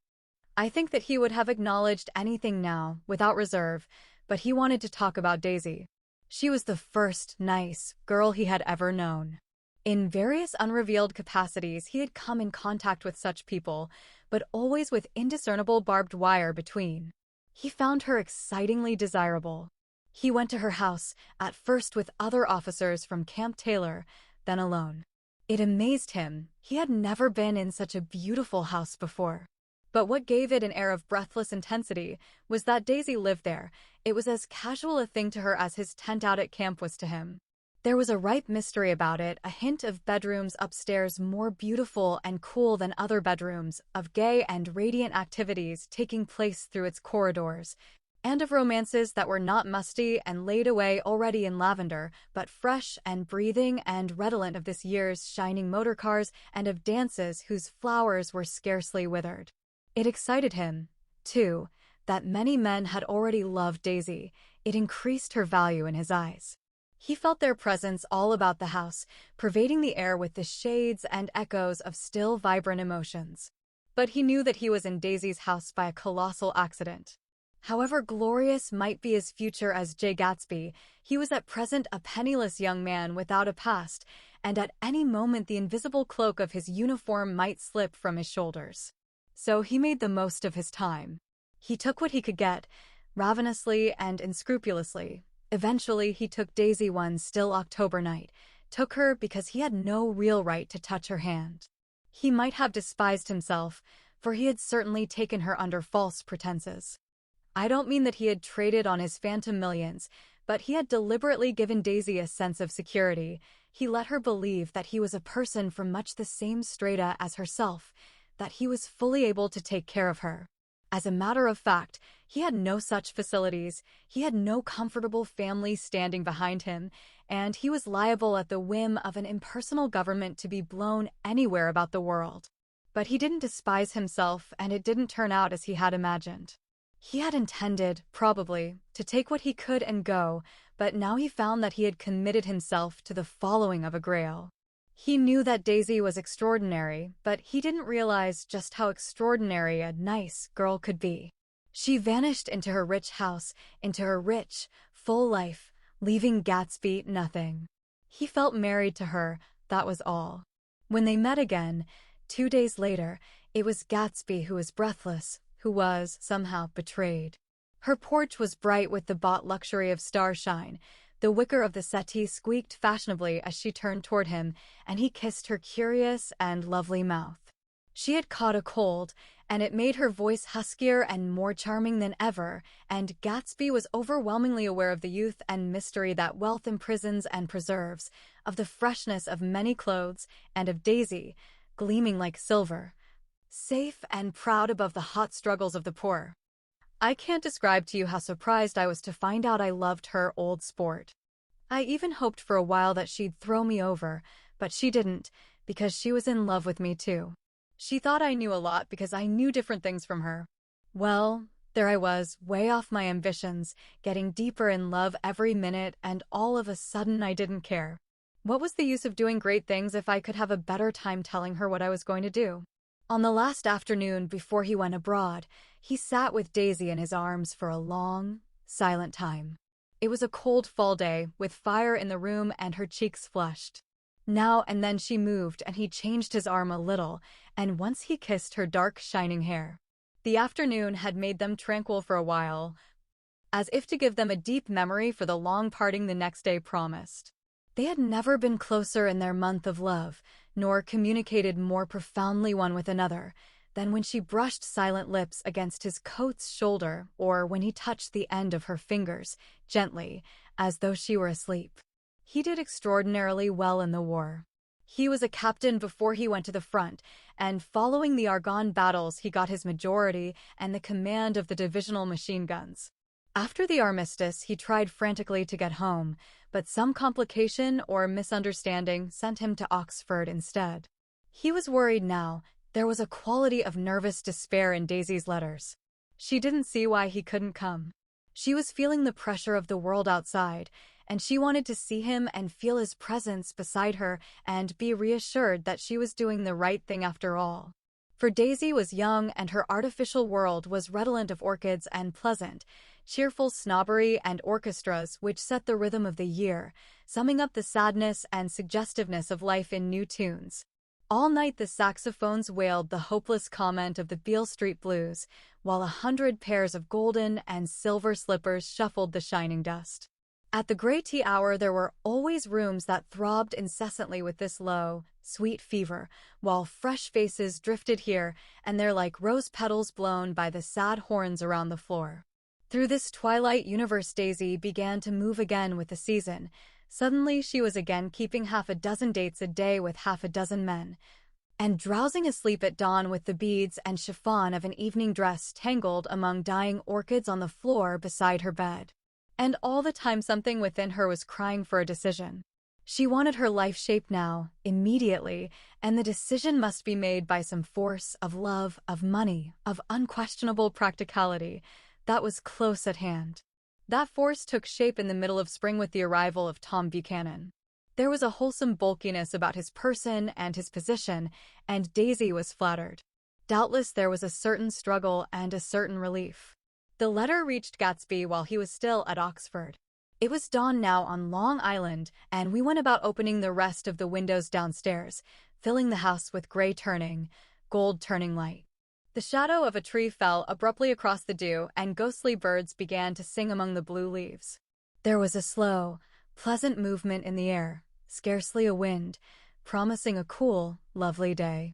I think that he would have acknowledged anything now, without reserve, but he wanted to talk about Daisy. She was the first nice girl he had ever known. In various unrevealed capacities, he had come in contact with such people, but always with indiscernible barbed wire between. He found her excitingly desirable. He went to her house, at first with other officers from Camp Taylor, then alone. It amazed him. He had never been in such a beautiful house before. But what gave it an air of breathless intensity was that Daisy lived there. It was as casual a thing to her as his tent out at camp was to him. There was a ripe mystery about it, a hint of bedrooms upstairs more beautiful and cool than other bedrooms, of gay and radiant activities taking place through its corridors, and of romances that were not musty and laid away already in lavender, but fresh and breathing and redolent of this year's shining motor cars and of dances whose flowers were scarcely withered. It excited him, too, that many men had already loved Daisy. It increased her value in his eyes. He felt their presence all about the house, pervading the air with the shades and echoes of still vibrant emotions. But he knew that he was in Daisy's house by a colossal accident. However glorious might be his future as Jay Gatsby, he was at present a penniless young man without a past, and at any moment the invisible cloak of his uniform might slip from his shoulders. So he made the most of his time. He took what he could get, ravenously and unscrupulously, Eventually, he took Daisy one still October night, took her because he had no real right to touch her hand. He might have despised himself, for he had certainly taken her under false pretenses. I don't mean that he had traded on his phantom millions, but he had deliberately given Daisy a sense of security. He let her believe that he was a person from much the same strata as herself, that he was fully able to take care of her. As a matter of fact, he had no such facilities, he had no comfortable family standing behind him, and he was liable at the whim of an impersonal government to be blown anywhere about the world. But he didn't despise himself, and it didn't turn out as he had imagined. He had intended, probably, to take what he could and go, but now he found that he had committed himself to the following of a grail. He knew that Daisy was extraordinary, but he didn't realize just how extraordinary a nice girl could be. She vanished into her rich house, into her rich, full life, leaving Gatsby nothing. He felt married to her, that was all. When they met again, 2 days later, it was Gatsby who was breathless, who was, somehow, betrayed. Her porch was bright with the bought luxury of starshine. The wicker of the settee squeaked fashionably as she turned toward him, and he kissed her curious and lovely mouth. She had caught a cold, and it made her voice huskier and more charming than ever, and Gatsby was overwhelmingly aware of the youth and mystery that wealth imprisons and preserves, of the freshness of many clothes, and of Daisy, gleaming like silver, safe and proud above the hot struggles of the poor. I can't describe to you how surprised I was to find out I loved her old sport. I even hoped for a while that she'd throw me over, but she didn't, because she was in love with me too. She thought I knew a lot because I knew different things from her. Well, there I was, way off my ambitions, getting deeper in love every minute, and all of a sudden I didn't care. What was the use of doing great things if I could have a better time telling her what I was going to do? On the last afternoon before he went abroad, he sat with Daisy in his arms for a long, silent time. It was a cold fall day, with fire in the room and her cheeks flushed. Now and then she moved and he changed his arm a little, and once he kissed her dark, shining hair. The afternoon had made them tranquil for a while, as if to give them a deep memory for the long parting the next day promised. They had never been closer in their month of love, nor communicated more profoundly one with another, than when she brushed silent lips against his coat's shoulder, or when he touched the end of her fingers, gently, as though she were asleep. He did extraordinarily well in the war. He was a captain before he went to the front, and following the Argonne battles he got his majority and the command of the divisional machine guns. After the armistice, he tried frantically to get home, but some complication or misunderstanding sent him to Oxford instead. He was worried now. There was a quality of nervous despair in Daisy's letters. She didn't see why he couldn't come. She was feeling the pressure of the world outside, and she wanted to see him and feel his presence beside her and be reassured that she was doing the right thing after all. For Daisy was young and her artificial world was redolent of orchids and pleasant, cheerful snobbery and orchestras which set the rhythm of the year, summing up the sadness and suggestiveness of life in new tunes. All night the saxophones wailed the hopeless comment of the Beale Street Blues, while 100 pairs of golden and silver slippers shuffled the shining dust. At the grey tea hour there were always rooms that throbbed incessantly with this low, sweet fever, while fresh faces drifted here and there like rose petals blown by the sad horns around the floor. Through this twilight universe Daisy began to move again with the season. Suddenly she was again keeping half a dozen dates a day with half a dozen men, and drowsing asleep at dawn with the beads and chiffon of an evening dress tangled among dying orchids on the floor beside her bed. And all the time something within her was crying for a decision. She wanted her life shaped now, immediately, and the decision must be made by some force of love, of money, of unquestionable practicality that was close at hand. That force took shape in the middle of spring with the arrival of Tom Buchanan. There was a wholesome bulkiness about his person and his position, and Daisy was flattered. Doubtless there was a certain struggle and a certain relief. The letter reached Gatsby while he was still at Oxford. It was dawn now on Long Island, and we went about opening the rest of the windows downstairs, filling the house with gray turning, gold turning light. The shadow of a tree fell abruptly across the dew, and ghostly birds began to sing among the blue leaves. There was a slow, pleasant movement in the air, scarcely a wind, promising a cool, lovely day.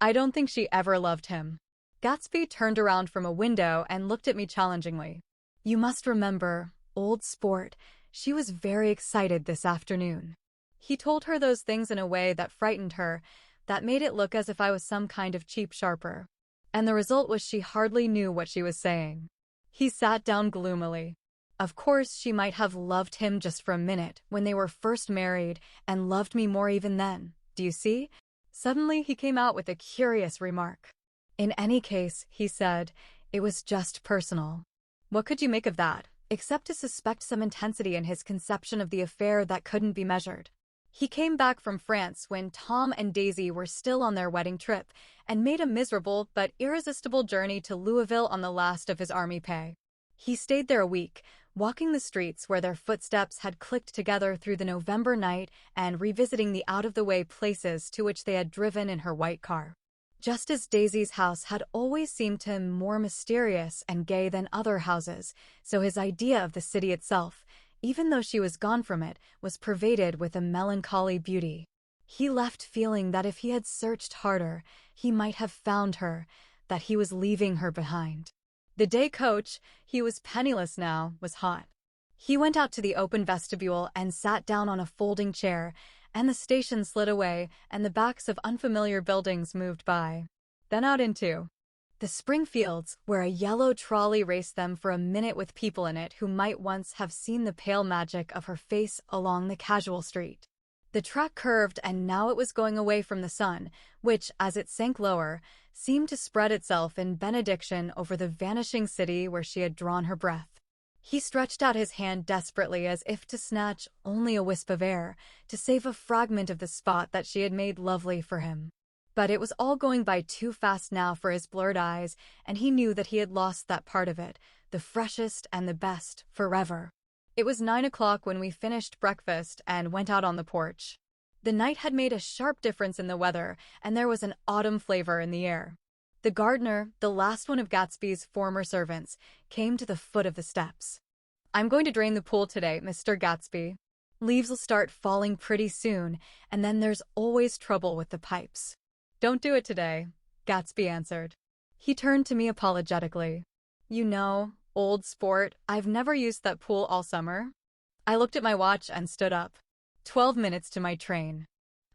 I don't think she ever loved him. Gatsby turned around from a window and looked at me challengingly. You must remember, old sport, she was very excited this afternoon. He told her those things in a way that frightened her, that made it look as if I was some kind of cheap sharper. And the result was she hardly knew what she was saying. He sat down gloomily. Of course, she might have loved him just for a minute when they were first married, and loved me more even then. Do you see? Suddenly, he came out with a curious remark. In any case, he said, it was just personal. What could you make of that, except to suspect some intensity in his conception of the affair that couldn't be measured? He came back from France when Tom and Daisy were still on their wedding trip and made a miserable but irresistible journey to Louisville on the last of his army pay. He stayed there a week, walking the streets where their footsteps had clicked together through the November night and revisiting the out-of-the-way places to which they had driven in her white car. Just as Daisy's house had always seemed to him more mysterious and gay than other houses, so his idea of the city itself, even though she was gone from it, was pervaded with a melancholy beauty. He left feeling that if he had searched harder, he might have found her, that he was leaving her behind. The day coach, he was penniless now, was hot. He went out to the open vestibule and sat down on a folding chair, and the station slid away and the backs of unfamiliar buildings moved by. Then out into the Springfields, where a yellow trolley raced them for a minute with people in it who might once have seen the pale magic of her face along the casual street. The track curved, and now it was going away from the sun, which, as it sank lower, seemed to spread itself in benediction over the vanishing city where she had drawn her breath. He stretched out his hand desperately as if to snatch only a wisp of air, to save a fragment of the spot that she had made lovely for him. But it was all going by too fast now for his blurred eyes, and he knew that he had lost that part of it, the freshest and the best, forever. It was 9 o'clock when we finished breakfast and went out on the porch. The night had made a sharp difference in the weather, and there was an autumn flavor in the air. The gardener, the last one of Gatsby's former servants, came to the foot of the steps. I'm going to drain the pool today, Mr. Gatsby. Leaves will start falling pretty soon, and then there's always trouble with the pipes. Don't do it today, Gatsby answered. He turned to me apologetically. You know, old sport, I've never used that pool all summer. I looked at my watch and stood up. 12 minutes to my train.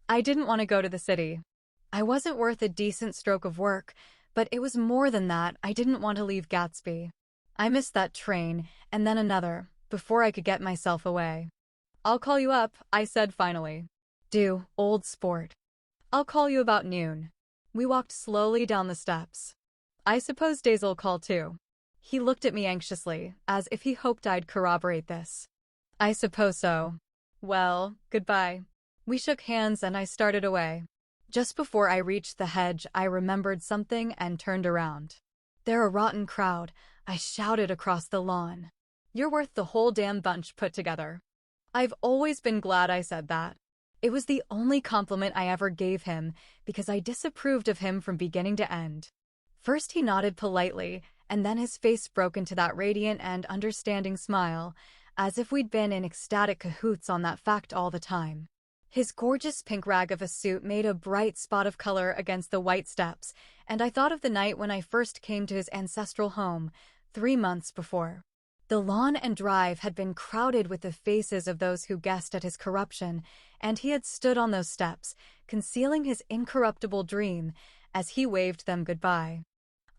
I didn't want to go to the city. I wasn't worth a decent stroke of work, but it was more than that. I didn't want to leave Gatsby. I missed that train, and then another, before I could get myself away. I'll call you up, I said finally. Do, old sport. I'll call you about noon. We walked slowly down the steps. I suppose Daisy'll call too. He looked at me anxiously, as if he hoped I'd corroborate this. I suppose so. Well, goodbye. We shook hands and I started away. Just before I reached the hedge, I remembered something and turned around. They're a rotten crowd, I shouted across the lawn. You're worth the whole damn bunch put together. I've always been glad I said that. It was the only compliment I ever gave him, because I disapproved of him from beginning to end. First he nodded politely, and then his face broke into that radiant and understanding smile, as if we'd been in ecstatic cahoots on that fact all the time. His gorgeous pink rag of a suit made a bright spot of color against the white steps, and I thought of the night when I first came to his ancestral home, 3 months before. The lawn and drive had been crowded with the faces of those who guessed at his corruption, and he had stood on those steps, concealing his incorruptible dream, as he waved them goodbye.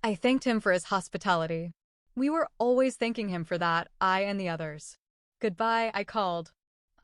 I thanked him for his hospitality. We were always thanking him for that, I and the others. Goodbye, I called.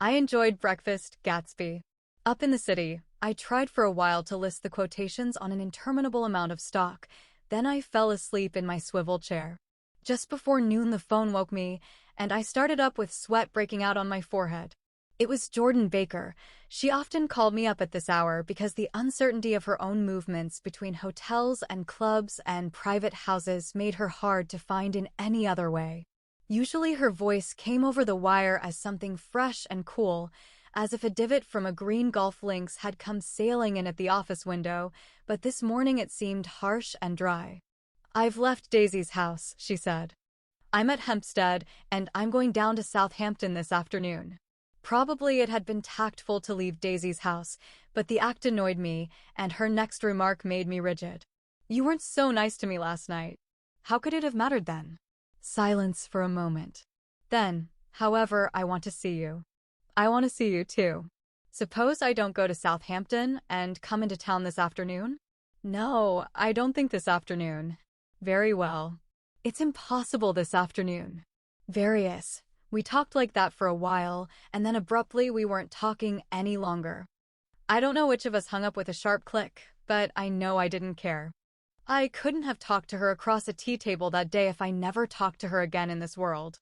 I enjoyed breakfast, Gatsby. Up in the city, I tried for a while to list the quotations on an interminable amount of stock. Then I fell asleep in my swivel chair. Just before noon the phone woke me, and I started up with sweat breaking out on my forehead. It was Jordan Baker. She often called me up at this hour because the uncertainty of her own movements between hotels and clubs and private houses made her hard to find in any other way. Usually her voice came over the wire as something fresh and cool, as if a divot from a green golf links had come sailing in at the office window, but this morning it seemed harsh and dry. I've left Daisy's house, she said. I'm at Hempstead, and I'm going down to Southampton this afternoon. Probably it had been tactful to leave Daisy's house, but the act annoyed me, and her next remark made me rigid. You weren't so nice to me last night. How could it have mattered then? Silence for a moment. Then, however, I want to see you. I want to see you too. Suppose I don't go to Southampton and come into town this afternoon? No, I don't think this afternoon. Very well. It's impossible this afternoon. Various. We talked like that for a while, and then abruptly we weren't talking any longer. I don't know which of us hung up with a sharp click, but I know I didn't care. I couldn't have talked to her across a tea table that day if I never talked to her again in this world.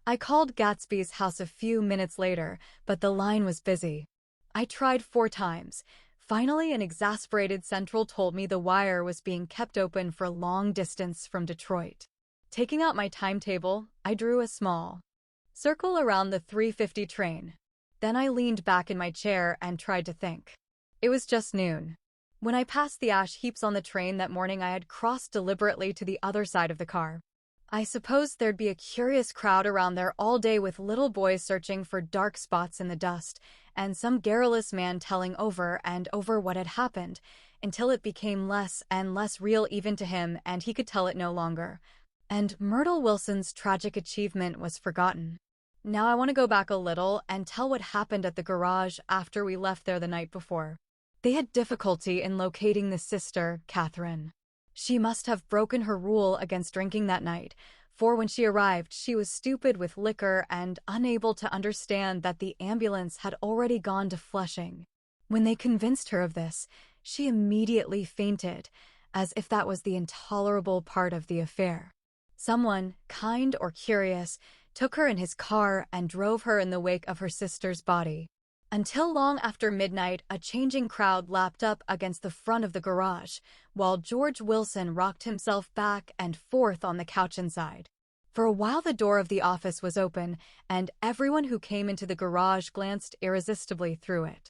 I called Gatsby's house a few minutes later, but the line was busy. I tried 4 times. Finally, an exasperated central told me the wire was being kept open for long distance from Detroit. Taking out my timetable, I drew a small circle around the 3:50 train. Then I leaned back in my chair and tried to think. It was just noon. When I passed the ash heaps on the train that morning, I had crossed deliberately to the other side of the car. I supposed there'd be a curious crowd around there all day with little boys searching for dark spots in the dust, and some garrulous man telling over and over what had happened, until it became less and less real even to him, and he could tell it no longer. And Myrtle Wilson's tragic achievement was forgotten. Now I want to go back a little and tell what happened at the garage after we left there the night before. They had difficulty in locating the sister, Catherine. She must have broken her rule against drinking that night, for when she arrived, she was stupid with liquor and unable to understand that the ambulance had already gone to Flushing. When they convinced her of this, she immediately fainted, as if that was the intolerable part of the affair. Someone, kind or curious, took her in his car and drove her in the wake of her sister's body. Until long after midnight, a changing crowd lapped up against the front of the garage, while George Wilson rocked himself back and forth on the couch inside. For a while the door of the office was open, and everyone who came into the garage glanced irresistibly through it.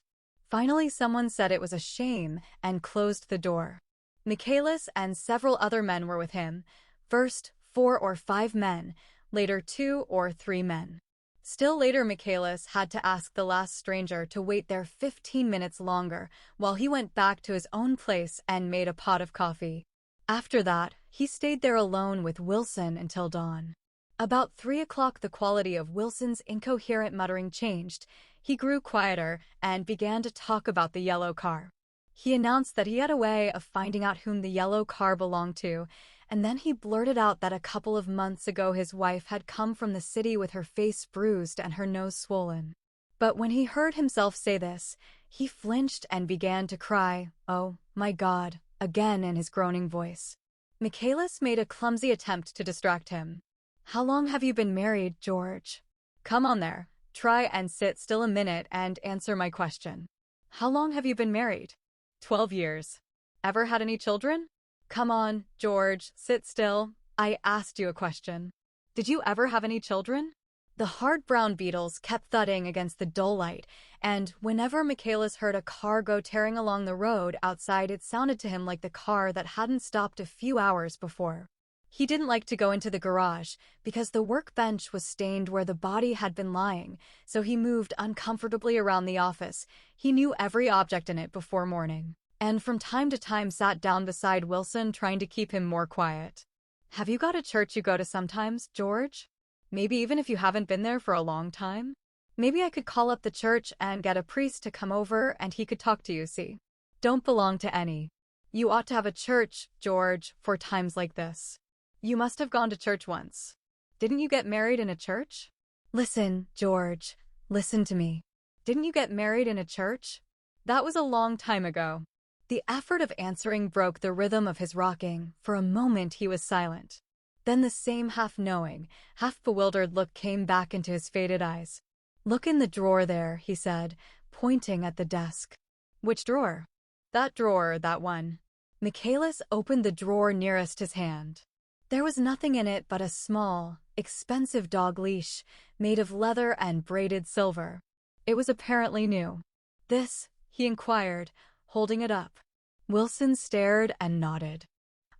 Finally someone said it was a shame and closed the door. Michaelis and several other men were with him. First, 4 or 5 men, later 2 or 3 men. Still later, Michaelis had to ask the last stranger to wait there 15 minutes longer while he went back to his own place and made a pot of coffee. After that, he stayed there alone with Wilson until dawn. About 3 o'clock, the quality of Wilson's incoherent muttering changed. He grew quieter and began to talk about the yellow car. He announced that he had a way of finding out whom the yellow car belonged to, and then he blurted out that a couple of months ago his wife had come from the city with her face bruised and her nose swollen. But when he heard himself say this, he flinched and began to cry, "Oh, my God," again in his groaning voice. Michaelis made a clumsy attempt to distract him. "How long have you been married, George? Come on there. Try and sit still a minute and answer my question. How long have you been married?" 12 years. Ever had any children? Come on, George, sit still. I asked you a question. Did you ever have any children? The hard brown beetles kept thudding against the dull light, and whenever Michaelis heard a car go tearing along the road outside, it sounded to him like the car that hadn't stopped a few hours before. He didn't like to go into the garage because the workbench was stained where the body had been lying, so he moved uncomfortably around the office. He knew every object in it before morning, and from time to time sat down beside Wilson, trying to keep him more quiet. Have you got a church you go to sometimes, George? Maybe even if you haven't been there for a long time? Maybe I could call up the church and get a priest to come over and he could talk to you, see? Don't belong to any. You ought to have a church, George, for times like this. You must have gone to church once. Didn't you get married in a church? Listen, George, listen to me. Didn't you get married in a church? That was a long time ago. The effort of answering broke the rhythm of his rocking. For a moment he was silent. Then the same half-knowing, half-bewildered look came back into his faded eyes. Look in the drawer there, he said, pointing at the desk. Which drawer? That drawer, that one. Michaelis opened the drawer nearest his hand. There was nothing in it but a small, expensive dog leash made of leather and braided silver. It was apparently new. This, he inquired, holding it up. Wilson stared and nodded.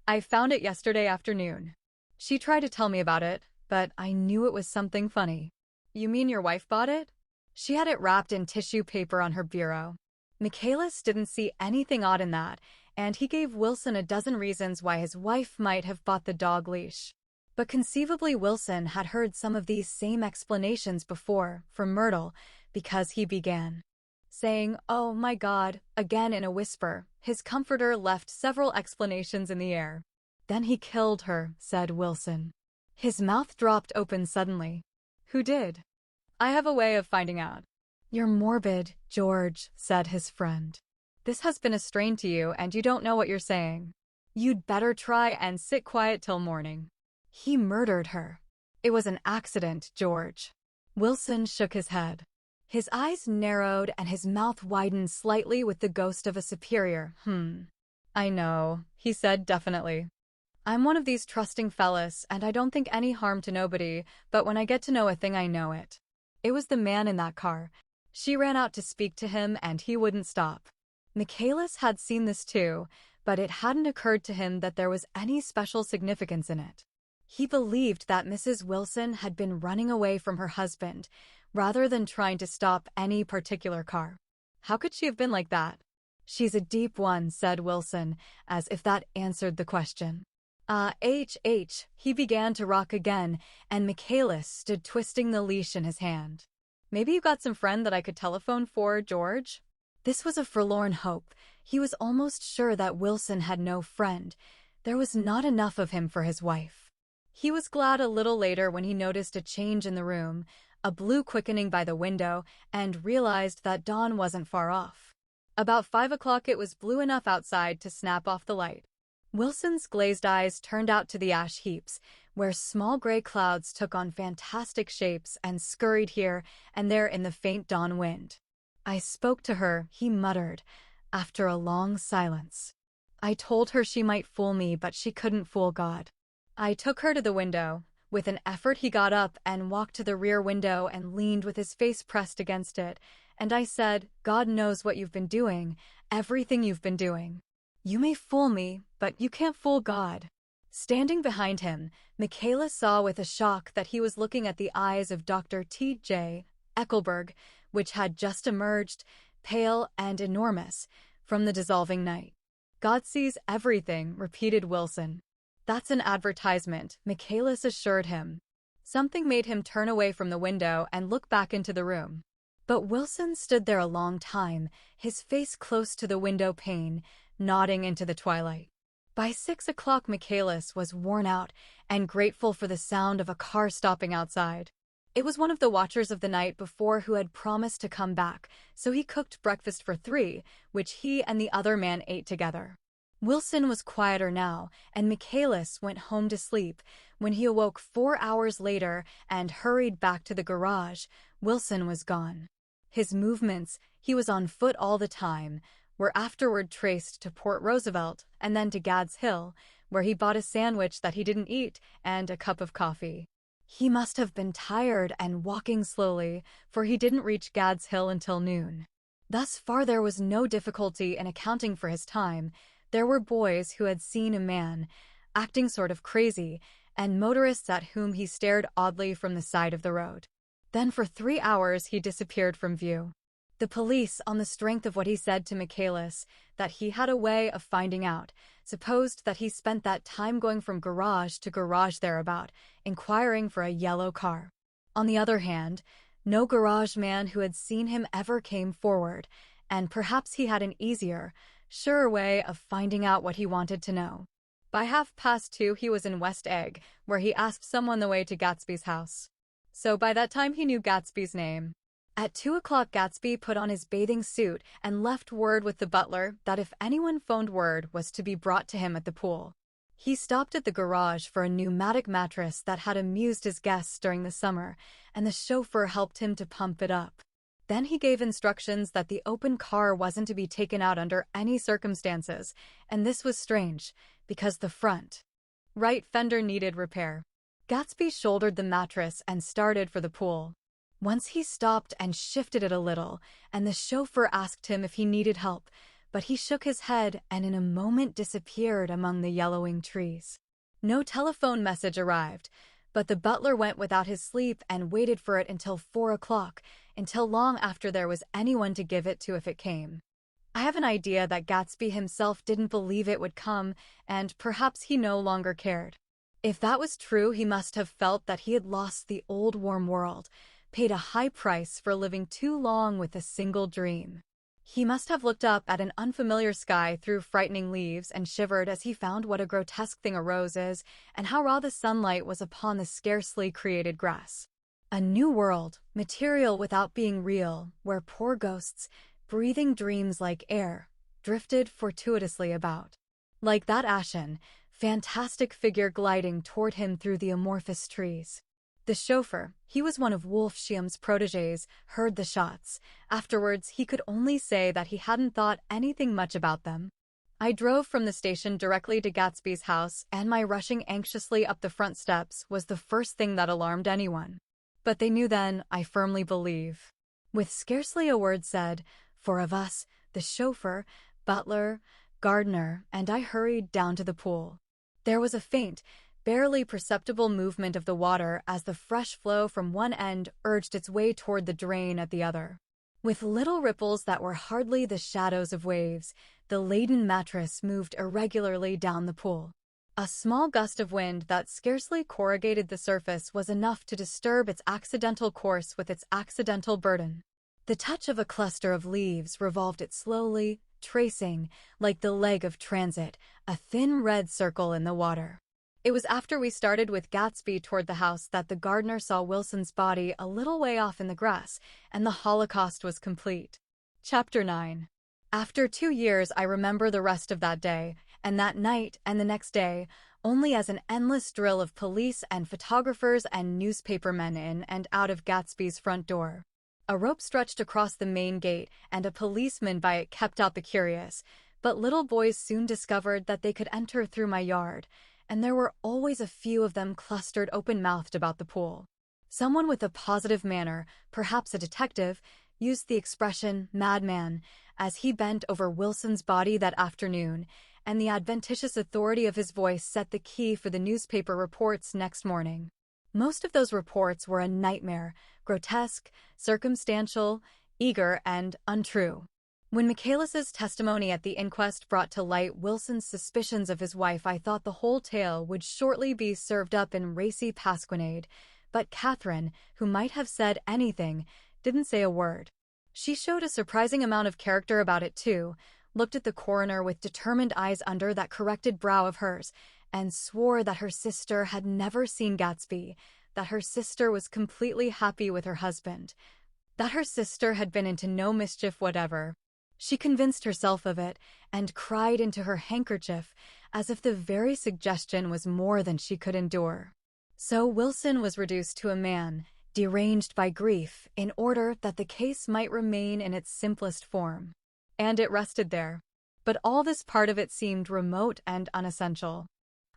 I found it yesterday afternoon. She tried to tell me about it, but I knew it was something funny. You mean your wife bought it? She had it wrapped in tissue paper on her bureau. Michaelis didn't see anything odd in that, and he gave Wilson a dozen reasons why his wife might have bought the dog leash. But conceivably Wilson had heard some of these same explanations before from Myrtle, because he began saying, "Oh my God," again in a whisper. His comforter left several explanations in the air. "Then he killed her," said Wilson. His mouth dropped open suddenly. "Who did?" "I have a way of finding out." "You're morbid, George," said his friend. "This has been a strain to you and you don't know what you're saying. You'd better try and sit quiet till morning." "He murdered her." "It was an accident, George." Wilson shook his head. His eyes narrowed and his mouth widened slightly with the ghost of a superior. "I know," he said definitely. "I'm one of these trusting fellas, and I don't think any harm to nobody, but when I get to know a thing, I know it. It was the man in that car. She ran out to speak to him, and he wouldn't stop." Michaelis had seen this too, but it hadn't occurred to him that there was any special significance in it. He believed that Mrs. Wilson had been running away from her husband, rather than trying to stop any particular car. How could she have been like that? "She's a deep one," said Wilson, as if that answered the question. He began to rock again, and Michaelis stood twisting the leash in his hand. "Maybe you got some friend that I could telephone for, George?" This was a forlorn hope. He was almost sure that Wilson had no friend. There was not enough of him for his wife. He was glad a little later when he noticed a change in the room, a blue quickening by the window, and realized that dawn wasn't far off. About 5 o'clock it was blue enough outside to snap off the light. Wilson's glazed eyes turned out to the ash heaps, where small gray clouds took on fantastic shapes and scurried here and there in the faint dawn wind. "I spoke to her," he muttered, after a long silence. "I told her she might fool me, but she couldn't fool God. I took her to the window." With an effort he got up and walked to the rear window and leaned with his face pressed against it, and I said, "God knows what you've been doing, everything you've been doing. You may fool me, but you can't fool God." Standing behind him, Michaelis saw with a shock that he was looking at the eyes of Dr. T.J. Eckelberg, which had just emerged, pale and enormous, from the dissolving night. "God sees everything," repeated Wilson. "That's an advertisement," Michaelis assured him. Something made him turn away from the window and look back into the room. But Wilson stood there a long time, his face close to the window pane, nodding into the twilight. By 6 o'clock Michaelis was worn out and grateful for the sound of a car stopping outside. It was one of the watchers of the night before who had promised to come back, so he cooked breakfast for 3, which he and the other man ate together. Wilson was quieter now, and Michaelis went home to sleep. When he awoke 4 hours later and hurried back to the garage, Wilson was gone. His movements, he was on foot all the time, were afterward traced to Port Roosevelt and then to Gad's Hill, where he bought a sandwich that he didn't eat and a cup of coffee. He must have been tired and walking slowly, for he didn't reach Gad's Hill until noon. Thus far there was no difficulty in accounting for his time. There were boys who had seen a man, acting sort of crazy, and motorists at whom he stared oddly from the side of the road. Then for 3 hours he disappeared from view. The police, on the strength of what he said to Michaelis, that he had a way of finding out, supposed that he spent that time going from garage to garage thereabout, inquiring for a yellow car. On the other hand, no garage man who had seen him ever came forward, and perhaps he had an easier, surer way of finding out what he wanted to know. By 2:30 he was in West Egg, where he asked someone the way to Gatsby's house. So by that time he knew Gatsby's name. At 2 o'clock Gatsby put on his bathing suit and left word with the butler that if anyone phoned word was to be brought to him at the pool. He stopped at the garage for a pneumatic mattress that had amused his guests during the summer, and the chauffeur helped him to pump it up. Then he gave instructions that the open car wasn't to be taken out under any circumstances, and this was strange, because the front right fender needed repair. Gatsby shouldered the mattress and started for the pool. Once he stopped and shifted it a little, and the chauffeur asked him if he needed help, but he shook his head and in a moment disappeared among the yellowing trees. No telephone message arrived, But the butler went without his sleep and waited for it until 4 o'clock, until long after there was anyone to give it to if it came. I have an idea that Gatsby himself didn't believe it would come, and perhaps he no longer cared. If that was true, he must have felt that he had lost the old warm world, paid a high price for living too long with a single dream. He must have looked up at an unfamiliar sky through frightening leaves and shivered as he found what a grotesque thing a rose is and how raw the sunlight was upon the scarcely created grass. A new world, material without being real, where poor ghosts, breathing dreams like air, drifted fortuitously about. Like that ashen, fantastic figure gliding toward him through the amorphous trees. The chauffeur, he was one of Wolfschium's protégés, heard the shots. Afterwards, he could only say that he hadn't thought anything much about them. I drove from the station directly to Gatsby's house, and my rushing anxiously up the front steps was the first thing that alarmed anyone. But they knew then, I firmly believe. With scarcely a word said, 4 of us, the chauffeur, butler, gardener, and I hurried down to the pool. There was a faint, barely perceptible movement of the water as the fresh flow from one end urged its way toward the drain at the other. With little ripples that were hardly the shadows of waves, the laden mattress moved irregularly down the pool. A small gust of wind that scarcely corrugated the surface was enough to disturb its accidental course with its accidental burden. The touch of a cluster of leaves revolved it slowly, tracing, like the leg of transit, a thin red circle in the water. It was after we started with Gatsby toward the house that the gardener saw Wilson's body a little way off in the grass, and the Holocaust was complete. Chapter 9. After 2 years, I remember the rest of that day, and that night and the next day, only as an endless drill of police and photographers and newspapermen in and out of Gatsby's front door. A rope stretched across the main gate, and a policeman by it kept out the curious, but little boys soon discovered that they could enter through my yard, and there were always a few of them clustered open-mouthed about the pool. Someone with a positive manner, perhaps a detective, used the expression madman as he bent over Wilson's body that afternoon, and the adventitious authority of his voice set the key for the newspaper reports next morning. Most of those reports were a nightmare, grotesque, circumstantial, eager, and untrue. When Michaelis's testimony at the inquest brought to light Wilson's suspicions of his wife, I thought the whole tale would shortly be served up in racy pasquinade, but Catherine, who might have said anything, didn't say a word. She showed a surprising amount of character about it too, looked at the coroner with determined eyes under that corrected brow of hers, and swore that her sister had never seen Gatsby, that her sister was completely happy with her husband, that her sister had been into no mischief whatever. She convinced herself of it, and cried into her handkerchief, as if the very suggestion was more than she could endure. So Wilson was reduced to a man, deranged by grief, in order that the case might remain in its simplest form. And it rested there. But all this part of it seemed remote and unessential.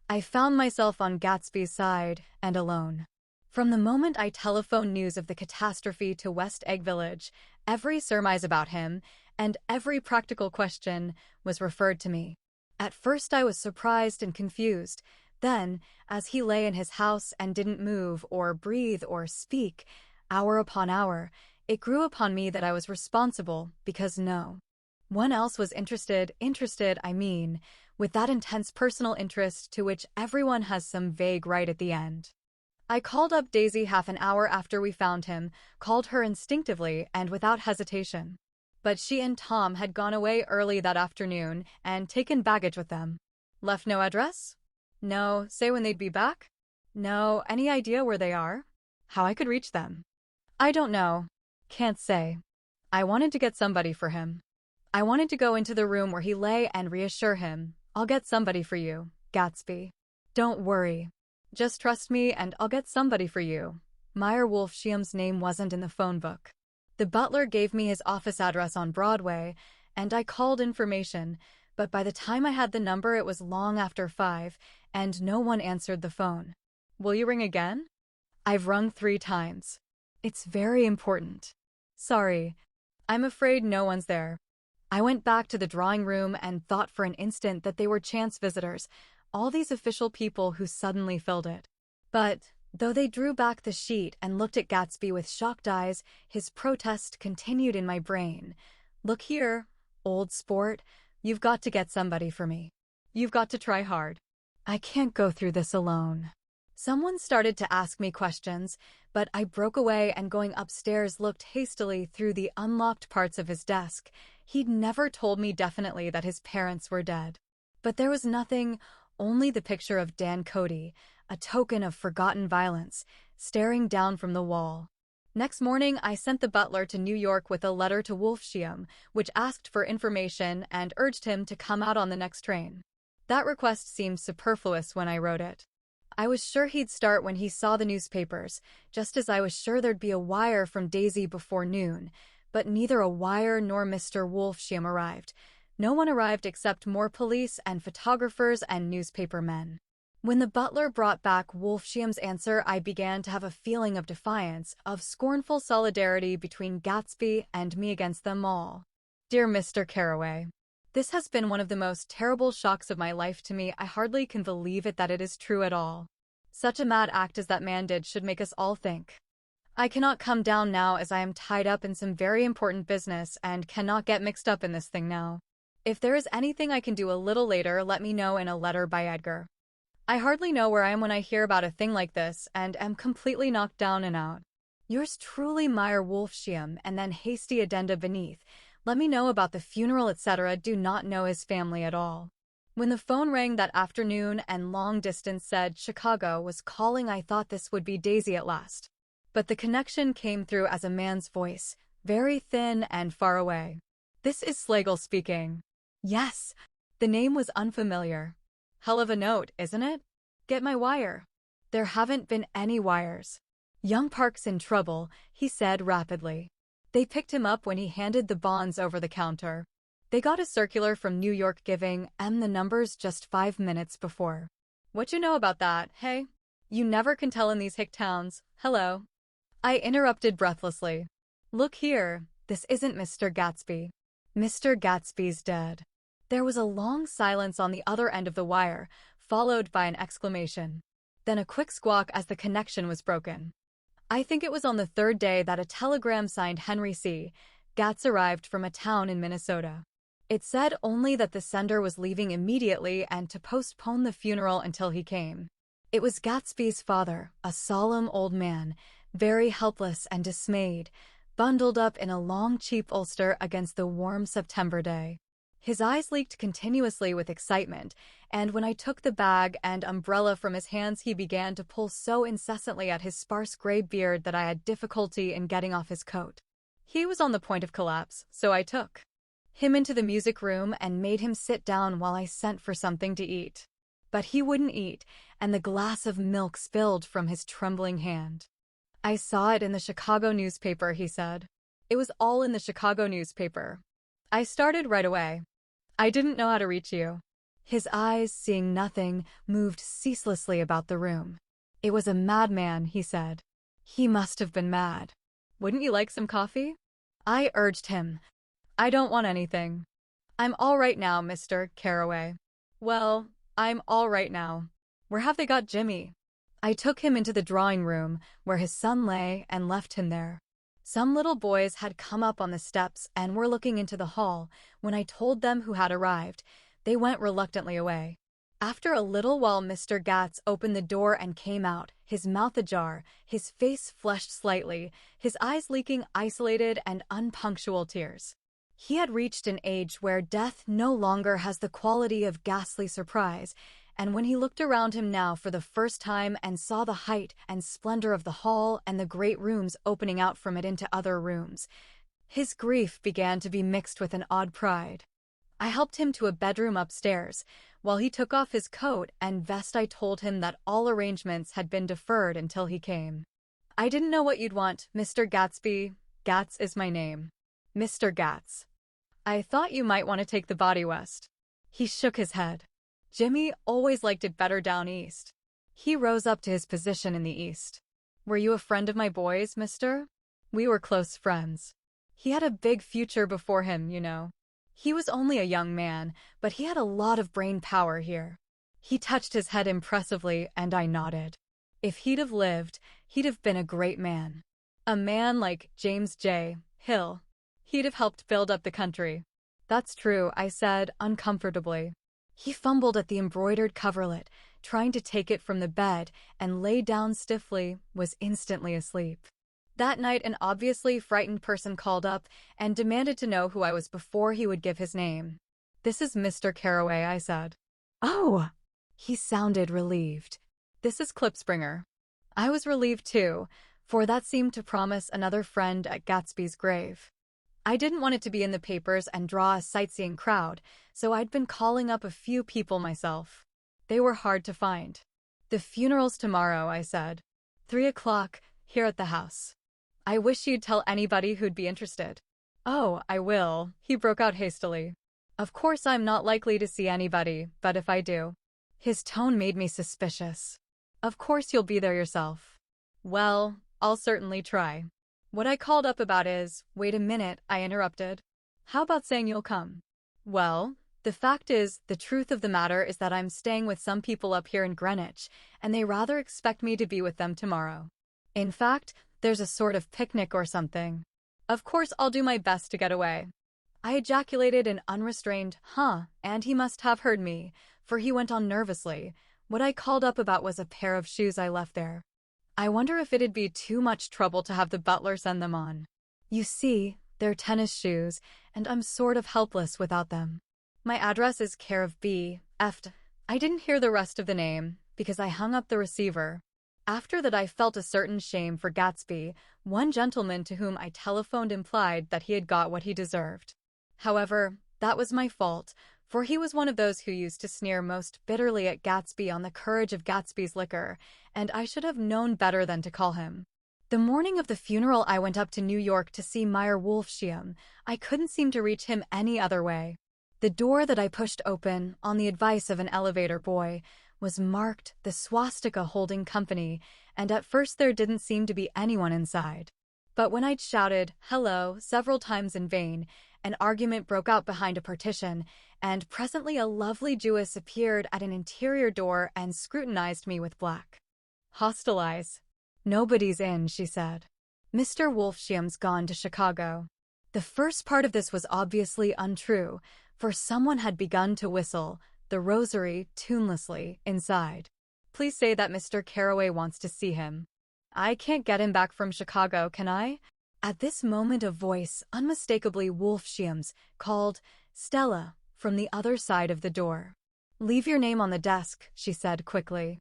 I found myself on Gatsby's side, and alone. From the moment I telephoned news of the catastrophe to West Egg Village, every surmise about him, and every practical question, was referred to me. At first I was surprised and confused. Then, as he lay in his house and didn't move or breathe or speak, hour upon hour, it grew upon me that I was responsible because no one else was interested, I mean, with that intense personal interest to which everyone has some vague right at the end. I called up Daisy half an hour after we found him, called her instinctively and without hesitation. But she and Tom had gone away early that afternoon and taken baggage with them. Left no address? No. Say when they'd be back? No. Any idea where they are? How I could reach them? I don't know. Can't say. I wanted to get somebody for him. I wanted to go into the room where he lay and reassure him, I'll get somebody for you, Gatsby. Don't worry. Just trust me and I'll get somebody for you. Meyer Wolfschium's name wasn't in the phone book. The butler gave me his office address on Broadway, and I called information, but by the time I had the number it was long after 5, and no one answered the phone. Will you ring again? I've rung 3 times. It's very important. Sorry. I'm afraid no one's there. I went back to the drawing room and thought for an instant that they were chance visitors, all these official people who suddenly filled it. But Though they drew back the sheet and looked at Gatsby with shocked eyes, his protest continued in my brain. Look here, old sport, you've got to get somebody for me. You've got to try hard. I can't go through this alone. Someone started to ask me questions, but I broke away and going upstairs looked hastily through the unlocked parts of his desk. He'd never told me definitely that his parents were dead. But there was nothing, only the picture of Dan Cody, a token of forgotten violence, staring down from the wall. Next morning, I sent the butler to New York with a letter to Wolfsheim, which asked for information and urged him to come out on the next train. That request seemed superfluous when I wrote it. I was sure he'd start when he saw the newspapers, just as I was sure there'd be a wire from Daisy before noon, but neither a wire nor Mr. Wolfsheim arrived. No one arrived except more police and photographers and newspaper men. When the butler brought back Wolfsheim's answer, I began to have a feeling of defiance, of scornful solidarity between Gatsby and me against them all. Dear Mr. Carraway, this has been one of the most terrible shocks of my life to me. I hardly can believe it that it is true at all. Such a mad act as that man did should make us all think. I cannot come down now as I am tied up in some very important business and cannot get mixed up in this thing now. If there is anything I can do a little later, let me know in a letter by Edgar. I hardly know where I am when I hear about a thing like this and am completely knocked down and out. Yours truly, Meyer Wolfsheim, and then hasty addenda beneath. Let me know about the funeral, etc. Do not know his family at all. When the phone rang that afternoon and long distance said Chicago was calling, I thought this would be Daisy at last. But the connection came through as a man's voice, very thin and far away. This is Slagle speaking. Yes, the name was unfamiliar. Hell of a note, isn't it? Get my wire. There haven't been any wires. Young Park's in trouble, he said rapidly. They picked him up when he handed the bonds over the counter. They got a circular from New York giving M the numbers just 5 minutes before. What you know about that, hey? You never can tell in these hick towns. Hello. I interrupted breathlessly. Look here, this isn't Mr. Gatsby. Mr. Gatsby's dead. There was a long silence on the other end of the wire, followed by an exclamation. Then a quick squawk as the connection was broken. I think it was on the third day that a telegram signed Henry C. Gats arrived from a town in Minnesota. It said only that the sender was leaving immediately and to postpone the funeral until he came. It was Gatsby's father, a solemn old man, very helpless and dismayed, bundled up in a long cheap ulster against the warm September day. His eyes leaked continuously with excitement, and when I took the bag and umbrella from his hands, he began to pull so incessantly at his sparse gray beard that I had difficulty in getting off his coat. He was on the point of collapse, so I took him into the music room and made him sit down while I sent for something to eat. But he wouldn't eat, and the glass of milk spilled from his trembling hand. I saw it in the Chicago newspaper, he said. It was all in the Chicago newspaper. I started right away. I didn't know how to reach you. His eyes, seeing nothing, moved ceaselessly about the room. It was a madman, he said. He must have been mad. Wouldn't you like some coffee? I urged him. I don't want anything. I'm all right now, Mr. Carraway. Well, I'm all right now. Where have they got Jimmy? I took him into the drawing room, where his son lay, and left him there. Some little boys had come up on the steps and were looking into the hall. When I told them who had arrived, they went reluctantly away. After a little while, Mr. Gats opened the door and came out, his mouth ajar, his face flushed slightly, his eyes leaking isolated and unpunctual tears. He had reached an age where death no longer has the quality of ghastly surprise, and when he looked around him now for the first time and saw the height and splendor of the hall and the great rooms opening out from it into other rooms, his grief began to be mixed with an odd pride. I helped him to a bedroom upstairs. While he took off his coat and vest, I told him that all arrangements had been deferred until he came. I didn't know what you'd want, Mr. Gatsby. Gats is my name. Mr. Gats. I thought you might want to take the body west. He shook his head. Jimmy always liked it better down east. He rose up to his position in the east. Were you a friend of my boys, mister? We were close friends. He had a big future before him, you know. He was only a young man, but he had a lot of brain power here. He touched his head impressively, and I nodded. If he'd have lived, he'd have been a great man. A man like James J. Hill. He'd have helped build up the country. That's true, I said, uncomfortably. He fumbled at the embroidered coverlet, trying to take it from the bed, and lay down stiffly, was instantly asleep. That night, an obviously frightened person called up and demanded to know who I was before he would give his name. "This is Mr. Carraway," I said. "Oh!" He sounded relieved. "This is Klipspringer." I was relieved too, for that seemed to promise another friend at Gatsby's grave. I didn't want it to be in the papers and draw a sightseeing crowd, so I'd been calling up a few people myself. They were hard to find. "The funeral's tomorrow," I said. 3 o'clock, here at the house. I wish you'd tell anybody who'd be interested." "Oh, I will," he broke out hastily. "Of course I'm not likely to see anybody, but if I do." His tone made me suspicious. "Of course you'll be there yourself." "Well, I'll certainly try." "What I called up about is—" "Wait a minute," I interrupted. "How about saying you'll come?" "Well, the fact is, the truth of the matter is that I'm staying with some people up here in Greenwich, and they rather expect me to be with them tomorrow. In fact, there's a sort of picnic or something. Of course I'll do my best to get away." I ejaculated an unrestrained, "Huh," and he must have heard me, for he went on nervously. "What I called up about was a pair of shoes I left there. I wonder if it'd be too much trouble to have the butler send them on. You see, they're tennis shoes, and I'm sort of helpless without them. My address is care of B. F. I didn't hear the rest of the name, because I hung up the receiver. After that I felt a certain shame for Gatsby. One gentleman to whom I telephoned implied that he had got what he deserved. However, that was my fault, for he was one of those who used to sneer most bitterly at Gatsby on the courage of Gatsby's liquor, and I should have known better than to call him. The morning of the funeral I went up to New York to see Meyer Wolfsheim. I couldn't seem to reach him any other way. The door that I pushed open, on the advice of an elevator boy, was marked "The Swastika Holding Company," and at first there didn't seem to be anyone inside. But when I'd shouted, "Hello," several times in vain, an argument broke out behind a partition, and presently a lovely Jewess appeared at an interior door and scrutinized me with black, hostile eyes. "Nobody's in," she said. "Mr. Wolfsheim's gone to Chicago." The first part of this was obviously untrue, for someone had begun to whistle "The Rosary" tunelessly inside. "Please say that Mr. Carraway wants to see him." "I can't get him back from Chicago, can I?" At this moment a voice, unmistakably Wolfsheim's, called, "Stella," from the other side of the door. "Leave your name on the desk," she said quickly.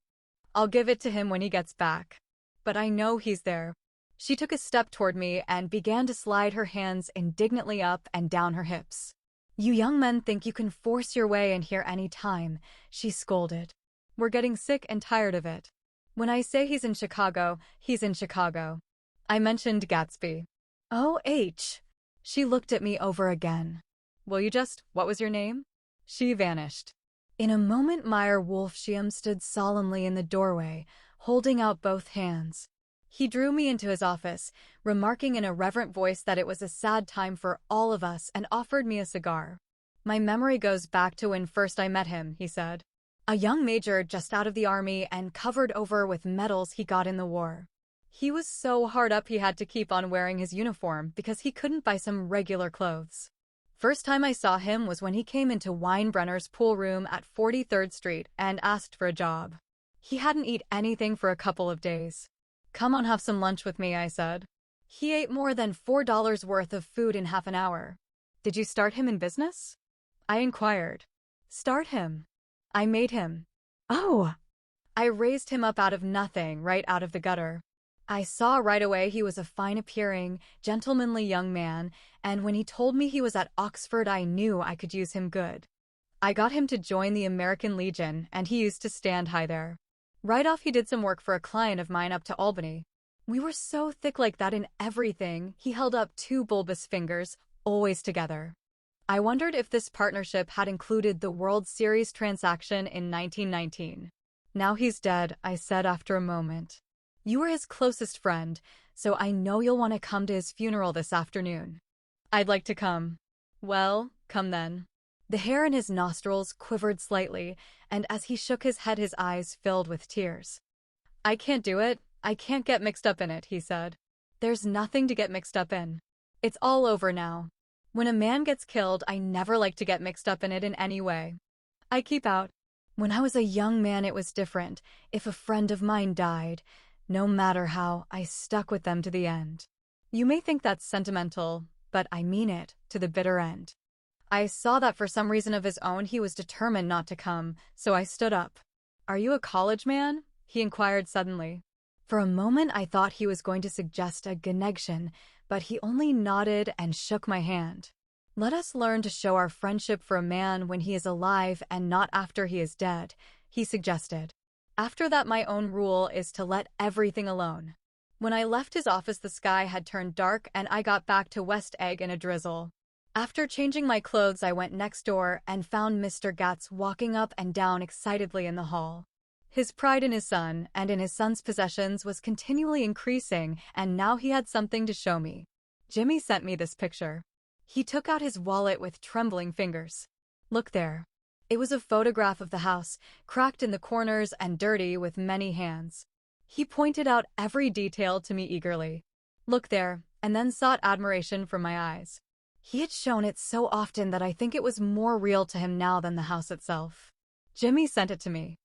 "I'll give it to him when he gets back. But I know he's there." She took a step toward me and began to slide her hands indignantly up and down her hips. "You young men think you can force your way in here any time," she scolded. "We're getting sick and tired of it. When I say he's in Chicago, he's in Chicago." I mentioned Gatsby. "Oh, She looked at me over again. "Will you what was your name?" She vanished. In a moment Meyer Wolfsheim stood solemnly in the doorway, holding out both hands. He drew me into his office, remarking in a reverent voice that it was a sad time for all of us, and offered me a cigar. "My memory goes back to when first I met him," he said. "A young major just out of the army and covered over with medals he got in the war. He was so hard up he had to keep on wearing his uniform because he couldn't buy some regular clothes. First time I saw him was when he came into Weinbrenner's pool room at 43rd Street and asked for a job. He hadn't eaten anything for a couple of days. 'Come on, have some lunch with me,' I said. He ate more than $4 worth of food in half an hour. 'Did you start him in business?' I inquired. 'Start him? I made him.' 'Oh!' I raised him up out of nothing, right out of the gutter. I saw right away he was a fine-appearing, gentlemanly young man, and when he told me he was at Oxford I knew I could use him good. I got him to join the American Legion, and he used to stand high there. Right off he did some work for a client of mine up to Albany. We were so thick like that in everything, he held up 2 bulbous fingers, always together. I wondered if this partnership had included the World Series transaction in 1919. 'Now he's dead,' I said after a moment. 'You were his closest friend, so I know you'll want to come to his funeral this afternoon.' 'I'd like to come.' 'Well, come then.' The hair in his nostrils quivered slightly, and as he shook his head his eyes filled with tears. "I can't do it. I can't get mixed up in it," he said. "There's nothing to get mixed up in. It's all over now. When a man gets killed, I never like to get mixed up in it in any way. I keep out. When I was a young man, it was different. If a friend of mine died, no matter how, I stuck with them to the end. You may think that's sentimental, but I mean it, to the bitter end. I saw that for some reason of his own, he was determined not to come, so I stood up. Are you a college man? He inquired suddenly. For a moment, I thought he was going to suggest a connection, but he only nodded and shook my hand. Let us learn to show our friendship for a man when he is alive and not after he is dead, he suggested. After that, my own rule is to let everything alone. When I left his office, the sky had turned dark and I got back to West Egg in a drizzle. After changing my clothes, I went next door and found Mr. Gatz walking up and down excitedly in the hall. His pride in his son and in his son's possessions was continually increasing, and now he had something to show me. Jimmy sent me this picture. He took out his wallet with trembling fingers. Look there. It was a photograph of the house, cracked in the corners and dirty with many hands. He pointed out every detail to me eagerly. Look there, and then sought admiration from my eyes. He had shown it so often that I think it was more real to him now than the house itself. Jimmy sent it to me.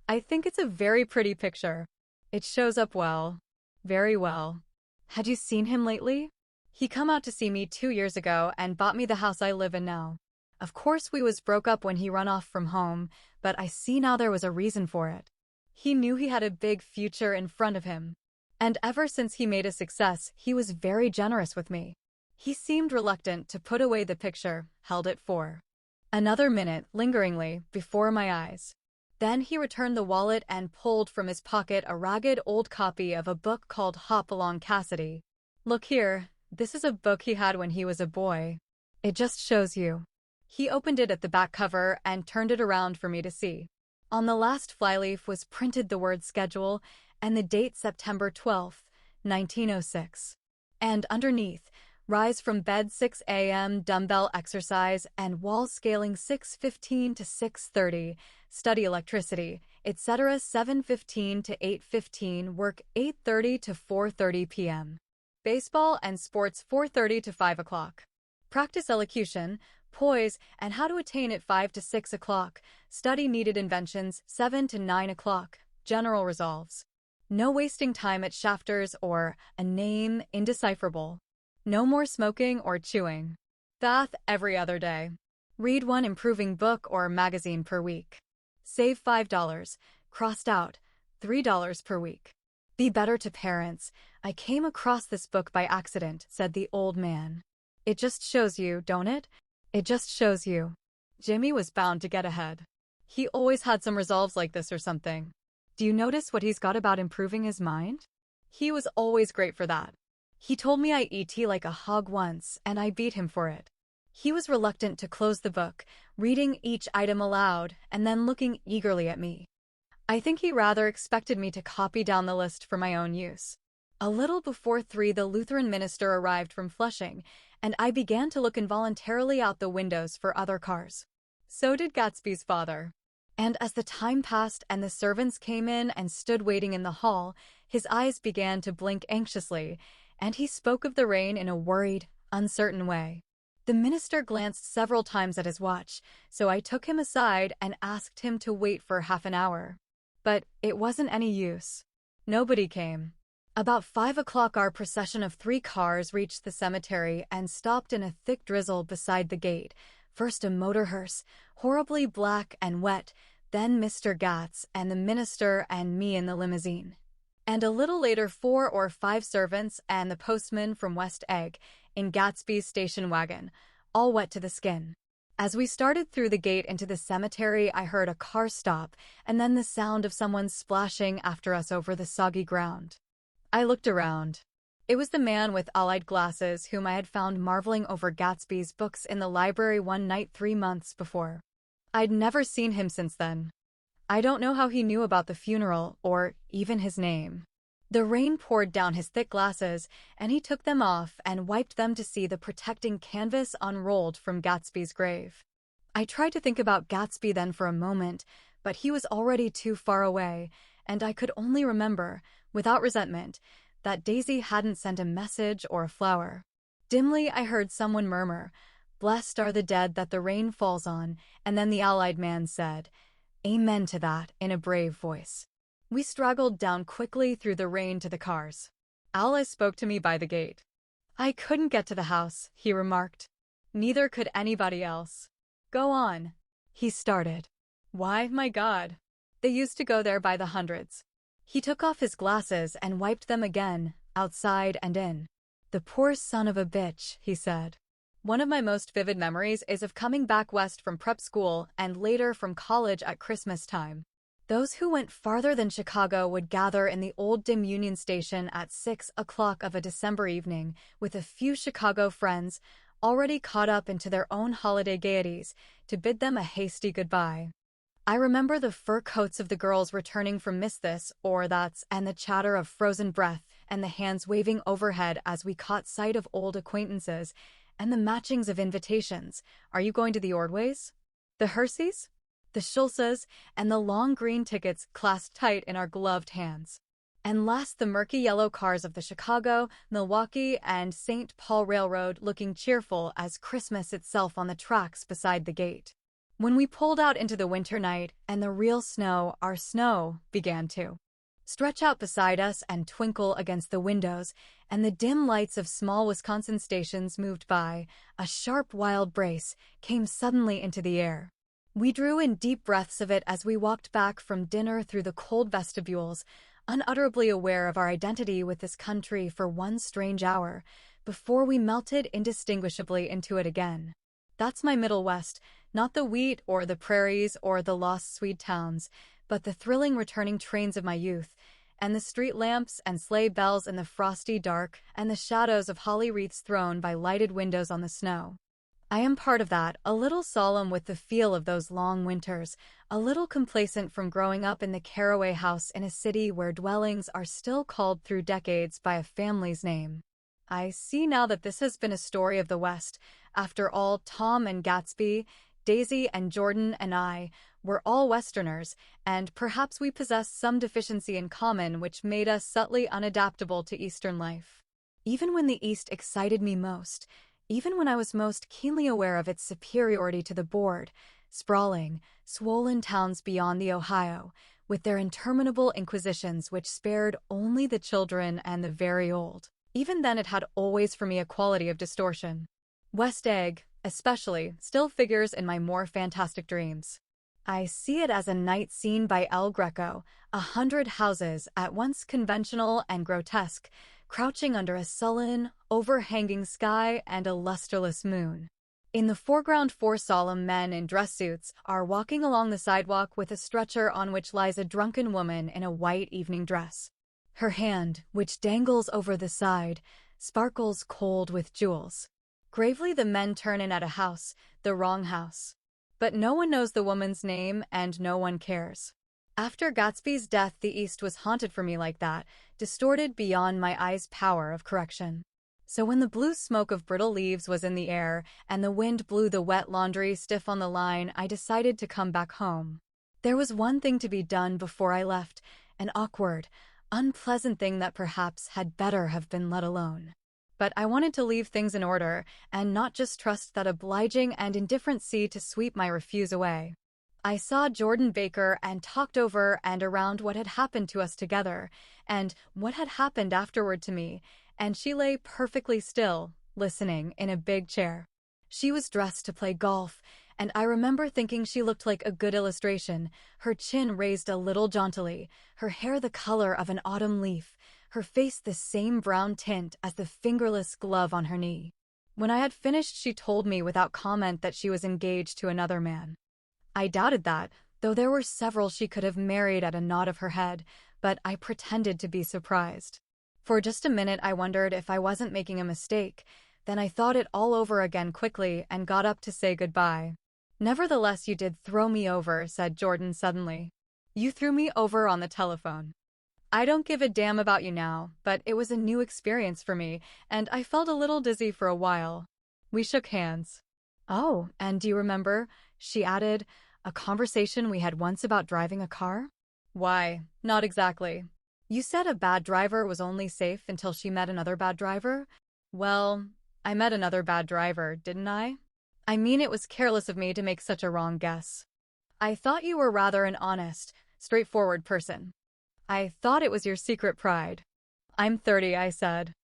I think it's a very pretty picture. It shows up well. Very well. Had you seen him lately? He come out to see me 2 years ago and bought me the house I live in now. Of course we was broke up when he run off from home, but I see now there was a reason for it. He knew he had a big future in front of him. And ever since he made a success, he was very generous with me. He seemed reluctant to put away the picture, held it for another minute, lingeringly, before my eyes. Then he returned the wallet and pulled from his pocket a ragged old copy of a book called Hop Along Cassidy. Look here, this is a book he had when he was a boy. It just shows you. He opened it at the back cover and turned it around for me to see. On the last flyleaf was printed the word schedule and the date September 12th, 1906. And underneath, rise from bed 6 a.m., dumbbell exercise, and wall scaling 6:15 to 6:30, study electricity, etc. 7:15 to 8:15, work 8:30 to 4:30 p.m. Baseball and sports 4:30 to 5 o'clock. Practice elocution, poise, and how to attain it 5 to 6 o'clock. Study needed inventions 7 to 9 o'clock. General resolves. No wasting time at shafters or a name indecipherable. No more smoking or chewing. Bath every other day. Read one improving book or magazine per week. Save $5. Crossed out. $3 per week. Be better to parents. I came across this book by accident, said the old man. It just shows you, don't it? It just shows you. Jimmy was bound to get ahead. He always had some resolves like this or something. Do you notice what he's got about improving his mind? He was always great for that. He told me I eat like a hog once, and I beat him for it. He was reluctant to close the book, reading each item aloud, and then looking eagerly at me. I think he rather expected me to copy down the list for my own use. A little before 3, the Lutheran minister arrived from Flushing, and I began to look involuntarily out the windows for other cars. So did Gatsby's father. And as the time passed and the servants came in and stood waiting in the hall, his eyes began to blink anxiously, and he spoke of the rain in a worried, uncertain way. The minister glanced several times at his watch, so I took him aside and asked him to wait for half an hour. But it wasn't any use. Nobody came. About 5 o'clock, our procession of 3 cars reached the cemetery and stopped in a thick drizzle beside the gate. First a motor hearse, horribly black and wet, then Mr. Gatz and the minister and me in the limousine. And a little later 4 or 5 servants and the postman from West Egg in Gatsby's station wagon, all wet to the skin. As we started through the gate into the cemetery, I heard a car stop and then the sound of someone splashing after us over the soggy ground. I looked around. It was the man with odd glasses whom I had found marveling over Gatsby's books in the library one night 3 months before. I'd never seen him since then. I don't know how he knew about the funeral or even his name. The rain poured down his thick glasses, and he took them off and wiped them to see the protecting canvas unrolled from Gatsby's grave. I tried to think about Gatsby then for a moment, but he was already too far away, and I could only remember, without resentment, that Daisy hadn't sent a message or a flower. Dimly, I heard someone murmur, "Blessed are the dead that the rain falls on," and then the allied man said, "Amen to that," in a brave voice. We straggled down quickly through the rain to the cars. Alice spoke to me by the gate. "I couldn't get to the house," he remarked. "Neither could anybody else." "Go on," he started. "Why, my God. They used to go there by the hundreds." He took off his glasses and wiped them again, outside and in. "The poor son of a bitch," he said. One of my most vivid memories is of coming back west from prep school and later from college at Christmas time. Those who went farther than Chicago would gather in the old dim Union Station at 6 o'clock of a December evening with a few Chicago friends already caught up into their own holiday gaieties to bid them a hasty goodbye. I remember the fur coats of the girls returning from Miss This or That's and the chatter of frozen breath and the hands waving overhead as we caught sight of old acquaintances and the matchings of invitations. "Are you going to the Ordways? The Herseys? The Schultzes?" and the long green tickets clasped tight in our gloved hands. And last, the murky yellow cars of the Chicago, Milwaukee, and St. Paul Railroad looking cheerful as Christmas itself on the tracks beside the gate. When we pulled out into the winter night and the real snow, our snow, began to stretch out beside us and twinkle against the windows, and the dim lights of small Wisconsin stations moved by, a sharp wild brace came suddenly into the air. We drew in deep breaths of it as we walked back from dinner through the cold vestibules, unutterably aware of our identity with this country for one strange hour, before we melted indistinguishably into it again. That's my Middle West, not the wheat or the prairies or the lost Swede towns, but the thrilling returning trains of my youth, and the street lamps and sleigh bells in the frosty dark, and the shadows of holly wreaths thrown by lighted windows on the snow. I am part of that, a little solemn with the feel of those long winters, a little complacent from growing up in the Carraway house in a city where dwellings are still called through decades by a family's name. I see now that this has been a story of the West. After all, Tom and Gatsby, Daisy and Jordan and I were all Westerners, and perhaps we possessed some deficiency in common which made us subtly unadaptable to Eastern life. Even when the East excited me most, even when I was most keenly aware of its superiority to the bored, sprawling, swollen towns beyond the Ohio, with their interminable inquisitions which spared only the children and the very old, even then it had always for me a quality of distortion. West Egg, especially, still figures in my more fantastic dreams. I see it as a night scene by El Greco, 100 houses, at once conventional and grotesque, crouching under a sullen, overhanging sky and a lusterless moon. In the foreground, 4 solemn men in dress suits are walking along the sidewalk with a stretcher on which lies a drunken woman in a white evening dress. Her hand, which dangles over the side, sparkles cold with jewels. Gravely the men turn in at a house, the wrong house. But no one knows the woman's name and no one cares. After Gatsby's death, the East was haunted for me like that, distorted beyond my eyes' power of correction. So when the blue smoke of brittle leaves was in the air and the wind blew the wet laundry stiff on the line, I decided to come back home. There was one thing to be done before I left, an awkward, unpleasant thing that perhaps had better have been let alone. But I wanted to leave things in order and not just trust that obliging and indifferent sea to sweep my refuse away. I saw Jordan Baker and talked over and around what had happened to us together and what had happened afterward to me, and she lay perfectly still, listening in a big chair. She was dressed to play golf, and I remember thinking she looked like a good illustration, her chin raised a little jauntily, her hair the color of an autumn leaf, her face the same brown tint as the fingerless glove on her knee. When I had finished, she told me without comment that she was engaged to another man. I doubted that, though there were several she could have married at a nod of her head, but I pretended to be surprised. For just a minute I wondered if I wasn't making a mistake, then I thought it all over again quickly and got up to say goodbye. "Nevertheless, you did throw me over," said Jordan suddenly. "You threw me over on the telephone. I don't give a damn about you now, but it was a new experience for me, and I felt a little dizzy for a while." We shook hands. "Oh, and do you remember," she added, "a conversation we had once about driving a car?" Why, not exactly. You said a bad driver was only safe until she met another bad driver? Well, I met another bad driver, didn't I? I mean, it was careless of me to make such a wrong guess. I thought you were rather an honest, straightforward person. I thought it was your secret pride. I'm 30, I said.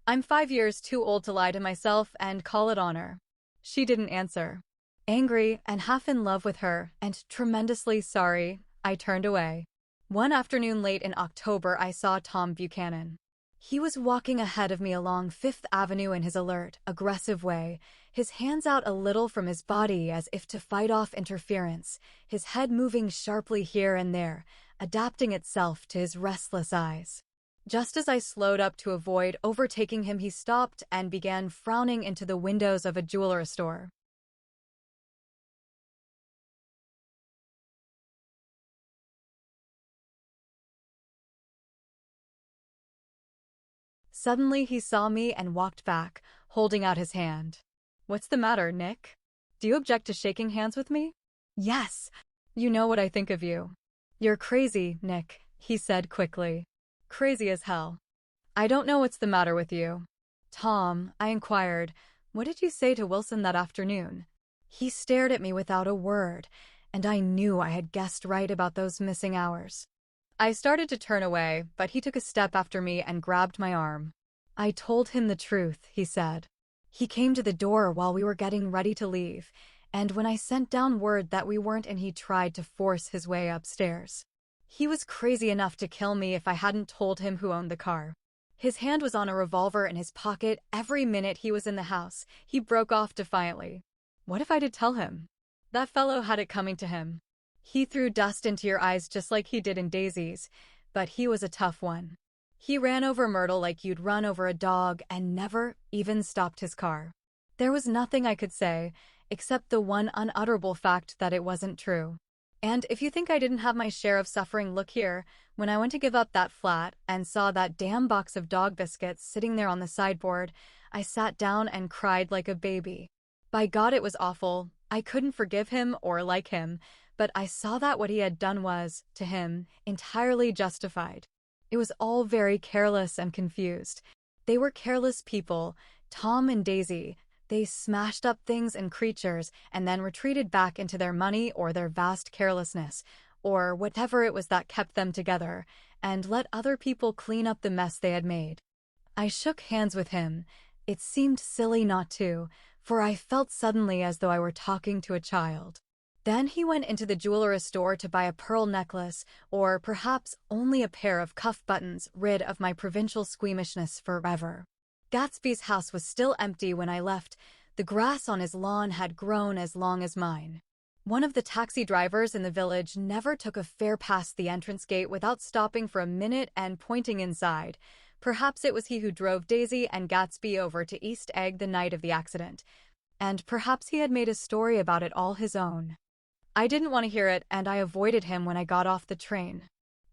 I'm 5 years too old to lie to myself and call it honor. She didn't answer. Angry and half in love with her and tremendously sorry, I turned away. One afternoon late in October, I saw Tom Buchanan. He was walking ahead of me along Fifth Avenue in his alert, aggressive way, his hands out a little from his body as if to fight off interference, his head moving sharply here and there, adapting itself to his restless eyes. Just as I slowed up to avoid overtaking him, he stopped and began frowning into the windows of a jewelry store. Suddenly he saw me and walked back, holding out his hand. What's the matter, Nick? Do you object to shaking hands with me? Yes. You know what I think of you. You're crazy, Nick, he said quickly. Crazy as hell. I don't know what's the matter with you. Tom, I inquired, what did you say to Wilson that afternoon? He stared at me without a word, and I knew I had guessed right about those missing hours. I started to turn away, but he took a step after me and grabbed my arm. I told him the truth, he said. He came to the door while we were getting ready to leave, and when I sent down word that we weren't in, he tried to force his way upstairs. He was crazy enough to kill me if I hadn't told him who owned the car. His hand was on a revolver in his pocket every minute he was in the house. He broke off defiantly. What if I did tell him? That fellow had it coming to him. He threw dust into your eyes just like he did in Daisy's, but he was a tough one. He ran over Myrtle like you'd run over a dog and never even stopped his car. There was nothing I could say, except the one unutterable fact that it wasn't true. And if you think I didn't have my share of suffering, look here. When I went to give up that flat and saw that damn box of dog biscuits sitting there on the sideboard, I sat down and cried like a baby. By God, it was awful. I couldn't forgive him or like him, but I saw that what he had done was, to him, entirely justified. It was all very careless and confused. They were careless people, Tom and Daisy. They smashed up things and creatures and then retreated back into their money or their vast carelessness, or whatever it was that kept them together, and let other people clean up the mess they had made. I shook hands with him. It seemed silly not to, for I felt suddenly as though I were talking to a child. Then he went into the jewelry store to buy a pearl necklace, or perhaps only a pair of cuff buttons, rid of my provincial squeamishness forever. Gatsby's house was still empty when I left. The grass on his lawn had grown as long as mine. One of the taxi drivers in the village never took a fare past the entrance gate without stopping for a minute and pointing inside. Perhaps it was he who drove Daisy and Gatsby over to East Egg the night of the accident, and perhaps he had made a story about it all his own. I didn't want to hear it, and I avoided him when I got off the train.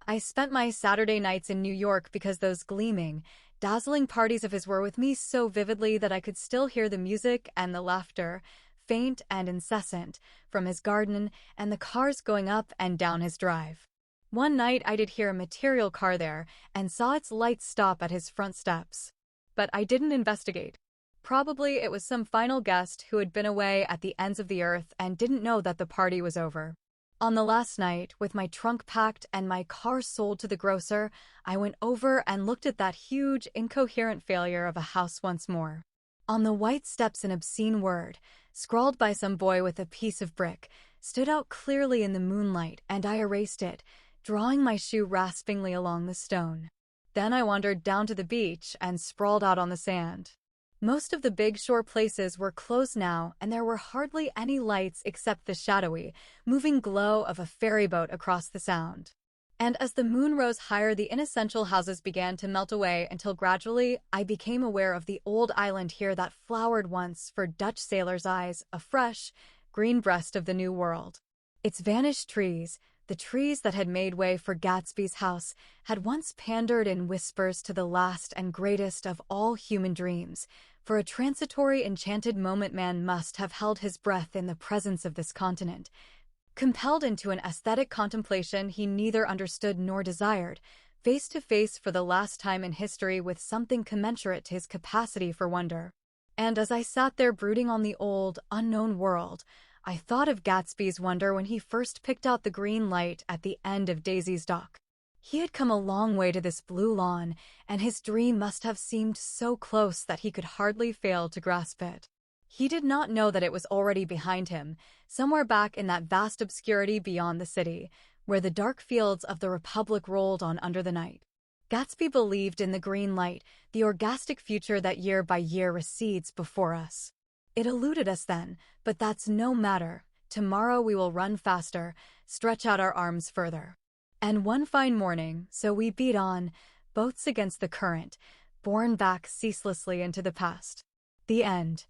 I spent my Saturday nights in New York because those gleaming, dazzling parties of his were with me so vividly that I could still hear the music and the laughter, faint and incessant, from his garden and the cars going up and down his drive. One night I did hear a material car there and saw its lights stop at his front steps. But I didn't investigate. Probably it was some final guest who had been away at the ends of the earth and didn't know that the party was over. On the last night, with my trunk packed and my car sold to the grocer, I went over and looked at that huge, incoherent failure of a house once more. On the white steps an obscene word, scrawled by some boy with a piece of brick, stood out clearly in the moonlight, and I erased it, drawing my shoe raspingly along the stone. Then I wandered down to the beach and sprawled out on the sand. Most of the big shore places were closed now, and there were hardly any lights except the shadowy, moving glow of a ferryboat across the sound. And as the moon rose higher, the inessential houses began to melt away until gradually I became aware of the old island here that flowered once for Dutch sailors' eyes, a fresh, green breast of the New World. Its vanished trees, the trees that had made way for Gatsby's house, had once pandered in whispers to the last and greatest of all human dreams. For a transitory, enchanted moment man must have held his breath in the presence of this continent. Compelled into an aesthetic contemplation he neither understood nor desired, face to face for the last time in history with something commensurate to his capacity for wonder. And as I sat there brooding on the old, unknown world, I thought of Gatsby's wonder when he first picked out the green light at the end of Daisy's dock. He had come a long way to this blue lawn, and his dream must have seemed so close that he could hardly fail to grasp it. He did not know that it was already behind him, somewhere back in that vast obscurity beyond the city, where the dark fields of the Republic rolled on under the night. Gatsby believed in the green light, the orgastic future that year by year recedes before us. It eluded us then, but that's no matter. Tomorrow we will run faster, stretch out our arms further. And one fine morning, so we beat on, boats against the current, borne back ceaselessly into the past. The end.